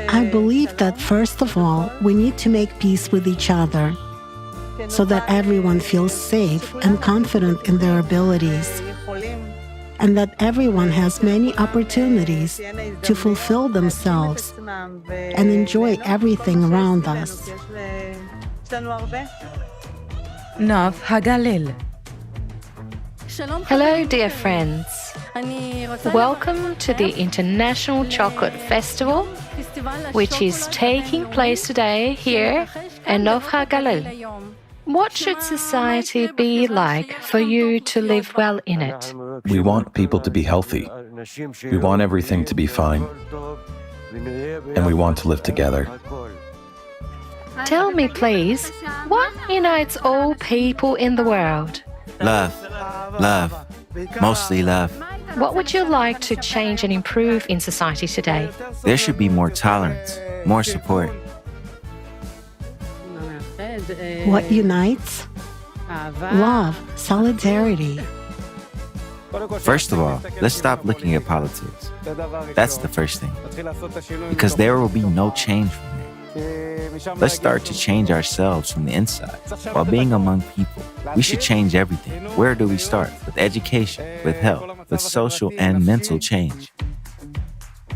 I believe that first of all, we need to make peace with each other so that everyone feels safe and confident in their abilities, and that everyone has many opportunities to fulfill themselves and enjoy everything around us. Nov Hagalil. Hello, dear friends. Welcome to the International Chocolate Festival, which is taking place today here in Nov Hagalil. What should society be like for you to live well in it? We want people to be healthy. We want everything to be fine. And we want to live together. Tell me, please, what unites all people in the world? Love. Love. Mostly love. What would you like to change and improve in society today? There should be more tolerance, more support. What unites? Love, solidarity. First of all, let's stop looking at politics. That's the first thing. Because there will be no change from there. Let's start to change ourselves from the inside. While being among people, we should change everything. Where do we start? With education, with health, with social and mental change.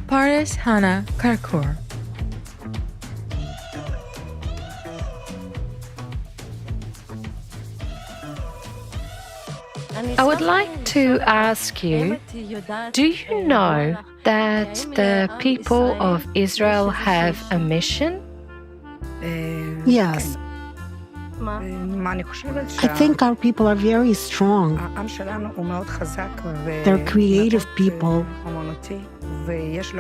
Paris Hannah Karkur. I would like to ask you, do you know that the people of Israel have a mission? Yes. I think our people are very strong. They're creative people,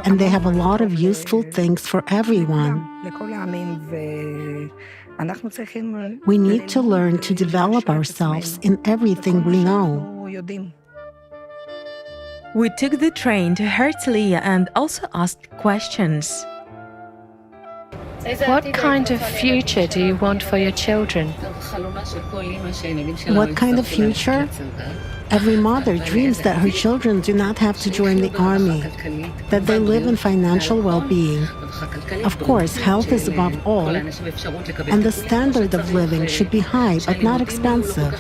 and they have a lot of useful things for everyone. We need to learn to develop ourselves in everything we know. We took the train to Herzliya and also asked questions. What kind of future do you want for your children? What kind of future? Every mother dreams that her children do not have to join the army, that they live in financial well-being. Of course, health is above all, and the standard of living should be high but not expensive.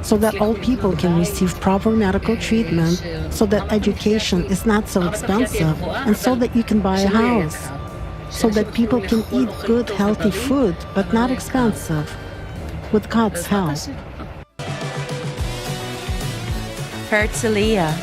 so that all people can receive proper medical treatment, so that education is not so expensive, and so that you can buy a house, so that people can eat good, healthy food, but not expensive, with God's help. Herzliya.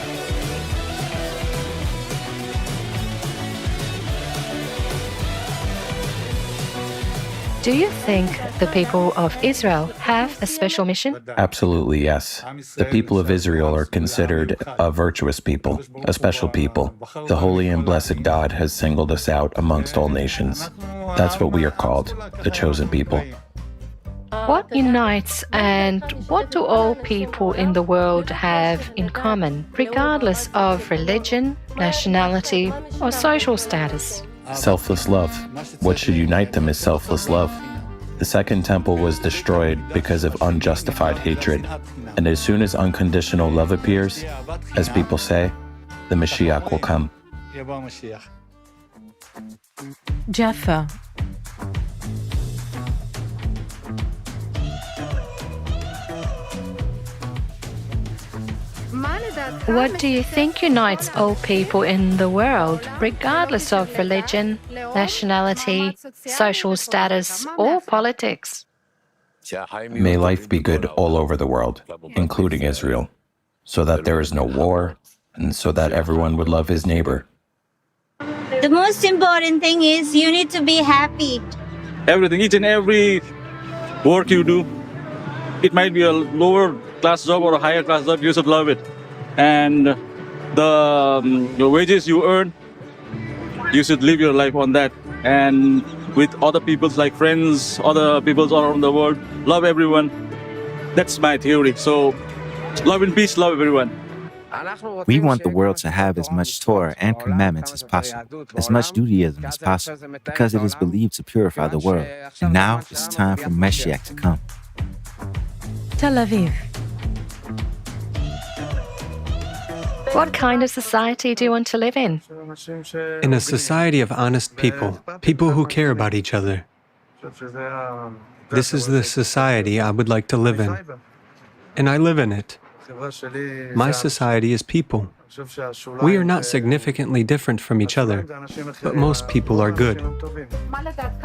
Do you think the people of Israel have a special mission? Absolutely, yes. The people of Israel are considered a virtuous people, a special people. The holy and blessed God has singled us out amongst all nations. That's what we are called, the chosen people. What unites and what do all people in the world have in common, regardless of religion, nationality, or social status? Selfless love. What should unite them is selfless love. The second temple was destroyed because of unjustified hatred. And as soon as unconditional love appears, as people say, the Mashiach will come. Jaffa. What do you think unites all people in the world, regardless of religion, nationality, social status, or politics? May life be good all over the world, including Israel, so that there is no war, and so that everyone would love his neighbor. The most important thing is you need to be happy. Everything, each and every work you do, it might be a lower class job or a higher class job, you should love it. And the wages you earn, you should live your life on that. And with other people's like friends, other peoples all around the world, love everyone. That's my theory. So love and peace, love everyone. We want the world to have as much Torah and commandments as possible, as much Judaism as possible, because it is believed to purify the world. And now it's time for Mashiach to come. Tel Aviv. What kind of society do you want to live in? In a society of honest people, people who care about each other. This is the society I would like to live in, and I live in it. My society is people. We are not significantly different from each other, but most people are good.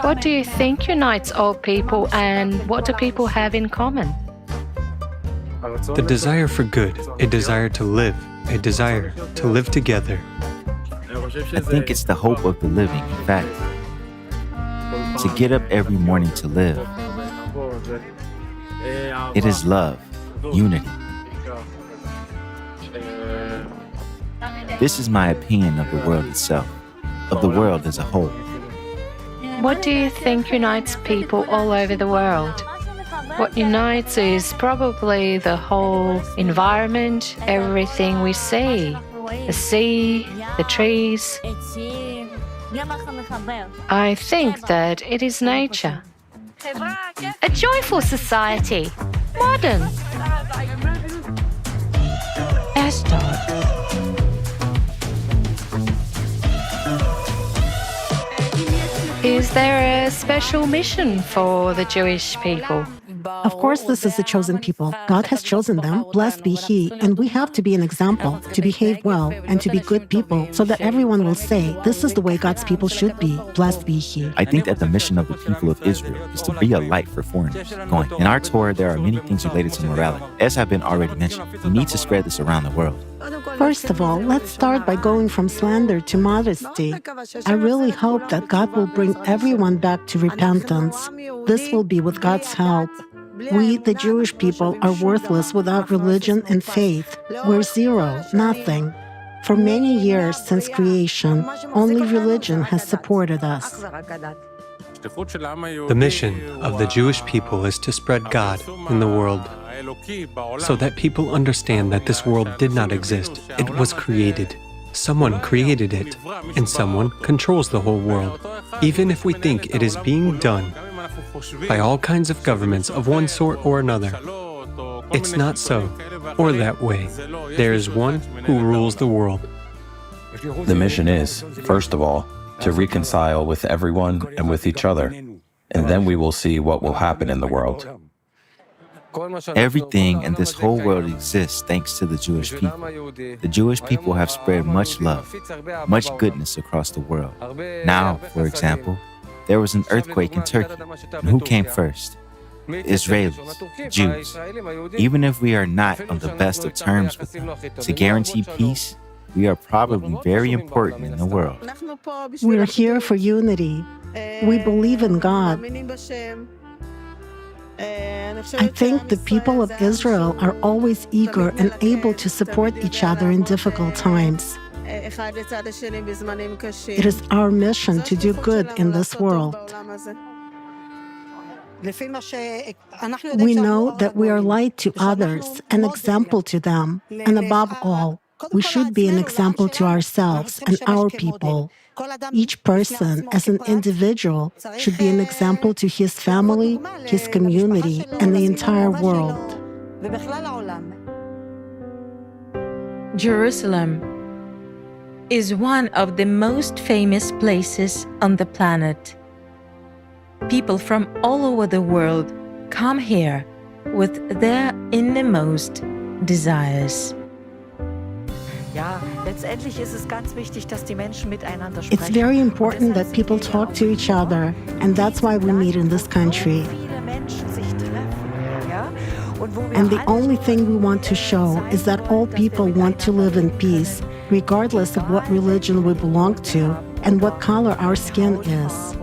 What do you think unites all people, and what do people have in common? The desire for good, a desire to live, a desire to live together. I think it's the hope of the living, in fact. To get up every morning to live. It is love, unity. This is my opinion of the world itself, of the world as a whole. What do you think unites people all over the world? What unites is probably the whole environment, everything we see, the sea, the trees. I think that it is nature. A joyful society, modern. Ashdod. Is there a special mission for the Jewish people? Of course, this is the chosen people. God has chosen them, blessed be He, and we have to be an example, to behave well, and to be good people, so that everyone will say, this is the way God's people should be, blessed be He. I think that the mission of the people of Israel is to be a light for foreigners. Going. In our Torah, there are many things related to morality. As have been already mentioned, we need to spread this around the world. First of all, let's start by going from slander to modesty. I really hope that God will bring everyone back to repentance. This will be with God's help. We, the Jewish people, are worthless without religion and faith. We're zero, nothing. For many years since creation, only religion has supported us. The mission of the Jewish people is to spread God in the world, so that people understand that this world did not exist. It was created. Someone created it, and someone controls the whole world. Even if we think it is being done by all kinds of governments of one sort or another, it's not so, or that way. There is one who rules the world. The mission is, first of all, to reconcile with everyone and with each other, and then we will see what will happen in the world. Everything in this whole world exists thanks to the Jewish people. The Jewish people have spread much love, much goodness across the world. Now, for example, there was an earthquake in Turkey. And who came first? The Israelis, Jews. Even if we are not on the best of terms with them, to guarantee peace, we are probably very important in the world. We're here for unity. We believe in God. I think the people of Israel are always eager and able to support each other in difficult times. It is our mission to do good in this world. We know that we are light to others, an example to them, and above all, we should be an example to ourselves and our people. Each person, as an individual, should be an example to his family, his community, and the entire world. Jerusalem is one of the most famous places on the planet. People from all over the world come here with their innermost desires. It's very important that people talk to each other, and that's why we meet in this country. And the only thing we want to show is that all people want to live in peace, regardless of what religion we belong to and what color our skin is.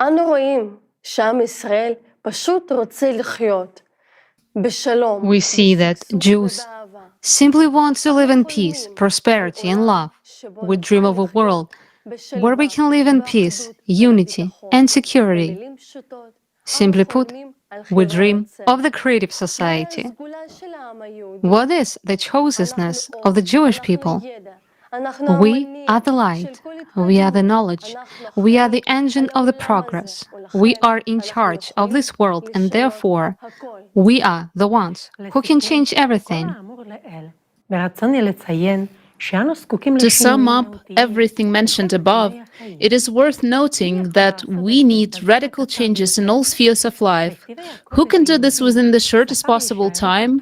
אנו רואים שעם ישראל פשוט רוצה לחיות בשלום. We see that Jews simply want to live in peace, prosperity, and love. We dream of a world where we can live in peace, unity, and security. Simply put, we dream of the creative society. What is the chosenness of the Jewish people? We are the light, we are the knowledge, we are the engine of the progress. We are in charge of this world, and therefore, we are the ones who can change everything. To sum up everything mentioned above, it is worth noting that we need radical changes in all spheres of life. Who can do this within the shortest possible time?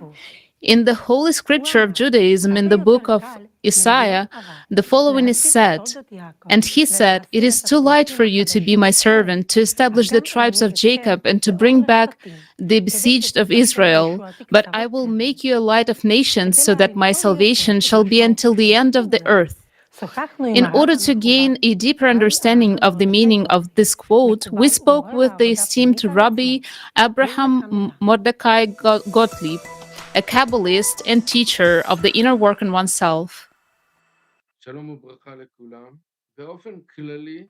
In the Holy Scripture of Judaism, in the book of Isaiah, the following is said, "And he said, it is too light for you to be my servant, to establish the tribes of Jacob, and to bring back the besieged of Israel. But I will make you a light of nations, so that my salvation shall be until the end of the earth." In order to gain a deeper understanding of the meaning of this quote, we spoke with the esteemed Rabbi Abraham Mordecai Gottlieb, a Kabbalist and teacher of the inner work in oneself.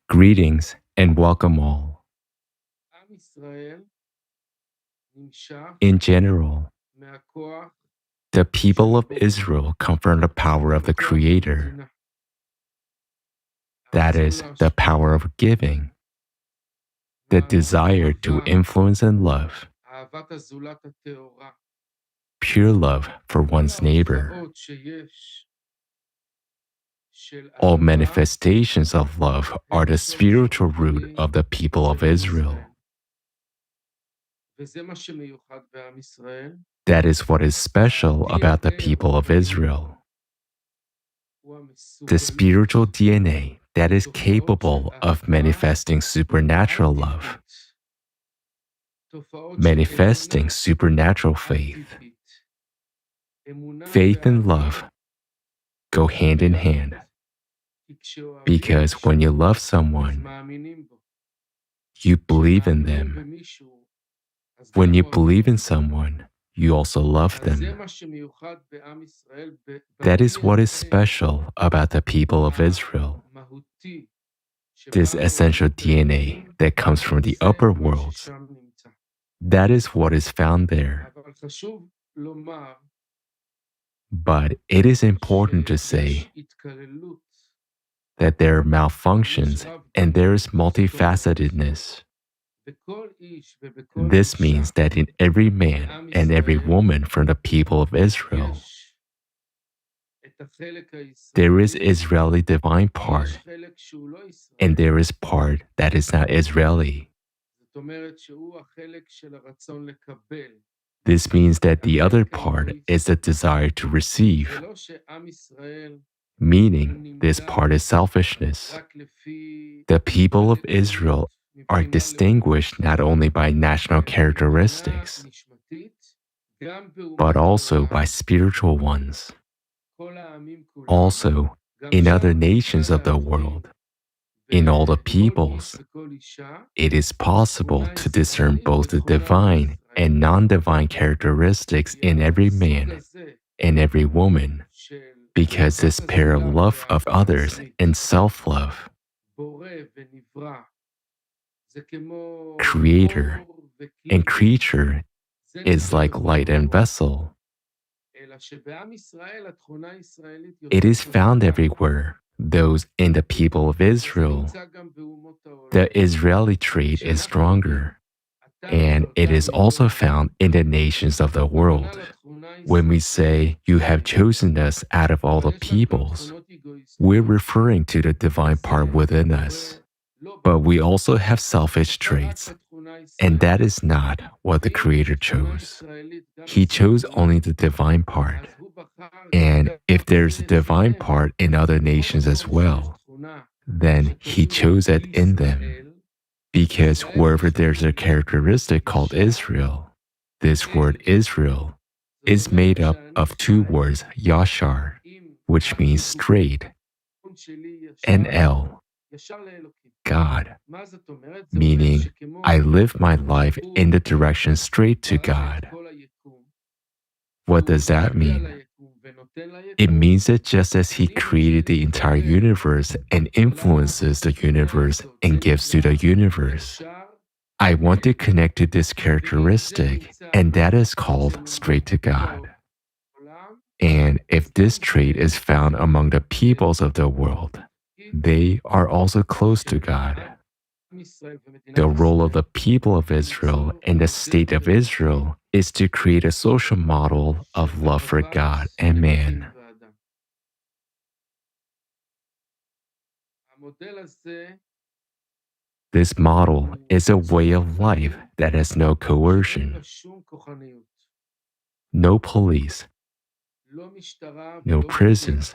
Greetings and welcome all. In general, the people of Israel come from the power of the Creator. That is, the power of giving, the desire to influence and love, pure love for one's neighbor. All manifestations of love are the spiritual root of the people of Israel. That is what is special about the people of Israel. The spiritual DNA that is capable of manifesting supernatural love, manifesting supernatural faith. Faith and love go hand in hand, because when you love someone, you believe in them. When you believe in someone, you also love them. That is what is special about the people of Israel. This essential DNA that comes from the upper worlds, that is what is found there. But it is important to say that there are malfunctions and there is multifacetedness. This means that in every man and every woman from the people of Israel, there is Israeli divine part, and there is part that is not Israeli. This means that the other part is the desire to receive, meaning this part is selfishness. The people of Israel are distinguished not only by national characteristics, but also by spiritual ones. Also, in other nations of the world, in all the peoples, it is possible to discern both the divine and non-divine characteristics in every man and every woman, because this pair of love of others and self-love, creator and creature, is like light and vessel. It is found everywhere, those in the people of Israel. The Israeli trait is stronger, and it is also found in the nations of the world. When we say, "You have chosen us out of all the peoples," we're referring to the divine part within us. But we also have selfish traits, and that is not what the Creator chose. He chose only the divine part. And if there's a divine part in other nations as well, then He chose it in them. Because wherever there's a characteristic called Israel, this word Israel is made up of two words, yashar, which means straight, and El, God, meaning I live my life in the direction straight to God. What does that mean? It means that just as He created the entire universe and influences the universe and gives to the universe, I want to connect to this characteristic, and that is called straight to God. And if this trait is found among the peoples of the world, they are also close to God. The role of the people of Israel and the state of Israel is to create a social model of love for God and man. This model is a way of life that has no coercion, no police, no prisons,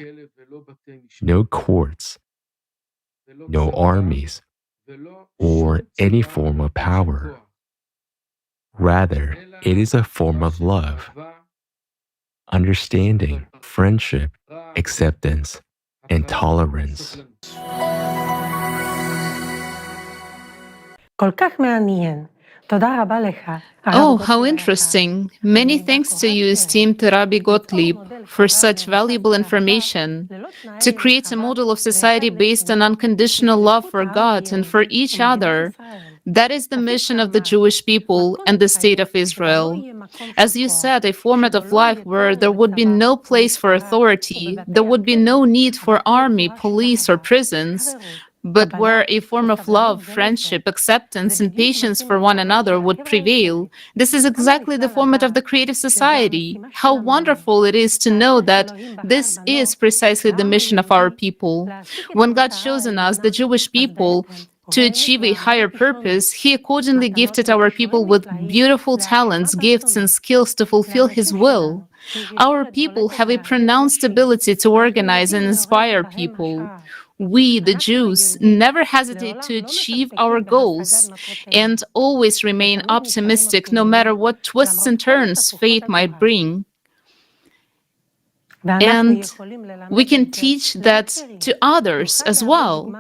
no courts, no armies, or any form of power. Rather, it is a form of love, understanding, friendship, acceptance, and tolerance. כל כך מעניין. תודה רבה לך. Oh, how interesting. Many thanks to you, esteemed Rabbi Gottlieb, for such valuable information. To create a model of society based on unconditional love for God and for each other, that is the mission of the Jewish people and the state of Israel. As you said, a format of life where there would be no place for authority, there would be no need for army, police, or prisons, but where a form of love, friendship, acceptance, and patience for one another would prevail. This is exactly the format of the creative society. How wonderful it is to know that this is precisely the mission of our people. When God chosen us, the Jewish people, to achieve a higher purpose, He accordingly gifted our people with beautiful talents, gifts, and skills to fulfill His will. Our people have a pronounced ability to organize and inspire people. We, the Jews, never hesitate to achieve our goals and always remain optimistic no matter what twists and turns fate might bring. And we can teach that to others as well.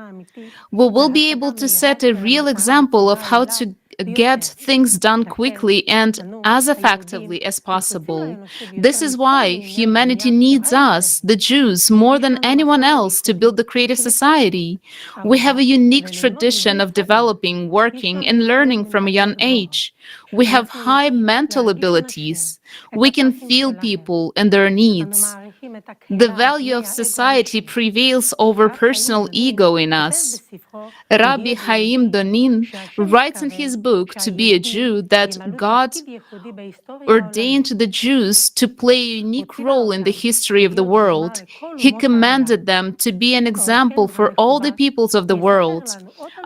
We will be able to set a real example of how to get things done quickly and as effectively as possible. This is why humanity needs us, the Jews, more than anyone else to build the creative society. We have a unique tradition of developing, working, and learning from a young age. We have high mental abilities. We can feel people and their needs. The value of society prevails over personal ego in us. Rabbi Chaim Donin writes in his book To Be a Jew that God ordained the Jews to play a unique role in the history of the world. He commanded them to be an example for all the peoples of the world.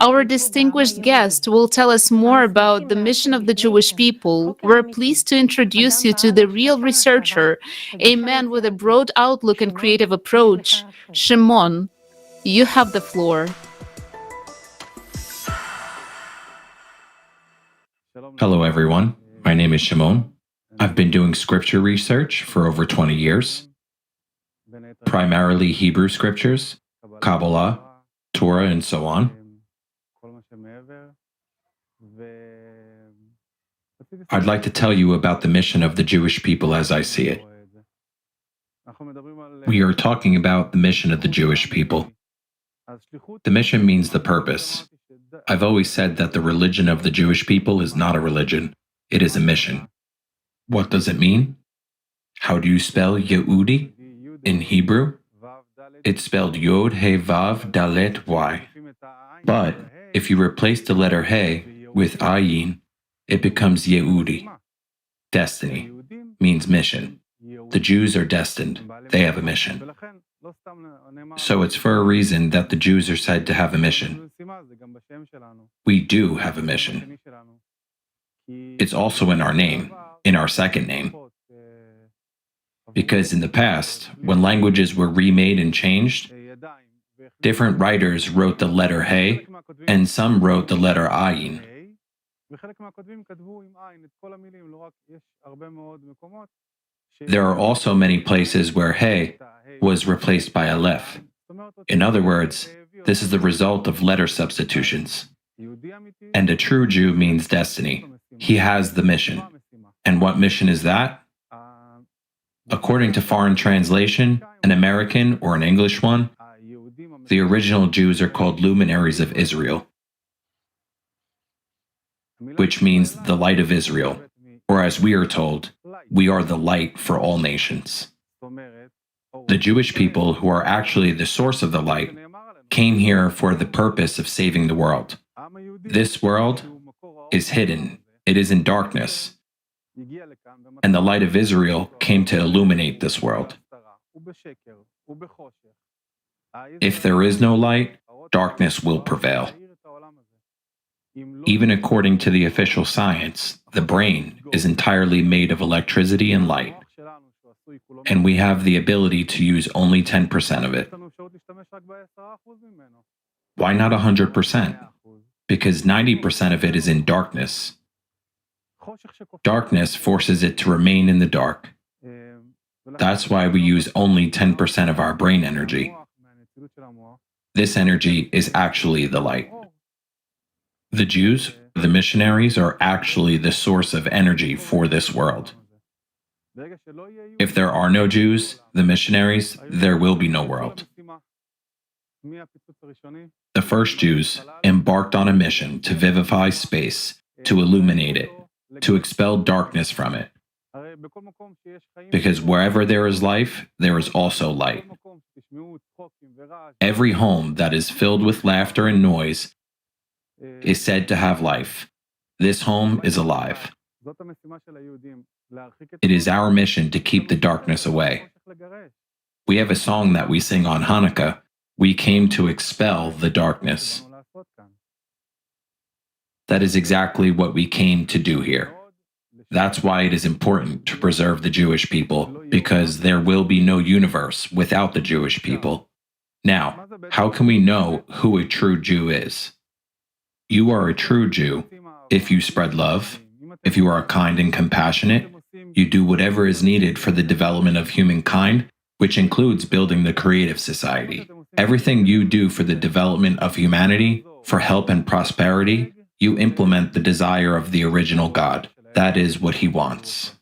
Our distinguished guest will tell us more about the mission of the Jewish people. We're pleased to introduce you to the real researcher, a man with a broad outlook and creative approach. Shimon, you have the floor. Hello, everyone. My name is Shimon. I've been doing scripture research for over 20 years, primarily Hebrew scriptures, Kabbalah, Torah, and so on. I'd like to tell you about the mission of the Jewish people as I see it. We are talking about the mission of the Jewish people. The mission means the purpose. I've always said that the religion of the Jewish people is not a religion, it is a mission. What does it mean? How do you spell Yehudi in Hebrew? It's spelled Yod He Vav Dalet Y. But if you replace the letter He with Ayin, it becomes Yehudi. Destiny means mission. The Jews are destined. They have a mission. So it's for a reason that the Jews are said to have a mission. We do have a mission. It's also in our name, in our second name. Because in the past, when languages were remade and changed, different writers wrote the letter He, and some wrote the letter Ayin. There are also many places where He was replaced by Aleph. In other words, this is the result of letter substitutions. And a true Jew means destiny. He has the mission. And what mission is that? According to foreign translation, an American or an English one, the original Jews are called luminaries of Israel, which means the light of Israel, or as we are told, we are the light for all nations. The Jewish people, who are actually the source of the light, came here for the purpose of saving the world. This world is hidden, it is in darkness, and the light of Israel came to illuminate this world. If there is no light, darkness will prevail. Even according to the official science, the brain is entirely made of electricity and light, and we have the ability to use only 10% of it. Why not 100%? Because 90% of it is in darkness. Darkness forces it to remain in the dark. That's why we use only 10% of our brain energy. This energy is actually the light. The Jews, the missionaries, are actually the source of energy for this world. If there are no Jews, the missionaries, there will be no world. The first Jews embarked on a mission to vivify space, to illuminate it, to expel darkness from it. Because wherever there is life, there is also light. Every home that is filled with laughter and noise is said to have life. This home is alive. It is our mission to keep the darkness away. We have a song that we sing on Hanukkah. We came to expel the darkness. That is exactly what we came to do here. That's why it is important to preserve the Jewish people, because there will be no universe without the Jewish people. Now, how can we know who a true Jew is? You are a true Jew if you spread love, if you are kind and compassionate, you do whatever is needed for the development of humankind, which includes building the creative society. Everything you do for the development of humanity, for help and prosperity, you implement the desire of the original God. That is what He wants.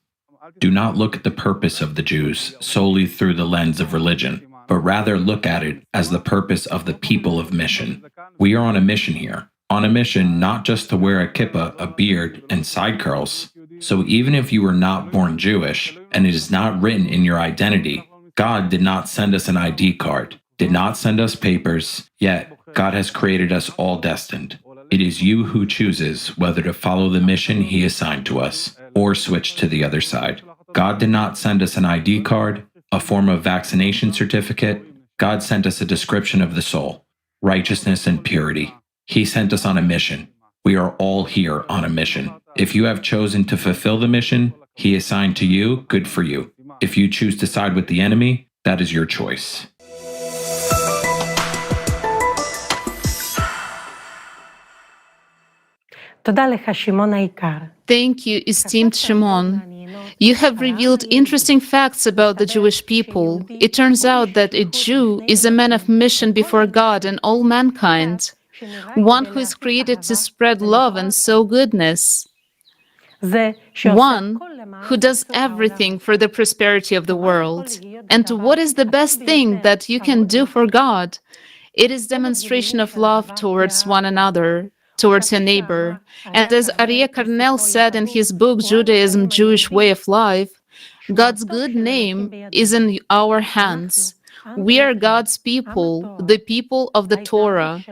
Do not look at the purpose of the Jews solely through the lens of religion, but rather look at it as the purpose of the people of mission. We are on a mission here. On a mission not just to wear a kippah, a beard, and side curls. So even if you were not born Jewish, and it is not written in your identity, God did not send us an ID card, did not send us papers, yet God has created us all destined. It is you who chooses whether to follow the mission He assigned to us or switch to the other side. God did not send us an ID card, a form of vaccination certificate. God sent us a description of the soul, righteousness and purity. He sent us on a mission. We are all here on a mission. If you have chosen to fulfill the mission He assigned to you, good for you. If you choose to side with the enemy, that is your choice. Thank you, esteemed Shimon. You have revealed interesting facts about the Jewish people. It turns out that a Jew is a man of mission before God and all mankind, one who is created to spread love and sow goodness, one who does everything for the prosperity of the world. And what is the best thing that you can do for God? It is demonstration of love towards one another, towards your neighbor. And as Aryeh Carnel said in his book, Judaism, Jewish Way of Life, God's good name is in our hands. We are God's people, the people of the Torah.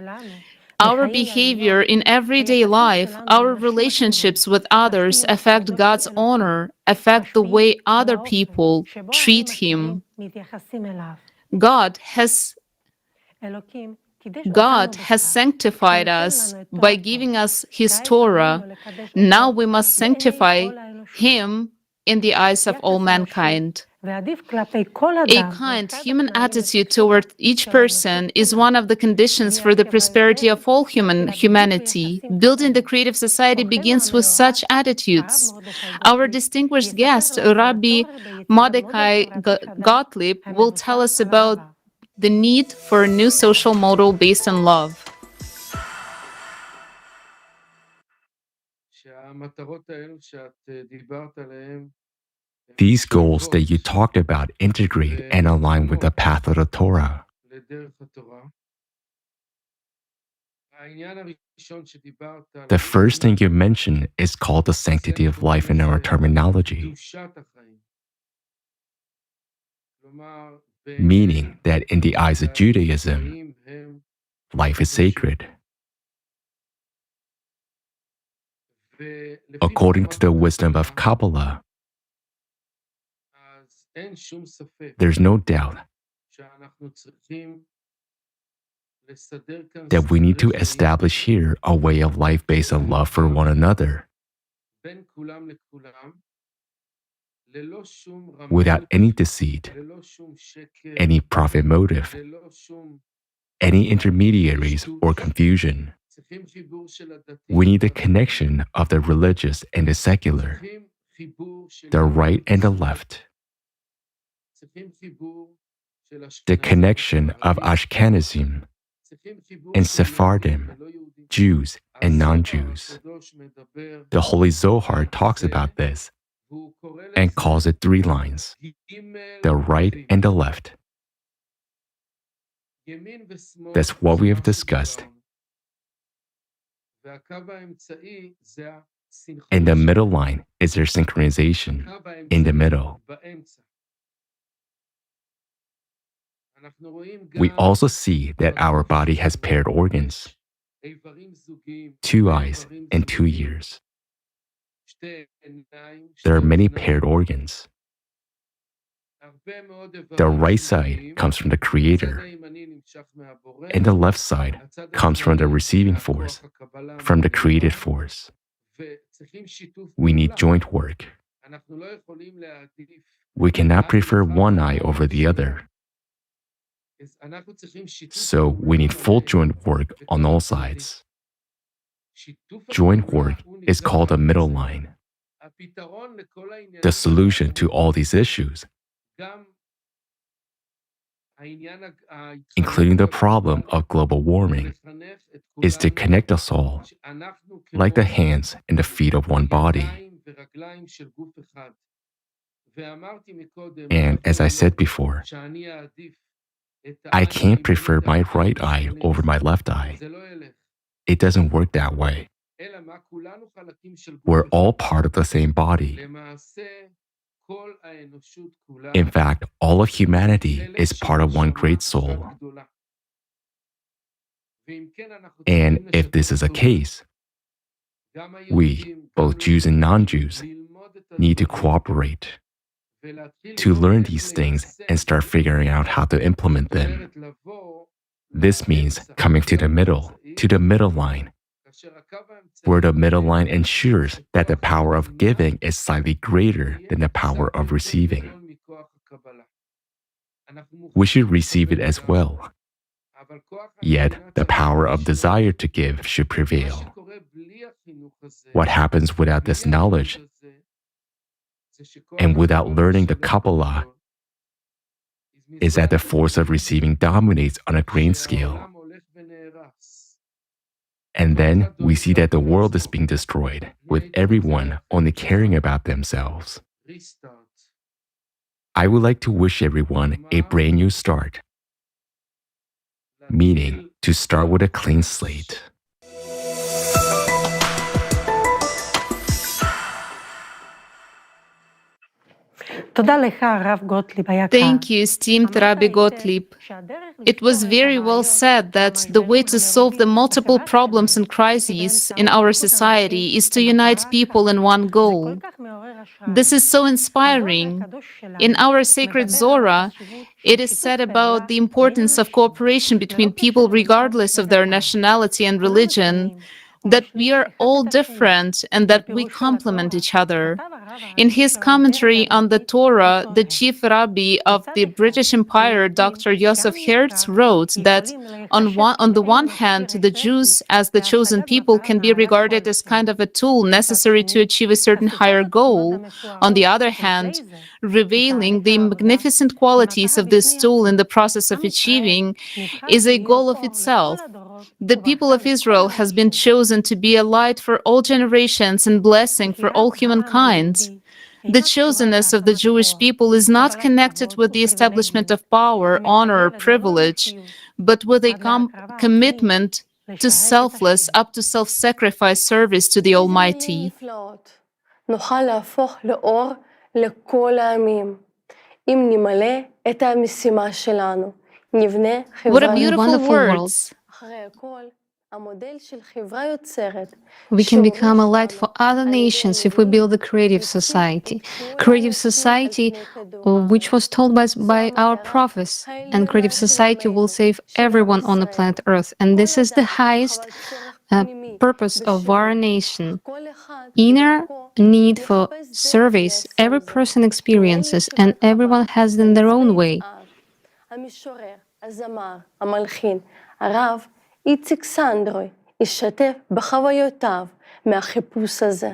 Our behavior in everyday life, our relationships with others affect God's honor, affect the way other people treat Him. God has sanctified us by giving us His Torah. Now we must sanctify Him in the eyes of all mankind. A kind human attitude toward each person is one of the conditions for the prosperity of all humanity. Building the creative society begins with such attitudes. Our distinguished guest, Rabbi Mordecai Gottlieb, will tell us about the need for a new social model based on love. These goals that you talked about integrate and align with the path of the Torah. The first thing you mentioned is called the sanctity of life in our terminology, meaning that in the eyes of Judaism, life is sacred. According to the wisdom of Kabbalah, there's no doubt that we need to establish here a way of life based on love for one another, without any deceit, any profit motive, any intermediaries or confusion. We need the connection of the religious and the secular, the right and the left, the connection of Ashkenazim and Sephardim, Jews and non-Jews. The Holy Zohar talks about this and calls it 3 lines, the right and the left. That's what we have discussed. And the middle line is their synchronization in the middle. We also see that our body has paired organs, 2 eyes and 2 ears. There are many paired organs. The right side comes from the Creator, and the left side comes from the receiving force, from the created force. We need joint work. We cannot prefer one eye over the other. So we need full joint work on all sides. Joint work is called a middle line. The solution to all these issues, including the problem of global warming, is to connect us all, like the hands and the feet of one body. And as I said before, I can't prefer my right eye over my left eye. It doesn't work that way. We're all part of the same body. In fact, all of humanity is part of one great soul. And if this is a case, we, both Jews and non-Jews, need to cooperate to learn these things and start figuring out how to implement them. This means coming to the middle line, where the middle line ensures that the power of giving is slightly greater than the power of receiving. We should receive it as well. Yet, the power of desire to give should prevail. What happens without this knowledge and without learning the Kabbalah is that the force of receiving dominates on a grain scale. And then we see that the world is being destroyed, with everyone only caring about themselves. I would like to wish everyone a brand new start, meaning to start with a clean slate. Thank you, esteemed Rabbi Gottlieb. It was very well said that the way to solve the multiple problems and crises in our society is to unite people in one goal. This is so inspiring. In our sacred Zorah, it is said about the importance of cooperation between people regardless of their nationality and religion, that we are all different and that we complement each other. In his commentary on the Torah, the chief rabbi of the British Empire, Dr. Yosef Hertz, wrote that on the one hand, the Jews as the chosen people can be regarded as kind of a tool necessary to achieve a certain higher goal. On the other hand, revealing the magnificent qualities of this tool in the process of achieving is a goal of itself. The people of Israel has been chosen to be a light for all generations and blessing for all humankind. The chosenness of the Jewish people is not connected with the establishment of power, honor, or privilege, but with a commitment to selfless, up to self-sacrifice service to the Almighty. What a beautiful words! We can become a light for other nations if we build a creative society. Creative society, which was told by our prophets, and creative society will save everyone on the planet Earth. And this is the highest purpose of our nation. Inner need for service, every person experiences, and everyone has it in their own way. הרב איציק סנדרוי ישתף בחוויותיו מהחיפוש הזה.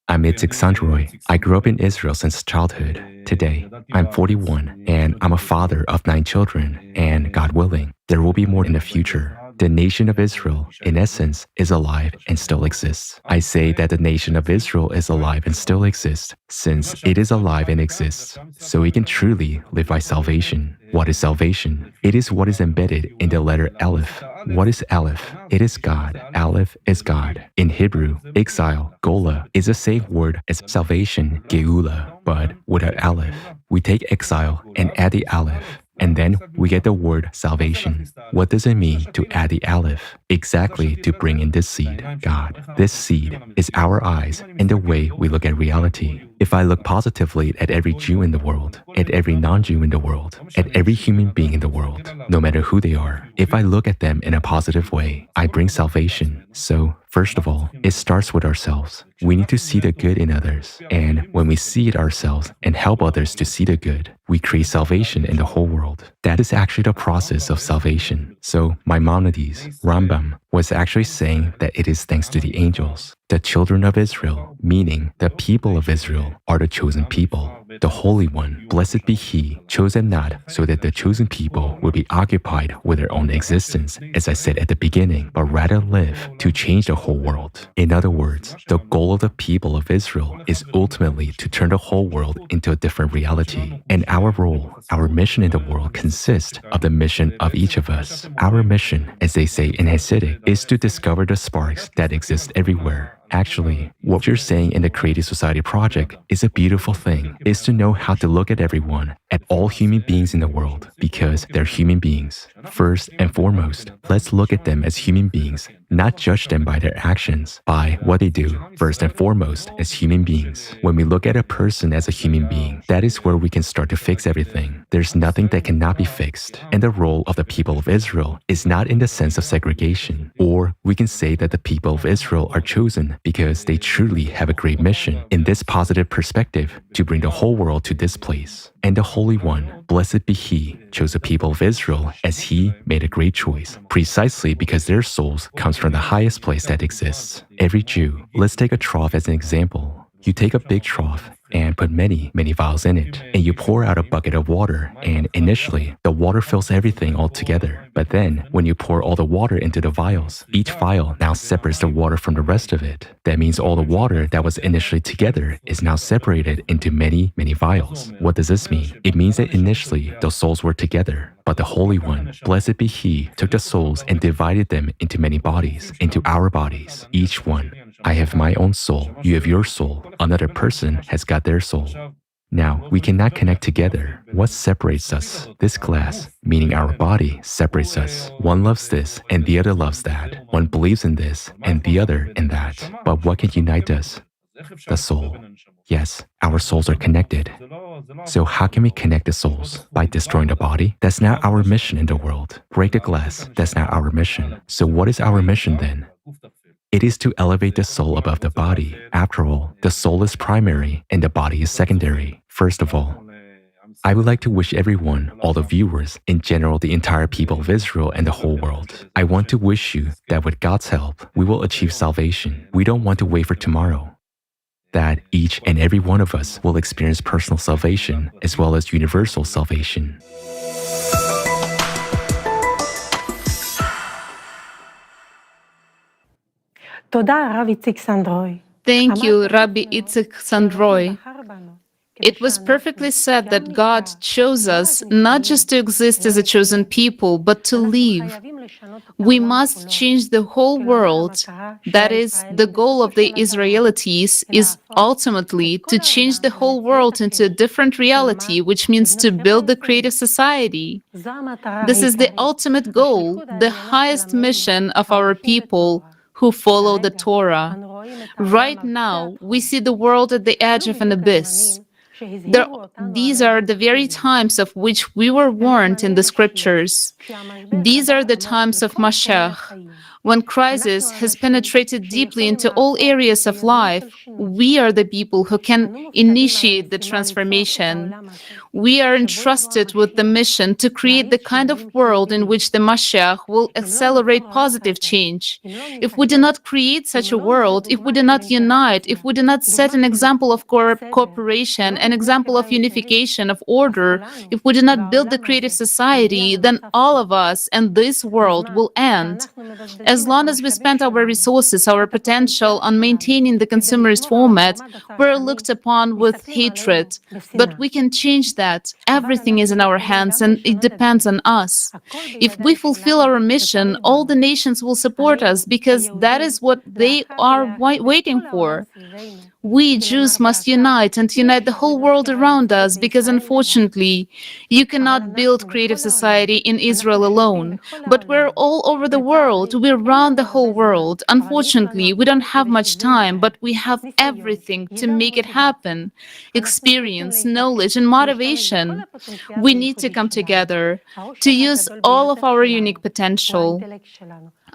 I'm Itzik Sandroy. I grew up in Israel since childhood. Today, I'm 41, and I'm a father of 9 children, and God willing, there will be more in the future. The nation of Israel, in essence, is alive and still exists. I say that the nation of Israel is alive and still exists, since it is alive and exists, so we can truly live by salvation. What is salvation? It is what is embedded in the letter Aleph. What is Aleph? It is God. Aleph is God. In Hebrew, exile, gola, is the same word as salvation, geula, but without Aleph. We take exile and add the Aleph, and then we get the word salvation. What does it mean to add the Aleph? Exactly to bring in this seed, God. This seed is our eyes and the way we look at reality. If I look positively at every Jew in the world, at every non-Jew in the world, at every human being in the world, no matter who they are, if I look at them in a positive way, I bring salvation. So, first of all, it starts with ourselves. We need to see the good in others. And when we see it ourselves and help others to see the good, we create salvation in the whole world. That is actually the process of salvation. So, Maimonides, Rambam, was actually saying that it is thanks to the angels. The children of Israel, meaning the people of Israel, are the chosen people. The Holy One, blessed be He, chose them not so that the chosen people will be occupied with their own existence, as I said at the beginning, but rather live to change the whole world. In other words, the goal of the people of Israel is ultimately to turn the whole world into a different reality. And our role, our mission in the world consists of the mission of each of us. Our mission, as they say in Hasidic, is to discover the sparks that exist everywhere. Actually, what you're saying in the Creative Society project is a beautiful thing, is to know how to look at everyone, at all human beings in the world, because they're human beings. First and foremost, let's look at them as human beings, not judge them by their actions, by what they do, first and foremost, as human beings. When we look at a person as a human being, that is where we can start to fix everything. There's nothing that cannot be fixed. And the role of the people of Israel is not in the sense of segregation. Or we can say that the people of Israel are chosen because they truly have a great mission in this positive perspective to bring the whole world to this place. And the Holy One, blessed be He, chose the people of Israel as He made a great choice, precisely because their souls comes from the highest place that exists. Every Jew, let's take a trough as an example. You take a big trough and put many vials in it, and you pour out a bucket of water, and initially, the water fills everything all together. But then, when you pour all the water into the vials, each vial now separates the water from the rest of it. That means all the water that was initially together is now separated into many vials. What does this mean? It means that initially, the souls were together, but the Holy One, blessed be He, took the souls and divided them into many bodies, into our bodies, each one. I have my own soul, you have your soul, another person has got their soul. Now, we cannot connect together. What separates us? This glass, meaning our body, separates us. One loves this and the other loves that. One believes in this and the other in that. But what can unite us? The soul. Yes, our souls are connected. So how can we connect the souls? By destroying the body? That's not our mission in the world. Break the glass? That's not our mission. So what is our mission then? It is to elevate the soul above the body. After all, the soul is primary and the body is secondary. First of all, I would like to wish everyone, all the viewers, in general the entire people of Israel and the whole world, I want to wish you that with God's help, we will achieve salvation. We don't want to wait for tomorrow. That each and every one of us will experience personal salvation as well as universal salvation. Thank you, Rabbi Itzik Sandroy. It was perfectly said that God chose us not just to exist as a chosen people, but to live. We must change the whole world. That is, the goal of the Israelites is ultimately to change the whole world into a different reality, which means to build the creative society. This is the ultimate goal, the highest mission of our people who follow the Torah. Right now, we see the world at the edge of an abyss. These are the very times of which we were warned in the scriptures. These are the times of Mashiach. When crisis has penetrated deeply into all areas of life, we are the people who can initiate the transformation. We are entrusted with the mission to create the kind of world in which the Mashiach will accelerate positive change. If we do not create such a world, if we do not unite, if we do not set an example of cooperation, an example of unification, of order, if we do not build the creative society, then all of us and this world will end. As long as we spend our resources, our potential on maintaining the consumerist format, we're looked upon with hatred. But we can change that. Everything is in our hands and it depends on us. If we fulfill our mission, all the nations will support us because that is what they are waiting for. We Jews must unite and unite the whole world around us because unfortunately, you cannot build creative society in Israel alone. But we're all over the world. We're around the whole world. Unfortunately, we don't have much time, but we have everything to make it happen. Experience, knowledge, and motivation. We need to come together to use all of our unique potential.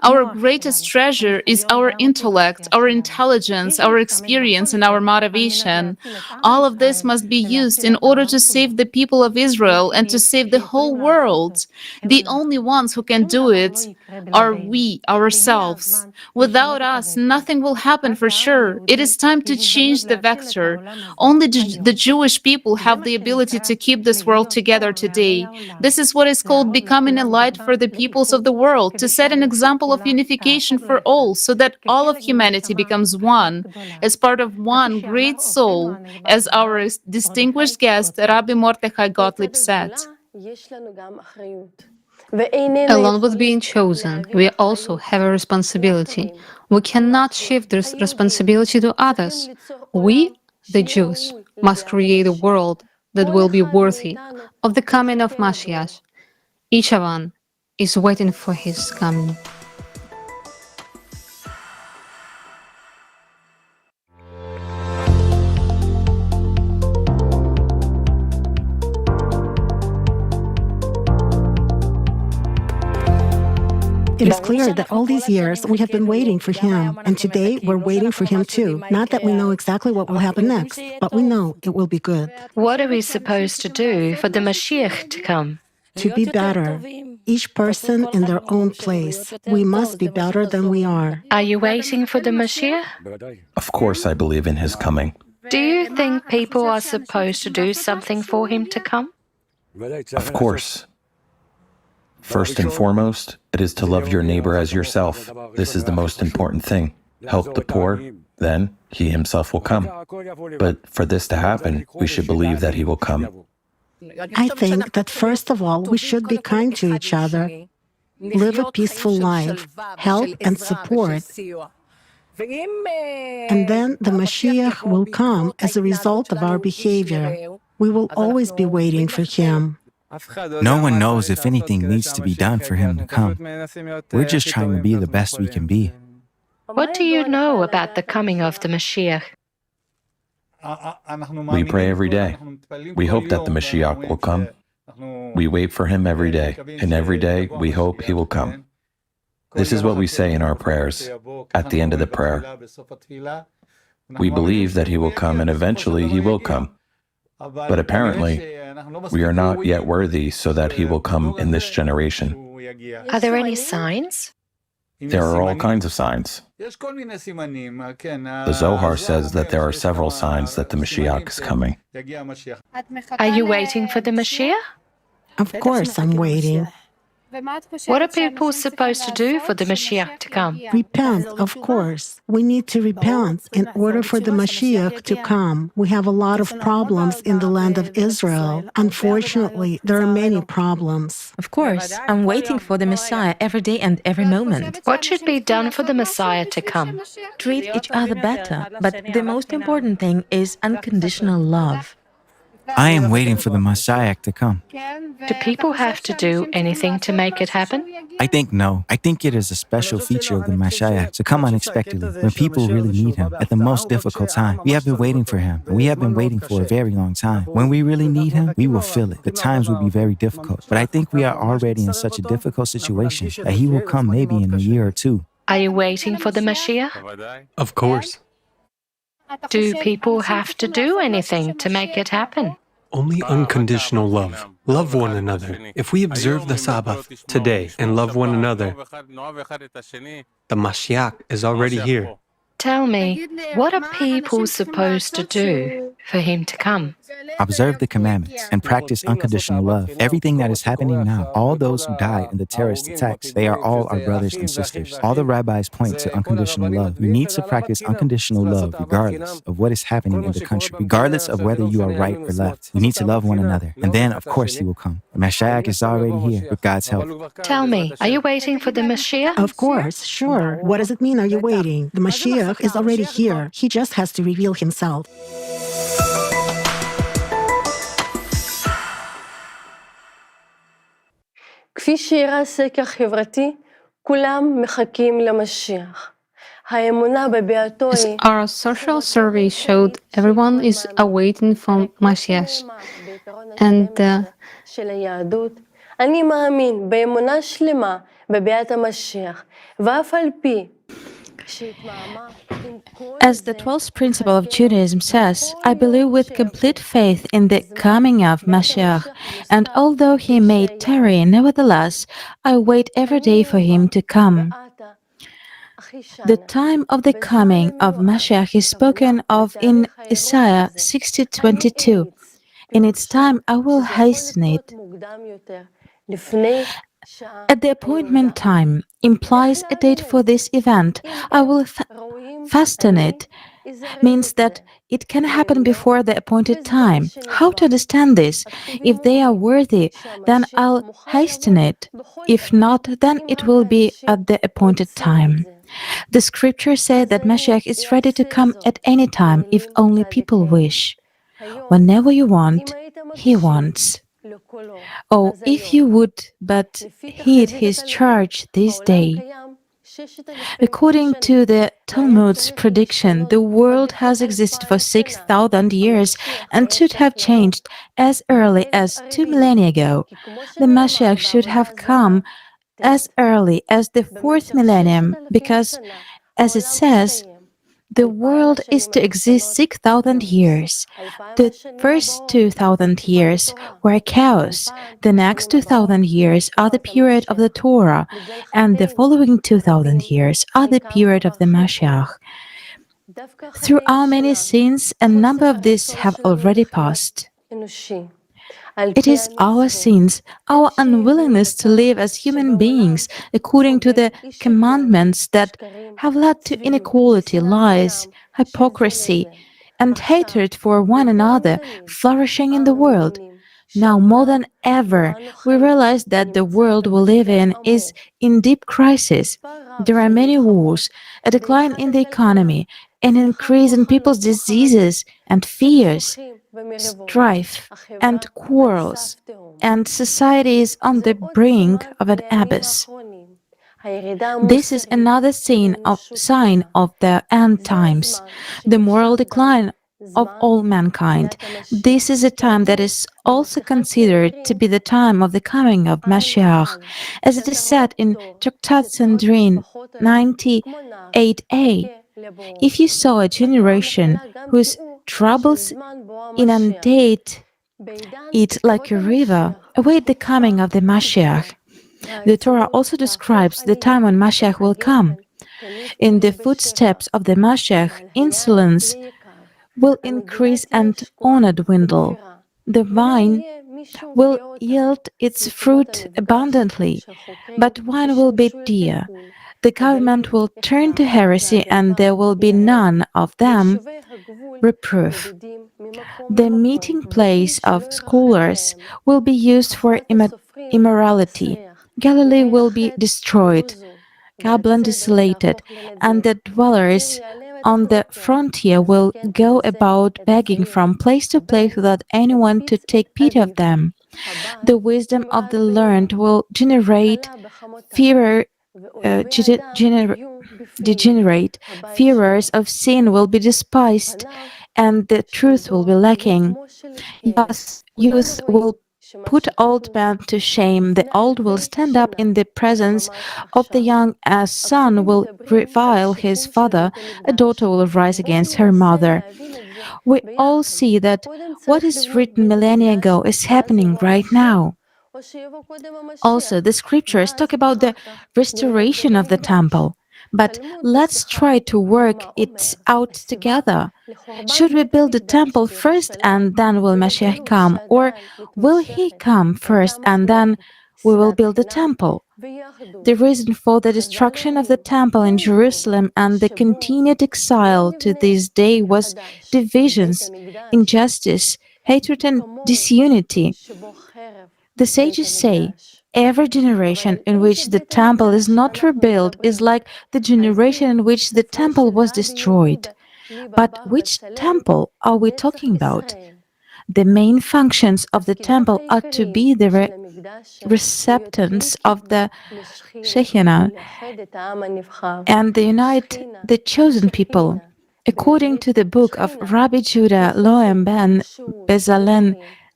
Our greatest treasure is our intellect, our intelligence, our experience, and our motivation. All of this must be used in order to save the people of Israel and to save the whole world. The only ones who can do it are we, ourselves. Without us, nothing will happen for sure. It is time to change the vector. Only the Jewish people have the ability to keep this world together today. This is what is called becoming a light for the peoples of the world, to set an example of unification for all, so that all of humanity becomes one, as part of one great soul, as our distinguished guest, Rabbi Mordechai Gottlieb said. Along with being chosen, we also have a responsibility. We cannot shift this responsibility to others. We, the Jews, must create a world that will be worthy of the coming of Mashiach. Each one is waiting for his coming. It is clear that all these years we have been waiting for him, and today we're waiting for him too. Not that we know exactly what will happen next, but we know it will be good. What are we supposed to do for the Mashiach to come? To be better, each person in their own place. We must be better than we are. Are you waiting for the Mashiach? Of course, I believe in his coming. Do you think people are supposed to do something for him to come? Of course. First and foremost, it is to love your neighbor as yourself. This is the most important thing. Help the poor, then he himself will come. But for this to happen, we should believe that he will come. I think that first of all, we should be kind to each other, live a peaceful life, help and support. And then the Mashiach will come as a result of our behavior. We will always be waiting for him. No one knows if anything needs to be done for him to come. We're just trying to be the best we can be. What do you know about the coming of the Mashiach? We pray every day. We hope that the Mashiach will come. We wait for him every day, and every day we hope he will come. This is what we say in our prayers at the end of the prayer. We believe that he will come, and eventually he will come. But apparently, we are not yet worthy so that he will come in this generation. Are there any signs? There are all kinds of signs. The Zohar says that there are several signs that the Mashiach is coming. Are you waiting for the Mashiach? Of course I'm waiting. What are people supposed to do for the Mashiach to come? Repent, of course. We need to repent in order for the Mashiach to come. We have a lot of problems in the land of Israel. Unfortunately, there are many problems. Of course, I'm waiting for the Messiah every day and every moment. What should be done for the Messiah to come? Treat each other better, but the most important thing is unconditional love. I am waiting for the Messiah to come. Do people have to do anything to make it happen? I think no. I think it is a special feature of the Mashiach to come unexpectedly when people really need him at the most difficult time. We have been waiting for him, and we have been waiting for a very long time. When we really need him, we will feel it. The times will be very difficult, but I think we are already in such a difficult situation that he will come maybe in a year or two. Are you waiting for the Mashiach? Of course. Do people have to do anything to make it happen? Only unconditional love. Love one another. If we observe the Sabbath today and love one another, the Mashiach is already here. Tell me, what are people supposed to do for him to come? Observe the commandments and practice unconditional love. Everything that is happening now, all those who died in the terrorist attacks, they are all our brothers and sisters. All the rabbis point to unconditional love. You need to practice unconditional love regardless of what is happening in the country, regardless of whether you are right or left. You need to love one another, and then, of course, he will come. The Mashiach is already here with God's help. Tell me, are you waiting for the Mashiach? Of course, sure. What does it mean, are you waiting? The Mashiach is already here. He just has to reveal himself. כפי שהראה סקר חברתי, כולם מחכים למשיח. האמונה בביאתו As היא... our social survey showed, everyone is awaiting for Mashiach. And של היהדות. אני מאמין באמונה שלמה בביאת המשיח, ואף על פי As the 12th principle of Judaism says, I believe with complete faith in the coming of Mashiach, and although he may tarry, nevertheless, I wait every day for him to come. The time of the coming of Mashiach is spoken of in Isaiah 60:22. In its time I will hasten it. At the appointment time implies a date for this event. I will fasten it means that it can happen before the appointed time. How to understand this? If they are worthy, then I'll hasten it. If not, then it will be at the appointed time. The scriptures say that Mashiach is ready to come at any time if only people wish. Whenever you want, he wants. Oh, if you would but heed his charge this day. According to the Talmud's prediction, the world has existed for 6,000 years and should have changed as early as 2 millennia ago. The Mashiach should have come as early as the 4th millennium because, as it says, the world is to exist 6,000 years. The first 2,000 years were chaos. The next 2,000 years are the period of the Torah, and the following 2,000 years are the period of the Mashiach. Through our many sins, a number of these have already passed. It is our sins, our unwillingness to live as human beings according to the commandments that have led to inequality, lies, hypocrisy, and hatred for one another flourishing in the world. Now more than ever, we realize that the world we live in is in deep crisis. There are many wars, a decline in the economy, an increase in people's diseases and fears, strife and quarrels, and society is on the brink of an abyss. This is another sign of the end times, the moral decline of all mankind. This is a time that is also considered to be the time of the coming of Mashiach, as it is said in Tractate Sanhedrin 98a. If you saw a generation whose troubles inundate it like a river, await the coming of the Mashiach. The Torah also describes the time when Mashiach will come. In the footsteps of the Mashiach, insolence will increase and honor dwindle. The vine will yield its fruit abundantly, but wine will be dear. The government will turn to heresy, and there will be none of them reproof. The meeting place of scholars will be used for immorality. Galilee will be destroyed, Kablan desolated, and the dwellers on the frontier will go about begging from place to place without anyone to take pity of them. The wisdom of the learned will generate fewer degenerate. Fearers of sin will be despised, and the truth will be lacking. Yes, youth will put old men to shame. The old will stand up in the presence of the young. A son will revile his father. A daughter will rise against her mother. We all see that what is written millennia ago is happening right now. Also, the scriptures talk about the restoration of the temple. But let's try to work it out together. Should we build the temple first and then will Mashiach come? Or will he come first and then we will build the temple? The reason for the destruction of the temple in Jerusalem and the continued exile to this day was divisions, injustice, hatred, and disunity. The sages say, every generation in which the temple is not rebuilt is like the generation in which the temple was destroyed. But which temple are we talking about? The main functions of the temple are to be the receptacles of the Shekinah and they unite the chosen people. According to the book of Rabbi Judah Loem ben Bezalel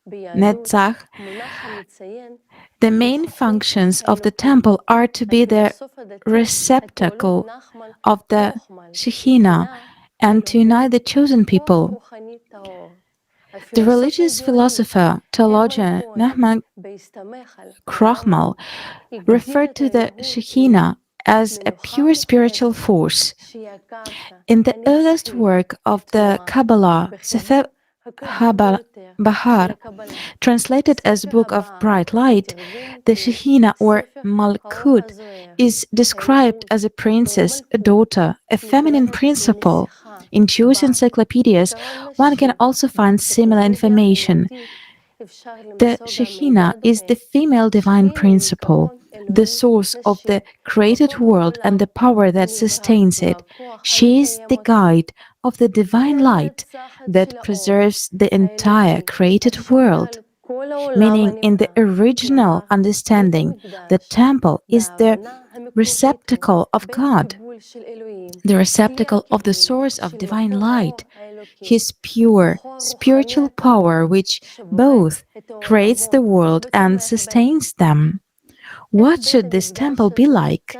Netzach, the main functions of the temple are to be the receptacle of the Shekhinah and to unite the chosen people. The religious philosopher, theologian Nahman Krochmal referred to the Shekhinah as a pure spiritual force. In the earliest work of the Kabbalah, Sefer Bahar, translated as Book of Bright Light, the Shekhinah or Malkut is described as a princess, a daughter, a feminine principle. In Jewish encyclopedias, one can also find similar information. The Shekhinah is the female divine principle, the source of the created world and the power that sustains it. She is the guide of the divine light that preserves the entire created world. Meaning, in the original understanding, the temple is the receptacle of God, the receptacle of the source of divine light, His pure spiritual power, which both creates the world and sustains them. What should this temple be like?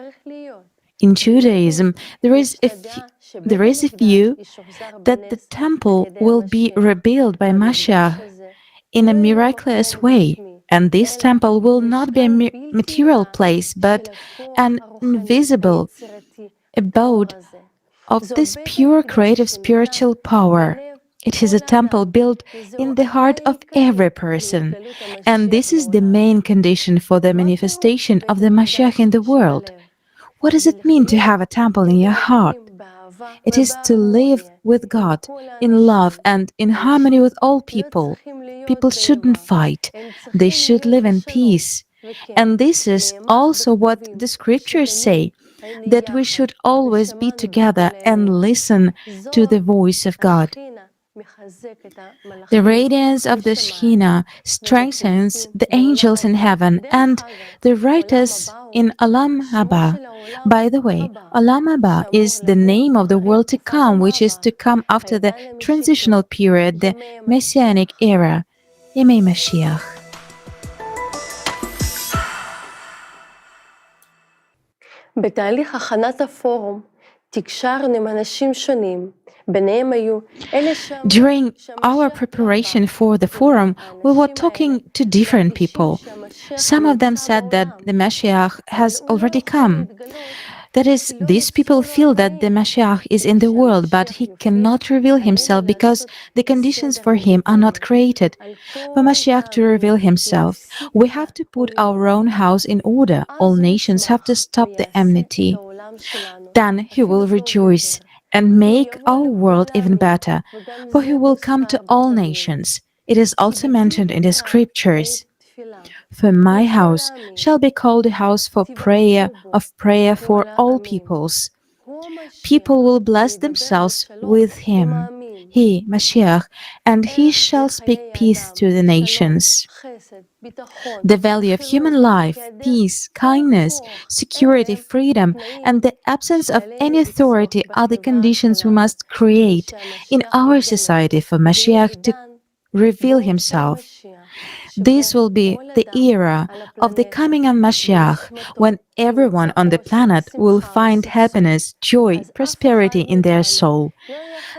In Judaism, there is a view that the temple will be rebuilt by Mashiach in a miraculous way, and this temple will not be a material place, but an invisible abode of this pure creative spiritual power. It is a temple built in the heart of every person, and this is the main condition for the manifestation of the Mashiach in the world. What does it mean to have a temple in your heart? It is to live with God in love and in harmony with all people. People shouldn't fight, they should live in peace. And this is also what the scriptures say, that we should always be together and listen to the voice of God. The radiance of the Shekhinah strengthens the angels in heaven and the writers in Olam Haba. By the way, Olam Haba is the name of the world to come, which is to come after the transitional period, the Messianic era, Yemei Mashiach. בתהליך הכנת הפורום תקשרנו עם אנשים שונים. During our preparation for the forum, we were talking to different people. Some of them said that the Mashiach has already come. That is, these people feel that the Mashiach is in the world, but he cannot reveal himself because the conditions for him are not created. For Mashiach to reveal himself, we have to put our own house in order. All nations have to stop the enmity. Then he will rejoice and make our world even better, for he will come to all nations. It is also mentioned in the scriptures. For my house shall be called a house of prayer for all peoples. People will bless themselves with him, he, Mashiach, and he shall speak peace to the nations. The value of human life, peace, kindness, security, freedom, and the absence of any authority are the conditions we must create in our society for Mashiach to reveal himself. This will be the era of the coming of Mashiach, when everyone on the planet will find happiness, joy, prosperity in their soul.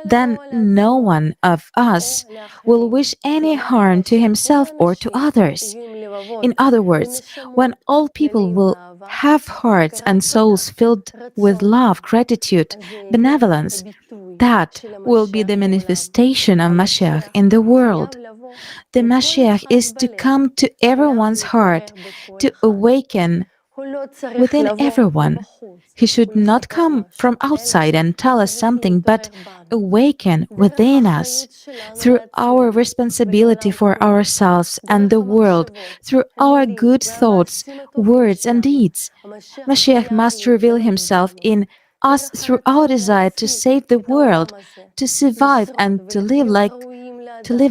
Then no one of us will wish any harm to himself or to others. In other words, when all people will have hearts and souls filled with love, gratitude, benevolence, that will be the manifestation of Mashiach in the world. The Mashiach is to come to everyone's heart, to awaken within everyone. He should not come from outside and tell us something, but awaken within us through our responsibility for ourselves and the world, through our good thoughts, words, and deeds. Mashiach must reveal himself in us through our desire to save the world, to survive and to live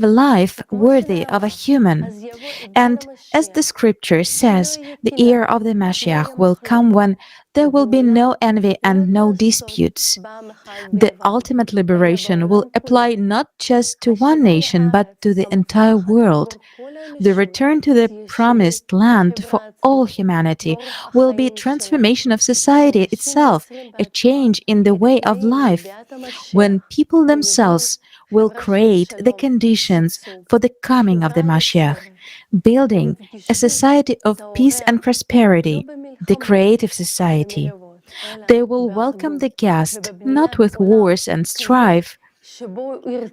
a life worthy of a human. And as the scripture says, the era of the Mashiach will come when there will be no envy and no disputes. The ultimate liberation will apply not just to one nation, but to the entire world. The return to the promised land for all humanity will be transformation of society itself, a change in the way of life, when people themselves will create the conditions for the coming of the Mashiach, building a society of peace and prosperity, the creative society. They will welcome the guest not with wars and strife,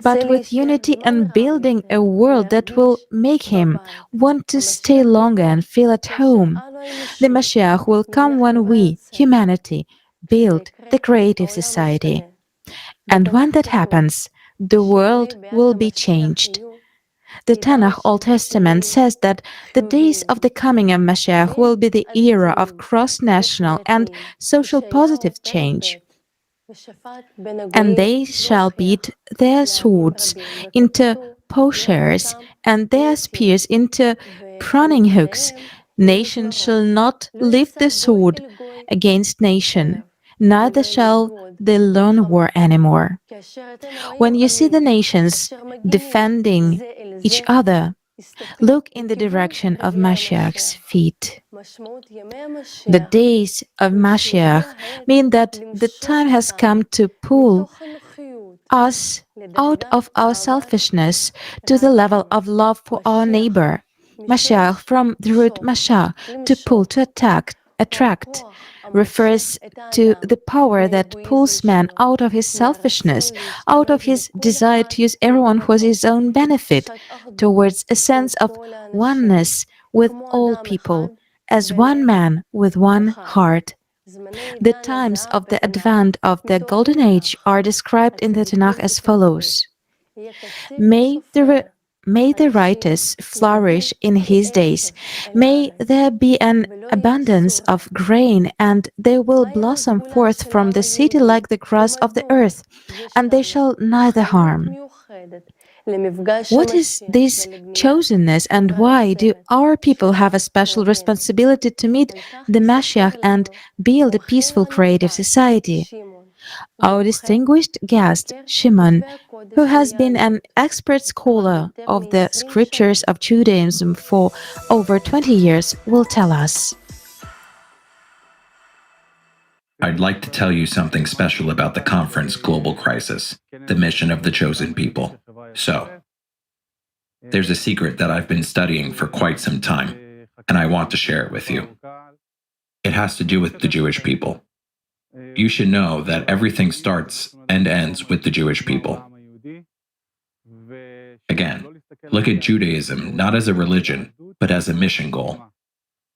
but with unity and building a world that will make him want to stay longer and feel at home. The Mashiach will come when we, humanity, build the creative society. And when that happens, the world will be changed. The Tanakh Old Testament says that the days of the coming of Mashiach will be the era of cross-national and social positive change. And they shall beat their swords into plowshares and their spears into pruning hooks. Nation shall not lift the sword against nation, neither shall they learn war anymore. When you see the nations defending each other, look in the direction of Mashiach's feet. The days of Mashiach mean that the time has come to pull us out of our selfishness to the level of love for our neighbor. Mashiach, from the root masha, to pull, to attract, refers to the power that pulls man out of his selfishness, out of his desire to use everyone for his own benefit, towards a sense of oneness with all people, as one man with one heart. The times of the advent of the Golden Age are described in the Tanakh as follows. May the righteous flourish in his days. May there be an abundance of grain, and they will blossom forth from the city like the grass of the earth, and they shall neither harm. What is this chosenness, and why do our people have a special responsibility to meet the Mashiach and build a peaceful creative society? Our distinguished guest, Shimon, who has been an expert scholar of the scriptures of Judaism for over 20 years, will tell us. I'd like to tell you something special about the conference Global Crisis, the mission of the chosen people. So, there's a secret that I've been studying for quite some time, and I want to share it with you. It has to do with the Jewish people. You should know that everything starts and ends with the Jewish people. Again, look at Judaism not as a religion, but as a mission goal.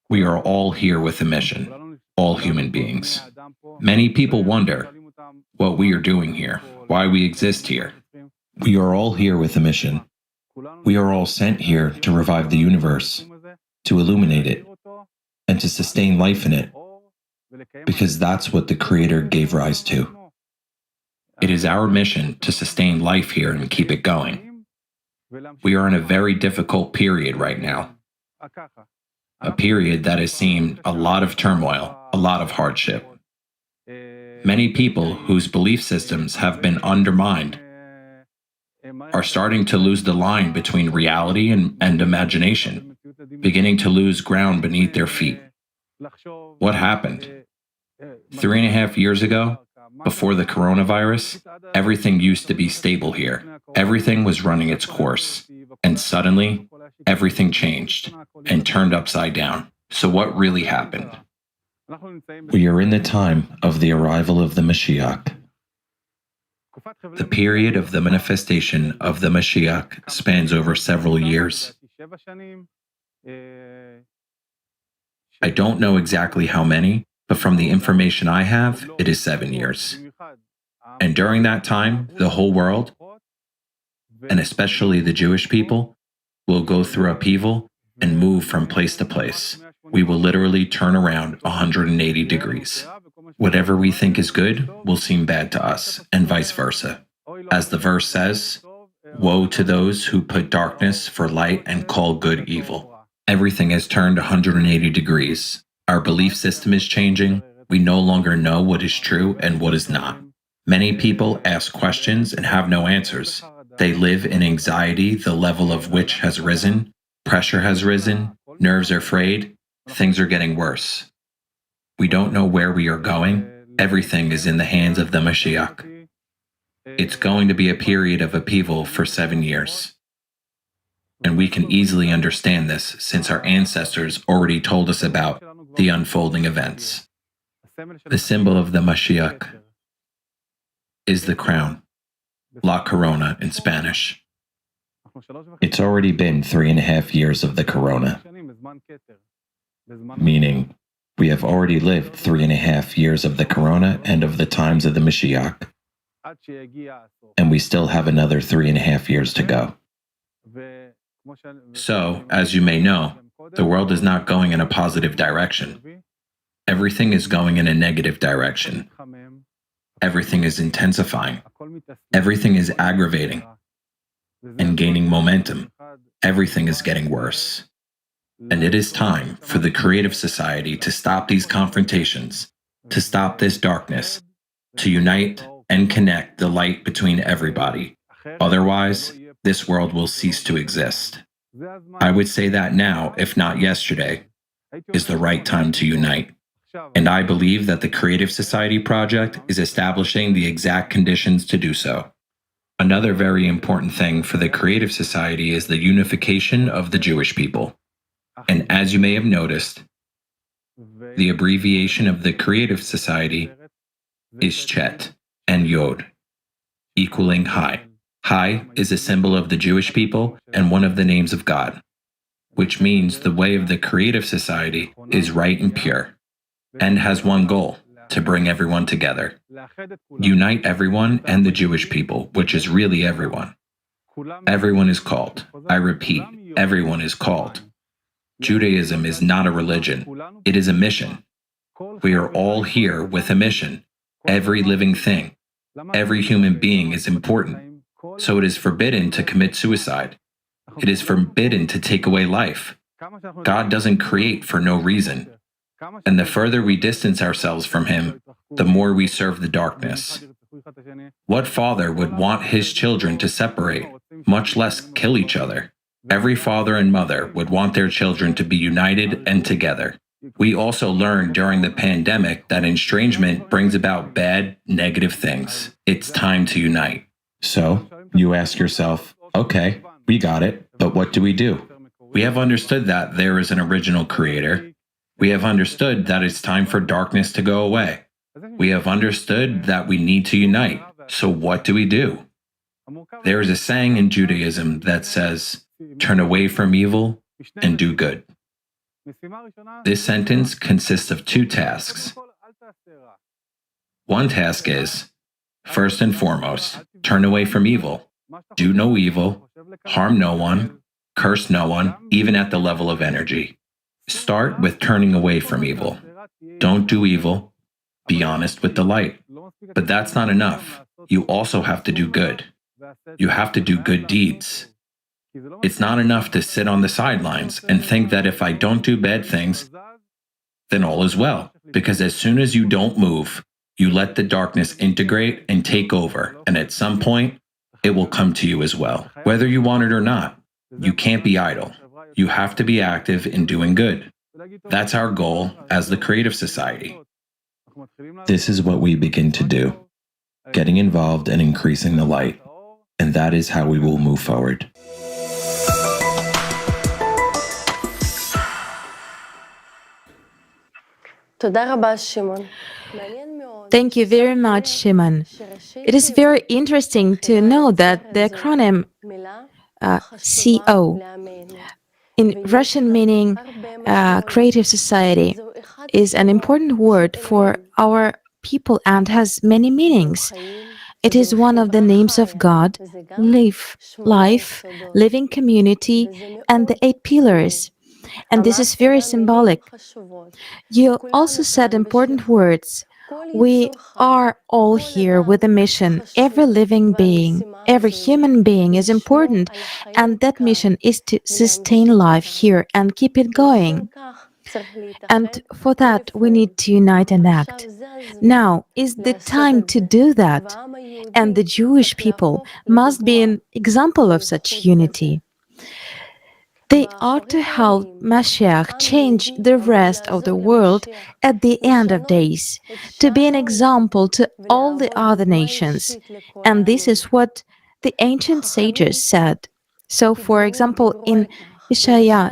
We are all here with a mission, all human beings. Many people wonder what we are doing here, why we exist here. We are all here with a mission. We are all sent here to revive the universe, to illuminate it, and to sustain life in it, because that's what the Creator gave rise to. It is our mission to sustain life here and keep it going. We are in a very difficult period right now, a period that has seen a lot of turmoil, a lot of hardship. Many people whose belief systems have been undermined are starting to lose the line between reality and imagination, beginning to lose ground beneath their feet. What happened? 3.5 years ago, before the coronavirus, everything used to be stable here. Everything was running its course. And suddenly, everything changed and turned upside down. So what really happened? We are in the time of the arrival of the Mashiach. The period of the manifestation of the Mashiach spans over several years. I don't know exactly how many, but from the information I have, it is 7 years. And during that time, the whole world, and especially the Jewish people, will go through upheaval and move from place to place. We will literally turn around 180 degrees. Whatever we think is good will seem bad to us, and vice versa. As the verse says, "Woe to those who put darkness for light and call good evil." Everything has turned 180 degrees. Our belief system is changing. We no longer know what is true and what is not. Many people ask questions and have no answers. They live in anxiety, the level of which has risen. Pressure has risen, nerves are frayed, things are getting worse. We don't know where we are going. Everything is in the hands of the Mashiach. It's going to be a period of upheaval for 7 years. And we can easily understand this since our ancestors already told us about the unfolding events. The symbol of the Mashiach is the crown, La Corona in Spanish. It's already been 3.5 years of the Corona, meaning we have already lived 3.5 years of the Corona and of the times of the Mashiach, and we still have another 3.5 years to go. So, as you may know, the world is not going in a positive direction. Everything is going in a negative direction. Everything is intensifying. Everything is aggravating and gaining momentum. Everything is getting worse. And it is time for the creative society to stop these confrontations, to stop this darkness, to unite and connect the light between everybody. Otherwise, this world will cease to exist. I would say that now, if not yesterday, is the right time to unite. And I believe that the Creative Society Project is establishing the exact conditions to do so. Another very important thing for the Creative Society is the unification of the Jewish people. And as you may have noticed, the abbreviation of the Creative Society is Chet and Yod, equaling High. High is a symbol of the Jewish people and one of the names of God, which means the way of the Creative Society is right and pure, and has one goal: to bring everyone together. Unite everyone and the Jewish people, which is really everyone. Everyone is called. I repeat, everyone is called. Judaism is not a religion. It is a mission. We are all here with a mission. Every living thing, every human being is important. So it is forbidden to commit suicide. It is forbidden to take away life. God doesn't create for no reason. And the further we distance ourselves from Him, the more we serve the darkness. What father would want his children to separate, much less kill each other? Every father and mother would want their children to be united and together. We also learned during the pandemic that estrangement brings about bad, negative things. It's time to unite. So, you ask yourself, okay, we got it, but what do? We have understood that there is an original creator. We have understood that it's time for darkness to go away. We have understood that we need to unite. So what do? There is a saying in Judaism that says, turn away from evil and do good. This sentence consists of 2 tasks. One task is, first and foremost, turn away from evil. Do no evil, harm no one, curse no one, even at the level of energy. Start with turning away from evil. Don't do evil. Be honest with the light. But that's not enough. You also have to do good. You have to do good deeds. It's not enough to sit on the sidelines and think that if I don't do bad things, then all is well. Because as soon as you don't move, you let the darkness integrate and take over. And at some point, it will come to you as well. Whether you want it or not, you can't be idle. You have to be active in doing good. That's our goal as the Creative Society. This is what we begin to do, getting involved and increasing the light. And that is how we will move forward. Thank you very much, Shimon. It is very interesting to know that the acronym CO, in Russian meaning Creative Society, is an important word for our people and has many meanings. It is one of the names of God, life, living community, and the 8 pillars. And this is very symbolic. You also said important words. We are all here with a mission. Every living being, every human being is important, and that mission is to sustain life here and keep it going. And for that, we need to unite and act. Now is the time to do that, and the Jewish people must be an example of such unity. They ought to help Mashiach change the rest of the world at the end of days, to be an example to all the other nations. And this is what the ancient sages said. So, for example, in Isaiah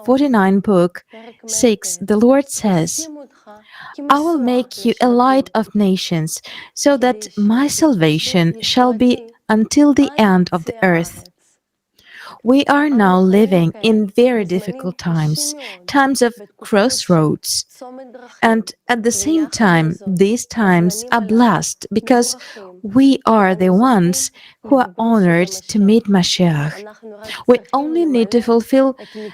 49 book 6, the Lord says, I will make you a light of nations, so that my salvation shall be until the end of the earth. We are now living in very difficult times, times of crossroads. And at the same time, these times are blessed because we are the ones who are honored to meet Mashiach. We only need to fulfill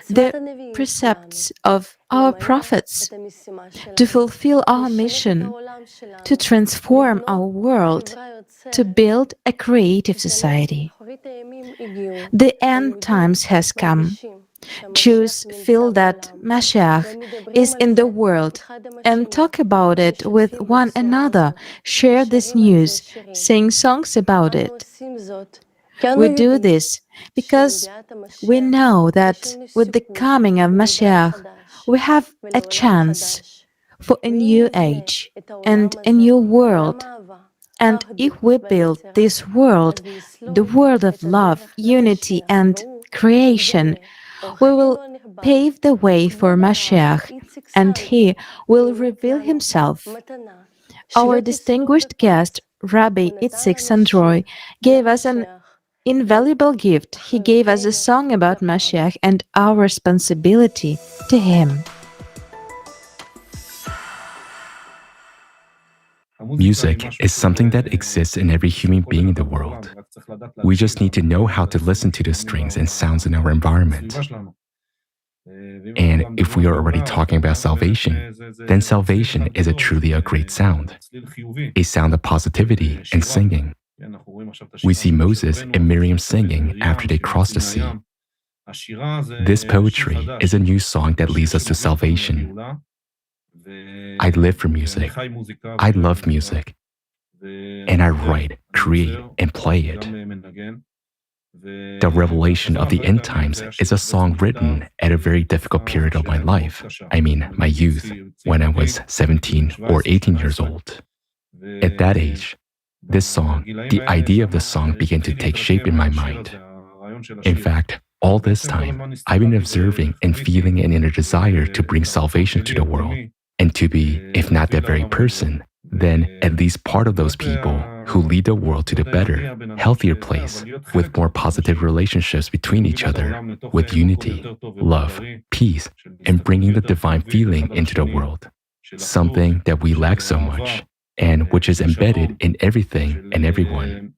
the precepts of our prophets, to fulfill our mission, to transform our world, to build a creative society. The end times has come. Jews feel that Mashiach is in the world and talk about it with one another, share this news, sing songs about it. We do this because we know that with the coming of Mashiach, we have a chance for a new age and a new world. And if we build this world, the world of love, unity, and creation, we will pave the way for Mashiach, and he will reveal himself. Our distinguished guest, Rabbi Itzik Sandroy, gave us an invaluable gift. He gave us a song about Mashiach and our responsibility to him. Music is something that exists in every human being in the world. We just need to know how to listen to the strings and sounds in our environment. And if we are already talking about salvation, then salvation is truly a great sound, a sound of positivity and singing. We see Moses and Miriam singing after they crossed the sea. This poetry is a new song that leads us to salvation. I live for music. I love music. And I write, create, and play it. The Revelation of the End Times is a song written at a very difficult period of my life. I mean, my youth, when I was 17 or 18 years old. At that age, this song, the idea of the song began to take shape in my mind. In fact, all this time, I've been observing and feeling an inner desire to bring salvation to the world, and to be, if not that very person, then at least part of those people who lead the world to the better, healthier place, with more positive relationships between each other, with unity, love, peace, and bringing the divine feeling into the world, something that we lack so much, and which is embedded in everything and everyone.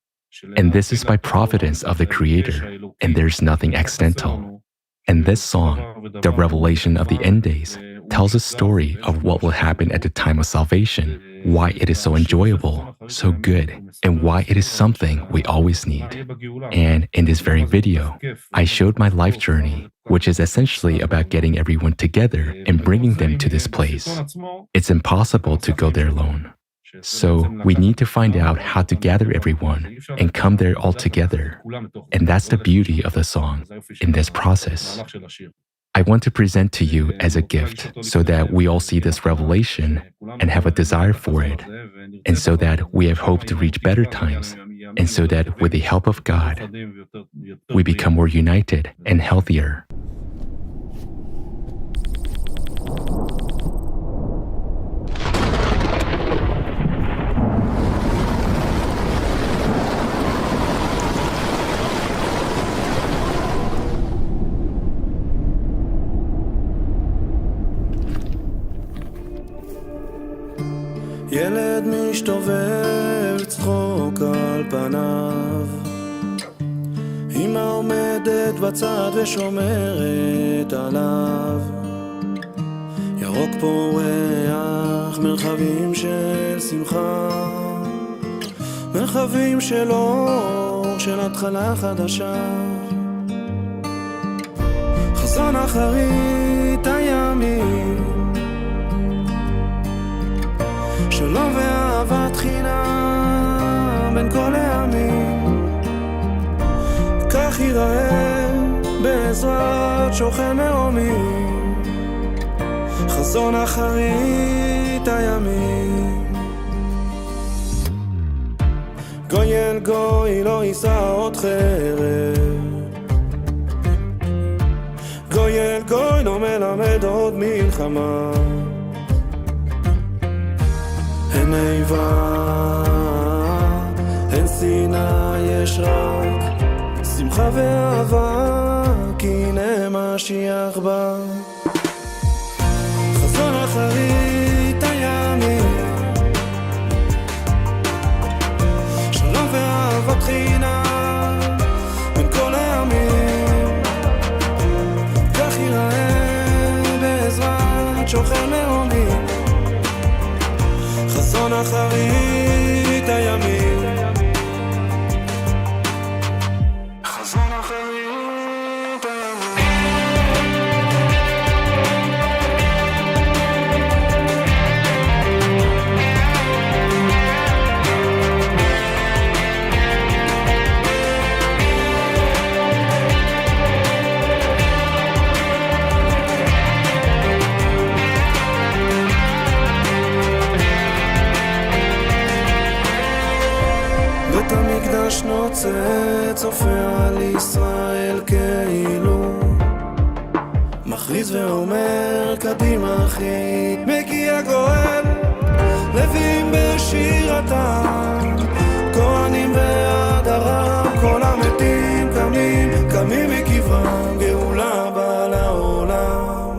And this is by providence of the Creator, and there's nothing accidental. And this song, the Revelation of the End Days, tells a story of what will happen at the time of salvation, why it is so enjoyable, so good, and why it is something we always need. And in this very video, I showed my life journey, which is essentially about getting everyone together and bringing them to this place. It's impossible to go there alone. So we need to find out how to gather everyone and come there all together. And that's the beauty of the song in this process. I want to present to you as a gift so that we all see this revelation and have a desire for it, and so that we have hope to reach better times, and so that with the help of God, we become more united and healthier. ילד משתובב צחוק על פניו, אמא עומדת בצד ושומרת עליו, ירוק פורח, מרחבים של שמחה, מרחבים של אור, של התחלה חדשה, חזון אחרית הימים, שלום ואהבת חינם בין כל העמים, כך ייראה בעזרת שוכן מרומים, חזון אחרית הימים. גוי אל גוי לא יישא עוד חרב, גוי אל גוי לא מלמד עוד מלחמה. אין איבה, אין שנאה, יש רק שמחה ואהבה, כי הנה משיח בא. חזון אחרית הימים, שלום ואהבת חינם בין כל העמים, כך ייראה בעזרת שוכן מרומים. חזון אחרית הימים, חזון אחרית הימים. בית המקדש נוצץ, צופה על ישראל כאילו מכריז ואומר קדימה אחי. מגיע גואל, לווים בשירתם, כהנים והדרם, כל המתים קמים, קמים מקברם, גאולה באה לעולם.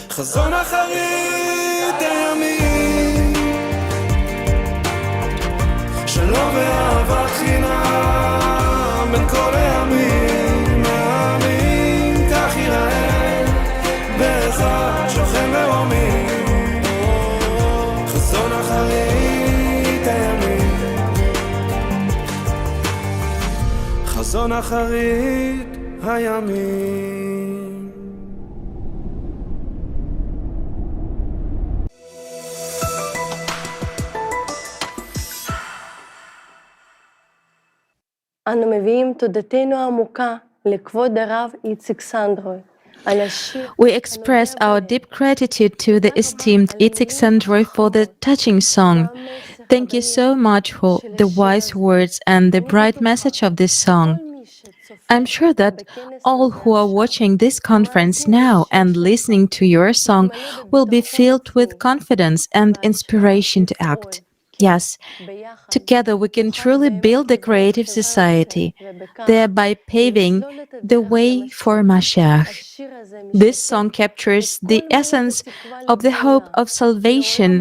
חזון אחרית הימים, שלום ואהבת חינם בין כל העמים, העמים, כך ייראה באחד שוכן מרומים. חזון אחרית הימים, חזון אחרית הימים. אנו מביאים תודתנו העמוקה לכבוד הרב איציק סנדרוי. We express our deep gratitude to the esteemed Itzik Sandroy for the touching song. Thank you so much for the wise words and the bright message of this song. I'm sure that all who are watching this conference now and listening to your song will be filled with confidence and inspiration to act. Yes, together we can truly build a creative society, thereby paving the way for Mashiach. This song captures the essence of the hope of salvation,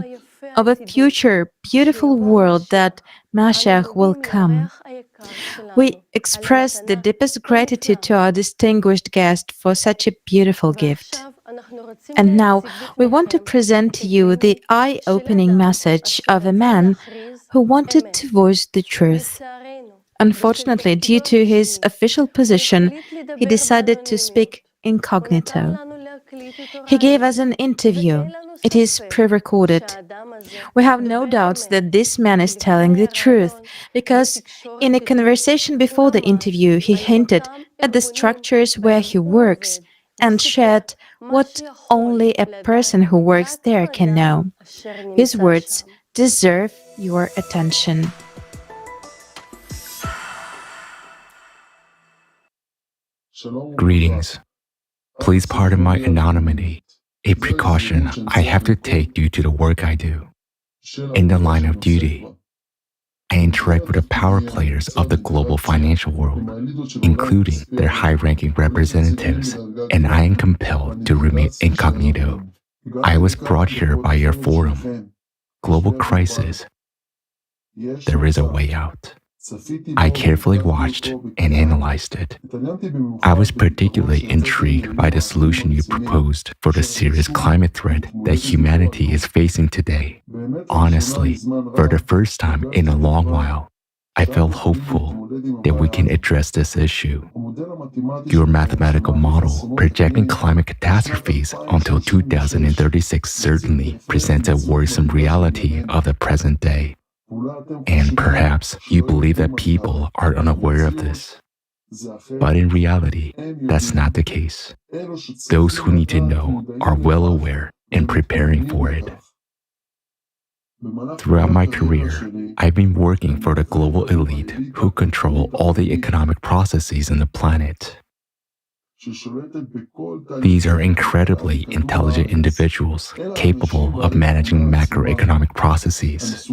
of a future beautiful world that Mashiach will come. We express the deepest gratitude to our distinguished guest for such a beautiful gift. And now we want to present to you the eye-opening message of a man who wanted to voice the truth. Unfortunately, due to his official position, he decided to speak incognito. He gave us an interview. It is pre-recorded. We have no doubts that this man is telling the truth, because in a conversation before the interview, he hinted at the structures where he works and shared what only a person who works there can know. His words deserve your attention. Greetings. Please pardon my anonymity, a precaution I have to take due to the work I do. In the line of duty, I interact with the power players of the global financial world, including their high-ranking representatives, and I am compelled to remain incognito. I was brought here by your forum, Global Crisis. There is a way out. I carefully watched and analyzed it. I was particularly intrigued by the solution you proposed for the serious climate threat that humanity is facing today. Honestly, for the first time in a long while, I felt hopeful that we can address this issue. Your mathematical model projecting climate catastrophes until 2036 certainly presents a worrisome reality of the present day. And perhaps you believe that people are unaware of this. But in reality, that's not the case. Those who need to know are well aware and preparing for it. Throughout my career, I've been working for the global elite who control all the economic processes on the planet. These are incredibly intelligent individuals capable of managing macroeconomic processes.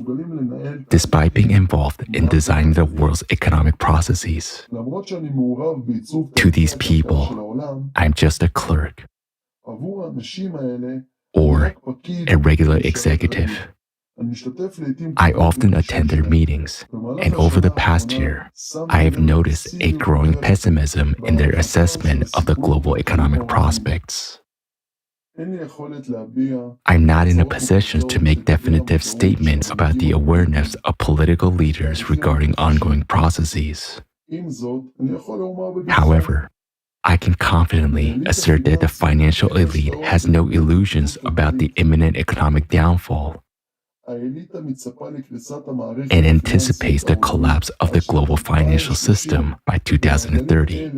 Despite being involved in designing the world's economic processes, to these people, I'm just a clerk or a regular executive. I often attend their meetings, and over the past year, I have noticed a growing pessimism in their assessment of the global economic prospects. I'm not in a position to make definitive statements about the awareness of political leaders regarding ongoing processes. However, I can confidently assert that the financial elite has no illusions about the imminent economic downfall and anticipates the collapse of the global financial system by 2030.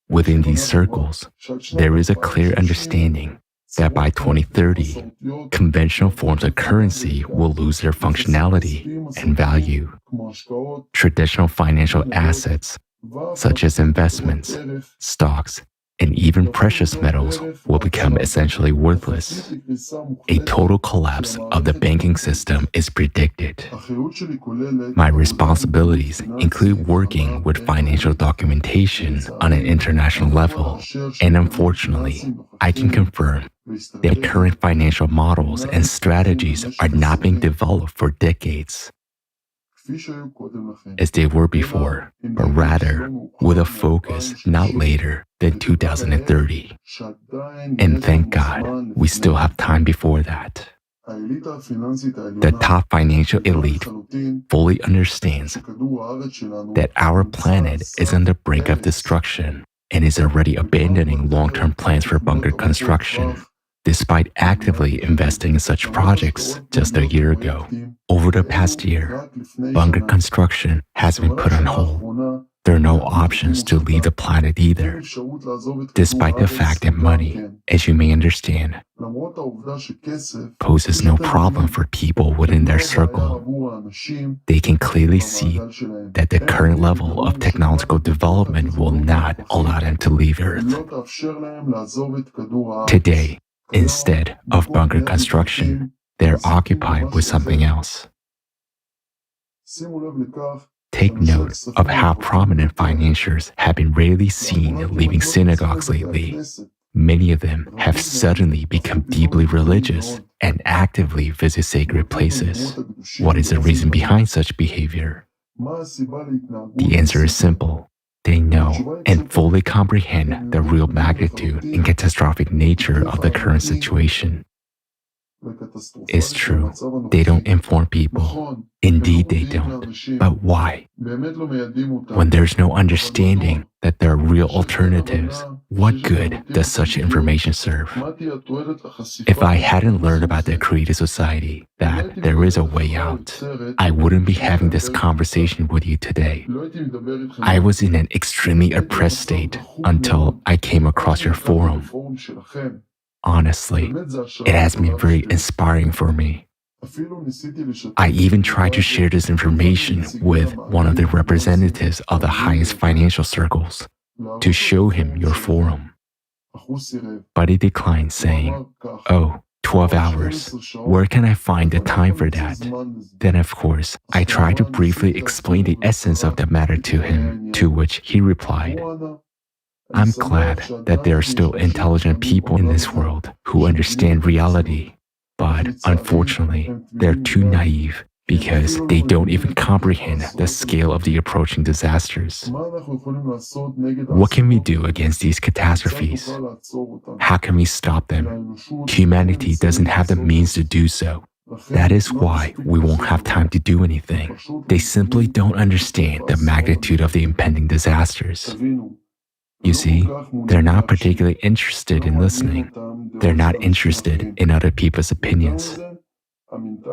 Within these circles, there is a clear understanding that by 2030, conventional forms of currency will lose their functionality and value. Traditional financial assets, such as investments, stocks, and even precious metals will become essentially worthless. A total collapse of the banking system is predicted. My responsibilities include working with financial documentation on an international level, and unfortunately, I can confirm that current financial models and strategies are not being developed for decades as they were before, but rather with a focus not later than 2030. And thank God, we still have time before that. The top financial elite fully understands that our planet is on the brink of destruction and is already abandoning long-term plans for bunker construction, despite actively investing in such projects just a year ago. Over the past year, bunker construction has been put on hold. There are no options to leave the planet either, despite the fact that money, as you may understand, poses no problem for people within their circle. They can clearly see that the current level of technological development will not allow them to leave Earth. Today, instead of bunker construction, they're occupied with something else. Take note of how prominent financiers have been rarely seen leaving synagogues lately. Many of them have suddenly become deeply religious and actively visit sacred places. What is the reason behind such behavior? The answer is simple. They know and fully comprehend the real magnitude and catastrophic nature of the current situation. It's true, they don't inform people. Indeed, they don't. But why? When there's no understanding that there are real alternatives, what good does such information serve? If I hadn't learned about the creative society, that there is a way out, I wouldn't be having this conversation with you today. I was in an extremely oppressed state until I came across your forum. Honestly, it has been very inspiring for me. I even tried to share this information with one of the representatives of the highest financial circles to show him your forum. But he declined, saying, "Oh, 12 hours. Where can I find the time for that?" Then, of course, I tried to briefly explain the essence of the matter to him, to which he replied, "I'm glad that there are still intelligent people in this world who understand reality, but unfortunately, they're too naive because they don't even comprehend the scale of the approaching disasters. What can we do against these catastrophes? How can we stop them? Humanity doesn't have the means to do so. That is why we won't have time to do anything. They simply don't understand the magnitude of the impending disasters. You see, they're not particularly interested in listening. They're not interested in other people's opinions.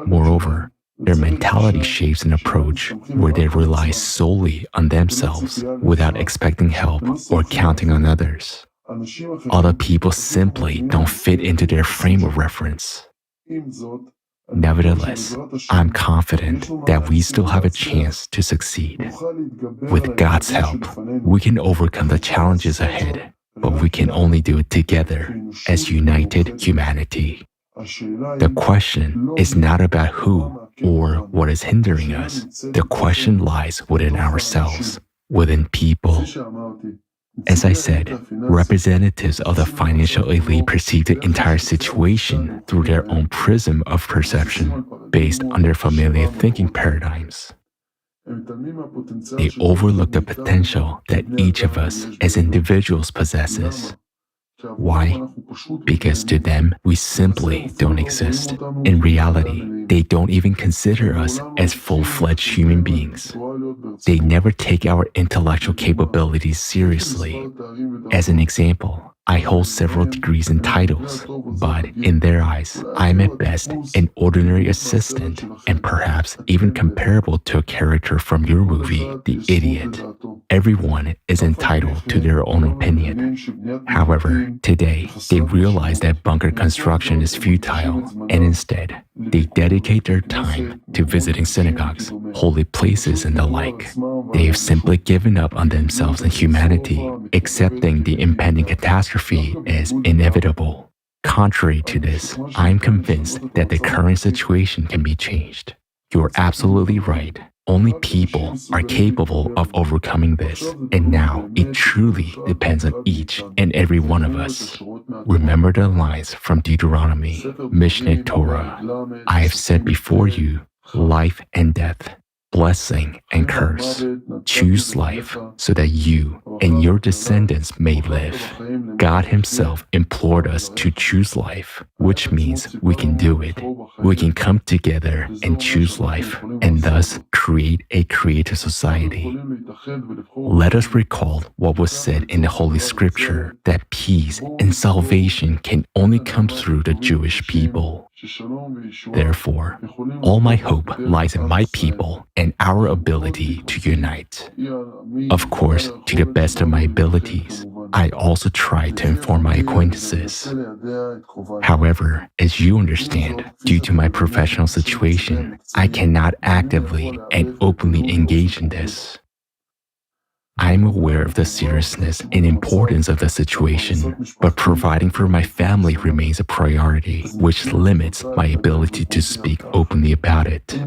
Moreover, their mentality shapes an approach where they rely solely on themselves without expecting help or counting on others. Other people simply don't fit into their frame of reference. Nevertheless, I'm confident that we still have a chance to succeed. With God's help, we can overcome the challenges ahead, but we can only do it together as united humanity. The question is not about who or what is hindering us. The question lies within ourselves, within people. As I said, representatives of the financial elite perceive the entire situation through their own prism of perception, based on their familiar thinking paradigms. They overlook the potential that each of us as individuals possesses. Why? Because to them, we simply don't exist. In reality, they don't even consider us as full-fledged human beings. They never take our intellectual capabilities seriously. As an example, I hold several degrees and titles, but in their eyes, I'm at best an ordinary assistant and perhaps even comparable to a character from your movie, The Idiot. Everyone is entitled to their own opinion. However, today, they realize that bunker construction is futile, and instead, they dedicate their time to visiting synagogues, holy places, and the like. They have simply given up on themselves and humanity, accepting the impending catastrophe as inevitable. Contrary to this, I'm convinced that the current situation can be changed. You're absolutely right. Only people are capable of overcoming this, and now it truly depends on each and every one of us. Remember the lines from Deuteronomy, Mishneh Torah. I have set before you life and death, blessing and curse. Choose life so that you and your descendants may live. God Himself implored us to choose life, which means we can do it. We can come together and choose life, and thus create a creative society. Let us recall what was said in the Holy Scripture, that peace and salvation can only come through the Jewish people. Therefore, all my hope lies in my people and our ability to unite. Of course, to the best of my abilities, I also try to inform my acquaintances. However, as you understand, due to my professional situation, I cannot actively and openly engage in this. I am aware of the seriousness and importance of the situation, but providing for my family remains a priority, which limits my ability to speak openly about it.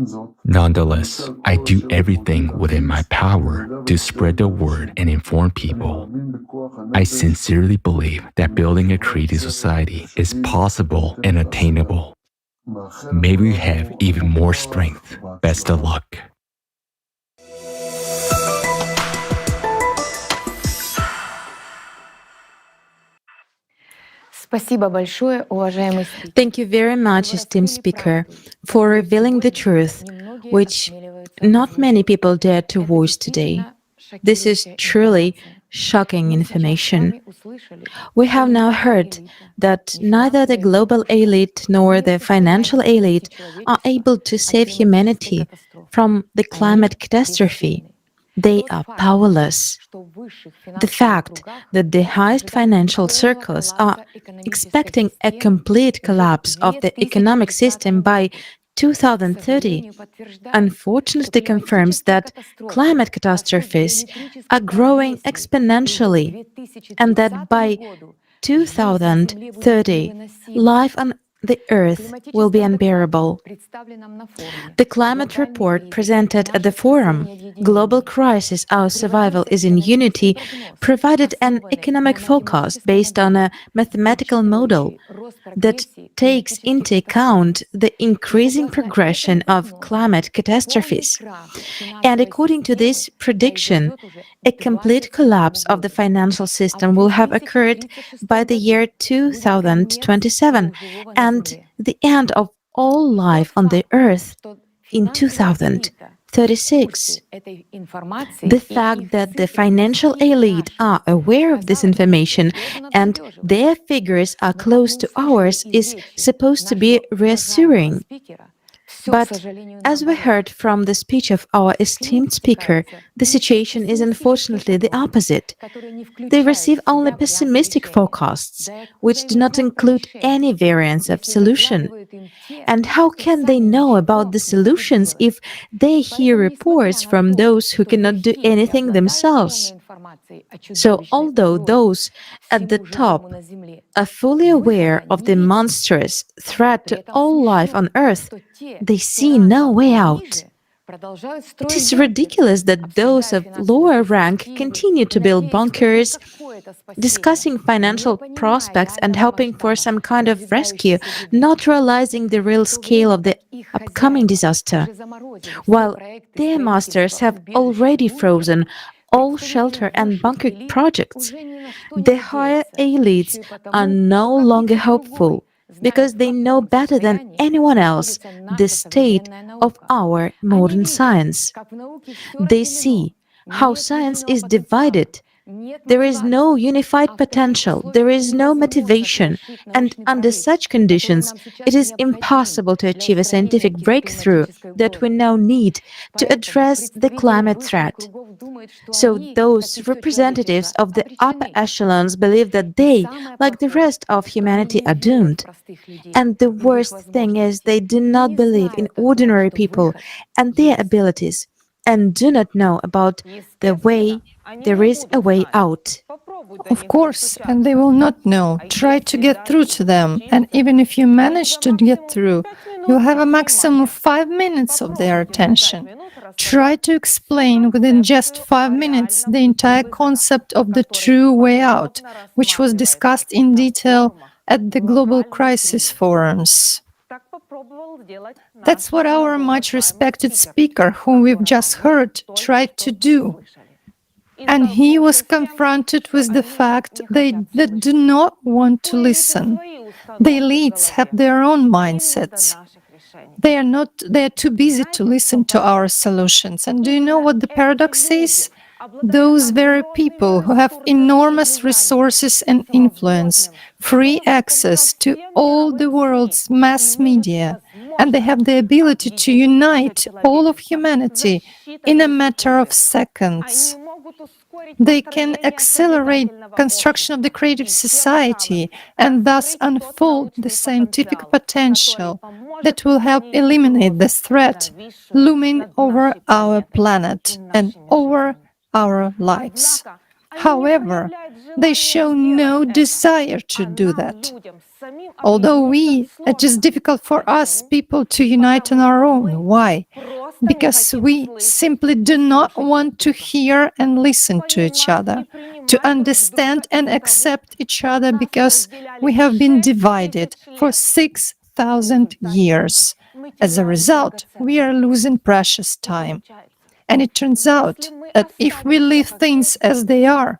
Nonetheless, I do everything within my power to spread the word and inform people. I sincerely believe that building a creative society is possible and attainable. May we have even more strength. Best of luck. Thank you very much, esteemed speaker, for revealing the truth, which not many people dare to voice today. This is truly shocking information. We have now heard that neither the global elite nor the financial elite are able to save humanity from the climate catastrophe. They are powerless. The fact that the highest financial circles are expecting a complete collapse of the economic system by 2030 unfortunately confirms that climate catastrophes are growing exponentially, and that by 2030, life on the Earth will be unbearable. The climate report presented at the forum, Global Crisis, Our Survival is in Unity, provided an economic forecast based on a mathematical model that takes into account the increasing progression of climate catastrophes. And according to this prediction, a complete collapse of the financial system will have occurred by the year 2027 and the end of all life on the earth in 2036. The fact that the financial elite are aware of this information and their figures are close to ours is supposed to be reassuring. But as we heard from the speech of our esteemed speaker, the situation is unfortunately the opposite. They receive only pessimistic forecasts, which do not include any variance of solution. And how can they know about the solutions if they hear reports from those who cannot do anything themselves? So, although those at the top are fully aware of the monstrous threat to all life on Earth, they see no way out. It is ridiculous that those of lower rank continue to build bunkers, discussing financial prospects and hoping for some kind of rescue, not realizing the real scale of the upcoming disaster, while their masters have already frozen all shelter and bunker projects. The higher elites are no longer hopeful because they know better than anyone else the state of our modern science. They see how science is divided. There is no unified potential, there is no motivation, and under such conditions, it is impossible to achieve a scientific breakthrough that we now need to address the climate threat. So those representatives of the upper echelons believe that they, like the rest of humanity, are doomed. And the worst thing is they do not believe in ordinary people and their abilities, and do not know about the way there is a way out. Of course, and they will not know. Try to get through to them, and even if you manage to get through, you'll have a maximum of 5 minutes of their attention. Try to explain within just 5 minutes the entire concept of the true way out, which was discussed in detail at the Global Crisis Forums. That's what our much respected speaker, whom we've just heard, tried to do. And he was confronted with the fact they do not want to listen. The elites have their own mindsets. They are too busy to listen to our solutions. And do you know what the paradox is? Those very people who have enormous resources and influence, free access to all the world's mass media, and they have the ability to unite all of humanity in a matter of seconds. They can accelerate construction of the creative society and thus unfold the scientific potential that will help eliminate this threat looming over our planet and over our lives. However, they show no desire to do that. Although it is difficult for us people to unite on our own. Why? Because we simply do not want to hear and listen to each other, to understand and accept each other, because we have been divided for 6,000 years. As a result, we are losing precious time. And it turns out that if we leave things as they are,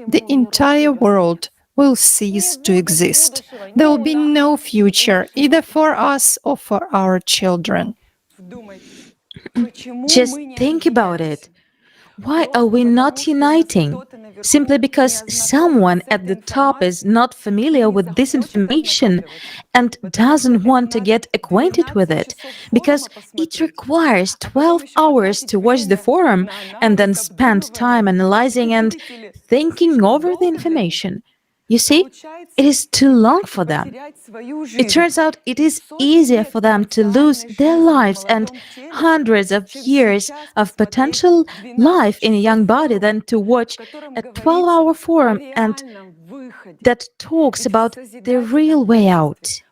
the entire world will cease to exist. There will be no future either for us or for our children. Just think about it. Why are we not uniting? Simply because someone at the top is not familiar with this information and doesn't want to get acquainted with it, because it requires 12 hours to watch the forum and then spend time analyzing and thinking over the information. You see, it is too long for them. It turns out it is easier for them to lose their lives and hundreds of years of potential life in a young body than to watch a 12-hour forum and that talks about the real way out.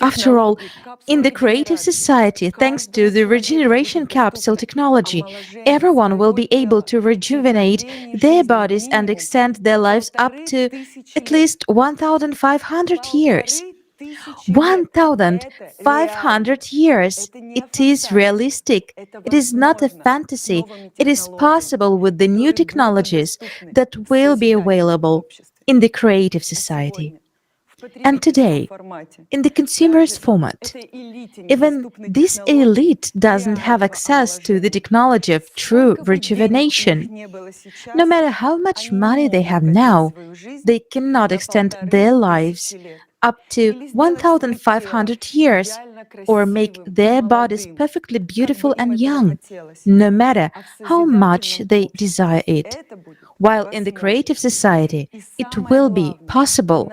After all, in the creative society, thanks to the regeneration capsule technology, everyone will be able to rejuvenate their bodies and extend their lives up to at least 1,500 years. 1,500 years! It is realistic. It is not a fantasy. It is possible with the new technologies that will be available in the creative society. And today, in the consumerist format, even this elite doesn't have access to the technology of true rejuvenation. No matter how much money they have now, they cannot extend their lives up to 1,500 years or make their bodies perfectly beautiful and young, no matter how much they desire it. While in the creative society, it will be possible.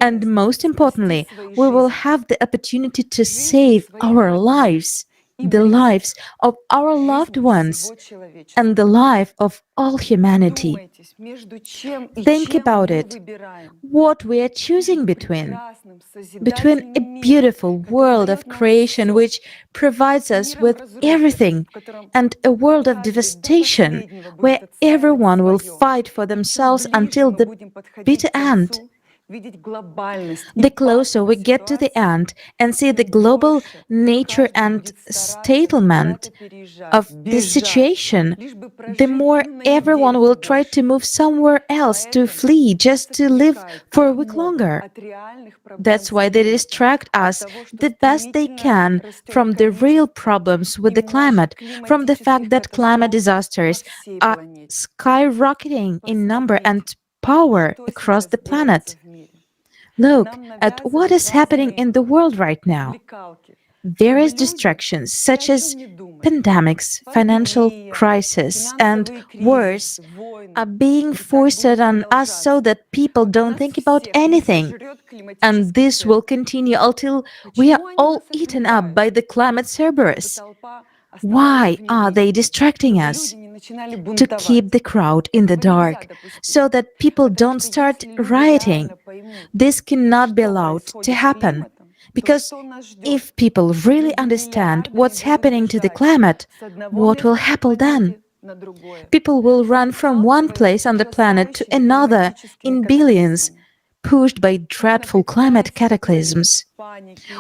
And most importantly, we will have the opportunity to save our lives, the lives of our loved ones, and the life of all humanity. Think about it. What we are choosing between. Between a beautiful world of creation which provides us with everything and a world of devastation where everyone will fight for themselves until the bitter end. The closer we get to the end and see the global nature and settlement of this situation, the more everyone will try to move somewhere else to flee just to live for a week longer. That's why they distract us the best they can from the real problems with the climate, from the fact that climate disasters are skyrocketing in number and power across the planet. Look at what is happening in the world right now. Various distractions such as pandemics, financial crisis, and wars are being forced on us so that people don't think about anything. And this will continue until we are all eaten up by the climate Cerberus. Why are they distracting us? To keep the crowd in the dark, so that people don't start rioting. This cannot be allowed to happen, because if people really understand what's happening to the climate, what will happen then? People will run from one place on the planet to another in billions, pushed by dreadful climate cataclysms.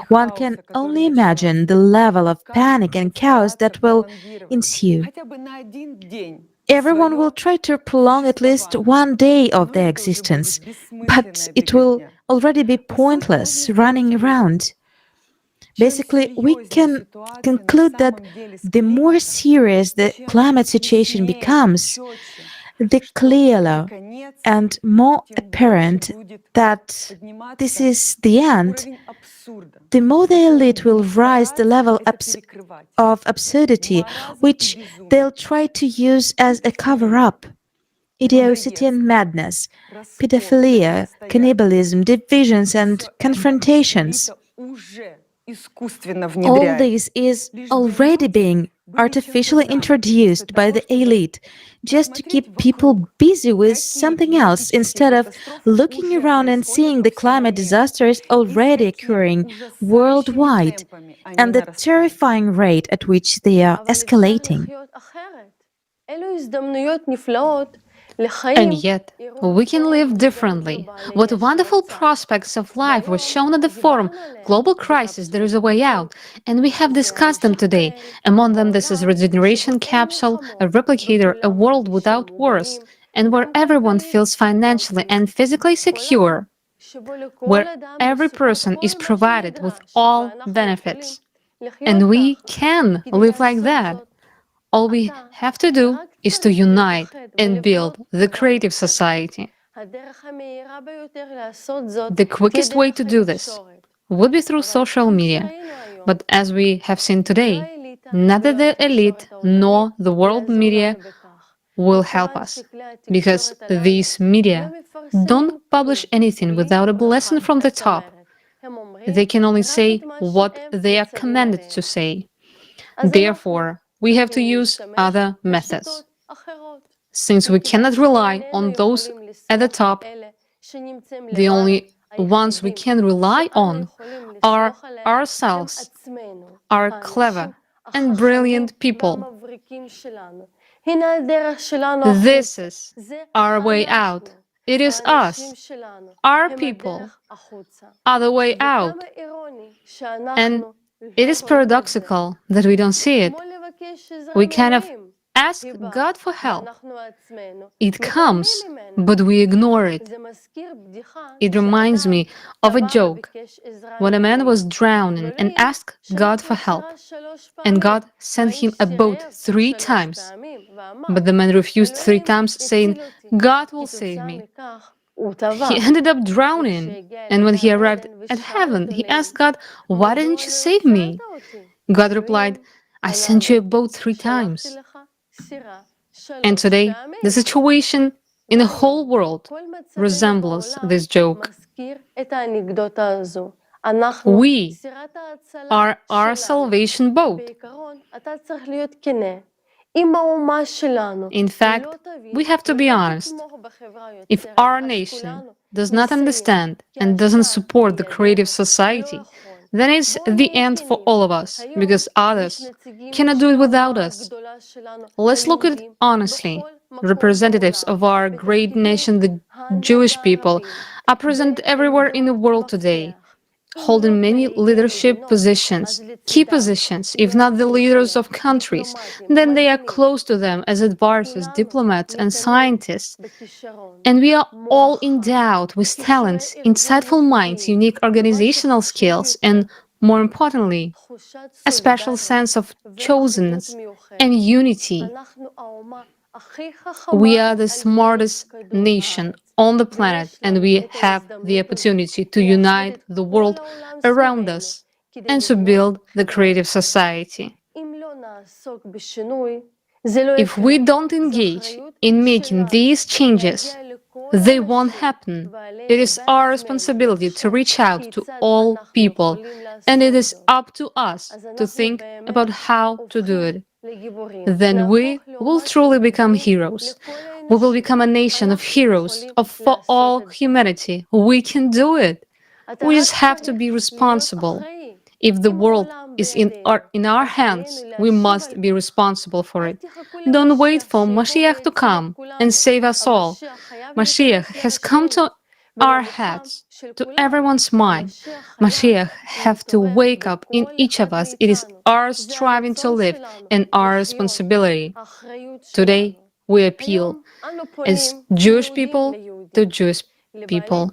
One can only imagine the level of panic and chaos that will ensue. Everyone will try to prolong at least one day of their existence, but it will already be pointless running around. Basically, we can conclude that the more serious the climate situation becomes, the clearer and more apparent that this is the end, the more the elite will rise the level of absurdity, which they'll try to use as a cover-up. Idiocy and madness, pedophilia, cannibalism, divisions and confrontations. All this is already being artificially introduced by the elite just to keep people busy with something else instead of looking around and seeing the climate disasters already occurring worldwide and the terrifying rate at which they are escalating. And yet, we can live differently. What wonderful prospects of life were shown at the forum, Global Crisis, There is a Way Out, and we have discussed them today. Among them, this is Regeneration Capsule, a replicator, a world without wars, and where everyone feels financially and physically secure, where every person is provided with all benefits. And we can live like that. All we have to do is to unite and build the creative society. The quickest way to do this would be through social media. But as we have seen today, neither the elite nor the world media will help us, because these media don't publish anything without a blessing from the top. They can only say what they are commanded to say. Therefore, we have to use other methods. Since we cannot rely on those at the top, the only ones we can rely on, are ourselves, are clever and brilliant people. This is our way out. It is us, our people, are the way out. And it is paradoxical that we don't see it. We kind of ask God for help. It comes, but we ignore it. It reminds me of a joke when a man was drowning and asked God for help, and God sent him a boat 3 times. But the man refused 3 times, saying, God will save me. He ended up drowning, and when he arrived at heaven, he asked God, why didn't you save me? God replied, I sent you a boat 3 times. And today, the situation in the whole world resembles this joke. We are our salvation boat. In fact, we have to be honest. If our nation does not understand and doesn't support the creative society, then it's the end for all of us, because others cannot do it without us. Let's look at it honestly. Representatives of our great nation, the Jewish people, are present everywhere in the world today, holding many leadership positions, key positions, if not the leaders of countries. Then they are close to them as advisors, diplomats, and scientists. And we are all endowed with talents, insightful minds, unique organizational skills, and, more importantly, a special sense of chosenness and unity. We are the smartest nation on the planet, and we have the opportunity to unite the world around us and to build the creative society. If we don't engage in making these changes, they won't happen. It is our responsibility to reach out to all people, and it is up to us to think about how to do it. Then we will truly become heroes. We will become a nation of heroes for all humanity. We can do it. We just have to be responsible. If the world is in our hands, we must be responsible for it. Don't wait for Mashiach to come and save us all. Mashiach has come to our heads, to everyone's mind. Mashiach have to wake up in each of us. It is our striving to live and our responsibility. Today, we appeal as Jewish people to Jewish people,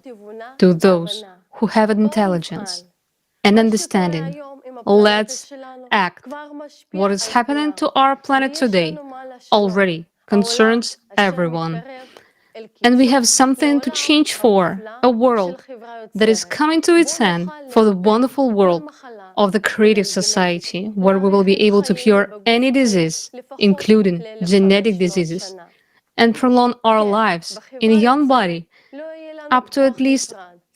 to those who have intelligence and understanding. Let's act. What is happening to our planet today already concerns everyone. And we have something to change for, a world that is coming to its end, for the wonderful world of the creative society, where we will be able to cure any disease, including genetic diseases, and prolong our lives in a young body up to at least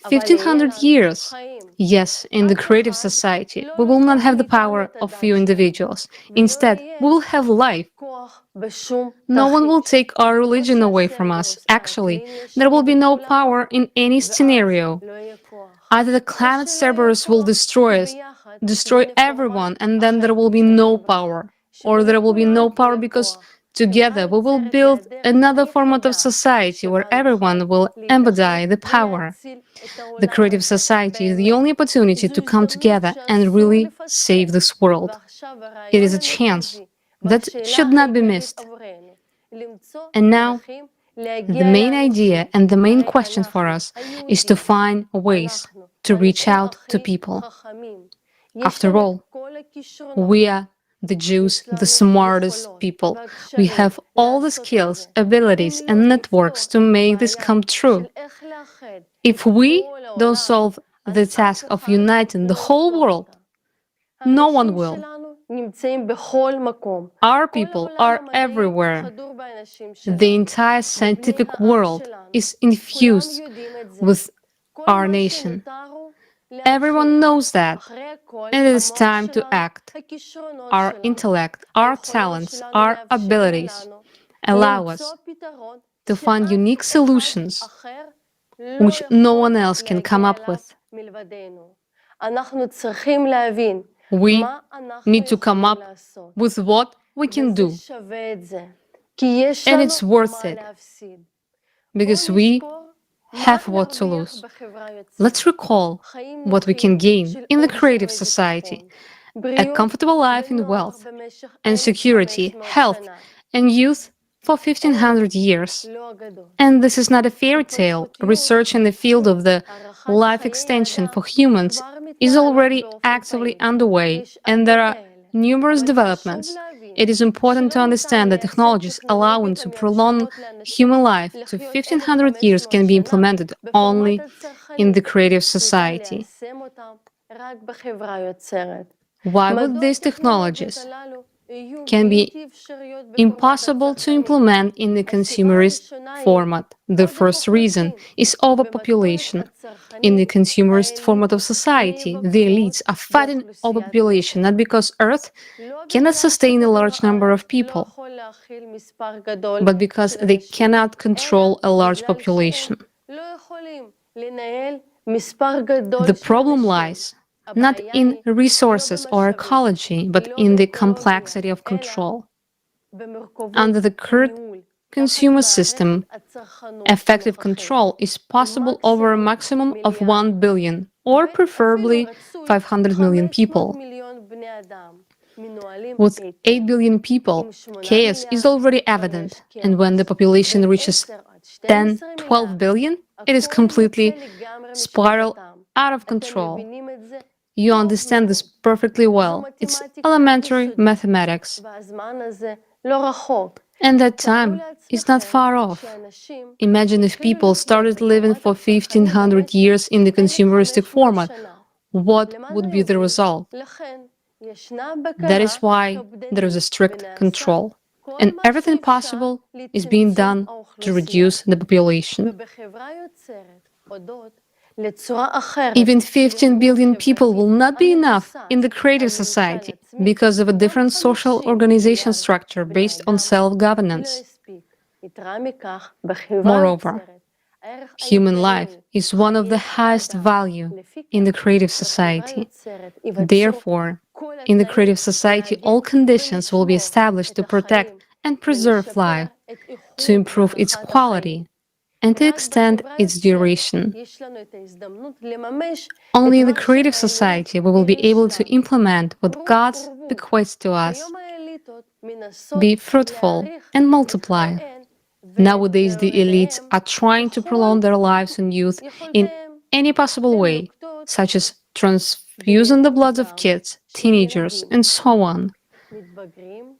1500 years. Yes, in the creative society, we will not have the power of few individuals. Instead, we will have life. No one will take our religion away from us. Actually, there will be no power in any scenario. Either the climate Cerberus will destroy us, destroy everyone, and then there will be no power. Or there will be no power because together we will build another format of society where everyone will embody the power. The creative society is the only opportunity to come together and really save this world. It is a chance that should not be missed. And now, the main idea and the main question for us is to find ways to reach out to people. After all, we are the Jews, the smartest people. We have all the skills, abilities, and networks to make this come true. If we don't solve the task of uniting the whole world, no one will. Our people are everywhere. The entire scientific world is infused with our nation. Everyone knows that, and it is time to act. Our intellect, our talents, our abilities allow us to find unique solutions which no one else can come up with. We need to come up with what we can do. And it's worth it, because we have what to lose. Let's recall what we can gain in the creative society: a comfortable life in wealth and security, health and youth for 1500 years. And this is not a fairy tale. Research in the field of the life extension for humans is already actively underway, and there are numerous developments. It is important to understand that technologies allowing to prolong human life to 1500 years can be implemented only in the creative society. Why would these technologies can be impossible to implement in the consumerist format? The first reason is overpopulation. In the consumerist format of society, the elites are fighting overpopulation not because Earth cannot sustain a large number of people, but because they cannot control a large population. The problem lies not in resources or ecology, but in the complexity of control. Under the current consumer system, effective control is possible over a maximum of 1 billion, or preferably 500 million people. With 8 billion people, chaos is already evident, and when the population reaches 10, 12 billion, it is completely spiral out of control. You understand this perfectly well. It's elementary mathematics. And that time is not far off. Imagine if people started living for 1500 years in the consumeristic format. What would be the result? That is why there is a strict control, and everything possible is being done to reduce the population. Even 15 billion people will not be enough in the creative society because of a different social organization structure based on self-governance. Moreover, human life is one of the highest value in the creative society. Therefore, in the creative society, all conditions will be established to protect and preserve life, to improve its quality, and to extend its duration. Only in the creative society we will be able to implement what God bequeaths to us. Be fruitful and multiply. Nowadays, the elites are trying to prolong their lives and youth in any possible way, such as transfusing the blood of kids, teenagers, and so on.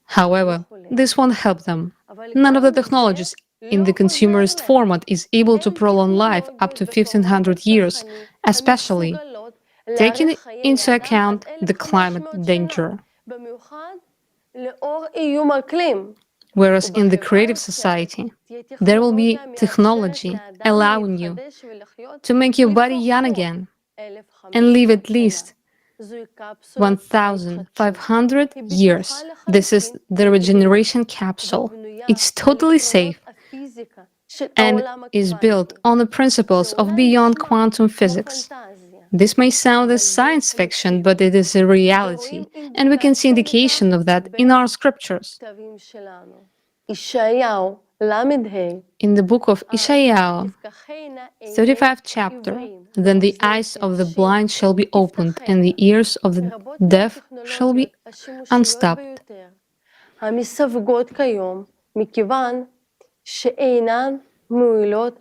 However, this won't help them. None of the technologies in the consumerist format is able to prolong life up to 1500 years, especially taking into account the climate danger. Whereas in the creative society, there will be technology allowing you to make your body young again and live at least 1,500 years. This is the regeneration capsule. It's totally safe and is built on the principles of beyond quantum physics. This may sound as science fiction, but it is a reality, and we can see indication of that in our scriptures. In the book of Isaiah, 35th chapter, then the eyes of the blind shall be opened, and the ears of the deaf shall be unstopped.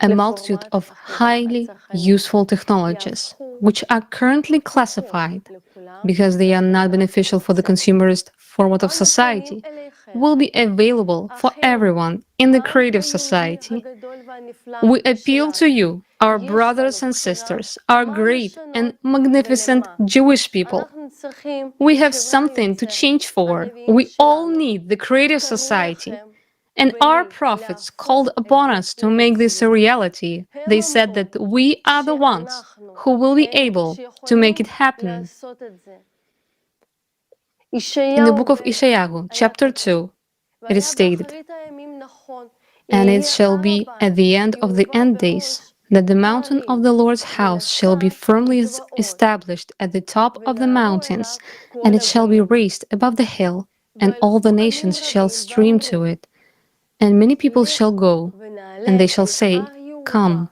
A multitude of highly useful technologies, which are currently classified because they are not beneficial for the consumerist format of society, will be available for everyone in the creative society. We appeal to you, our brothers and sisters, our great and magnificent Jewish people. We have something to change for. We all need the creative society. And our prophets called upon us to make this a reality. They said that we are the ones who will be able to make it happen. In the book of Isaiah, chapter 2, it is stated, "And it shall be at the end of the end days that the mountain of the Lord's house shall be firmly established at the top of the mountains, and it shall be raised above the hill, and all the nations shall stream to it. And many people shall go, and they shall say, Come,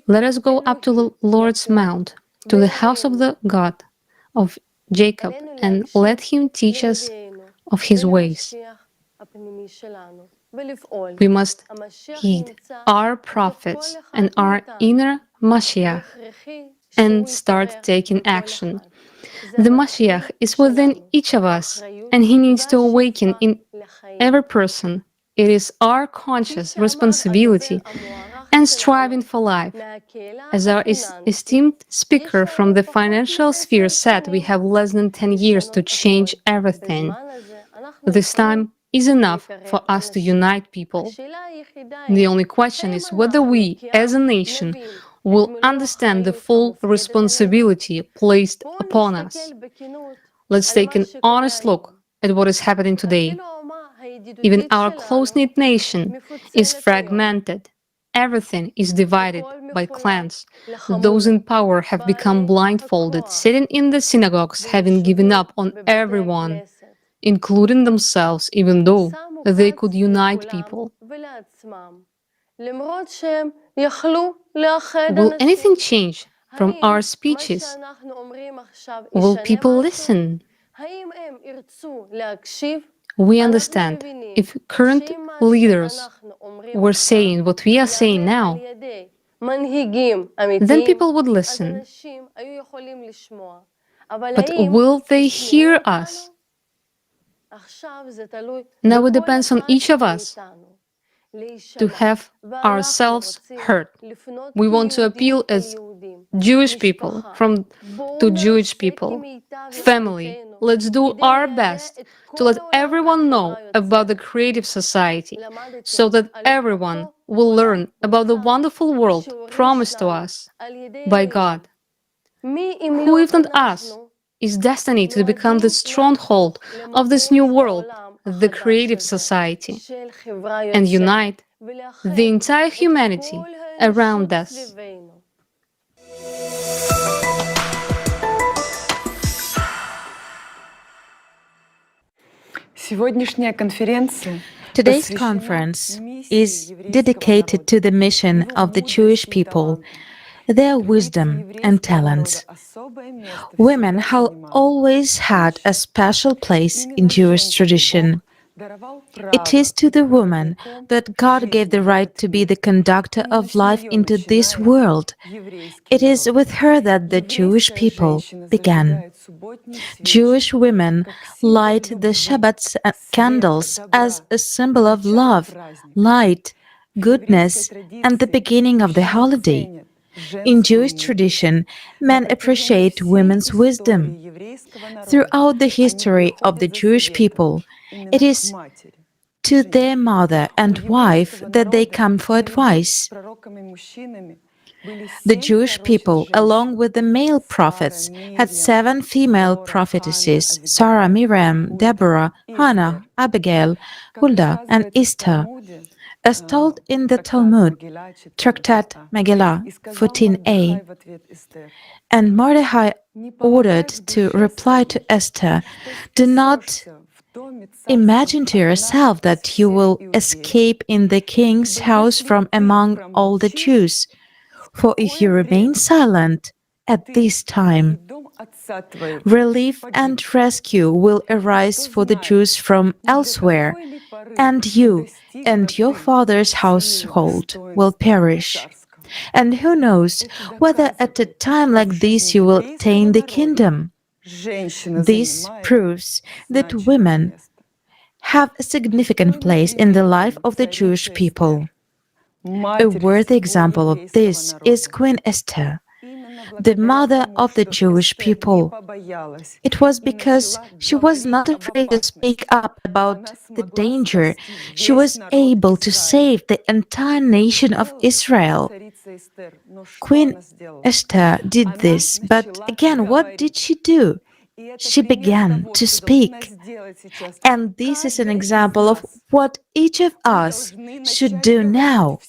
let us go up to the Lord's mount, to the house of the God of Jacob, and let him teach us of his ways. We must heed our prophets and our inner Mashiach and start taking action. The Mashiach is within each of us, and he needs to awaken in every person. It is our conscious responsibility and striving for life. As our esteemed speaker from the financial sphere said, we have less than 10 years to change everything. This time is enough for us to unite people. The only question is whether we, as a nation, will understand the full responsibility placed upon us. Let's take an honest look at what is happening today. Even our close-knit nation is fragmented. Everything is divided by clans. Those in power have become blindfolded, sitting in the synagogues, having given up on everyone, including themselves, even though they could unite people. Will anything change from our speeches? Will people listen? We understand if current leaders were saying what we are saying now, then people would listen. But will they hear us? Now it depends on each of us to have ourselves heard. We want to appeal as Jewish people to Jewish people. Family, let's do our best to let everyone know about the creative society so that everyone will learn about the wonderful world promised to us by God. Who, if not us, is destined to become the stronghold of this new world, the creative society, and unite the entire humanity around us. Today's conference is dedicated to the mission of the Jewish people, their wisdom and talents. Women have always had a special place in Jewish tradition. It is to the woman that God gave the right to be the conductor of life into this world. It is with her that the Jewish people began. Jewish women light the Shabbat candles as a symbol of love, light, goodness, and the beginning of the holiday. In Jewish tradition, men appreciate women's wisdom. Throughout the history of the Jewish people, it is to their mother and wife that they come for advice. The Jewish people, along with the male prophets, had 7 female prophetesses: Sarah, Miriam, Deborah, Hannah, Abigail, Huldah, and Esther. As told in the Talmud, Tractate Megillah 14a, and Mordecai ordered to reply to Esther, "Do not imagine to yourself that you will escape in the king's house from among all the Jews. For if you remain silent at this time, relief and rescue will arise for the Jews from elsewhere, and you and your father's household will perish. And who knows whether at a time like this you will attain the kingdom." This proves that women have a significant place in the life of the Jewish people. A worthy example of this is Queen Esther, the mother of the Jewish people. It was because she was not afraid to speak up about the danger. She was able to save the entire nation of Israel. Queen Esther did this, but again, what did she do? She began to speak. And this is an example of what each of us should do now.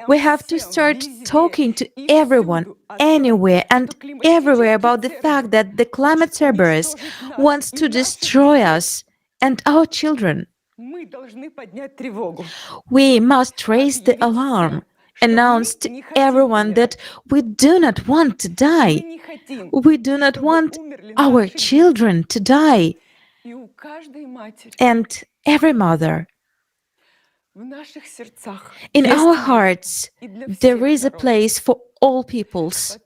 We have to start talking to everyone, anywhere and everywhere about the fact that the climate Cerberus wants to destroy us and our children. We must raise the alarm, announce to everyone that we do not want to die. We do not want our children to die. And every mother, in our hearts, there is a place for all peoples,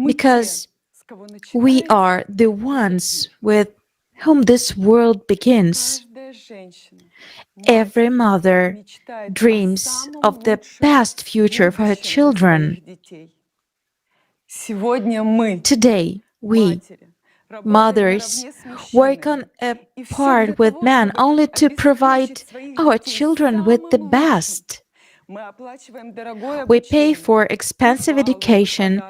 because we are the ones with whom this world begins. Every mother dreams of the best future for her children. Today, we, mothers, work on a part with men only to provide our children with the best. We pay for expensive education,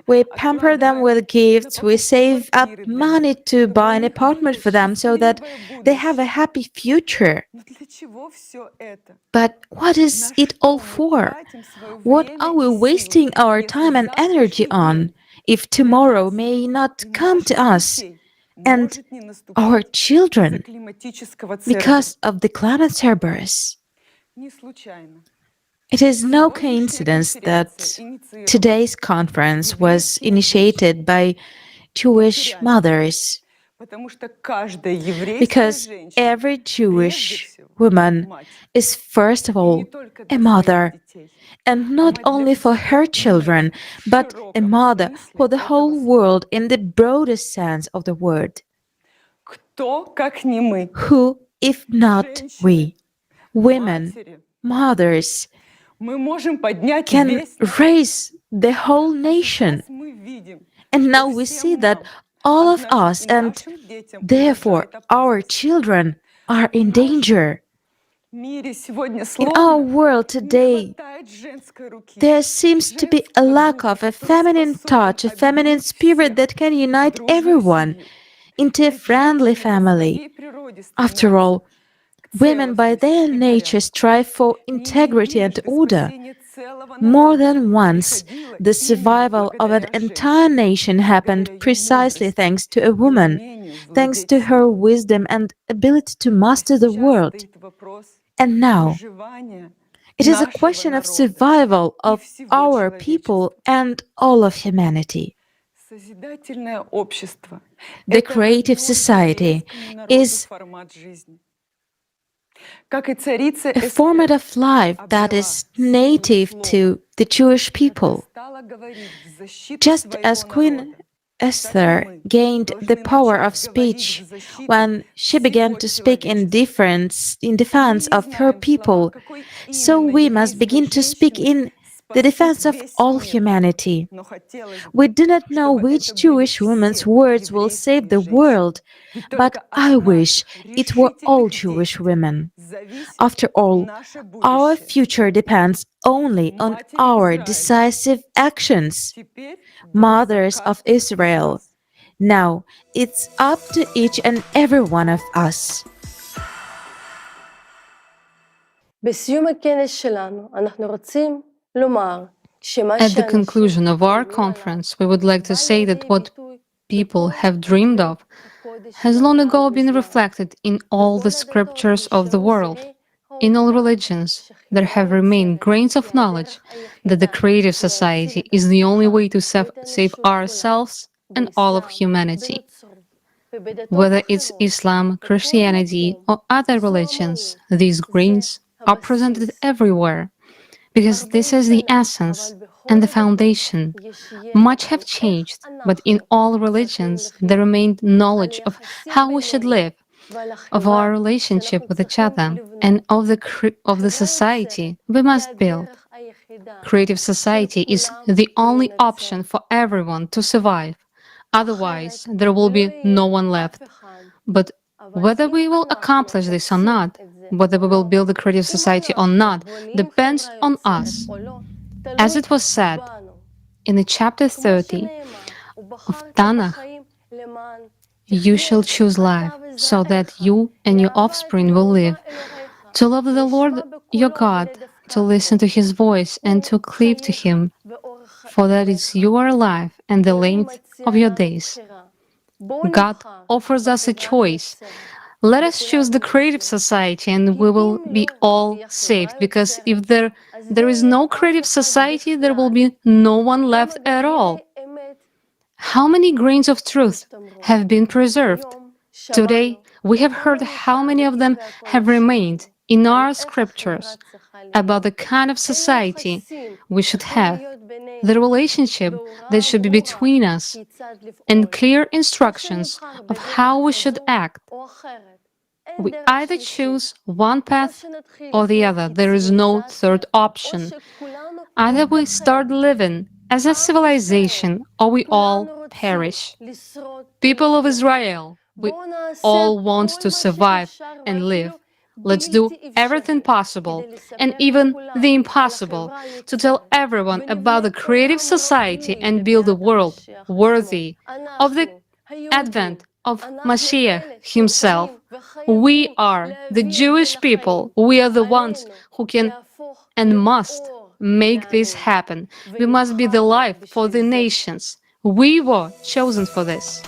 we pamper them with gifts, we save up money to buy an apartment for them so that they have a happy future. But what is it all for? What are we wasting our time and energy on if tomorrow may not come to us and our children because of the climate Cerberus? It is no coincidence that today's conference was initiated by Jewish mothers, because every Jewish woman is first of all a mother, and not only for her children, but a mother for the whole world in the broadest sense of the word. Who, if not we, women, mothers, can raise the whole nation? And now we see that all of us, and therefore our children, are in danger. In our world today, there seems to be a lack of a feminine touch, a feminine spirit that can unite everyone into a friendly family. After all, women by their nature strive for integrity and order. More than once, the survival of an entire nation happened precisely thanks to a woman, thanks to her wisdom and ability to master the world. And now, it is a question of survival of our people and all of humanity. The creative society is a format of life that is native to the Jewish people. Just as Queen Esther gained the power of speech when she began to speak in defense of her people, so we must begin to speak in the defense of all humanity. We do not know which Jewish woman's words will save the world, but I wish it were all Jewish women. After all, our future depends only on our decisive actions. Mothers of Israel, now it's up to each and every one of us. בסיום הכנס שלנו, אנחנו רוצים לומר At the conclusion of our conference, we would like to say that what people have dreamed of has long ago been reflected in all the scriptures of the world. In all religions, there have remained grains of knowledge that the creative society is the only way to save ourselves and all of humanity. Whether it's Islam, Christianity, or other religions, these grains are presented everywhere, because this is the essence and the foundation. Much have changed, but in all religions there remained knowledge of how we should live, of our relationship with each other, and of the society we must build. Creative society is the only option for everyone to survive. Otherwise, there will be no one left. But whether we will accomplish this or not, whether we will build a creative society or not, depends on us. As it was said in the chapter 30 of Tanakh, you shall choose life, so that you and your offspring will live, to love the Lord your God, to listen to His voice and to cleave to Him, for that is your life and the length of your days. God offers us a choice. Let us choose the creative society and we will be all saved, because if there is no creative society, there will be no one left at all. How many grains of truth have been preserved? Today, we have heard how many of them have remained in our scriptures about the kind of society we should have, the relationship that should be between us, and clear instructions of how we should act. We either choose one path or the other. There is no third option. Either we start living as a civilization or we all perish. People of Israel, we all want to survive and live. Let's do everything possible and even the impossible to tell everyone about the creative society and build a world worthy of the advent of Mashiach himself. We are the Jewish people. We are the ones who can and must make this happen. We must be the light for the nations. We were chosen for this.